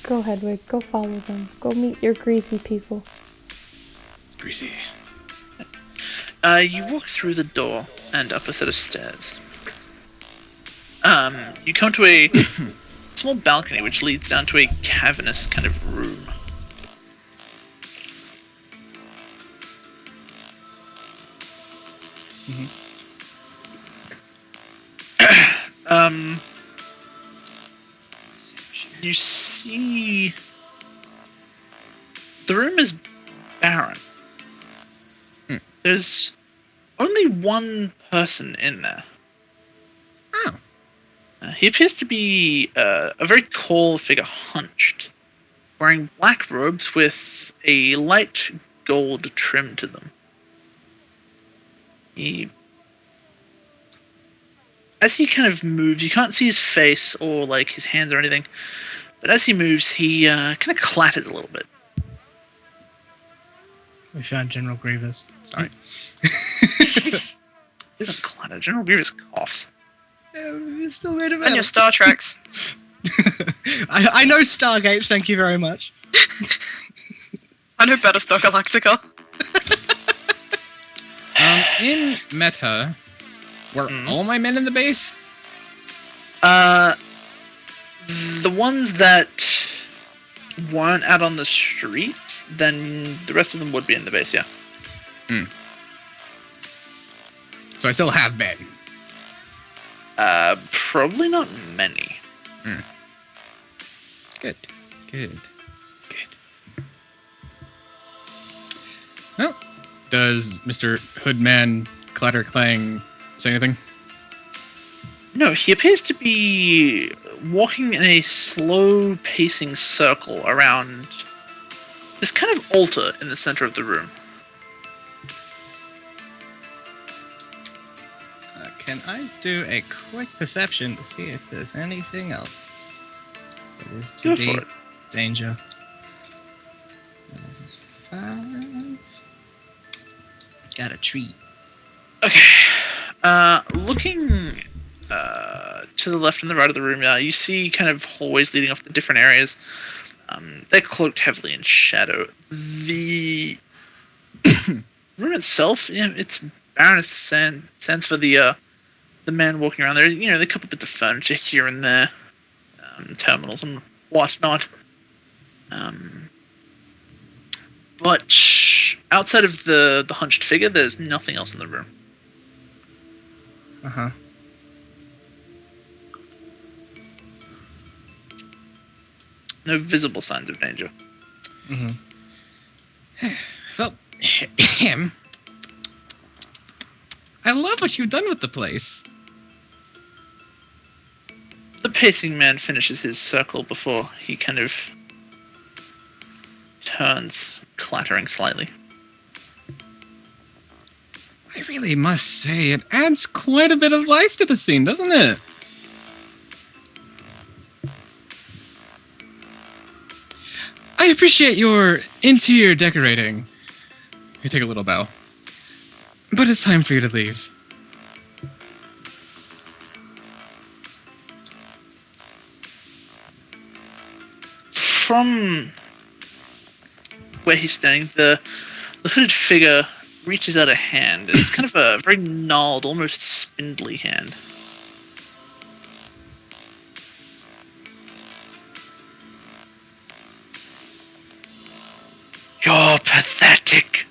B: Go, Hedwig. Go follow them. Go meet your greasy people.
C: Greasy.
A: You walk through the door and up a set of stairs. You come to a small balcony which leads down to a cavernous kind of room. You see, the room is barren. There's only one person in there.
C: Oh.
A: He appears to be a very tall figure, hunched, wearing black robes with a light gold trim to them. As he kind of moves, you can't see his face or like his hands or anything, but as he moves, he kind of clatters a little bit.
E: We found General Grievous. Sorry.
A: He doesn't clatter. General Grievous coughs.
E: You're still made of
H: And your Star Treks.
E: I know Stargate, thank you very much.
H: I know Battlestar Galactica.
C: In meta, were all my men in the base?
A: The ones that weren't out on the streets, then the rest of them would be in the base, yeah.
C: So I still have men.
A: Probably not many.
C: Good. Well, does Mr. Hoodman Clatter Clang say anything?
A: No, he appears to be walking in a slow pacing circle around this kind of altar in the center of the room.
E: Can I do a quick perception to see if there's anything else? It is to
A: Go
E: be
A: for it.
E: danger. 5. Got a tree.
A: Okay. Looking to the left and the right of the room, you see kind of hallways leading off to different areas. They're cloaked heavily in shadow. The room itself, it's barren as sand. Stands for the man walking around there. You know, a couple bits of furniture here and there, terminals and whatnot. But outside of the hunched figure, there's nothing else in the room.
E: Uh-huh.
A: No visible signs of danger.
C: Well, him. I love what you've done with the place.
A: The pacing man finishes his circle before he kind of turns, clattering slightly.
C: I really must say, it adds quite a bit of life to the scene, doesn't it? I appreciate your interior decorating. You take a little bow. But it's time for you to leave.
A: From where he's standing, the The hooded figure reaches out a hand. It's kind of a very gnarled, almost spindly hand. Your pathetic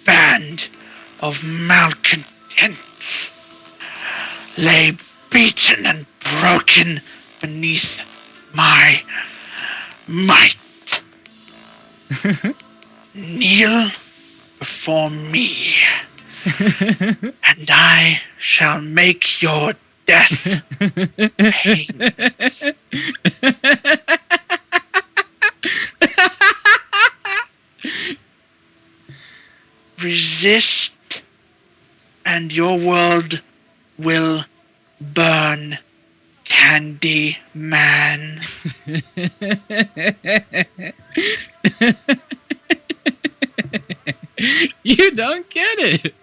A: band of malcontents lay beaten and broken beneath my might. Kneel before me, and I shall make your death painless. Resist, and your world will burn, Candy Man.
C: You don't get it.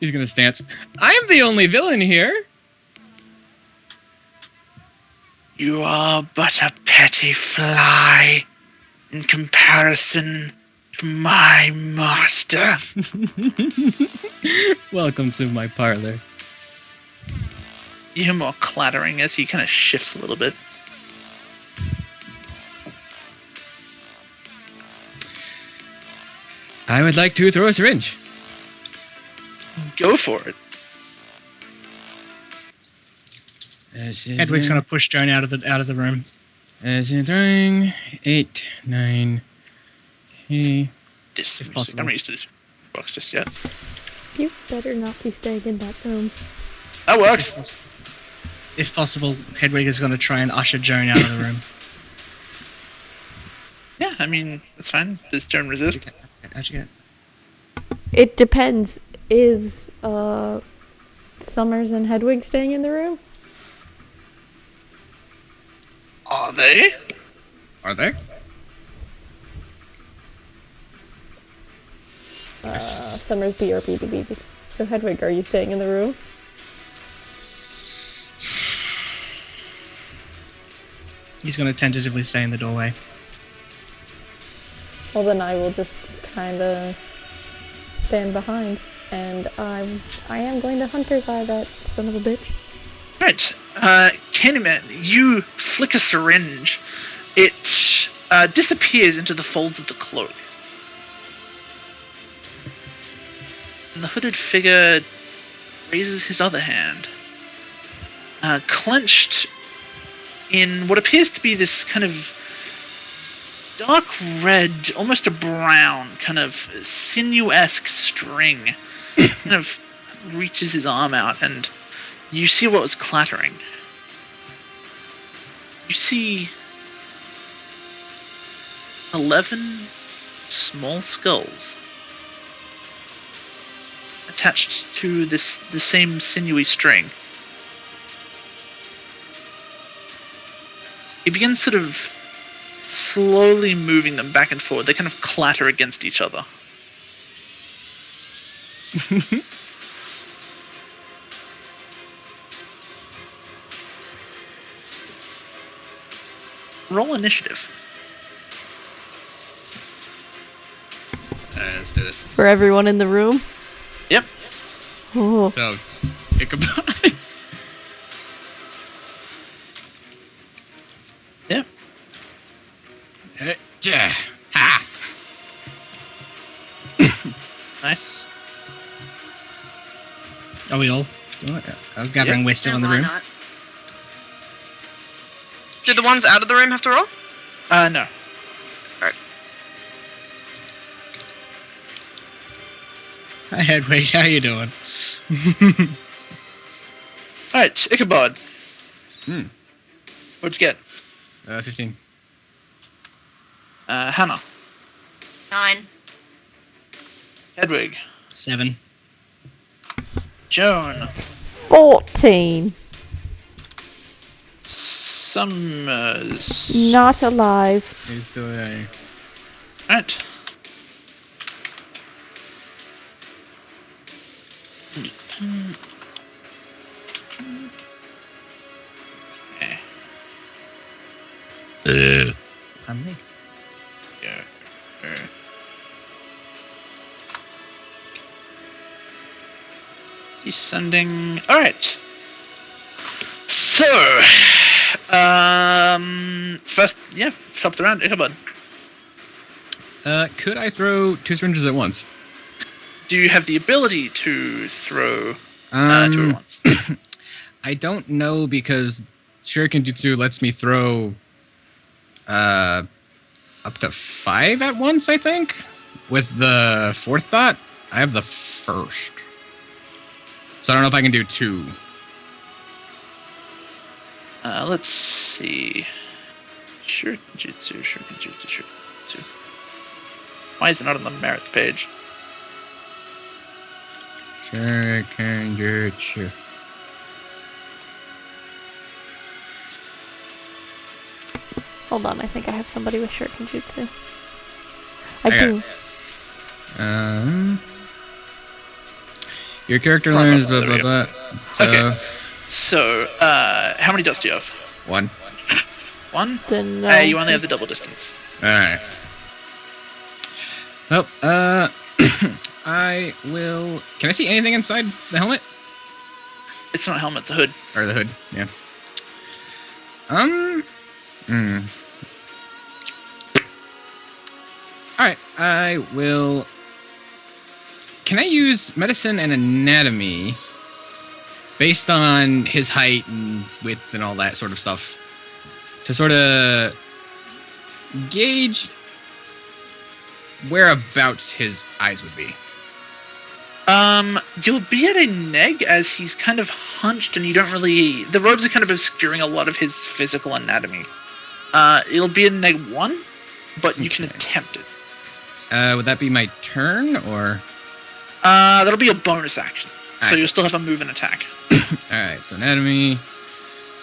C: He's gonna stance. I'm the only villain here.
A: You are but a petty fly in comparison to my master.
C: Welcome to my parlor.
A: You hear more clattering as he kind of shifts a little bit.
C: I would like to throw a syringe.
A: Go for it.
E: Hedwig's gonna push Joan out of the room.
C: As in throwing 8, 9. Okay.
A: This
E: If
A: music.
E: possible.
A: I'm not used to this box just yet.
B: You better not be staying in that room.
A: That works.
E: If possible, Hedwig is gonna try and usher Joan out of the room.
A: Yeah, I mean, that's fine. Does Joan resist?
E: How'd you get?
B: It depends. Is Summers and Hedwig staying in the room?
A: Are they?
C: Are there?
B: Summers BRB. So Hedwig, are you staying in the room?
E: He's gonna tentatively stay in the doorway.
B: Well, then I will just kind of stand behind, and I am going to Hunter's Eye that son of a bitch.
A: Right. Candyman, you flick a syringe. It disappears into the folds of the cloak. And the hooded figure raises his other hand. Clenched in what appears to be this kind of dark red, almost a brown, kind of sinew-esque string. Kind of reaches his arm out, and you see what was clattering. You see 11 small skulls attached to the same sinewy string. He begins sort of slowly moving them back and forward. They kind of clatter against each other. Roll initiative.
C: Let's do this.
B: For everyone in the room?
A: Yep.
B: Oh.
C: So, Ichabod.
A: Yeah.
C: Yeah. Ha!
A: Nice.
E: Are we all doing it? Gathering we're still in the
F: Why
E: room.
F: not?
H: Did the ones out of the room have to roll?
A: No.
E: Hi Hedwig, how you doing?
A: Alright, Ichabod.
C: Hmm.
A: What'd you get?
C: 15.
A: Hannah.
F: 9.
A: Hedwig.
E: 7.
A: Joan.
B: 14.
A: Summers.
B: Not alive.
C: He's still there.
A: Alright. Okay.
E: I'm me.
A: Yeah. He's sending. All right. So, first, shop the round. Ichabod.
C: Could I throw 2 syringes at once?
A: Do you have the ability to throw 2 at once?
C: I don't know because Shuriken Jutsu lets me throw up to 5 at once, I think. With the 4th dot, I have the 1st. So I don't know if I can do 2.
A: Let's see. Shuriken Jutsu. Why is it not on the merits page?
C: Shuriken Jutsu.
B: Hold on, I think I have somebody with Shuriken Jutsu. I do.
C: Your character learns blah blah blah. So,
A: okay. So, how many dots do you have?
C: 1.
A: 1?
B: Then
A: you only have the double distance.
C: Alright. Well, I will... Can I see anything inside the helmet?
A: It's not a helmet, it's a hood.
C: Or the hood, yeah. Alright, I will... Can I use medicine and anatomy based on his height and width and all that sort of stuff to sort of gauge whereabouts his eyes would be?
A: You'll be at a neg as he's kind of hunched and you don't really... The robes are kind of obscuring a lot of his physical anatomy. It'll be a neg 1, but you can attempt it.
C: Would that be my turn, or...?
A: That'll be a bonus action. So
C: Alright.
A: you'll still have a move and attack.
C: Alright, so anatomy,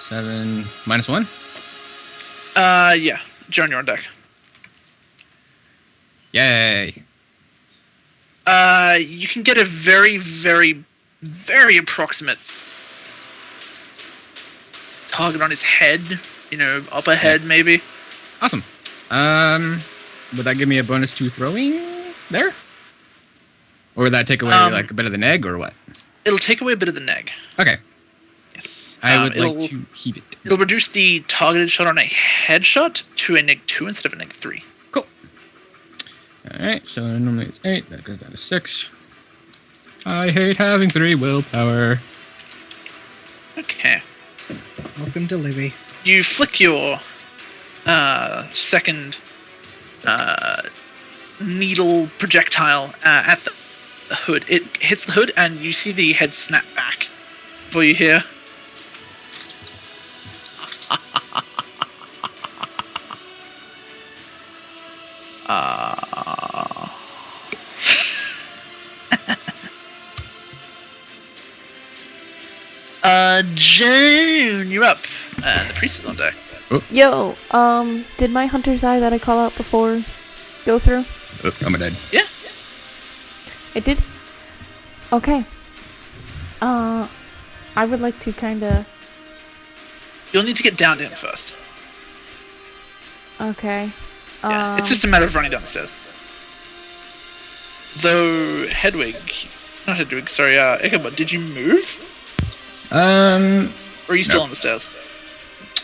C: 7, -1?
A: Yeah. Joan, you're on deck.
C: Yay.
A: You can get a very, very, very approximate target on his head. Upper head, maybe.
C: Awesome. Would that give me a bonus to throwing there? Or would that take away, a bit of the neg, or what?
A: It'll take away a bit of the neg.
C: Okay.
A: Yes.
C: I would like to heat it.
A: It'll reduce the targeted shot on a headshot to a neg 2 instead of a neg 3.
C: Cool. Alright, so normally it's 8. That goes down to 6. I hate having 3 willpower.
A: Okay.
E: Welcome to Libby.
A: You flick your second needle projectile at the hood. It hits the hood, and you see the head snap back. Before you hear... Joan, you're up. And the priest is on deck.
B: Yo, did my hunter's eye that I call out before go through?
C: Oh, I'm dead.
A: Yeah.
B: It did? Okay. I would like to kinda...
A: You'll need to get down to him first.
B: Okay.
A: Yeah, it's just a matter of running down the stairs. Though, Ichabod, did you move? Or are you still on the stairs?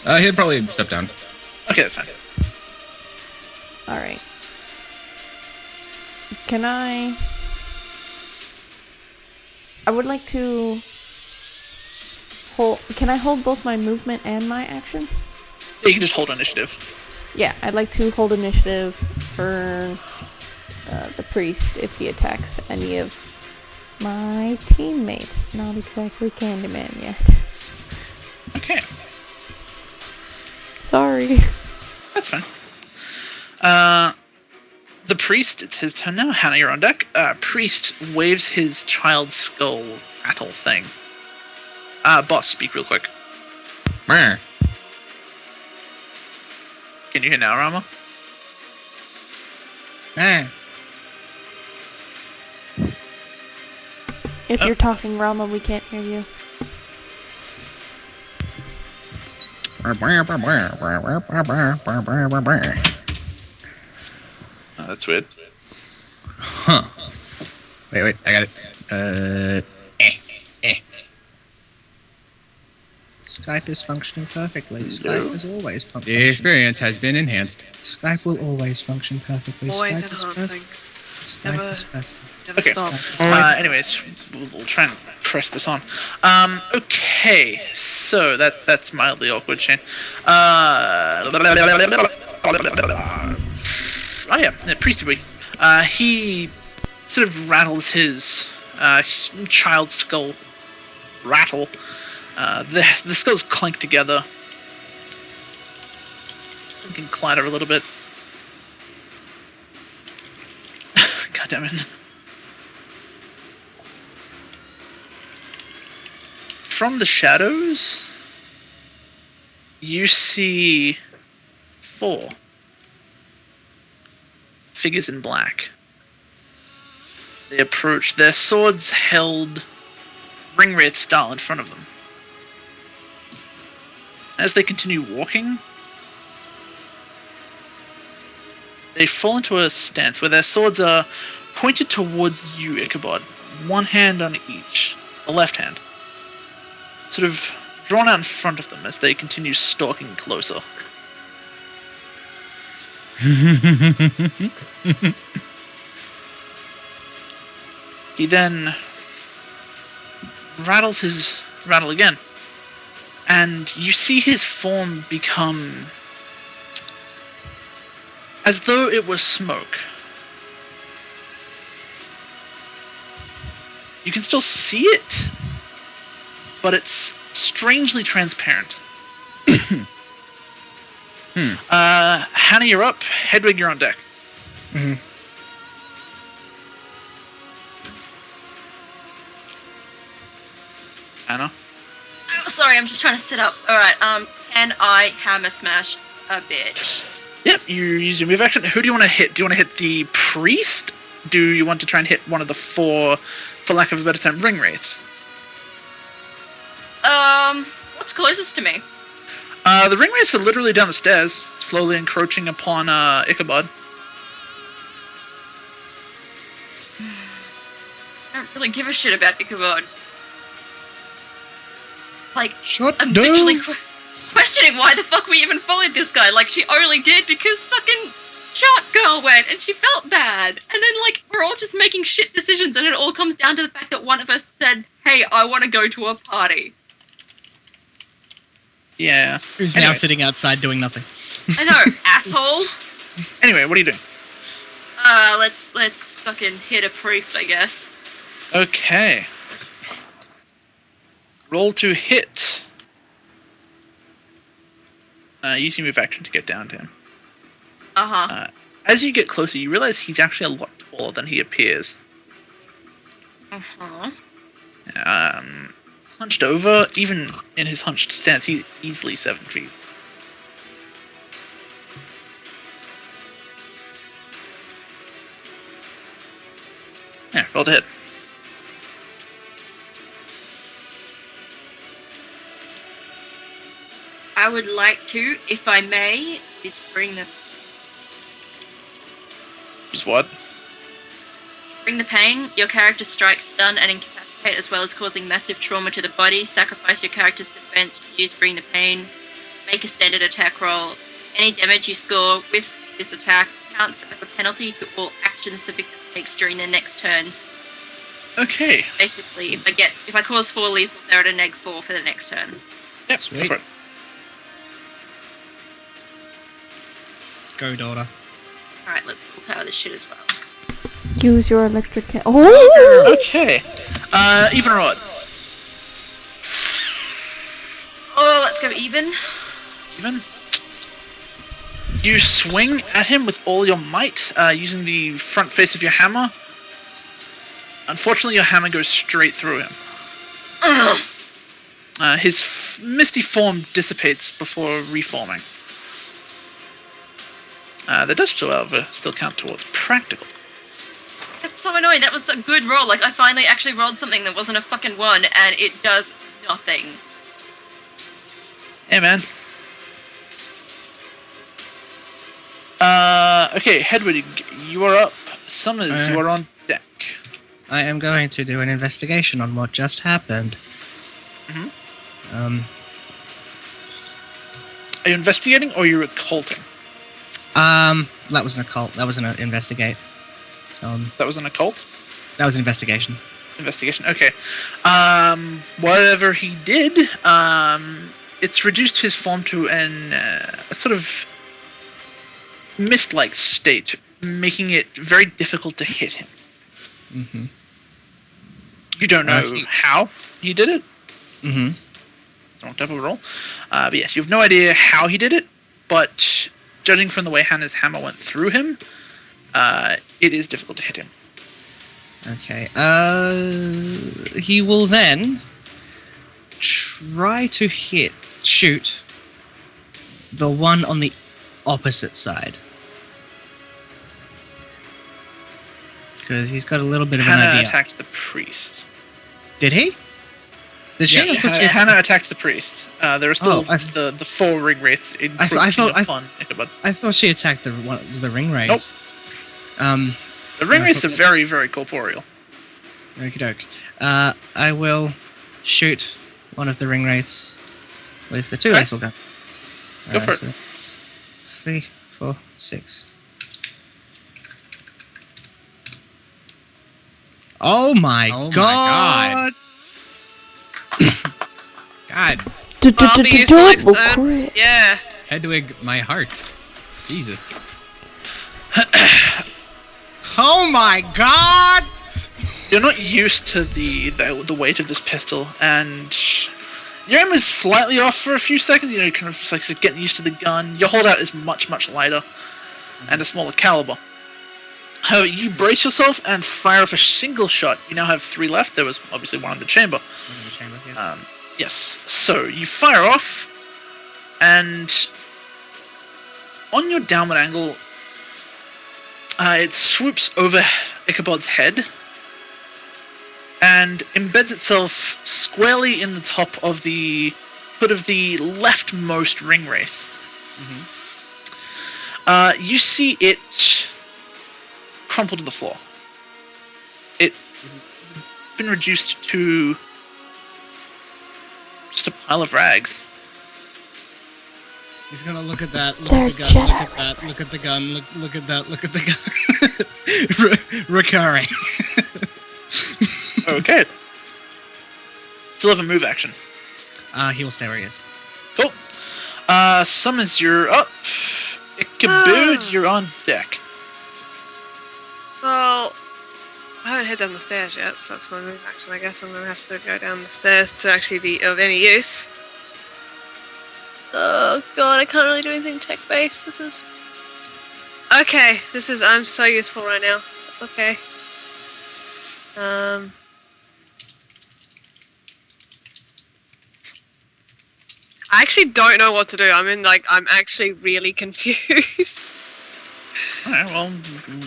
C: He'd probably step down.
A: Okay, that's fine.
B: Alright. Can I would like to hold... Can I hold both my movement and my action?
A: Yeah, you can just hold initiative.
B: Yeah, I'd like to hold initiative for the priest if he attacks any of my teammates. Not exactly Candyman yet.
A: Okay.
B: Sorry.
A: That's fine. The priest, it's his turn now. Hannah, you're on deck. Priest waves his child skull rattle thing. Boss, speak real quick.
C: Meh.
A: Can you hear now, Rama?
B: If you're talking, Rama, we can't hear you.
A: Oh, that's weird.
C: Huh. Wait, I got it.
E: Skype is functioning perfectly. Skype is always
C: The
E: functioning.
C: experience has been enhanced.
E: Skype will always function perfectly.
H: Always
E: Skype is
H: enhancing.
E: Skype
H: Never-
E: is perfect.
H: Never
A: Okay.
H: stop.
A: Anyways, we'll try and press this on. Okay, so that's mildly awkward, Shane. Oh yeah, Priesty Boy. He sort of rattles his child skull rattle. The skulls clink together. You can clatter a little bit. God damn it. From the shadows, you see 4 figures in black. They approach, their swords held ring wraith style in front of them. As they continue walking, they fall into a stance where their swords are pointed towards you, Ichabod. One hand on each, the left hand. Sort of drawn out in front of them as they continue stalking closer. He then rattles his rattle again, and you see his form become as though it was smoke. You can still see it, but it's strangely transparent. Hannah, you're up. Hedwig, you're on deck.
E: Mm-hmm.
A: Hannah?
F: Oh, sorry, I'm just trying to sit up. Alright, can I hammer smash a bitch?
A: Yep, you use your move action. Who do you want to hit? Do you want to hit the priest? Do you want to try and hit one of the 4, for lack of a better term, ring wraiths?
F: What's closest to me?
A: The ring wraiths are literally down the stairs, slowly encroaching upon Ichabod.
F: I don't really give a shit about Ichabod. Like,
E: Shut
F: I'm
E: down.
F: literally questioning why the fuck we even followed this guy. Like, she only did because fucking Shark Girl went and she felt bad. And then, like, we're all just making shit decisions and it all comes down to the fact that one of us said, hey, I want to go to a party.
A: Yeah.
E: Who's now sitting outside doing nothing?
F: I know, asshole.
A: Anyway, what are you doing?
F: Let's fucking hit a priest, I guess.
A: Okay. Roll to hit. Use your move action to get down to him.
F: Uh-huh.
A: As you get closer, you realize he's actually a lot taller than he appears.
F: Uh-huh.
A: Hunched over, even in his hunched stance, he's easily 7 feet. Yeah, roll to hit.
F: I would like to, if I may, just bring the
A: Just what?
F: pain. Your character strikes, stun, and incapacitate, as well as causing massive trauma to the body. Sacrifice your character's defense to use bring the pain. Make a standard attack roll. Any damage you score with this attack counts as a penalty to all actions the victim takes during their next turn.
A: Okay.
F: Basically, if I cause 4 lethal, they're at a -4 for the next turn.
A: Yep,
E: Sweet.
A: go for it.
E: Go, daughter.
F: Alright, let's full power this shit as well.
B: Use your electric Oh!
A: Okay. Even rod.
F: Oh, let's go even.
A: Even. You swing at him with all your might, using the front face of your hammer. Unfortunately, your hammer goes straight through him.
F: Ugh.
A: His misty form dissipates before reforming. That does, however, still count towards practical.
F: That's so annoying. That was a good roll. Like, I finally actually rolled something that wasn't a fucking 1, and it does nothing.
A: Hey, man. Okay, Hedwig, you are up. Summers, you are on deck.
E: I am going to do an investigation on what just happened.
A: Mhm. Are you investigating or are you occulting?
E: That was an occult. That was an investigate. So
A: That was an occult?
E: that was an investigation.
A: Investigation, okay. Whatever he did, it's reduced his form to a sort of mist-like state, making it very difficult to hit him.
E: Mm-hmm.
A: You don't know how he did it?
E: Mm-hmm.
A: Wrong type of roll. But yes, you have no idea how he did it, but judging from the way Hannah's hammer went through him, it is difficult to hit him.
E: Okay. He will then try to shoot the one on the opposite side. Because he's got a little bit of an
A: Hannah
E: idea.
A: attacked the priest.
E: Did he? Did she?
A: Yeah, Hannah attacked the priest. There are still the 4 ring wraiths in
E: I thought
A: Ichabod.
E: I thought she attacked the ring wraiths.
A: Nope. The ring wraiths are very, very corporeal.
E: Okie doke. I will shoot one of the ring wraiths with the 2 rifle gun.
A: Go for it.
E: So that's 3, 4, 6. Oh my god!
C: God.
G: Bobby is next turn. Yeah.
C: Hedwig, my heart. Jesus.
E: Oh my god!
A: You're not used to the weight of this pistol, and your aim is slightly off for a few seconds. You know, kind of just like getting used to the gun. Your holdout is much, much lighter and a smaller caliber. However, you brace yourself and fire off a single shot. You now have 3 left. There was obviously one in the chamber. Yes. So you fire off, and on your downward angle, it swoops over Ichabod's head and embeds itself squarely in the top of the foot of the leftmost ring wraith. Mm-hmm. You see it crumple to the floor. It's been reduced to just a pile of rags.
E: He's gonna look at that, look
B: They're
E: at the gun, look at that, look at the gun, look at that, look at the gun. Recurring.
A: Okay. Still have a move action.
E: He will stay where he is.
A: Cool. Summons, you're up. Ichabod, you're on deck.
G: Well, I haven't head down the stairs yet, so that's my move action. I guess I'm going to have to go down the stairs to actually be of any use. Oh god, I can't really do anything tech-based. This is... Okay, I'm so useful right now. Okay. I actually don't know what to do. I'm actually really confused.
A: Alright, well,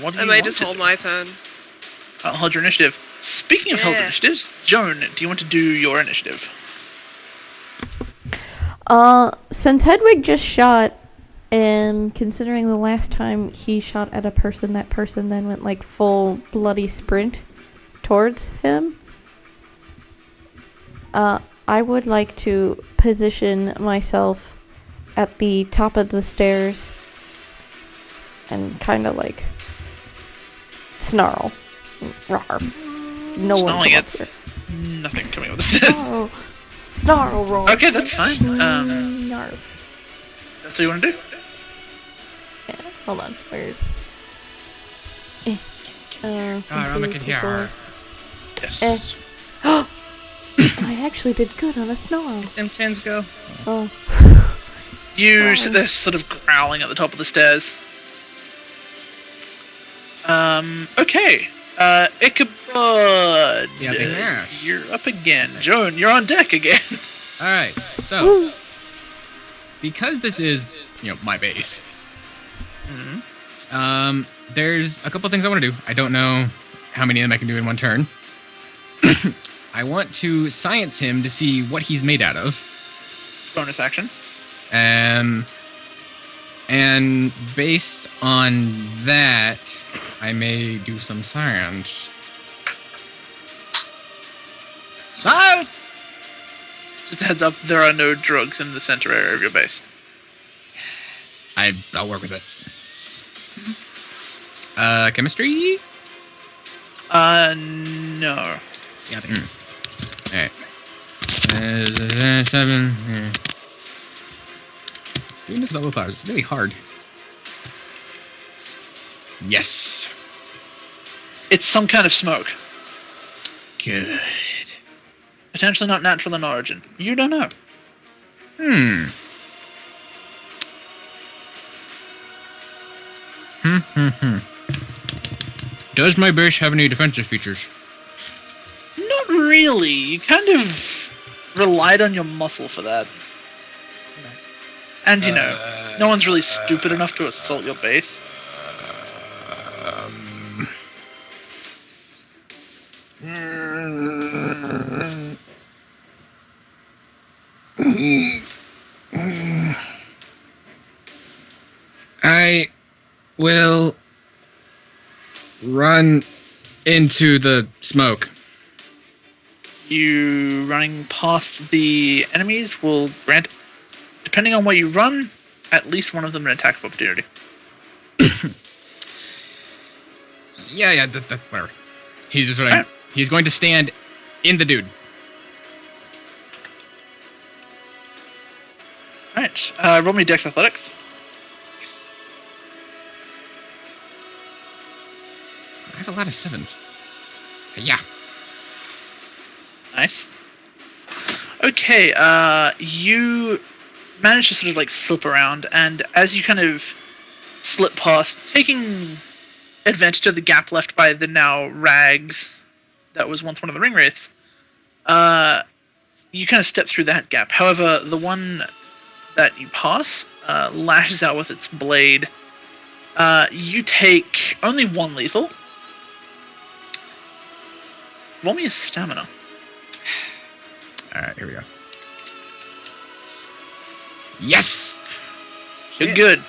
A: what do you
G: I may
A: want
G: just
A: to
G: hold
A: do?
G: my turn.
A: Hold your initiative. Speaking of hold initiatives, Joan, do you want to do your initiative?
B: Since Hedwig just shot, and considering the last time he shot at a person, that person then went like full bloody sprint towards him, I would like to position myself at the top of the stairs and kind of like snarl. Rawr. No one
A: Snarling
B: come
A: at
B: up here.
A: nothing coming up the stairs.
B: Snarl. Snarl roll.
A: Okay, that's fine.
B: Snarl.
A: That's what you want to do?
B: Yeah, hold on. Where's...
C: I'm a here.
A: Yes.
B: I actually did good on a snarl.
E: Them 10s go.
B: Oh.
A: You sit there sort of growling at the top of the stairs. Okay. Ichabod.
C: Yeah.
A: You're up again. Joan, you're on deck again.
C: Alright, so because this is, my base, there's a couple things I want to do. I don't know how many of them I can do in one turn. I want to science him to see what he's made out of.
A: Bonus action.
C: And based on that, I may do some science.
E: Science!
A: Just a heads up, there are no drugs in the center area of your base.
C: I'll work with it. Chemistry?
A: No.
E: Yeah.
C: Alright. 7. Doing this with willpower is really hard. Yes.
A: It's some kind of smoke.
C: Good.
A: Potentially not natural in origin. You don't know.
C: Does my base have any defensive features?
A: Not really. You kind of relied on your muscle for that. And, no one's really stupid enough to assault your base.
C: I will run into the smoke.
A: You running past the enemies will grant, depending on where you run, at least one of them an attack of opportunity.
C: Yeah, whatever. He's just running. Right. He's going to stand in the dude.
A: Alright, roll me Dex Athletics.
C: I have a lot of 7s. Yeah.
A: Nice. Okay, you manage to sort of like slip around, and as you kind of slip past, taking advantage of the gap left by the now Rags that was once one of the ring wraiths, you kind of step through that gap. However, the one that you pass lashes out with its blade. You take only one lethal. Roll me a stamina.
C: Alright, here we go. Yes!
A: You're good.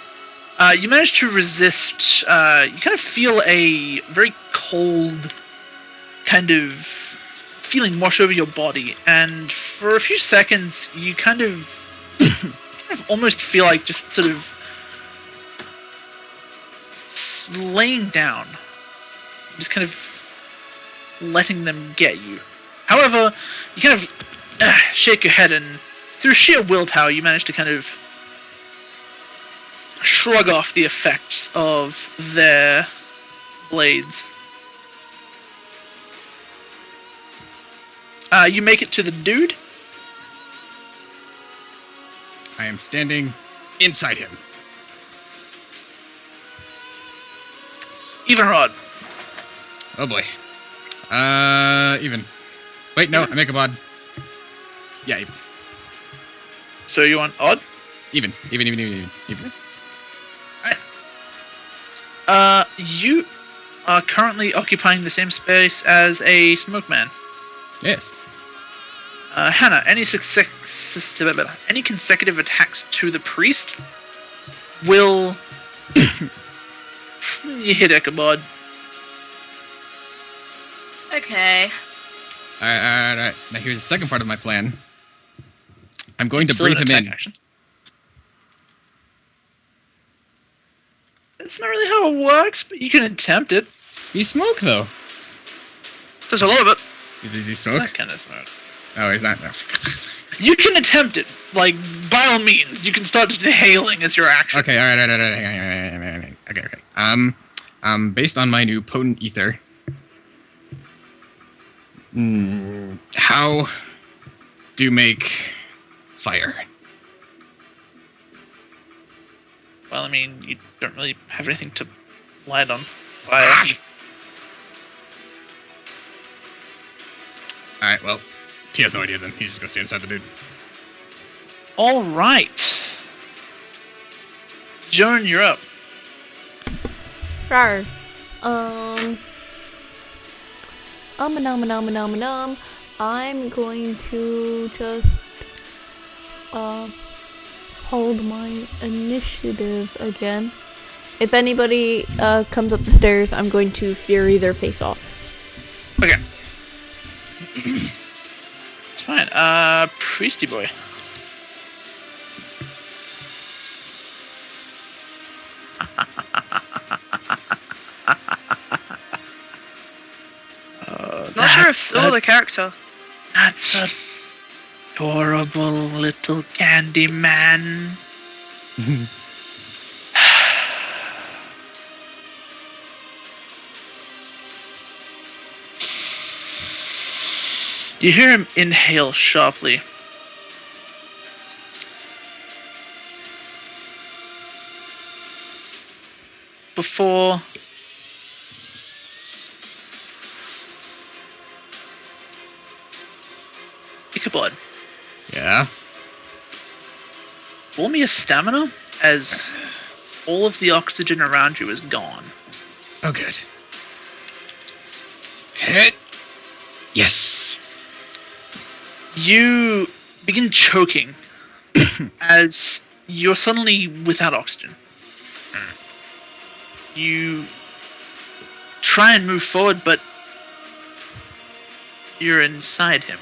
A: You manage to resist. You kind of feel a very cold kind of feeling wash over your body, and for a few seconds, you kind of almost feel like just sort of laying down, just kind of letting them get you. However, you kind of shake your head, and through sheer willpower, you manage to kind of shrug off the effects of their blades. You make it to the dude.
C: I am standing inside him.
A: Even or odd?
C: Oh boy. Even. Wait, no, I make a mod. Yeah, even.
A: So you want odd?
C: Even.
A: Alright. You are currently occupying the same space as a smoke man.
C: Yes.
A: Hannah, any consecutive attacks to the priest will you hit Ichabod.
F: Okay.
C: Alright. Now here's the second part of my plan. I'm going to bring him in.
A: Action. That's not really how it works, but you can attempt it.
C: He's smoke, though.
H: There's a lot of it.
C: Is he smoke?
A: That kind of smoke.
C: Oh, he's not. No.
A: You can attempt it. Like, by all means, you can start just inhaling as your action.
C: Okay, alright. Okay. Based on my new potent ether, how do you make fire?
A: Well, I mean, you don't really have anything to light on fire.
C: Alright, well, he has no idea then. He's just gonna stay inside the dude.
A: Alright. Joan, you're up.
B: Rar. I'm going to just hold my initiative again. If anybody comes up the stairs, I'm going to fury their face off.
A: Okay. It's fine. Priesty boy.
H: the character.
A: That's adorable little candy man. You hear him inhale sharply. Before Ichabod,
C: Yeah.
A: roll me a stamina as all of the oxygen around you is gone.
C: Oh, good. Hit. Yes.
A: You begin choking as you're suddenly without oxygen. You try and move forward, but you're inside him.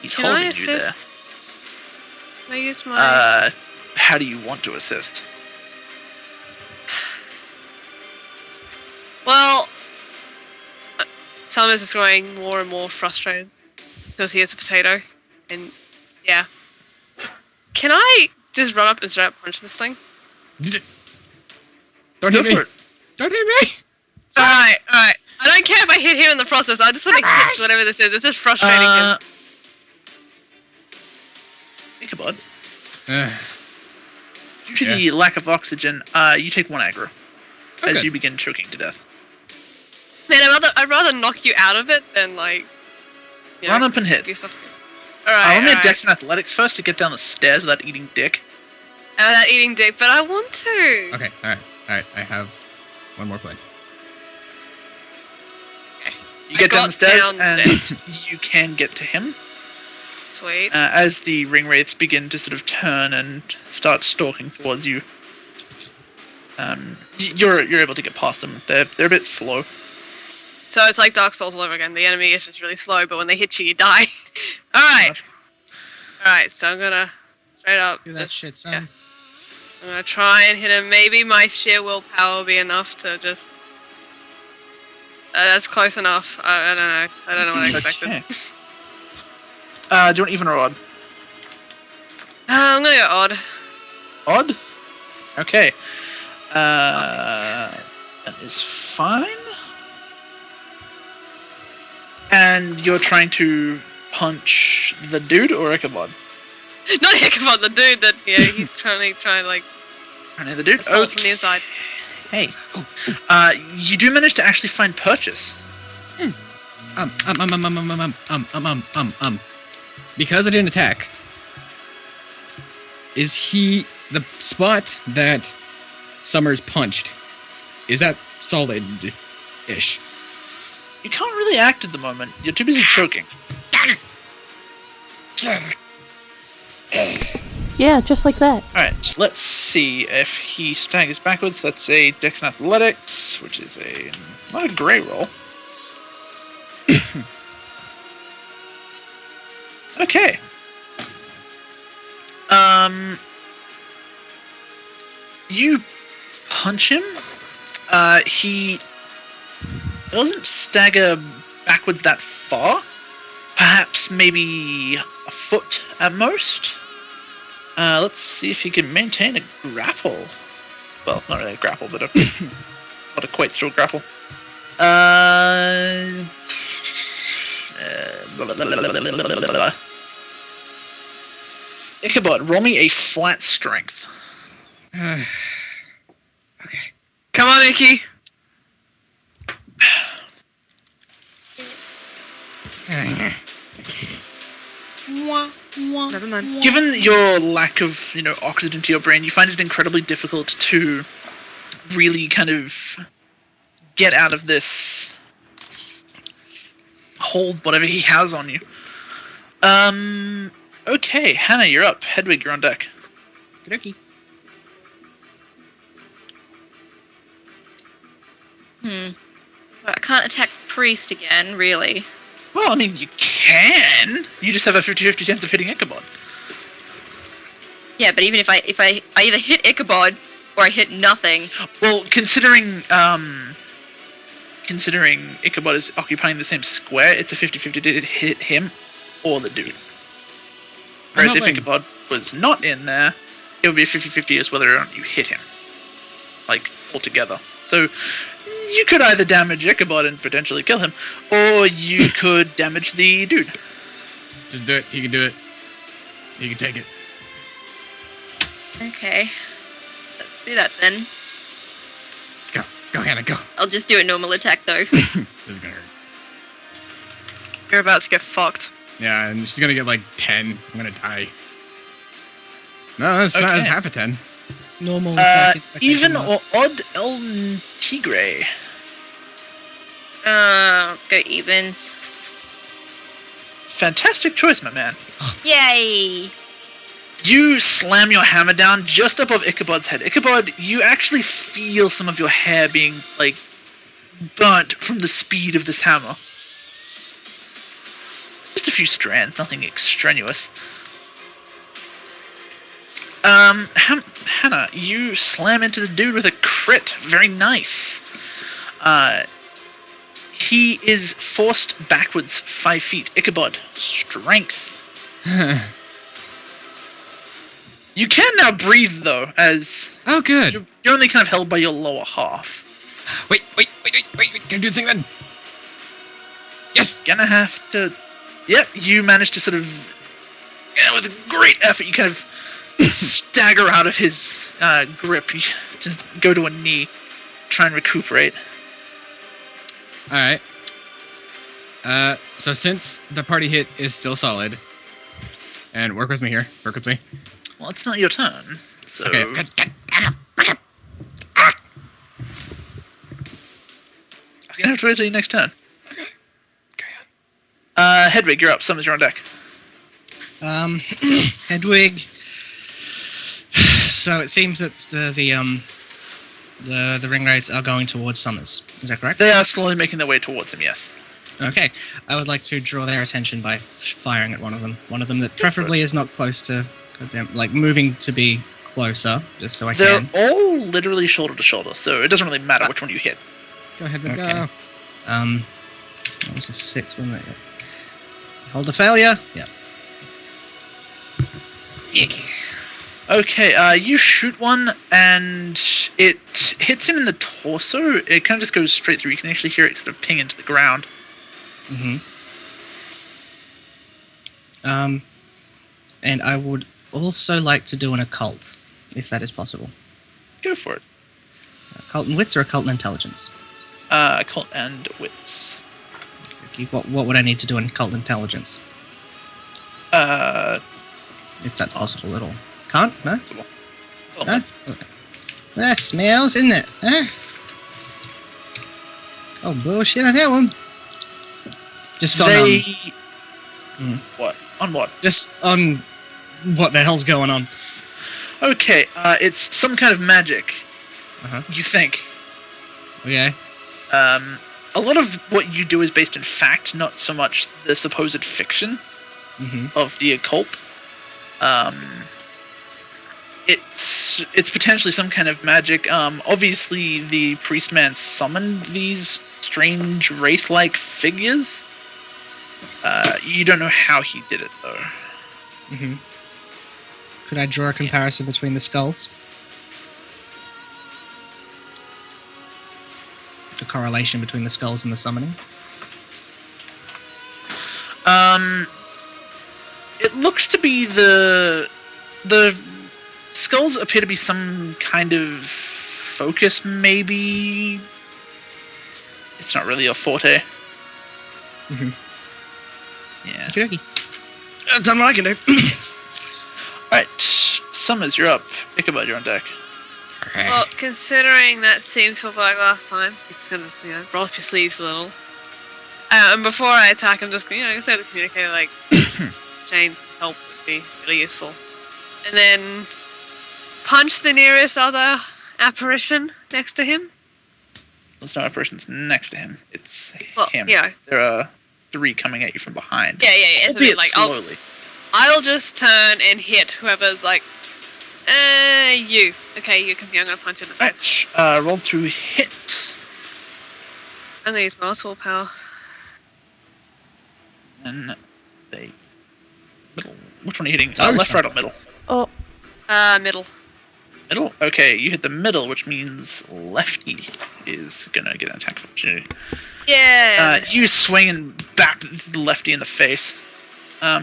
A: He's
G: Can I
A: holding you there.
G: assist? Can I use my...
A: How do you want to assist?
G: Well, Summers is growing more and more frustrated because he is a potato, and yeah. Can I just run up and straight up punch this thing?
C: Don't
A: Go
C: hit me.
A: for it.
C: Don't hit me.
G: Alright. I don't care if I hit him in the process. I just want to hit whatever this is. It's just frustrating him.
A: Ichabod,
C: Uh,
A: due to the lack of oxygen, you take 1 aggro as
C: Okay.
A: you begin choking to death.
G: Man, I'd rather knock you out of it than like.
A: Run up and hit.
G: Do something. Alright.
A: I'll need Dex and Athletics first to get down the stairs without eating dick.
G: That eating dick, but I want to.
C: okay. All right. I have one more play.
A: You get
G: I
A: down
G: got
A: the stairs,
G: downstairs.
A: and you can get to him.
G: Sweet.
A: As the ring wraiths begin to sort of turn and start stalking towards you, you're able to get past them. They're a bit slow.
G: So it's like Dark Souls all over again. The enemy is just really slow, but when they hit you, you die. Alright. Alright, so I'm gonna straight up.
E: Do that shit, son.
G: yeah. I'm gonna try and hit him. Maybe my sheer willpower will be enough to just. That's close enough. I don't know. I don't know what I expected.
A: Okay. Do you want even or odd?
G: I'm gonna go odd.
A: Odd? Okay. That is fine. And you're trying to punch the dude or Ichabod?
G: Not Ichabod, the dude that he's trying to like
A: The dude?
G: assault from the inside.
A: Hey. You do manage to actually find purchase.
C: Because I didn't attack, is he the spot that Summers punched? Is that solid-ish?
A: You can't really act at the moment. You're too busy choking.
B: Yeah, just like that.
A: Alright, so let's see if he staggers backwards. That's a Dex and Athletics, which is not a great roll. Okay. You punch him. He doesn't stagger backwards that far. Perhaps maybe a foot at most. Let's see if he can maintain a grapple. Well, not really a grapple, but what equates to a grapple. Ichabod, roll me a flat strength.
C: Okay.
H: Come on, Icky. Never mind.
A: Given your lack of, oxygen to your brain, you find it incredibly difficult to really kind of get out of this hold, whatever he has on you. Okay, Hannah, you're up. Hedwig, you're on deck.
E: Okey-dokey.
F: So I can't attack Priest again, really.
A: Well, I mean, you can. You just have a 50-50 chance of hitting Ichabod.
F: Yeah, but even if I either hit Ichabod or I hit nothing.
A: Well, considering considering Ichabod is occupying the same square, it's a 50-50 to hit him or the dude. Whereas if Ichabod was not in there, it would be a 50-50 as whether or not you hit him. Like, altogether. So, you could either damage Ichabod and potentially kill him, or you could damage the dude.
C: Just do it. He can do it. He can take it.
F: Okay. Let's do that then.
C: Let's go. Go, Hannah, go.
F: I'll just do a normal attack though.
C: This is gonna hurt.
H: You're about to get fucked.
C: Yeah, and she's gonna get like 10. I'm gonna die. No, it's not. It's half a 10.
E: Normal attack.
A: Even or odd El Tigre.
F: Let's go evens.
A: Fantastic choice, my man.
F: Yay!
A: You slam your hammer down just above Ichabod's head. Ichabod, you actually feel some of your hair being, like, burnt from the speed of this hammer. Just a few strands, nothing extraneous. Hannah, you slam into the dude with a crit. Very nice. He is forced backwards 5 feet. Ichabod, strength. You can now breathe, though, as...
C: Oh, good.
A: You're only kind of held by your lower half.
C: Wait. Can I do the thing then? Yes!
A: Gonna have to... Yep, you managed to sort of... with a great effort, you kind of stagger out of his grip. You just go to a knee, try and recuperate.
C: Alright. So since the party hit is still solid, and work with me here. Work with me.
A: Well, it's not your turn, so...
C: Okay.
A: I'm gonna have to wait till your next turn. Hedwig, you're up. Summons, you're on deck.
E: Hedwig. So it seems that the ring raids are going towards Summers. Is that correct?
A: They are slowly making their way towards him, yes.
E: Okay. I would like to draw their attention by firing at one of them. One of them that preferably is not close to... like, moving to be closer, just so I can.
A: They're all literally shoulder to shoulder, so it doesn't really matter which one you hit.
C: Go ahead and
E: Okay.
C: go.
E: That was a 6, wasn't it? Hold the failure. Yeah.
A: Okay, you shoot one, and it hits him in the torso. It kind of just goes straight through. You can actually hear it sort of ping into the ground.
E: Mm-hmm. And I would also like to do an occult, if that is possible.
A: Go for it.
E: Occult and wits or occult and intelligence?
A: Occult and wits.
E: Okay, what would I need to do in occult intelligence? If that's possible at all. Can't? No?
A: Well,
E: Huh? That smells, isn't it? Huh? Oh, bullshit on that one. Just on...
A: What? On what?
E: Just on what the hell's going on.
A: Okay, it's some kind of magic.
E: Uh-huh.
A: You think.
E: Okay.
A: A lot of what you do is based in fact, not so much the supposed fiction of the occult. It's potentially some kind of magic. Obviously, the priest man summoned these strange wraith-like figures. You don't know how he did it, though.
E: Could I draw a comparison between the skulls? The correlation between the skulls and the summoning?
A: It looks to be the skulls appear to be some kind of focus, maybe. It's not really a forte. Yeah.
E: Okey-dokey. That's what I can do.
A: Alright, Summers, you're up. Ichabod, you're on deck.
G: Well, considering that seemed to have worked last time, it's gonna just, roll up your sleeves a little. And before I attack, I'm just gonna, say to communicate, like, exchange help would be really useful. And then punch the nearest other apparition next to him.
A: There's no apparitions next to him. It's him.
G: Yeah.
A: There are 3 coming at you from behind.
G: Yeah. So
A: Albeit
G: like,
A: slowly.
G: I'll just turn and hit whoever's like, you. Okay, you can be. I'm gonna punch in the face.
A: Roll to hit.
G: I'm gonna use multiple power.
A: And they... Middle. Which one are you hitting?
C: Oh,
A: Left,
C: sorry.
A: right, or middle?
B: Oh,
G: Middle.
A: Middle? Okay, you hit the middle, which means lefty is gonna get an attack of opportunity.
G: Yeah.
A: You swing and bap the lefty in the face.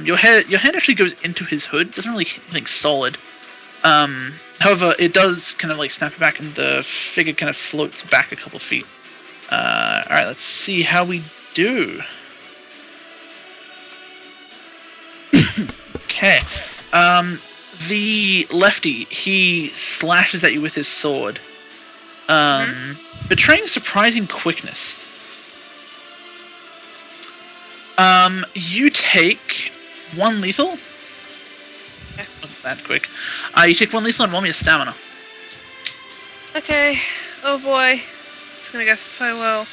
A: Your hand actually goes into his hood. Doesn't really hit anything solid. However, it does kind of like snap it back, and the figure kind of floats back a couple feet. All right, let's see how we do. Okay. The lefty, he slashes at you with his sword, betraying surprising quickness. You take 1 lethal. Wasn't that quick. You take 1 lethal and 1 your stamina.
G: Okay. Oh boy. It's gonna go so well.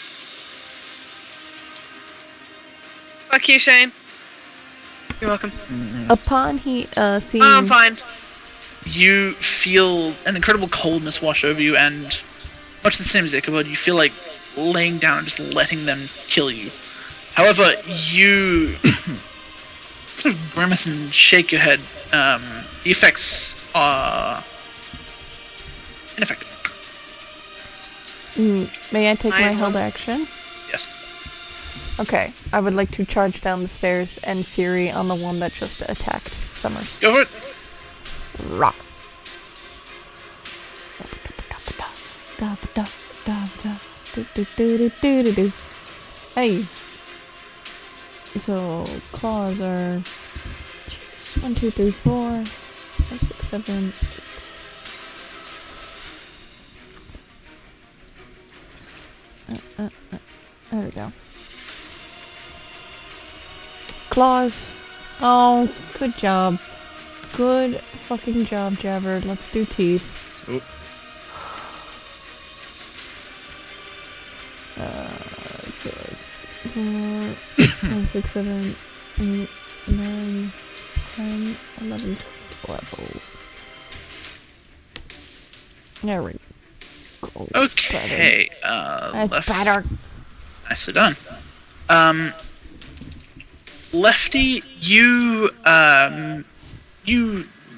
G: Fuck you, Shane.
H: You're welcome.
B: upon he seeing.
G: Oh, I'm fine.
A: You feel an incredible coldness wash over you, and much the same as Ichabod, you feel like laying down and just letting them kill you. However, you sort of grimace and shake your head. The effects are ineffective.
B: May I take my
G: I
B: held
G: will.
B: action?
A: Yes.
B: Okay, I would like to charge down the stairs and fury on the one that just attacked Summers.
A: Go for it.
B: Rock. Hey. So claws are 1, 2, 3, 4, 5, 6, 7. There we go. Claws. Oh, good job. Good fucking job, Jabber. Let's do teeth.
C: Oh.
B: 6, 7, 8, 9, 10, 11, 12. There we go.
A: Okay.
B: That's
A: left-
B: better.
A: Nicely done. Lefty, you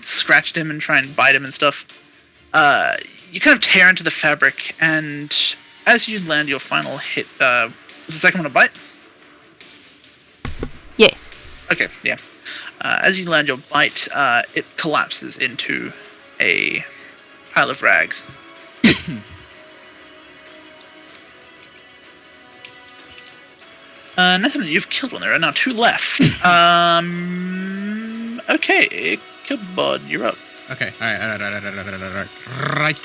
A: scratched him and try and bite him and stuff. You kind of tear into the fabric, and as you land your final hit, is the second one a bite?
B: Yes.
A: Okay, yeah. As you land your bite, it collapses into a pile of rags. Nathan, you've killed one. There are now 2 left. Okay, Ichabod, you're up.
C: Okay, alright.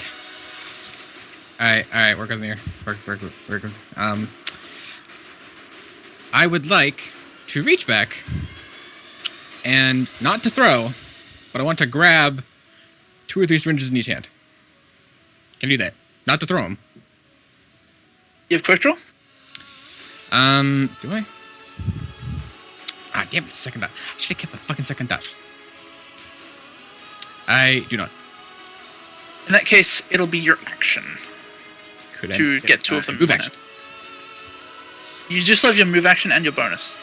C: Alright, work with me here. Work with I would like to reach back and not to throw, but I want to grab 2 or 3 syringes in each hand. Can I do that? Not to throw them.
A: You have quick draw?
C: Do I? Ah, damn it, second dot. I should have kept the fucking second dot. I do not.
A: In that case, it'll be your action
C: Could I
A: to get 2 of them.
C: move
A: in
C: action?
A: hand. You just have your move action and your bonus.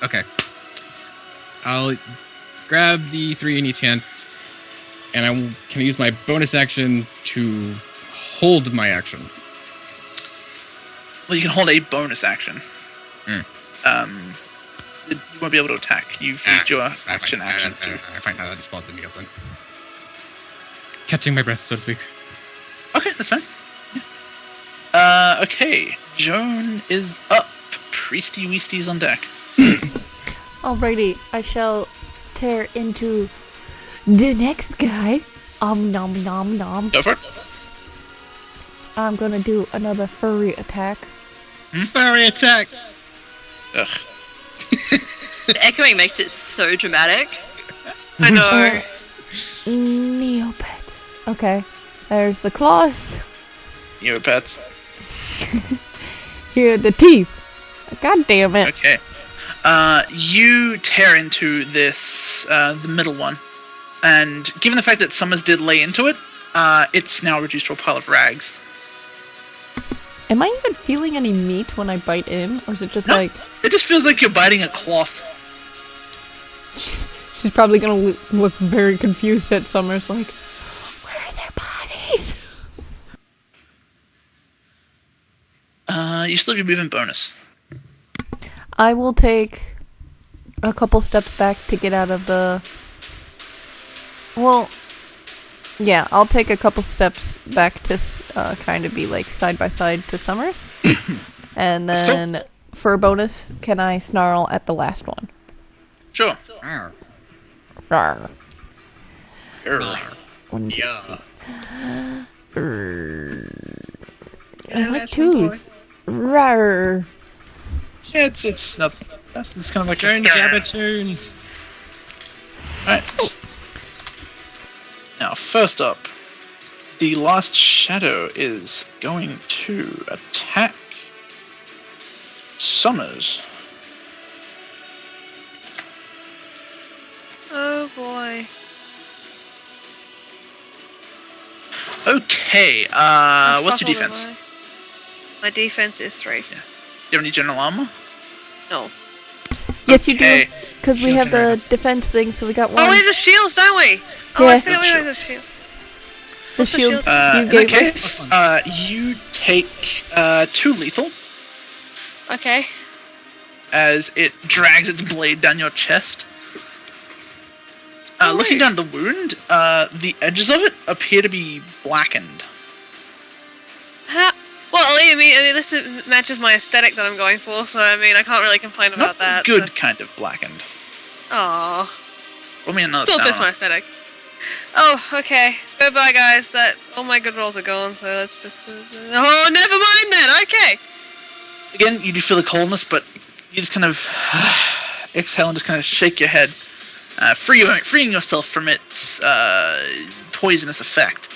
C: Okay. I'll grab the 3 in each hand, and can use my bonus action to hold my action.
A: Well, you can hold a bonus action.
C: Mm.
A: You won't be able to attack. You've used your action.
C: I find out I just pulled the deals then. Catching my breath, so to speak.
A: Okay, that's fine. Yeah. Okay. Joan is up. Priesty Weasty's on deck.
B: Alrighty, I shall tear into the next guy. Nom nom nom.
A: Go for it.
B: I'm gonna do another furry attack.
C: Furry attack!
A: Ugh.
F: The echoing makes it so dramatic.
G: I know.
B: Neopets. Okay, there's the claws.
A: Neopets.
B: Here, the teeth. God damn it.
A: Okay. You tear into this, the middle one. And given the fact that Summers did lay into it, it's now reduced to a pile of rags.
B: Am I even feeling any meat when I bite in, or is it just
A: No,
B: like
A: it just feels like you're biting a cloth.
B: she's probably gonna look very confused at Summers, like, where are their bodies?
A: You still have your movement bonus.
B: I will take a couple steps back to get out of the. Well, yeah, I'll take a couple steps back to kind of be like side by side to Summers. And then for a bonus, can I snarl at the last one?
A: Sure.
C: Arr.
B: Rawr.
A: Err.
C: Yeah.
B: I like twos. Rawr.
A: Yeah, it's not. It's kind of like
C: Turn Jabba-toons.
A: Alright. Now, first up, the last shadow is going to attack Summers.
G: Oh boy.
A: Okay,
G: Oh,
A: what's
G: fuck
A: your
G: all
A: defense?
G: of my defense is 3.
A: Do you have any general armor?
G: No.
B: Yes, you
A: Okay.
B: do. Because we have the defense thing, so we got one.
G: Oh, we have the shields, don't we? Oh,
B: Yeah.
G: I forgot we have the shield.
B: the
G: the
B: shield
G: shield?
B: you
A: In that
B: gave
A: case, you take 2 lethal
G: Okay.
A: as it drags its blade down your chest. Looking down the wound, the edges of it appear to be blackened.
G: Well, I mean, this matches my aesthetic that I'm going for, so I mean, I can't really complain about
A: Not
G: that.
A: good
G: So.
A: kind of blackened.
G: Aww.
A: Roll me another
G: Still fits
A: stamina.
G: my aesthetic. Oh, okay. Goodbye, guys. All my good rolls are gone, so let's just. Oh, never mind then. Okay.
A: Again, you do feel the coldness, but you just kind of exhale and just kind of shake your head, freeing yourself from its poisonous effect.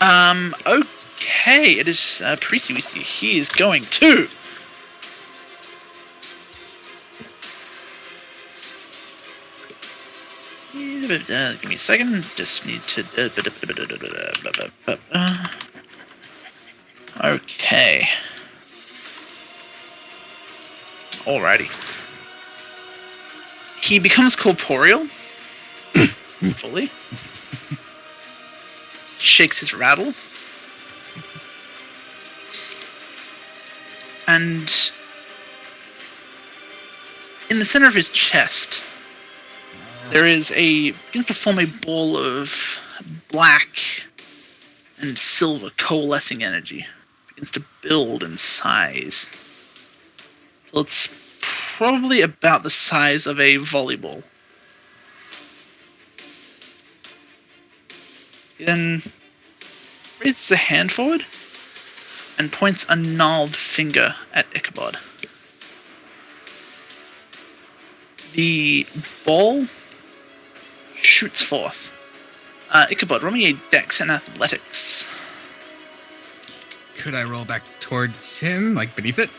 A: Okay, it is Priesty Weesty. He is going to. Give me a second. Just need to. Okay. Alrighty. He becomes corporeal. Fully. Shakes his rattle. And in the center of his chest, there is begins to form a ball of black and silver coalescing energy. Begins to build in size. So it's probably about the size of a volleyball. He then raises a hand forward and points a gnarled finger at Ichabod. The ball shoots forth. Ichabod, roll me a dex and athletics.
C: Could I roll back towards him, like beneath it?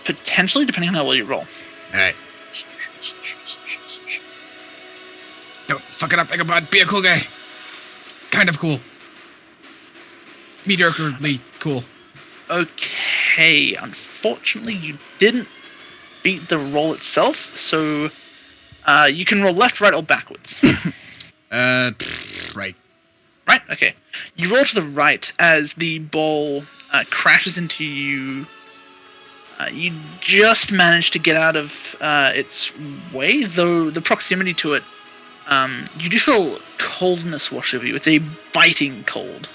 A: Potentially, depending on how well you roll.
C: Alright. Don't fuck it up, Ichabod. Be a cool guy. Kind of cool. Mediocrely cool.
A: Okay, unfortunately you didn't beat the roll itself, so you can roll left, right, or backwards.
C: Right.
A: Right, okay. You roll to the right as the ball crashes into you. You just manage to get out of its way, though the proximity to it, you do feel coldness wash over you. It's a biting cold.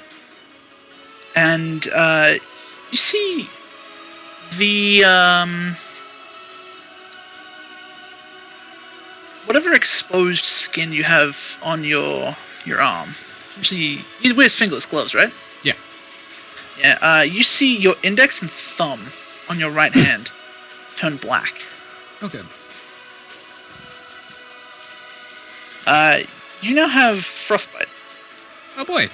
A: And you see the whatever exposed skin you have on your arm. Actually, he wears fingerless gloves, right?
C: Yeah.
A: Yeah. You see your index and thumb on your right hand turn black.
C: Okay.
A: You now have frostbite.
C: Oh boy.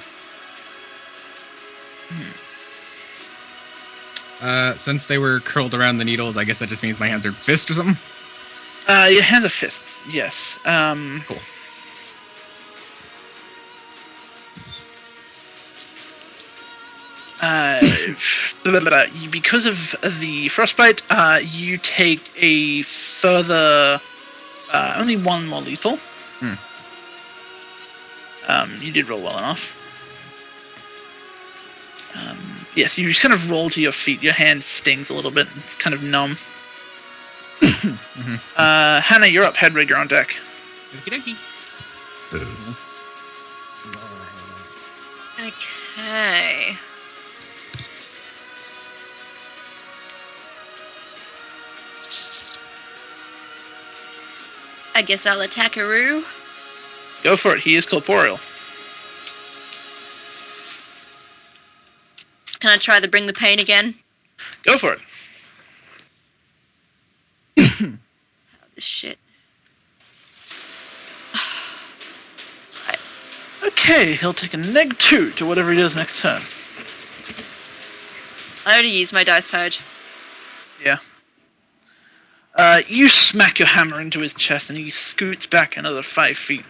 C: Since they were curled around the needles, I guess that just means my hands are fists or something?
A: Your hands are fists, yes.
C: Cool.
A: because of the frostbite, you take a further, only one more lethal. You did roll well enough. Yes, you just kind of roll to your feet. Your hand stings a little bit. It's kind of numb. Hannah, you're up. Hedwig, you're on deck.
C: Okey-dokey.
F: Okay. I guess I'll attack Aru.
A: Go for it. He is corporeal.
F: Can I try to bring the pain again?
A: Go for it.
F: This shit.
A: Okay, he'll take a -2 to whatever he does next turn.
F: I already used my dice purge.
A: Yeah. You smack your hammer into his chest and he scoots back another 5 feet.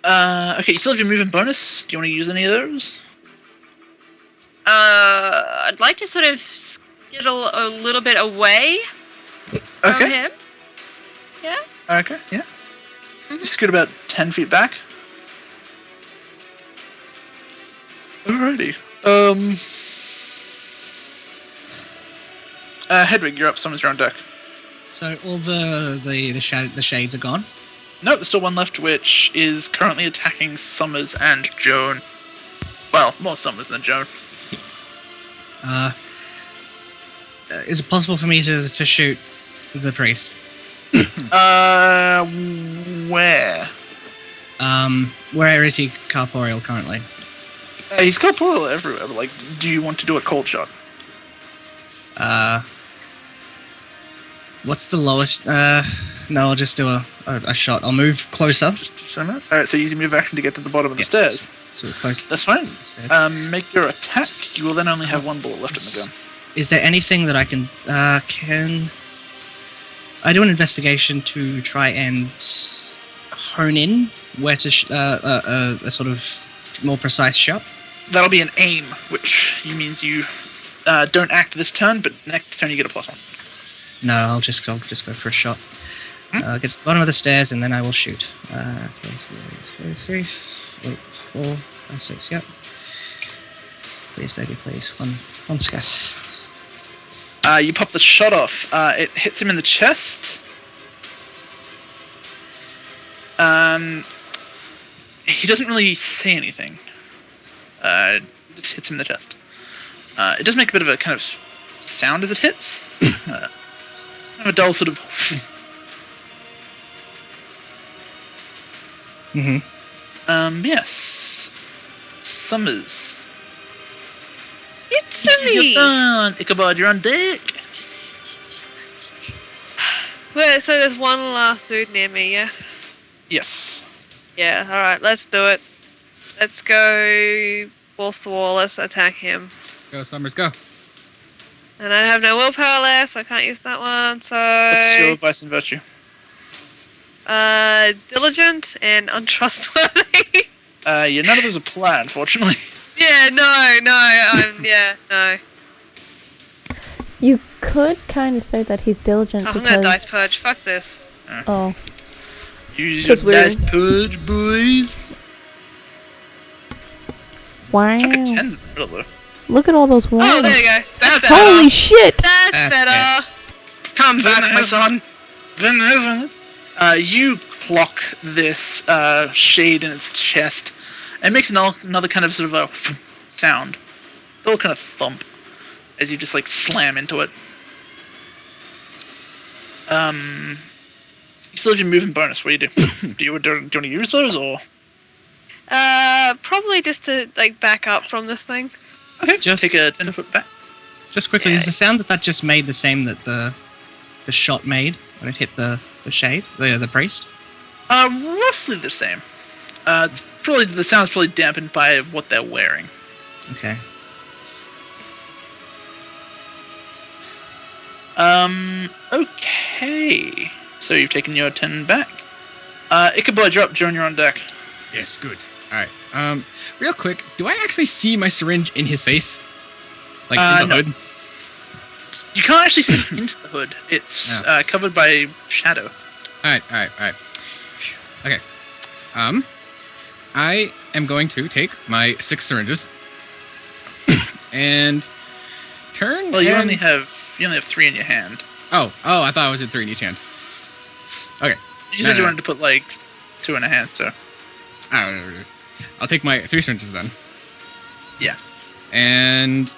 A: Okay, you still have your movement bonus. Do you want to use any of those?
F: I'd like to sort of skittle a little bit away from him. Yeah?
A: Okay, yeah. Scoot about 10 feet back. Alrighty. Hedwig, you're up. Someone's on deck.
E: So all the shades are gone.
A: No, there's still one left, which is currently attacking Summers and Joan. Well, more Summers than Joan.
E: Is it possible for me to shoot the priest?
A: Where?
E: Where is he corporeal currently?
A: He's corporeal everywhere, but, like, do you want to do a cold shot?
E: What's the lowest? No, I'll just do a shot. I'll move closer.
A: Alright, so use your move action to get to the bottom of the stairs.
E: So close.
A: That's fine.
E: To the stairs.
A: Make your attack. You will then only have one bullet left in the gun.
E: Is there anything that I can I do an investigation to try and hone in where to a sort of more precise shot?
A: That'll be an aim, which means you don't act this turn, but next turn you get a +1.
E: No, I'll just go for a shot. I'll get to the bottom of the stairs and then I will shoot. Okay, so 3, 4, 5, 6, yep. Please, baby, please. One scass.
A: You pop the shot off. It hits him in the chest. He doesn't really say anything. It just hits him in the chest. It does make a bit of a kind of sound as it hits. Kind of a dull sort of... Yes. Summers.
G: It's
A: It's
G: me.
A: your turn. Ichabod, you're on deck.
G: Wait, so there's one last dude near me, yeah?
A: Yes.
G: Yeah, alright, let's do it. Let's go walls to wall, let's attack him.
C: Go, Summers, go.
G: And I have no willpower left, so I can't use that one, so...
A: What's your vice and virtue?
G: Diligent and untrustworthy.
A: Yeah, none of those apply, unfortunately.
G: Yeah, no.
B: You could kind of say that he's diligent
G: I'm
B: because...
G: gonna dice purge, fuck this.
B: Oh.
A: Use your
B: 'Cause we're-
A: dice purge, boys.
B: Wow.
A: Chuck a tens in the middle, though.
B: Look at all those ones.
G: Oh, there you go. That's
B: Holy
G: better.
B: shit!
G: That's
C: That's
G: better.
H: Come back, my son.
A: You clock this shade in its chest. It makes another kind of sort of a sound. A little kind of thump as you just like slam into it. You still have your movement bonus. What do you do? do you want to use those or?
G: Probably just to, like, back up from this thing.
A: Okay,
E: Just-
A: take a 10-foot back.
E: Just quickly,
G: Yeah.
E: is the sound that just made the same that the shot made when it hit the shade, the priest?
A: Roughly the same. It's probably the sound's probably dampened by what they're wearing.
E: Okay.
A: Okay. So you've taken your 10 back. Ichabod, you're up. Joan, you're on deck.
C: Yes, good. Alright. Real quick, do I actually see my syringe in his face? Like in the
A: No.
C: hood?
A: You can't actually see into the hood. It's covered by shadow.
C: Alright. Okay. I am going to take my 6 syringes and turn.
A: Well, you only have 3 in your hand.
C: Oh, I thought I was at 3 in each hand. Okay.
A: You said you wanted to put like 2 in a hand, so.
C: I'll take my 3 syringes then.
A: Yeah.
C: And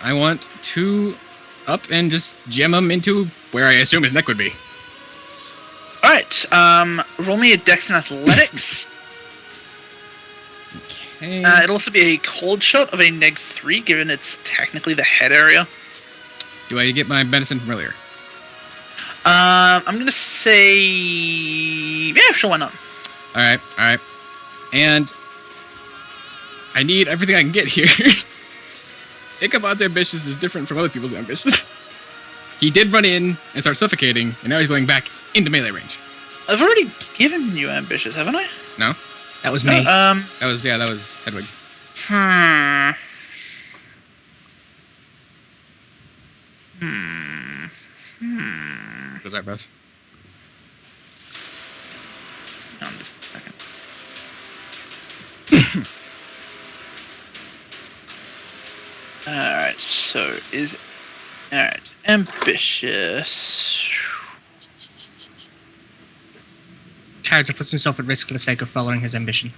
C: I want to up and just jam them into where I assume his neck would be.
A: Alright, roll me a Dex and Athletics.
C: Okay.
A: It'll also be a cold shot of a -3, given it's technically the head area.
C: Do I get my medicine from earlier?
A: I'm gonna say... Yeah, sure, why not?
C: Alright. And I need everything I can get here. Ichabod's ambitious is different from other people's ambitious. He did run in and start suffocating, and now he's going back into melee range.
A: I've already given you ambitious, haven't I?
C: No?
E: That was me.
C: That was Hedwig. Was that Russ?
A: Hold on just a second. Alright, so is... Alright, ambitious...
E: Character puts himself at risk for the sake of following his ambition.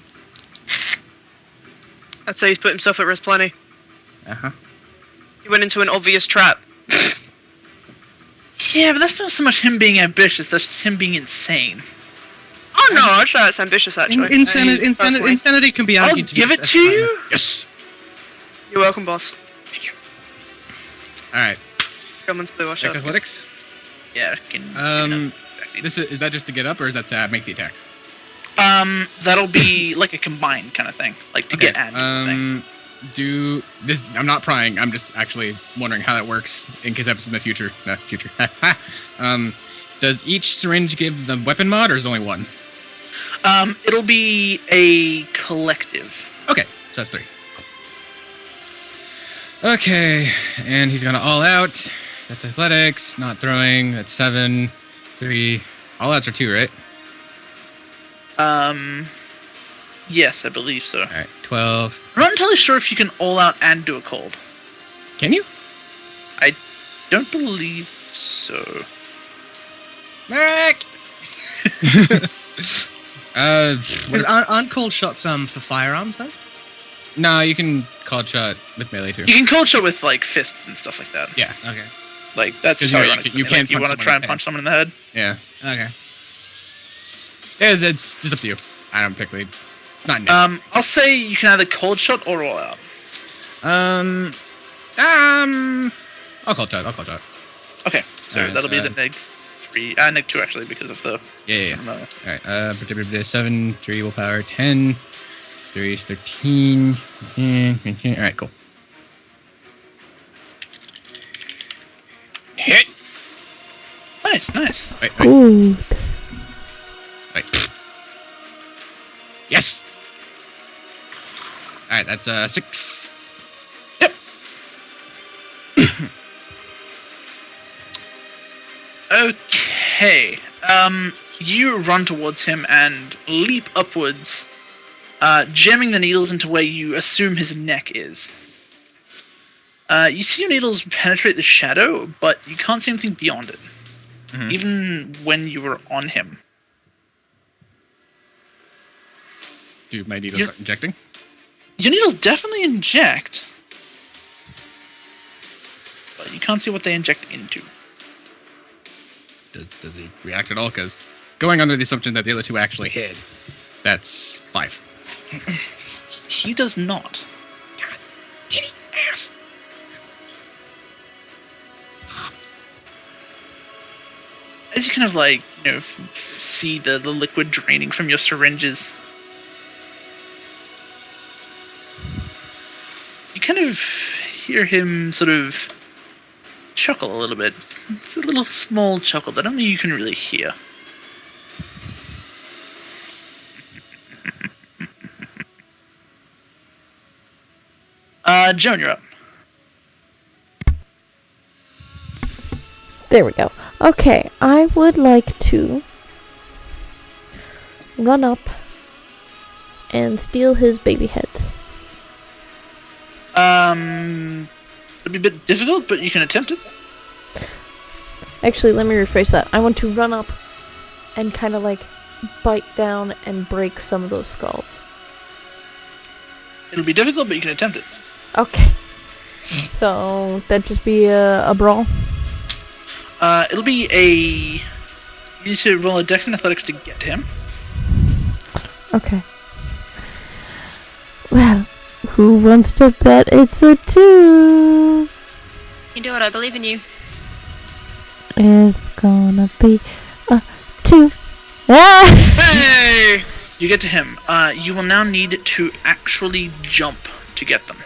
H: I'd say he's put himself at risk plenty.
E: Uh-huh.
H: He went into an obvious trap.
A: Yeah, but that's not so much him being ambitious, that's just him being insane.
H: Oh no, I'd say that's ambitious actually.
E: Insanity can be
A: I'll
E: argued to be
A: give it
E: as
A: to
E: fine.
A: you!
C: Yes!
H: You're welcome, boss.
C: Thank you. Alright.
H: Someone's blue, watch
C: Dex
H: out.
C: athletics?
A: Yeah,
C: Is that just to get up, or is that to make the attack?
A: that'll be like a combined kind of thing. Like to get and do the thing.
C: I'm not prying, I'm just actually wondering how that works in case that's in the future. Does each syringe give the weapon mod, or is it only one?
A: It'll be a collective.
C: Okay, so that's 3. Cool. Okay, and he's gonna all out. That's athletics, not throwing. That's 7, 3. All outs are 2, right?
A: Yes, I believe so.
C: Alright, 12.
A: I'm not entirely sure if you can all out and do a cold.
C: Can you?
A: I don't believe so.
C: Marek!
E: Because aren't cold shots for firearms though?
C: No, you can call shot with melee too.
A: You can cold shot with like fists and stuff like that.
C: Yeah, okay.
A: Like that's
C: 'Cause
A: how
C: you-
A: I run
C: you
A: it.
C: can't
A: Like, you
C: punch
A: want to
C: someone
A: try
C: in
A: and
C: the
A: punch someone in the head.
C: Yeah.
E: Okay.
C: It's just up to you. I don't particularly... It's not necessary.
A: I'll say you can either cold shot or all out.
C: I'll call shot.
A: Okay, so
C: Alright,
A: that'll be
C: so-
A: the neg 2 actually because of the...
C: Yeah. Alright, 7, 3 willpower, 10, 3 is 13, 15. Alright, cool. Hit!
A: Nice.
C: Wait.
B: Ooh.
C: Wait. Yes! Alright, that's 6.
A: Yep. Okay. You run towards him and leap upwards, jamming the needles into where you assume his neck is. You see your needles penetrate the shadow, but you can't see anything beyond it.
C: Mhm.
A: Even when you were on him.
C: Do my needles start injecting?
A: Your needles definitely inject, but you can't see what they inject into.
C: Does he react at all? Because going under the assumption that the other 2 actually hit, that's 5.
A: He does not.
C: God, titty ass.
A: As you kind of like, see the liquid draining from your syringes, you kind of hear him sort of chuckle a little bit. It's a little small chuckle that only you can really hear. Joan, you're up.
B: There we go. Okay, I would like to run up and steal his baby heads.
A: It'll be a bit difficult, but you can attempt it.
B: Actually, let me rephrase that. I want to run up and kind of like bite down and break some of those skulls.
A: It'll be difficult, but you can attempt it.
B: Okay. So, that'd just be a brawl?
A: It'll be a... You need to roll a Dex and Athletics to get to him.
B: Okay. Well, who wants to bet it's a 2?
F: You can do it. I believe in you.
B: It's gonna be a 2. Ah!
H: Hey!
A: You get to him. You will now need to actually jump to get them.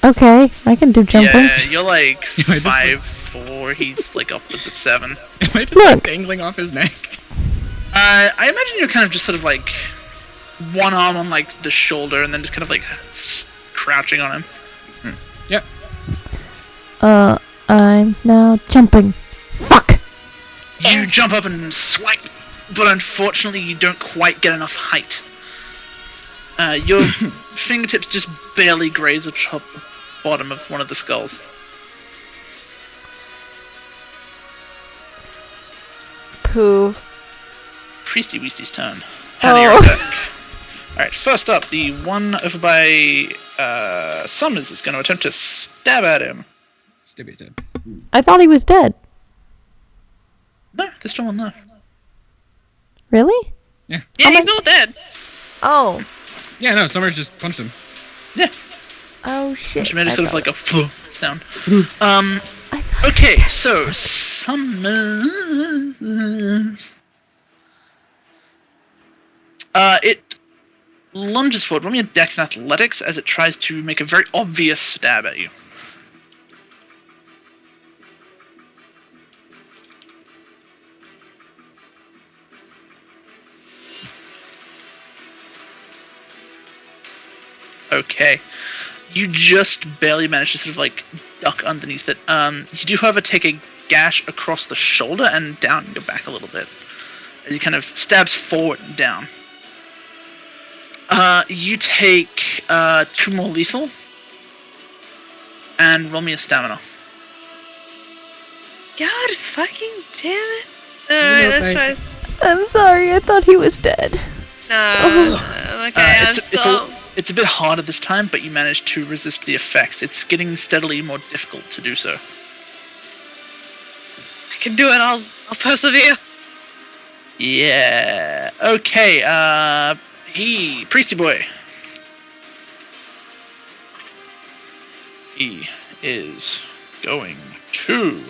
B: Okay, I can do jumping.
A: Yeah, you're like
C: Am I just
A: 5'4", he's like upwards of 7.
C: Am I just
B: Look.
C: like dangling off his neck?
A: I imagine you're kind of just sort of like one arm on like the shoulder and then just kind of like crouching on him.
C: Yep.
B: I'm now jumping. Fuck!
A: You jump up and swipe, but unfortunately you don't quite get enough height. Your fingertips just barely graze the top bottom of one of the skulls.
B: Pooh.
A: Priesty Weasty's turn. Hannah, your attack. Alright, first up, the one over by Summers is going to attempt to stab at him.
C: Stibby's dead.
B: I thought he was dead.
A: No, there's still one there.
B: Really?
G: Yeah, he's not dead.
B: Oh.
C: Yeah, no, Summers just punched him.
A: Yeah,
B: Oh shit.
A: she made a
B: I
A: sort of
B: thought-
A: like a sound.
B: I thought-
A: Okay, so Summers. It lunges forward. Roll me a Dex and Athletics as it tries to make a very obvious stab at you. Okay. You just barely managed to sort of like duck underneath it. You do, however, take a gash across the shoulder and down your back a little bit as he kind of stabs forward and down. You take 2 more lethal and roll me a stamina.
G: God fucking damn it. Alright, let's try.
B: I'm sorry, I thought he was dead.
G: No. Okay, I'm still.
A: It's a bit harder this time, but you managed to resist the effects. It's getting steadily more difficult to do so.
G: I can do it. I'll persevere.
A: Yeah. Okay. Priesty boy. He is going to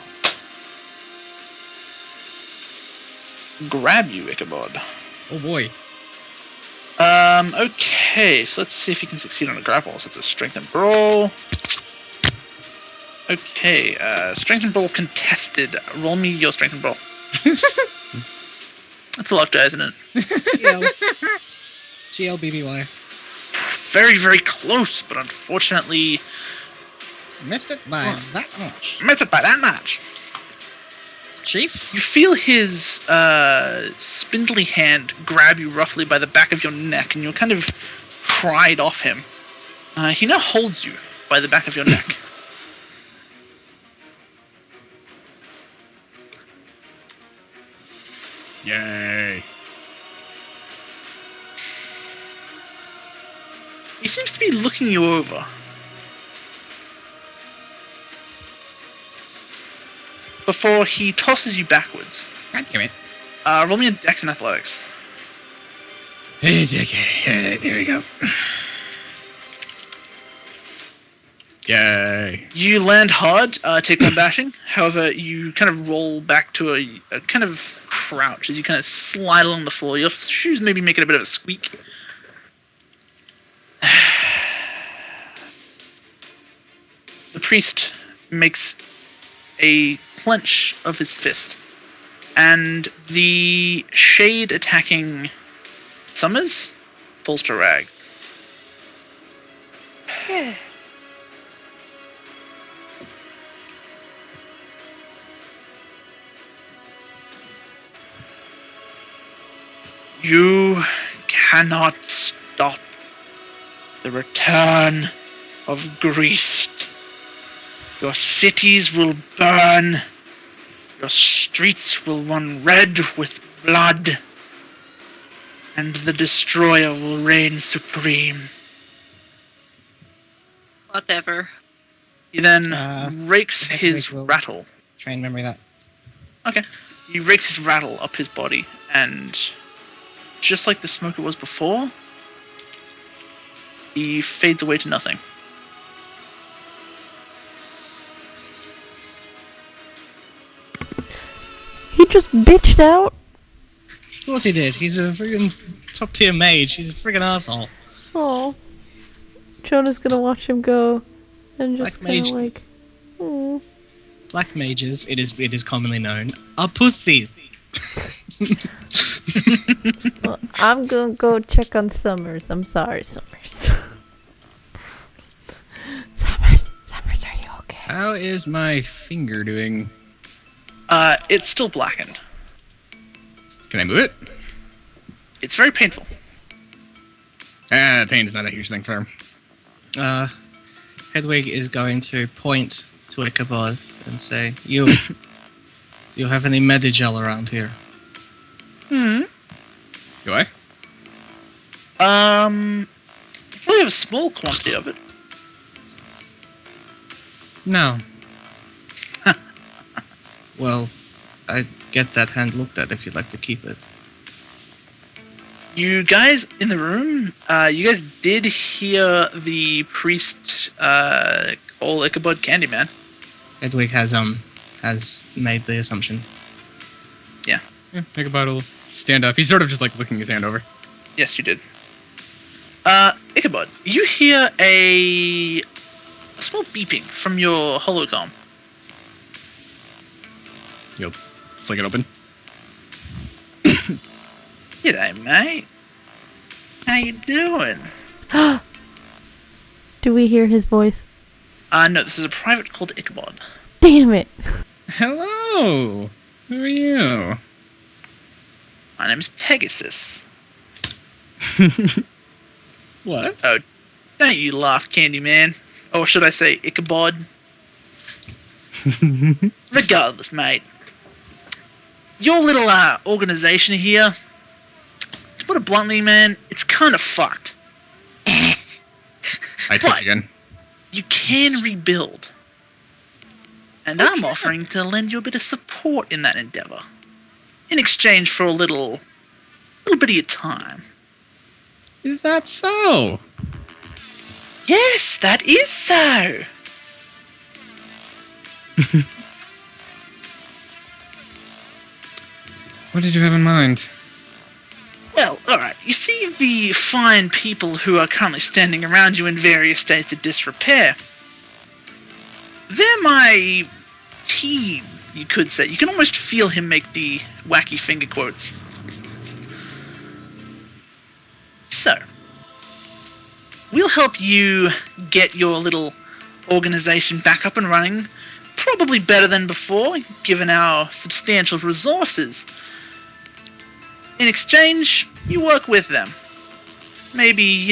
A: grab you, Ichabod.
C: Oh boy.
A: Okay, so let's see if he can succeed on a grapple. So it's a strength and brawl. Okay, strength and brawl contested. Roll me your strength and brawl. That's a luck die, isn't it?
E: GLBBY.
A: Very, very close, but unfortunately
E: Missed it by that much.
A: missed it by that much.
E: Chief?
A: You feel his spindly hand grab you roughly by the back of your neck, and you're kind of pried off him. He now holds you by the back of your neck.
C: Yay.
A: He seems to be looking you over. Before he tosses you backwards.
C: God damn it.
A: Roll me a Dex and Athletics.
C: Okay, here we go. Yay.
A: You land hard, take one bashing. However, you kind of roll back to a kind of crouch as you kind of slide along the floor. Your shoes maybe making a bit of a squeak. The priest makes a clench of his fist, and the shade attacking Summers falls to rags.
G: Yeah.
A: You cannot stop the return of Greece. Your cities will burn. Your streets will run red with blood. And the destroyer will reign supreme.
F: Whatever.
A: He then rakes
E: I think
A: his
E: we'll
A: rattle.
E: Try and memory that.
A: Okay. He rakes his rattle up his body, and just like the smoker was before, he fades away to nothing.
B: He just bitched out.
E: Of course he did. He's a friggin' top tier mage. He's a friggin' asshole.
B: Oh. Jonah's gonna watch him go and just
E: Black
B: kind
E: mage.
B: of like, oh.
E: Black mages, it is commonly known, are pussies.
B: Well, I'm gonna go check on Summers. I'm sorry, Summers. Summers, are you okay?
C: How is my finger doing?
A: It's still blackened.
C: Can I move it?
A: It's very painful.
C: Pain is not a huge thing for him.
E: Hedwig is going to point to Ichabod and say, do you have any Medigel around here?
C: Do I?
A: You probably have a small quantity of it.
E: No. Well, I'd get that hand looked at if you'd like to keep it.
A: You guys in the room, you guys did hear the priest call Ichabod Candyman.
E: Hedwig has made the assumption.
C: Yeah, Ichabod will stand up. He's sort of just like looking his hand over.
A: Yes, you did. Ichabod, you hear a small beeping from your holocom.
C: You'll flick it open.
A: G'day, mate. How you doing?
B: Do we hear his voice?
A: No, this is a private called Ichabod.
B: Damn it!
C: Hello. Who are you?
A: My name's Pegasus.
C: What?
A: Oh, don't you laugh, Candyman. Or should I say Ichabod? Regardless, mate. Your little organization here, to put it bluntly, man, it's kind of fucked.
C: I
A: What?
C: touch again.
A: You can rebuild. And I'm offering to lend you a bit of support in that endeavor. In exchange for a little bit of your time.
C: Is that so?
A: Yes, that is so.
C: What did you have in mind?
A: Well, alright, you see the fine people who are currently standing around you in various states of disrepair. They're my team, you could say. You can almost feel him make the wacky finger quotes. So, we'll help you get your little organization back up and running, probably better than before, given our substantial resources. In exchange, you work with them. Maybe,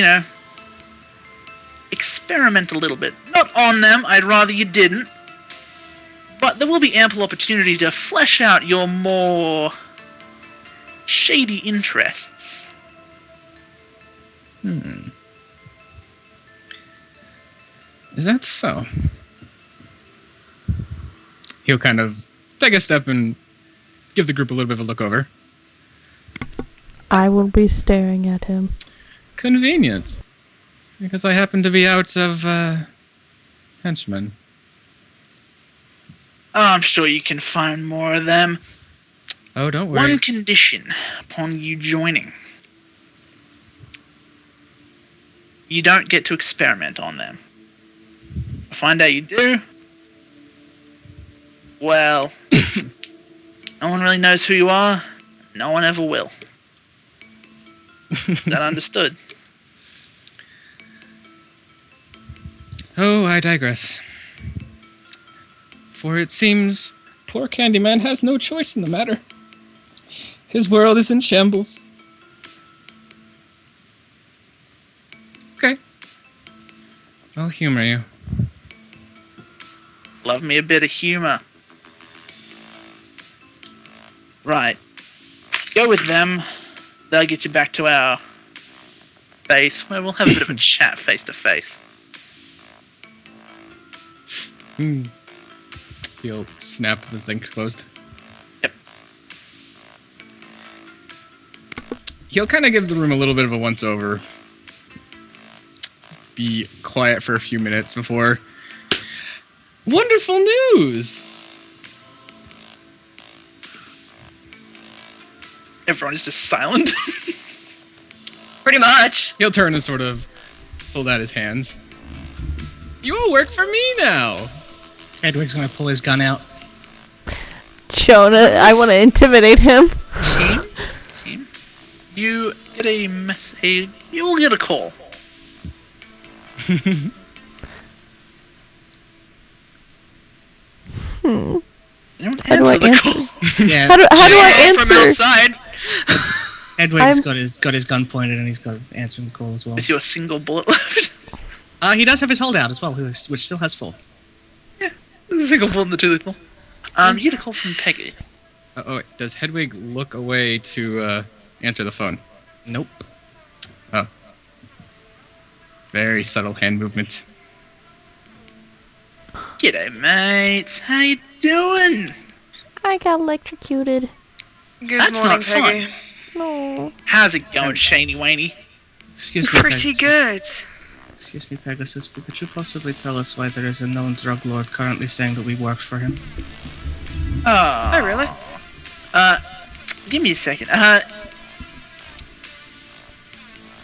A: experiment a little bit. Not on them, I'd rather you didn't. But there will be ample opportunity to flesh out your more shady interests.
C: Is that so? He'll kind of take a step and give the group a little bit of a look over.
B: I will be staring at him.
C: Convenient. Because I happen to be out of henchmen.
A: Oh, I'm sure you can find more of them.
C: Oh, don't worry.
A: One condition upon you joining. You don't get to experiment on them. I find out you do. Well, no one really knows who you are. No one ever will. Is that understood?
C: Oh, I digress. For it seems poor Candyman has no choice in the matter. His world is in shambles. Okay. I'll humor you.
A: Love me a bit of humor. Right. Go with them. They'll get you back to our base, where we'll have a bit of a chat face to face.
C: He'll snap the thing closed.
A: Yep.
C: He'll kind of give the room a little bit of a once-over. Be quiet for a few minutes before... Wonderful news!
A: Everyone is just silent.
F: Pretty much.
C: He'll turn and sort of hold out his hands. You all work for me now!
E: Hedwig's gonna pull his gun out.
B: Jonah, I want to intimidate him.
A: Team, you get a message. You will get a call. You don't
B: How do I
A: answer the
B: answer?
A: call.
E: Yeah.
B: How do I
H: From
B: answer?
H: outside.
E: Hedwig's got his gun pointed and he's got answering the call as well.
A: Is your single bullet left?
E: He does have his holdout as well, which still has 4.
A: There's a single bullet in the too lethal. You get a call from Peggy.
C: Wait, does Hedwig look away to answer the phone?
E: Nope.
C: Oh. Very subtle hand movement.
A: G'day, mates. How you doing?
B: I got electrocuted.
H: Good
A: That's
H: morning,
A: not fun.
H: Peggy.
B: No.
A: How's it going, Shaney Waney?
E: Excuse me,
H: Pretty
E: Pegasus.
H: good.
E: Excuse me, Pegasus, but could you possibly tell us why there is a known drug lord currently saying that we work for him?
A: Oh,
H: really?
A: Give me a second.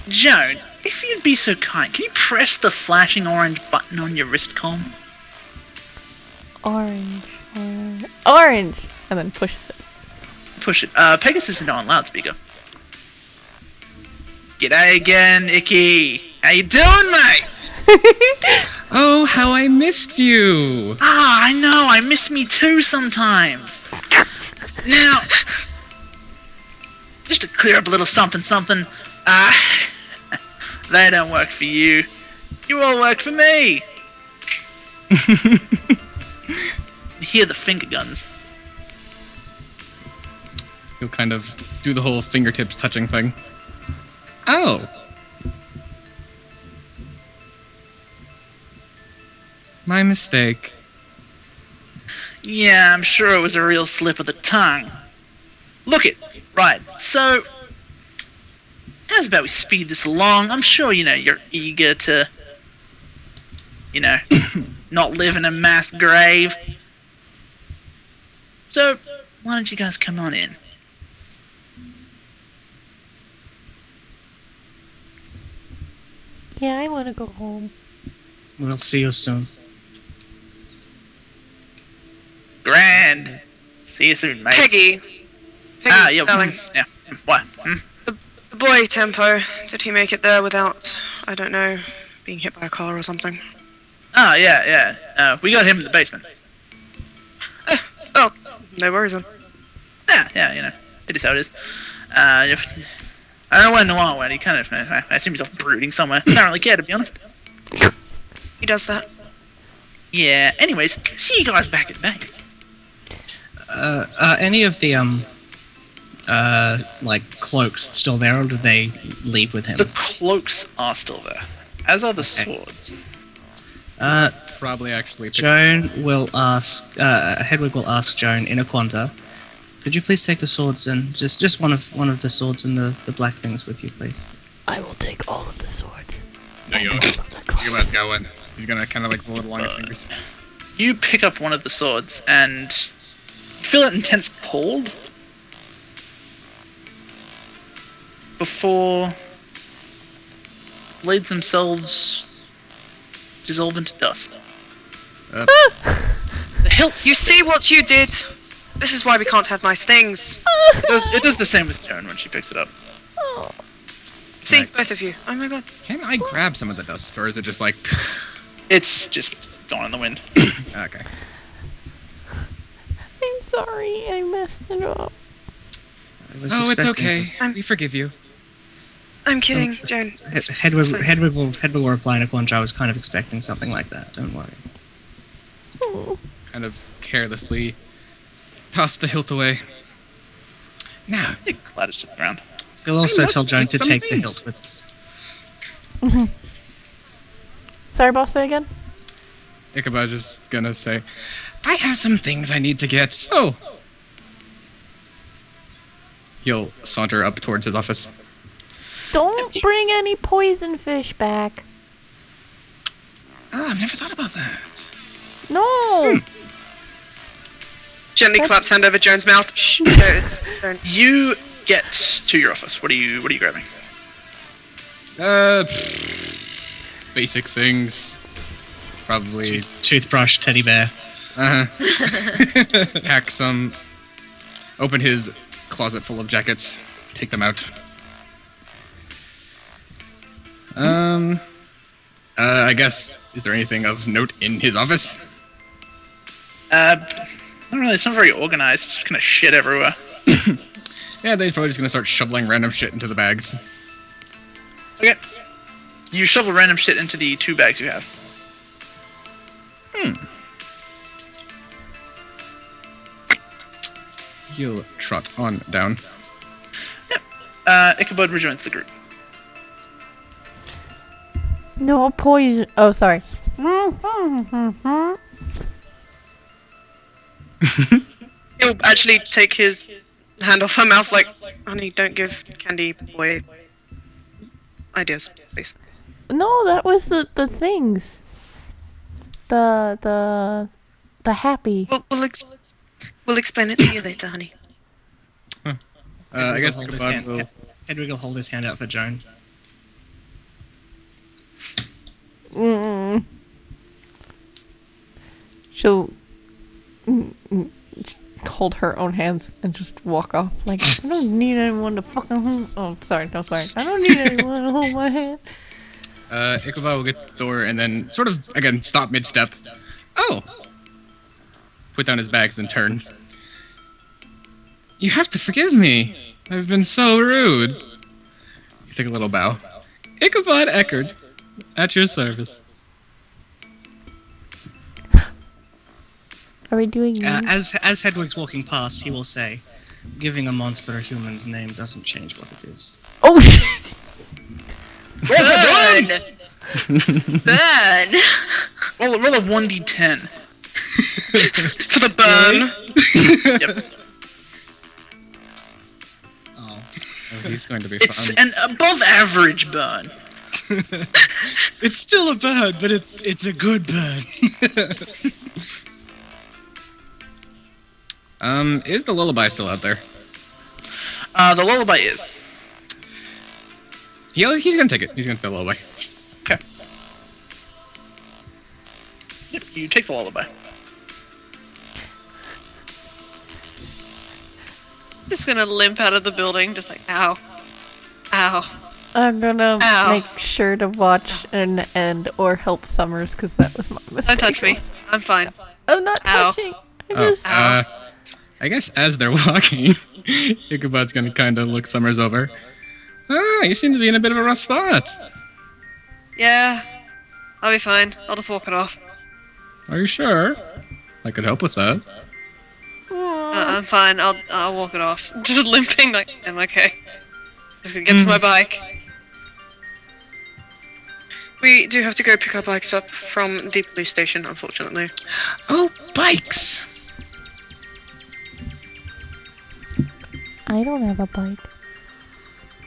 A: Joan, if you'd be so kind, can you press the flashing orange button on your wrist comm?
B: Orange. Orange! And then pushes it.
A: Push it. Pegasus is now on loudspeaker. G'day again, Icky. How you doing, mate?
C: Oh, how I missed you!
A: I know. I miss me too sometimes. Now, just to clear up a little something, they don't work for you. You all work for me. Hear the finger guns.
C: He'll kind of do the whole fingertips touching thing. Oh! My mistake.
A: Yeah, I'm sure it was a real slip of the tongue. Look it. Right, so... how's about we speed this along? I'm sure, you're eager to... not live in a mass grave. So, why don't you guys come on in?
B: Yeah, I want to go home.
E: We'll see you soon.
A: Grand. See you soon, mates.
H: Peggy.
A: Yeah.
H: Darling.
A: Yeah. What?
H: The boy, Tempo, did he make it there without, I don't know, being hit by a car or something?
A: Oh, yeah. We got him in the basement.
H: Oh, no worries then.
A: Yeah, it is how it is. I don't know when Noir went. He kind of, I assume he's off brooding somewhere. I don't really care, to be honest.
H: He does that.
A: Yeah, anyways, see you guys back at base.
E: Any of the, cloaks still there, or do they leave with him?
A: The cloaks are still there, as are the swords.
C: Probably actually.
E: Joan will ask, Hedwig will ask Joan in a quanta, could you please take the swords and just one of the swords and the black things with you, please?
B: I will take all of the swords.
C: There you go. You guys got one. He's gonna kind of roll it along his fingers.
A: You pick up one of the swords and feel an intense cold before blades themselves dissolve into dust. The hilts.
H: You see what you did? This is why we can't have nice things.
A: It does the same with Joan when she picks it up.
H: See,
C: Right.
H: both of you. Oh my god.
C: Can I grab some of the dust, or is it just like...
A: It's just gone in the wind.
C: Okay.
B: I'm sorry, I messed it up.
C: Oh, it's okay. We forgive you.
H: I'm kidding, Joan.
E: Hedwig were playing a Quanch. I was kind of expecting something like that. Don't worry.
C: Kind of carelessly toss the hilt away. Now,
A: It clatters to the ground.
E: They'll also
C: must
E: tell Joan
C: do
E: to
C: some
E: take the
C: things.
E: hilt with us.
B: Sorry, boss, say again?
C: Ichabod is gonna say, I have some things I need to get, so... He'll saunter up towards his office.
B: Don't bring any poison fish back.
C: Oh, I've never thought about that.
B: No!
H: Gently claps hand over Joan's mouth. Shh. Don't.
A: You get to your office. What are you grabbing?
C: Basic things. Probably,
E: Toothbrush, teddy bear.
C: pack some, open his closet full of jackets, take them out. I guess, is there anything of note in his office?
A: Not really. It's not very organized. Just kind of shit everywhere.
C: Yeah, they're probably just gonna start shoveling random shit into the bags.
A: Okay. You shovel random shit into the 2 bags you have.
C: He'll trot on down.
A: Ichabod rejoins the group.
B: No poison. Oh, sorry.
H: He'll actually take his hand off her mouth like, honey, don't give Candy Boy ideas, please.
B: No, that was the things. The happy.
H: We'll explain it to you later, honey.
C: I guess
E: Hedwig will hold his
C: Ichabod
E: hand-
C: will...
E: Hedwig will hold his hand out for Joan.
B: She'll hold her own hands and just walk off. Like, I don't need anyone to fucking hold. Oh, sorry, no, sorry. I don't need anyone to hold my hand.
C: Ichabod will get the door and then sort of, again, stop mid-step. Oh! Put down his bags and turn. You have to forgive me. I've been so rude. You take a little bow. Ichabod Eckerd, at your service.
B: Are we doing
E: As Hedwig's walking past, he will say, "Giving a monster a human's name doesn't change what it is."
B: Oh shit!
F: Burn! Burn!
A: Roll a 1d10.
H: For the burn.
A: Yep.
E: Oh.
C: Oh, he's going to be
A: It's
C: fun.
A: an above average burn.
E: It's still a burn, but it's a good burn.
C: Is the lullaby still out there?
A: The lullaby is.
C: He's gonna take it. He's gonna say lullaby.
A: Okay. Yep, you take the lullaby.
G: Just gonna limp out of the building, just like, ow. Ow.
B: I'm gonna
G: Ow.
B: make sure to watch and end or help Summers because that was my mistake.
G: Don't touch me. I'm fine.
B: I'm not
G: Ow.
B: touching. I
C: Oh,
B: just
C: I guess as they're walking, Ichabod's gonna kind of look Summers over. Ah, you seem to be in a bit of a rough spot.
G: Yeah. I'll be fine. I'll just walk it off.
C: Are you sure? I could help with that.
G: I'm fine. I'll walk it off. Just limping, like, I'm okay. Just gonna get to my bike.
H: We do have to go pick our bikes up from the police station, unfortunately.
C: Oh, bikes!
B: I don't have a bike.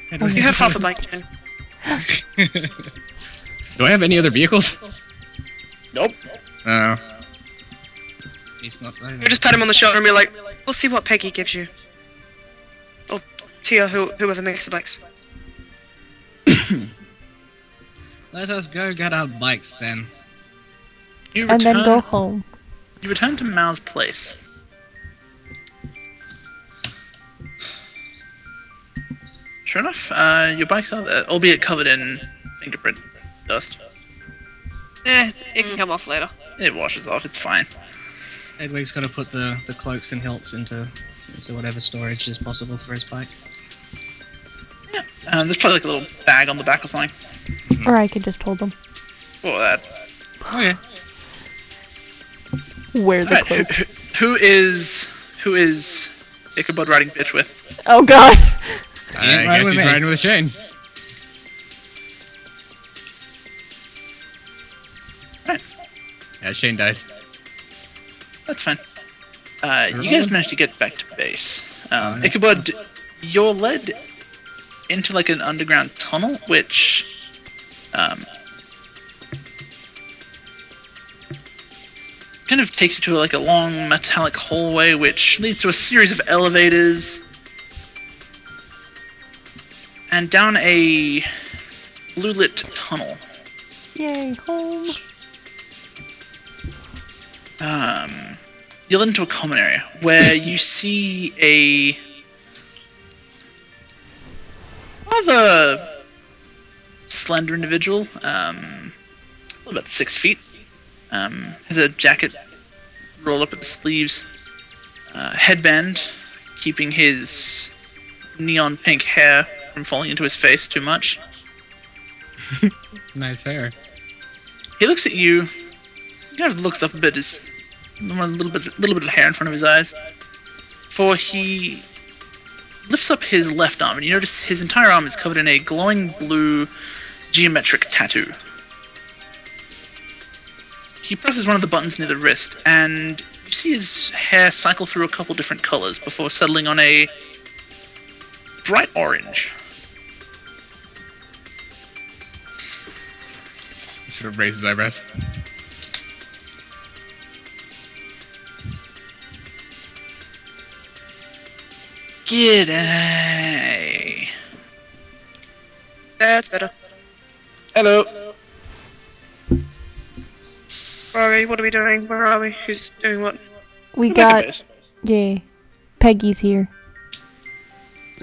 E: Hedwig
H: You have half a bike, Jen.
C: Do I have any other vehicles?
A: Nope.
C: Oh.
E: He's not there.
H: You just pat him on the shoulder and be like, we'll see what Peggy gives you. Or Tia, whoever makes the bikes.
E: Let us go get our bikes then.
A: You
B: And then go
A: return.
B: home.
A: You return to Mao's place. Sure enough, your bike's out there, albeit covered in fingerprint dust.
G: It can come off later.
A: It washes off. It's fine.
E: Edwig's got to put the cloaks and hilts into whatever storage is possible for his bike.
A: There's probably like a little bag on the back or something.
B: Or I could just hold them.
A: Or that.
E: Okay.
B: Wear the
A: Alright,
B: cloak.
A: who is Ichabod riding bitch with?
B: Oh god!
C: I guess he's riding with Shane.
A: Right.
C: Yeah, Shane dies.
A: That's fine. You guys managed to get back to base. Ichabod, you're led into like an underground tunnel, which kind of takes you to like a long metallic hallway, which leads to a series of elevators and down a blue lit tunnel.
B: Yay, home.
A: You're led into a common area where you see a rather slender individual, about 6 feet. Has a jacket rolled up at the sleeves, headband keeping his neon pink hair from falling into his face too much.
C: Nice hair.
A: He looks at you. He kind of looks up a bit, his a little bit of hair in front of his eyes. For he lifts up his left arm, and you notice his entire arm is covered in a glowing blue geometric tattoo. He presses one of the buttons near the wrist, and you see his hair cycle through a couple different colors before settling on a bright orange.
C: He sort of raises his eyebrows.
A: G'day.
H: That's better.
A: Hello.
H: Where are we? What are we doing? Where are we? Who's doing what?
B: We got... Yeah. Peggy's here.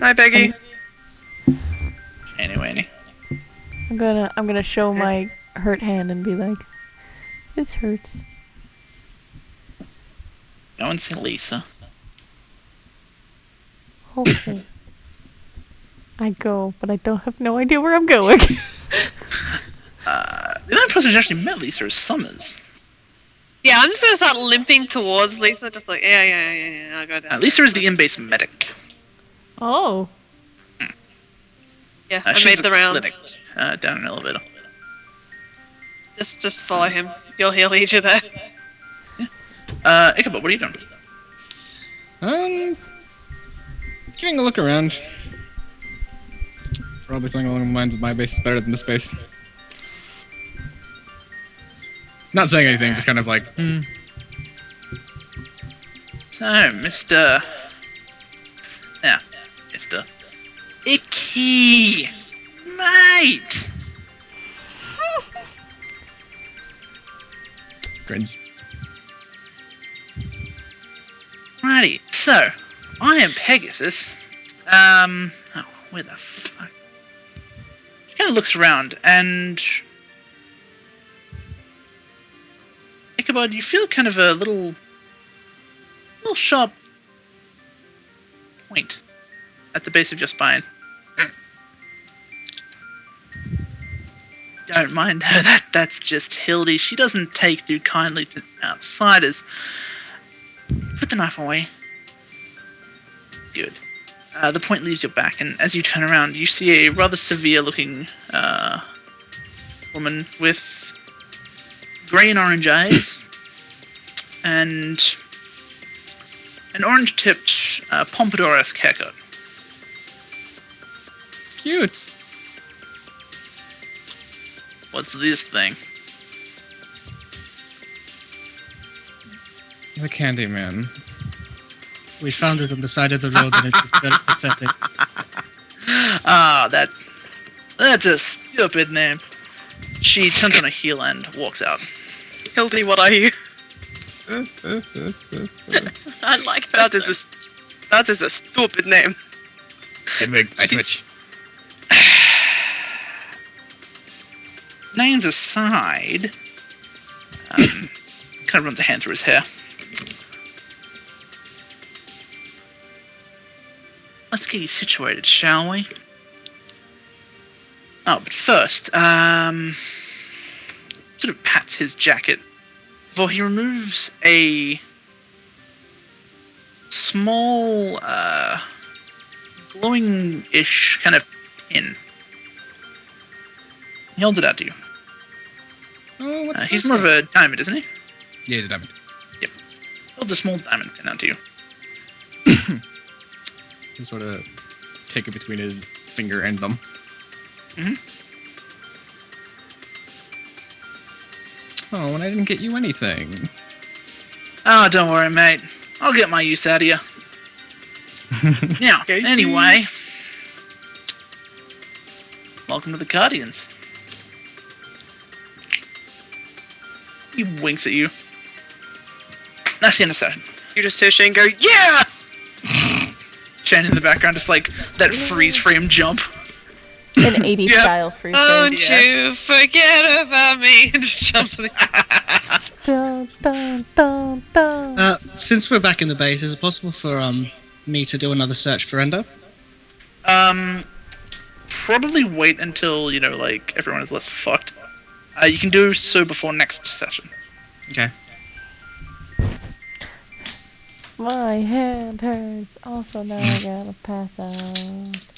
H: Hi, Peggy.
A: Anyway.
B: I'm gonna show my hurt hand and be like, this hurts.
A: Go and see Lisa.
B: Okay. I go, but I don't have no idea where I'm going.
A: The only person who's actually met Lisa is Summers.
G: Yeah, I'm just gonna start limping towards Lisa, just like, yeah, I'll go down.
A: Lisa is the in-base medic.
B: Oh.
G: Yeah, I
A: She's
G: made
A: a
G: the rounds.
A: clinic, down an elevator.
G: Just follow him. You'll heal each other.
A: Ichabod, what are you doing?
C: Giving a look around. Probably something along the lines of my base is better than this base. Not saying anything, just kind of like,
A: So, Mr. Icky! Mate!
C: grins.
A: Righty, so, I am Pegasus. Where the fuck? She kind of looks around, and Ichabod, you feel kind of a little sharp point at the base of your spine. Don't mind her, that's just Hildy. She doesn't take too kindly to outsiders. Put the knife away. Good. The point leaves your back, and as you turn around, you see a rather severe-looking woman with grey and orange eyes, and an orange-tipped pompadour-esque haircut.
C: Cute.
A: What's this thing?
C: The candy man.
E: We found it on the side of the road and it's very pathetic.
A: Ah, that's a stupid name. She turns on a heel and walks out.
H: Hildy, what are you?
F: I like her.
H: That is a stupid name.
C: I twitch.
A: Names aside, Kind of runs a hand through his hair. Let's get you situated, shall we? Oh, but first, sort of pats his jacket before he removes a small, glowing-ish kind of pin. He holds it out to you.
C: Oh, what's
A: He's
C: this?
A: more of a diamond, isn't he?
C: Yeah, he's a diamond.
A: Yep. Holds a small diamond pin out to you.
C: He sort of take it between his finger and thumb.
A: Mm-hmm.
C: Oh, and I didn't get you anything.
A: Oh, don't worry, mate. I'll get my use out of you. Now,
C: Okay.
A: anyway. Welcome to the Guardians. He winks at you. That's the end of session.
H: You just hear Shane go, yeah!
A: Shane in the background, just like that freeze frame jump.
B: An 80s
H: Yep.
B: style free frame.
G: Don't
A: Yeah.
G: you forget about me. And just jumps in the
B: Dun, dun, dun, dun.
E: Since we're back in the base, is it possible for me to do another search for Endo?
A: Probably wait until, like, everyone is less fucked. You can do so before next session.
E: Okay.
B: My head hurts. Also, now I gotta pass out.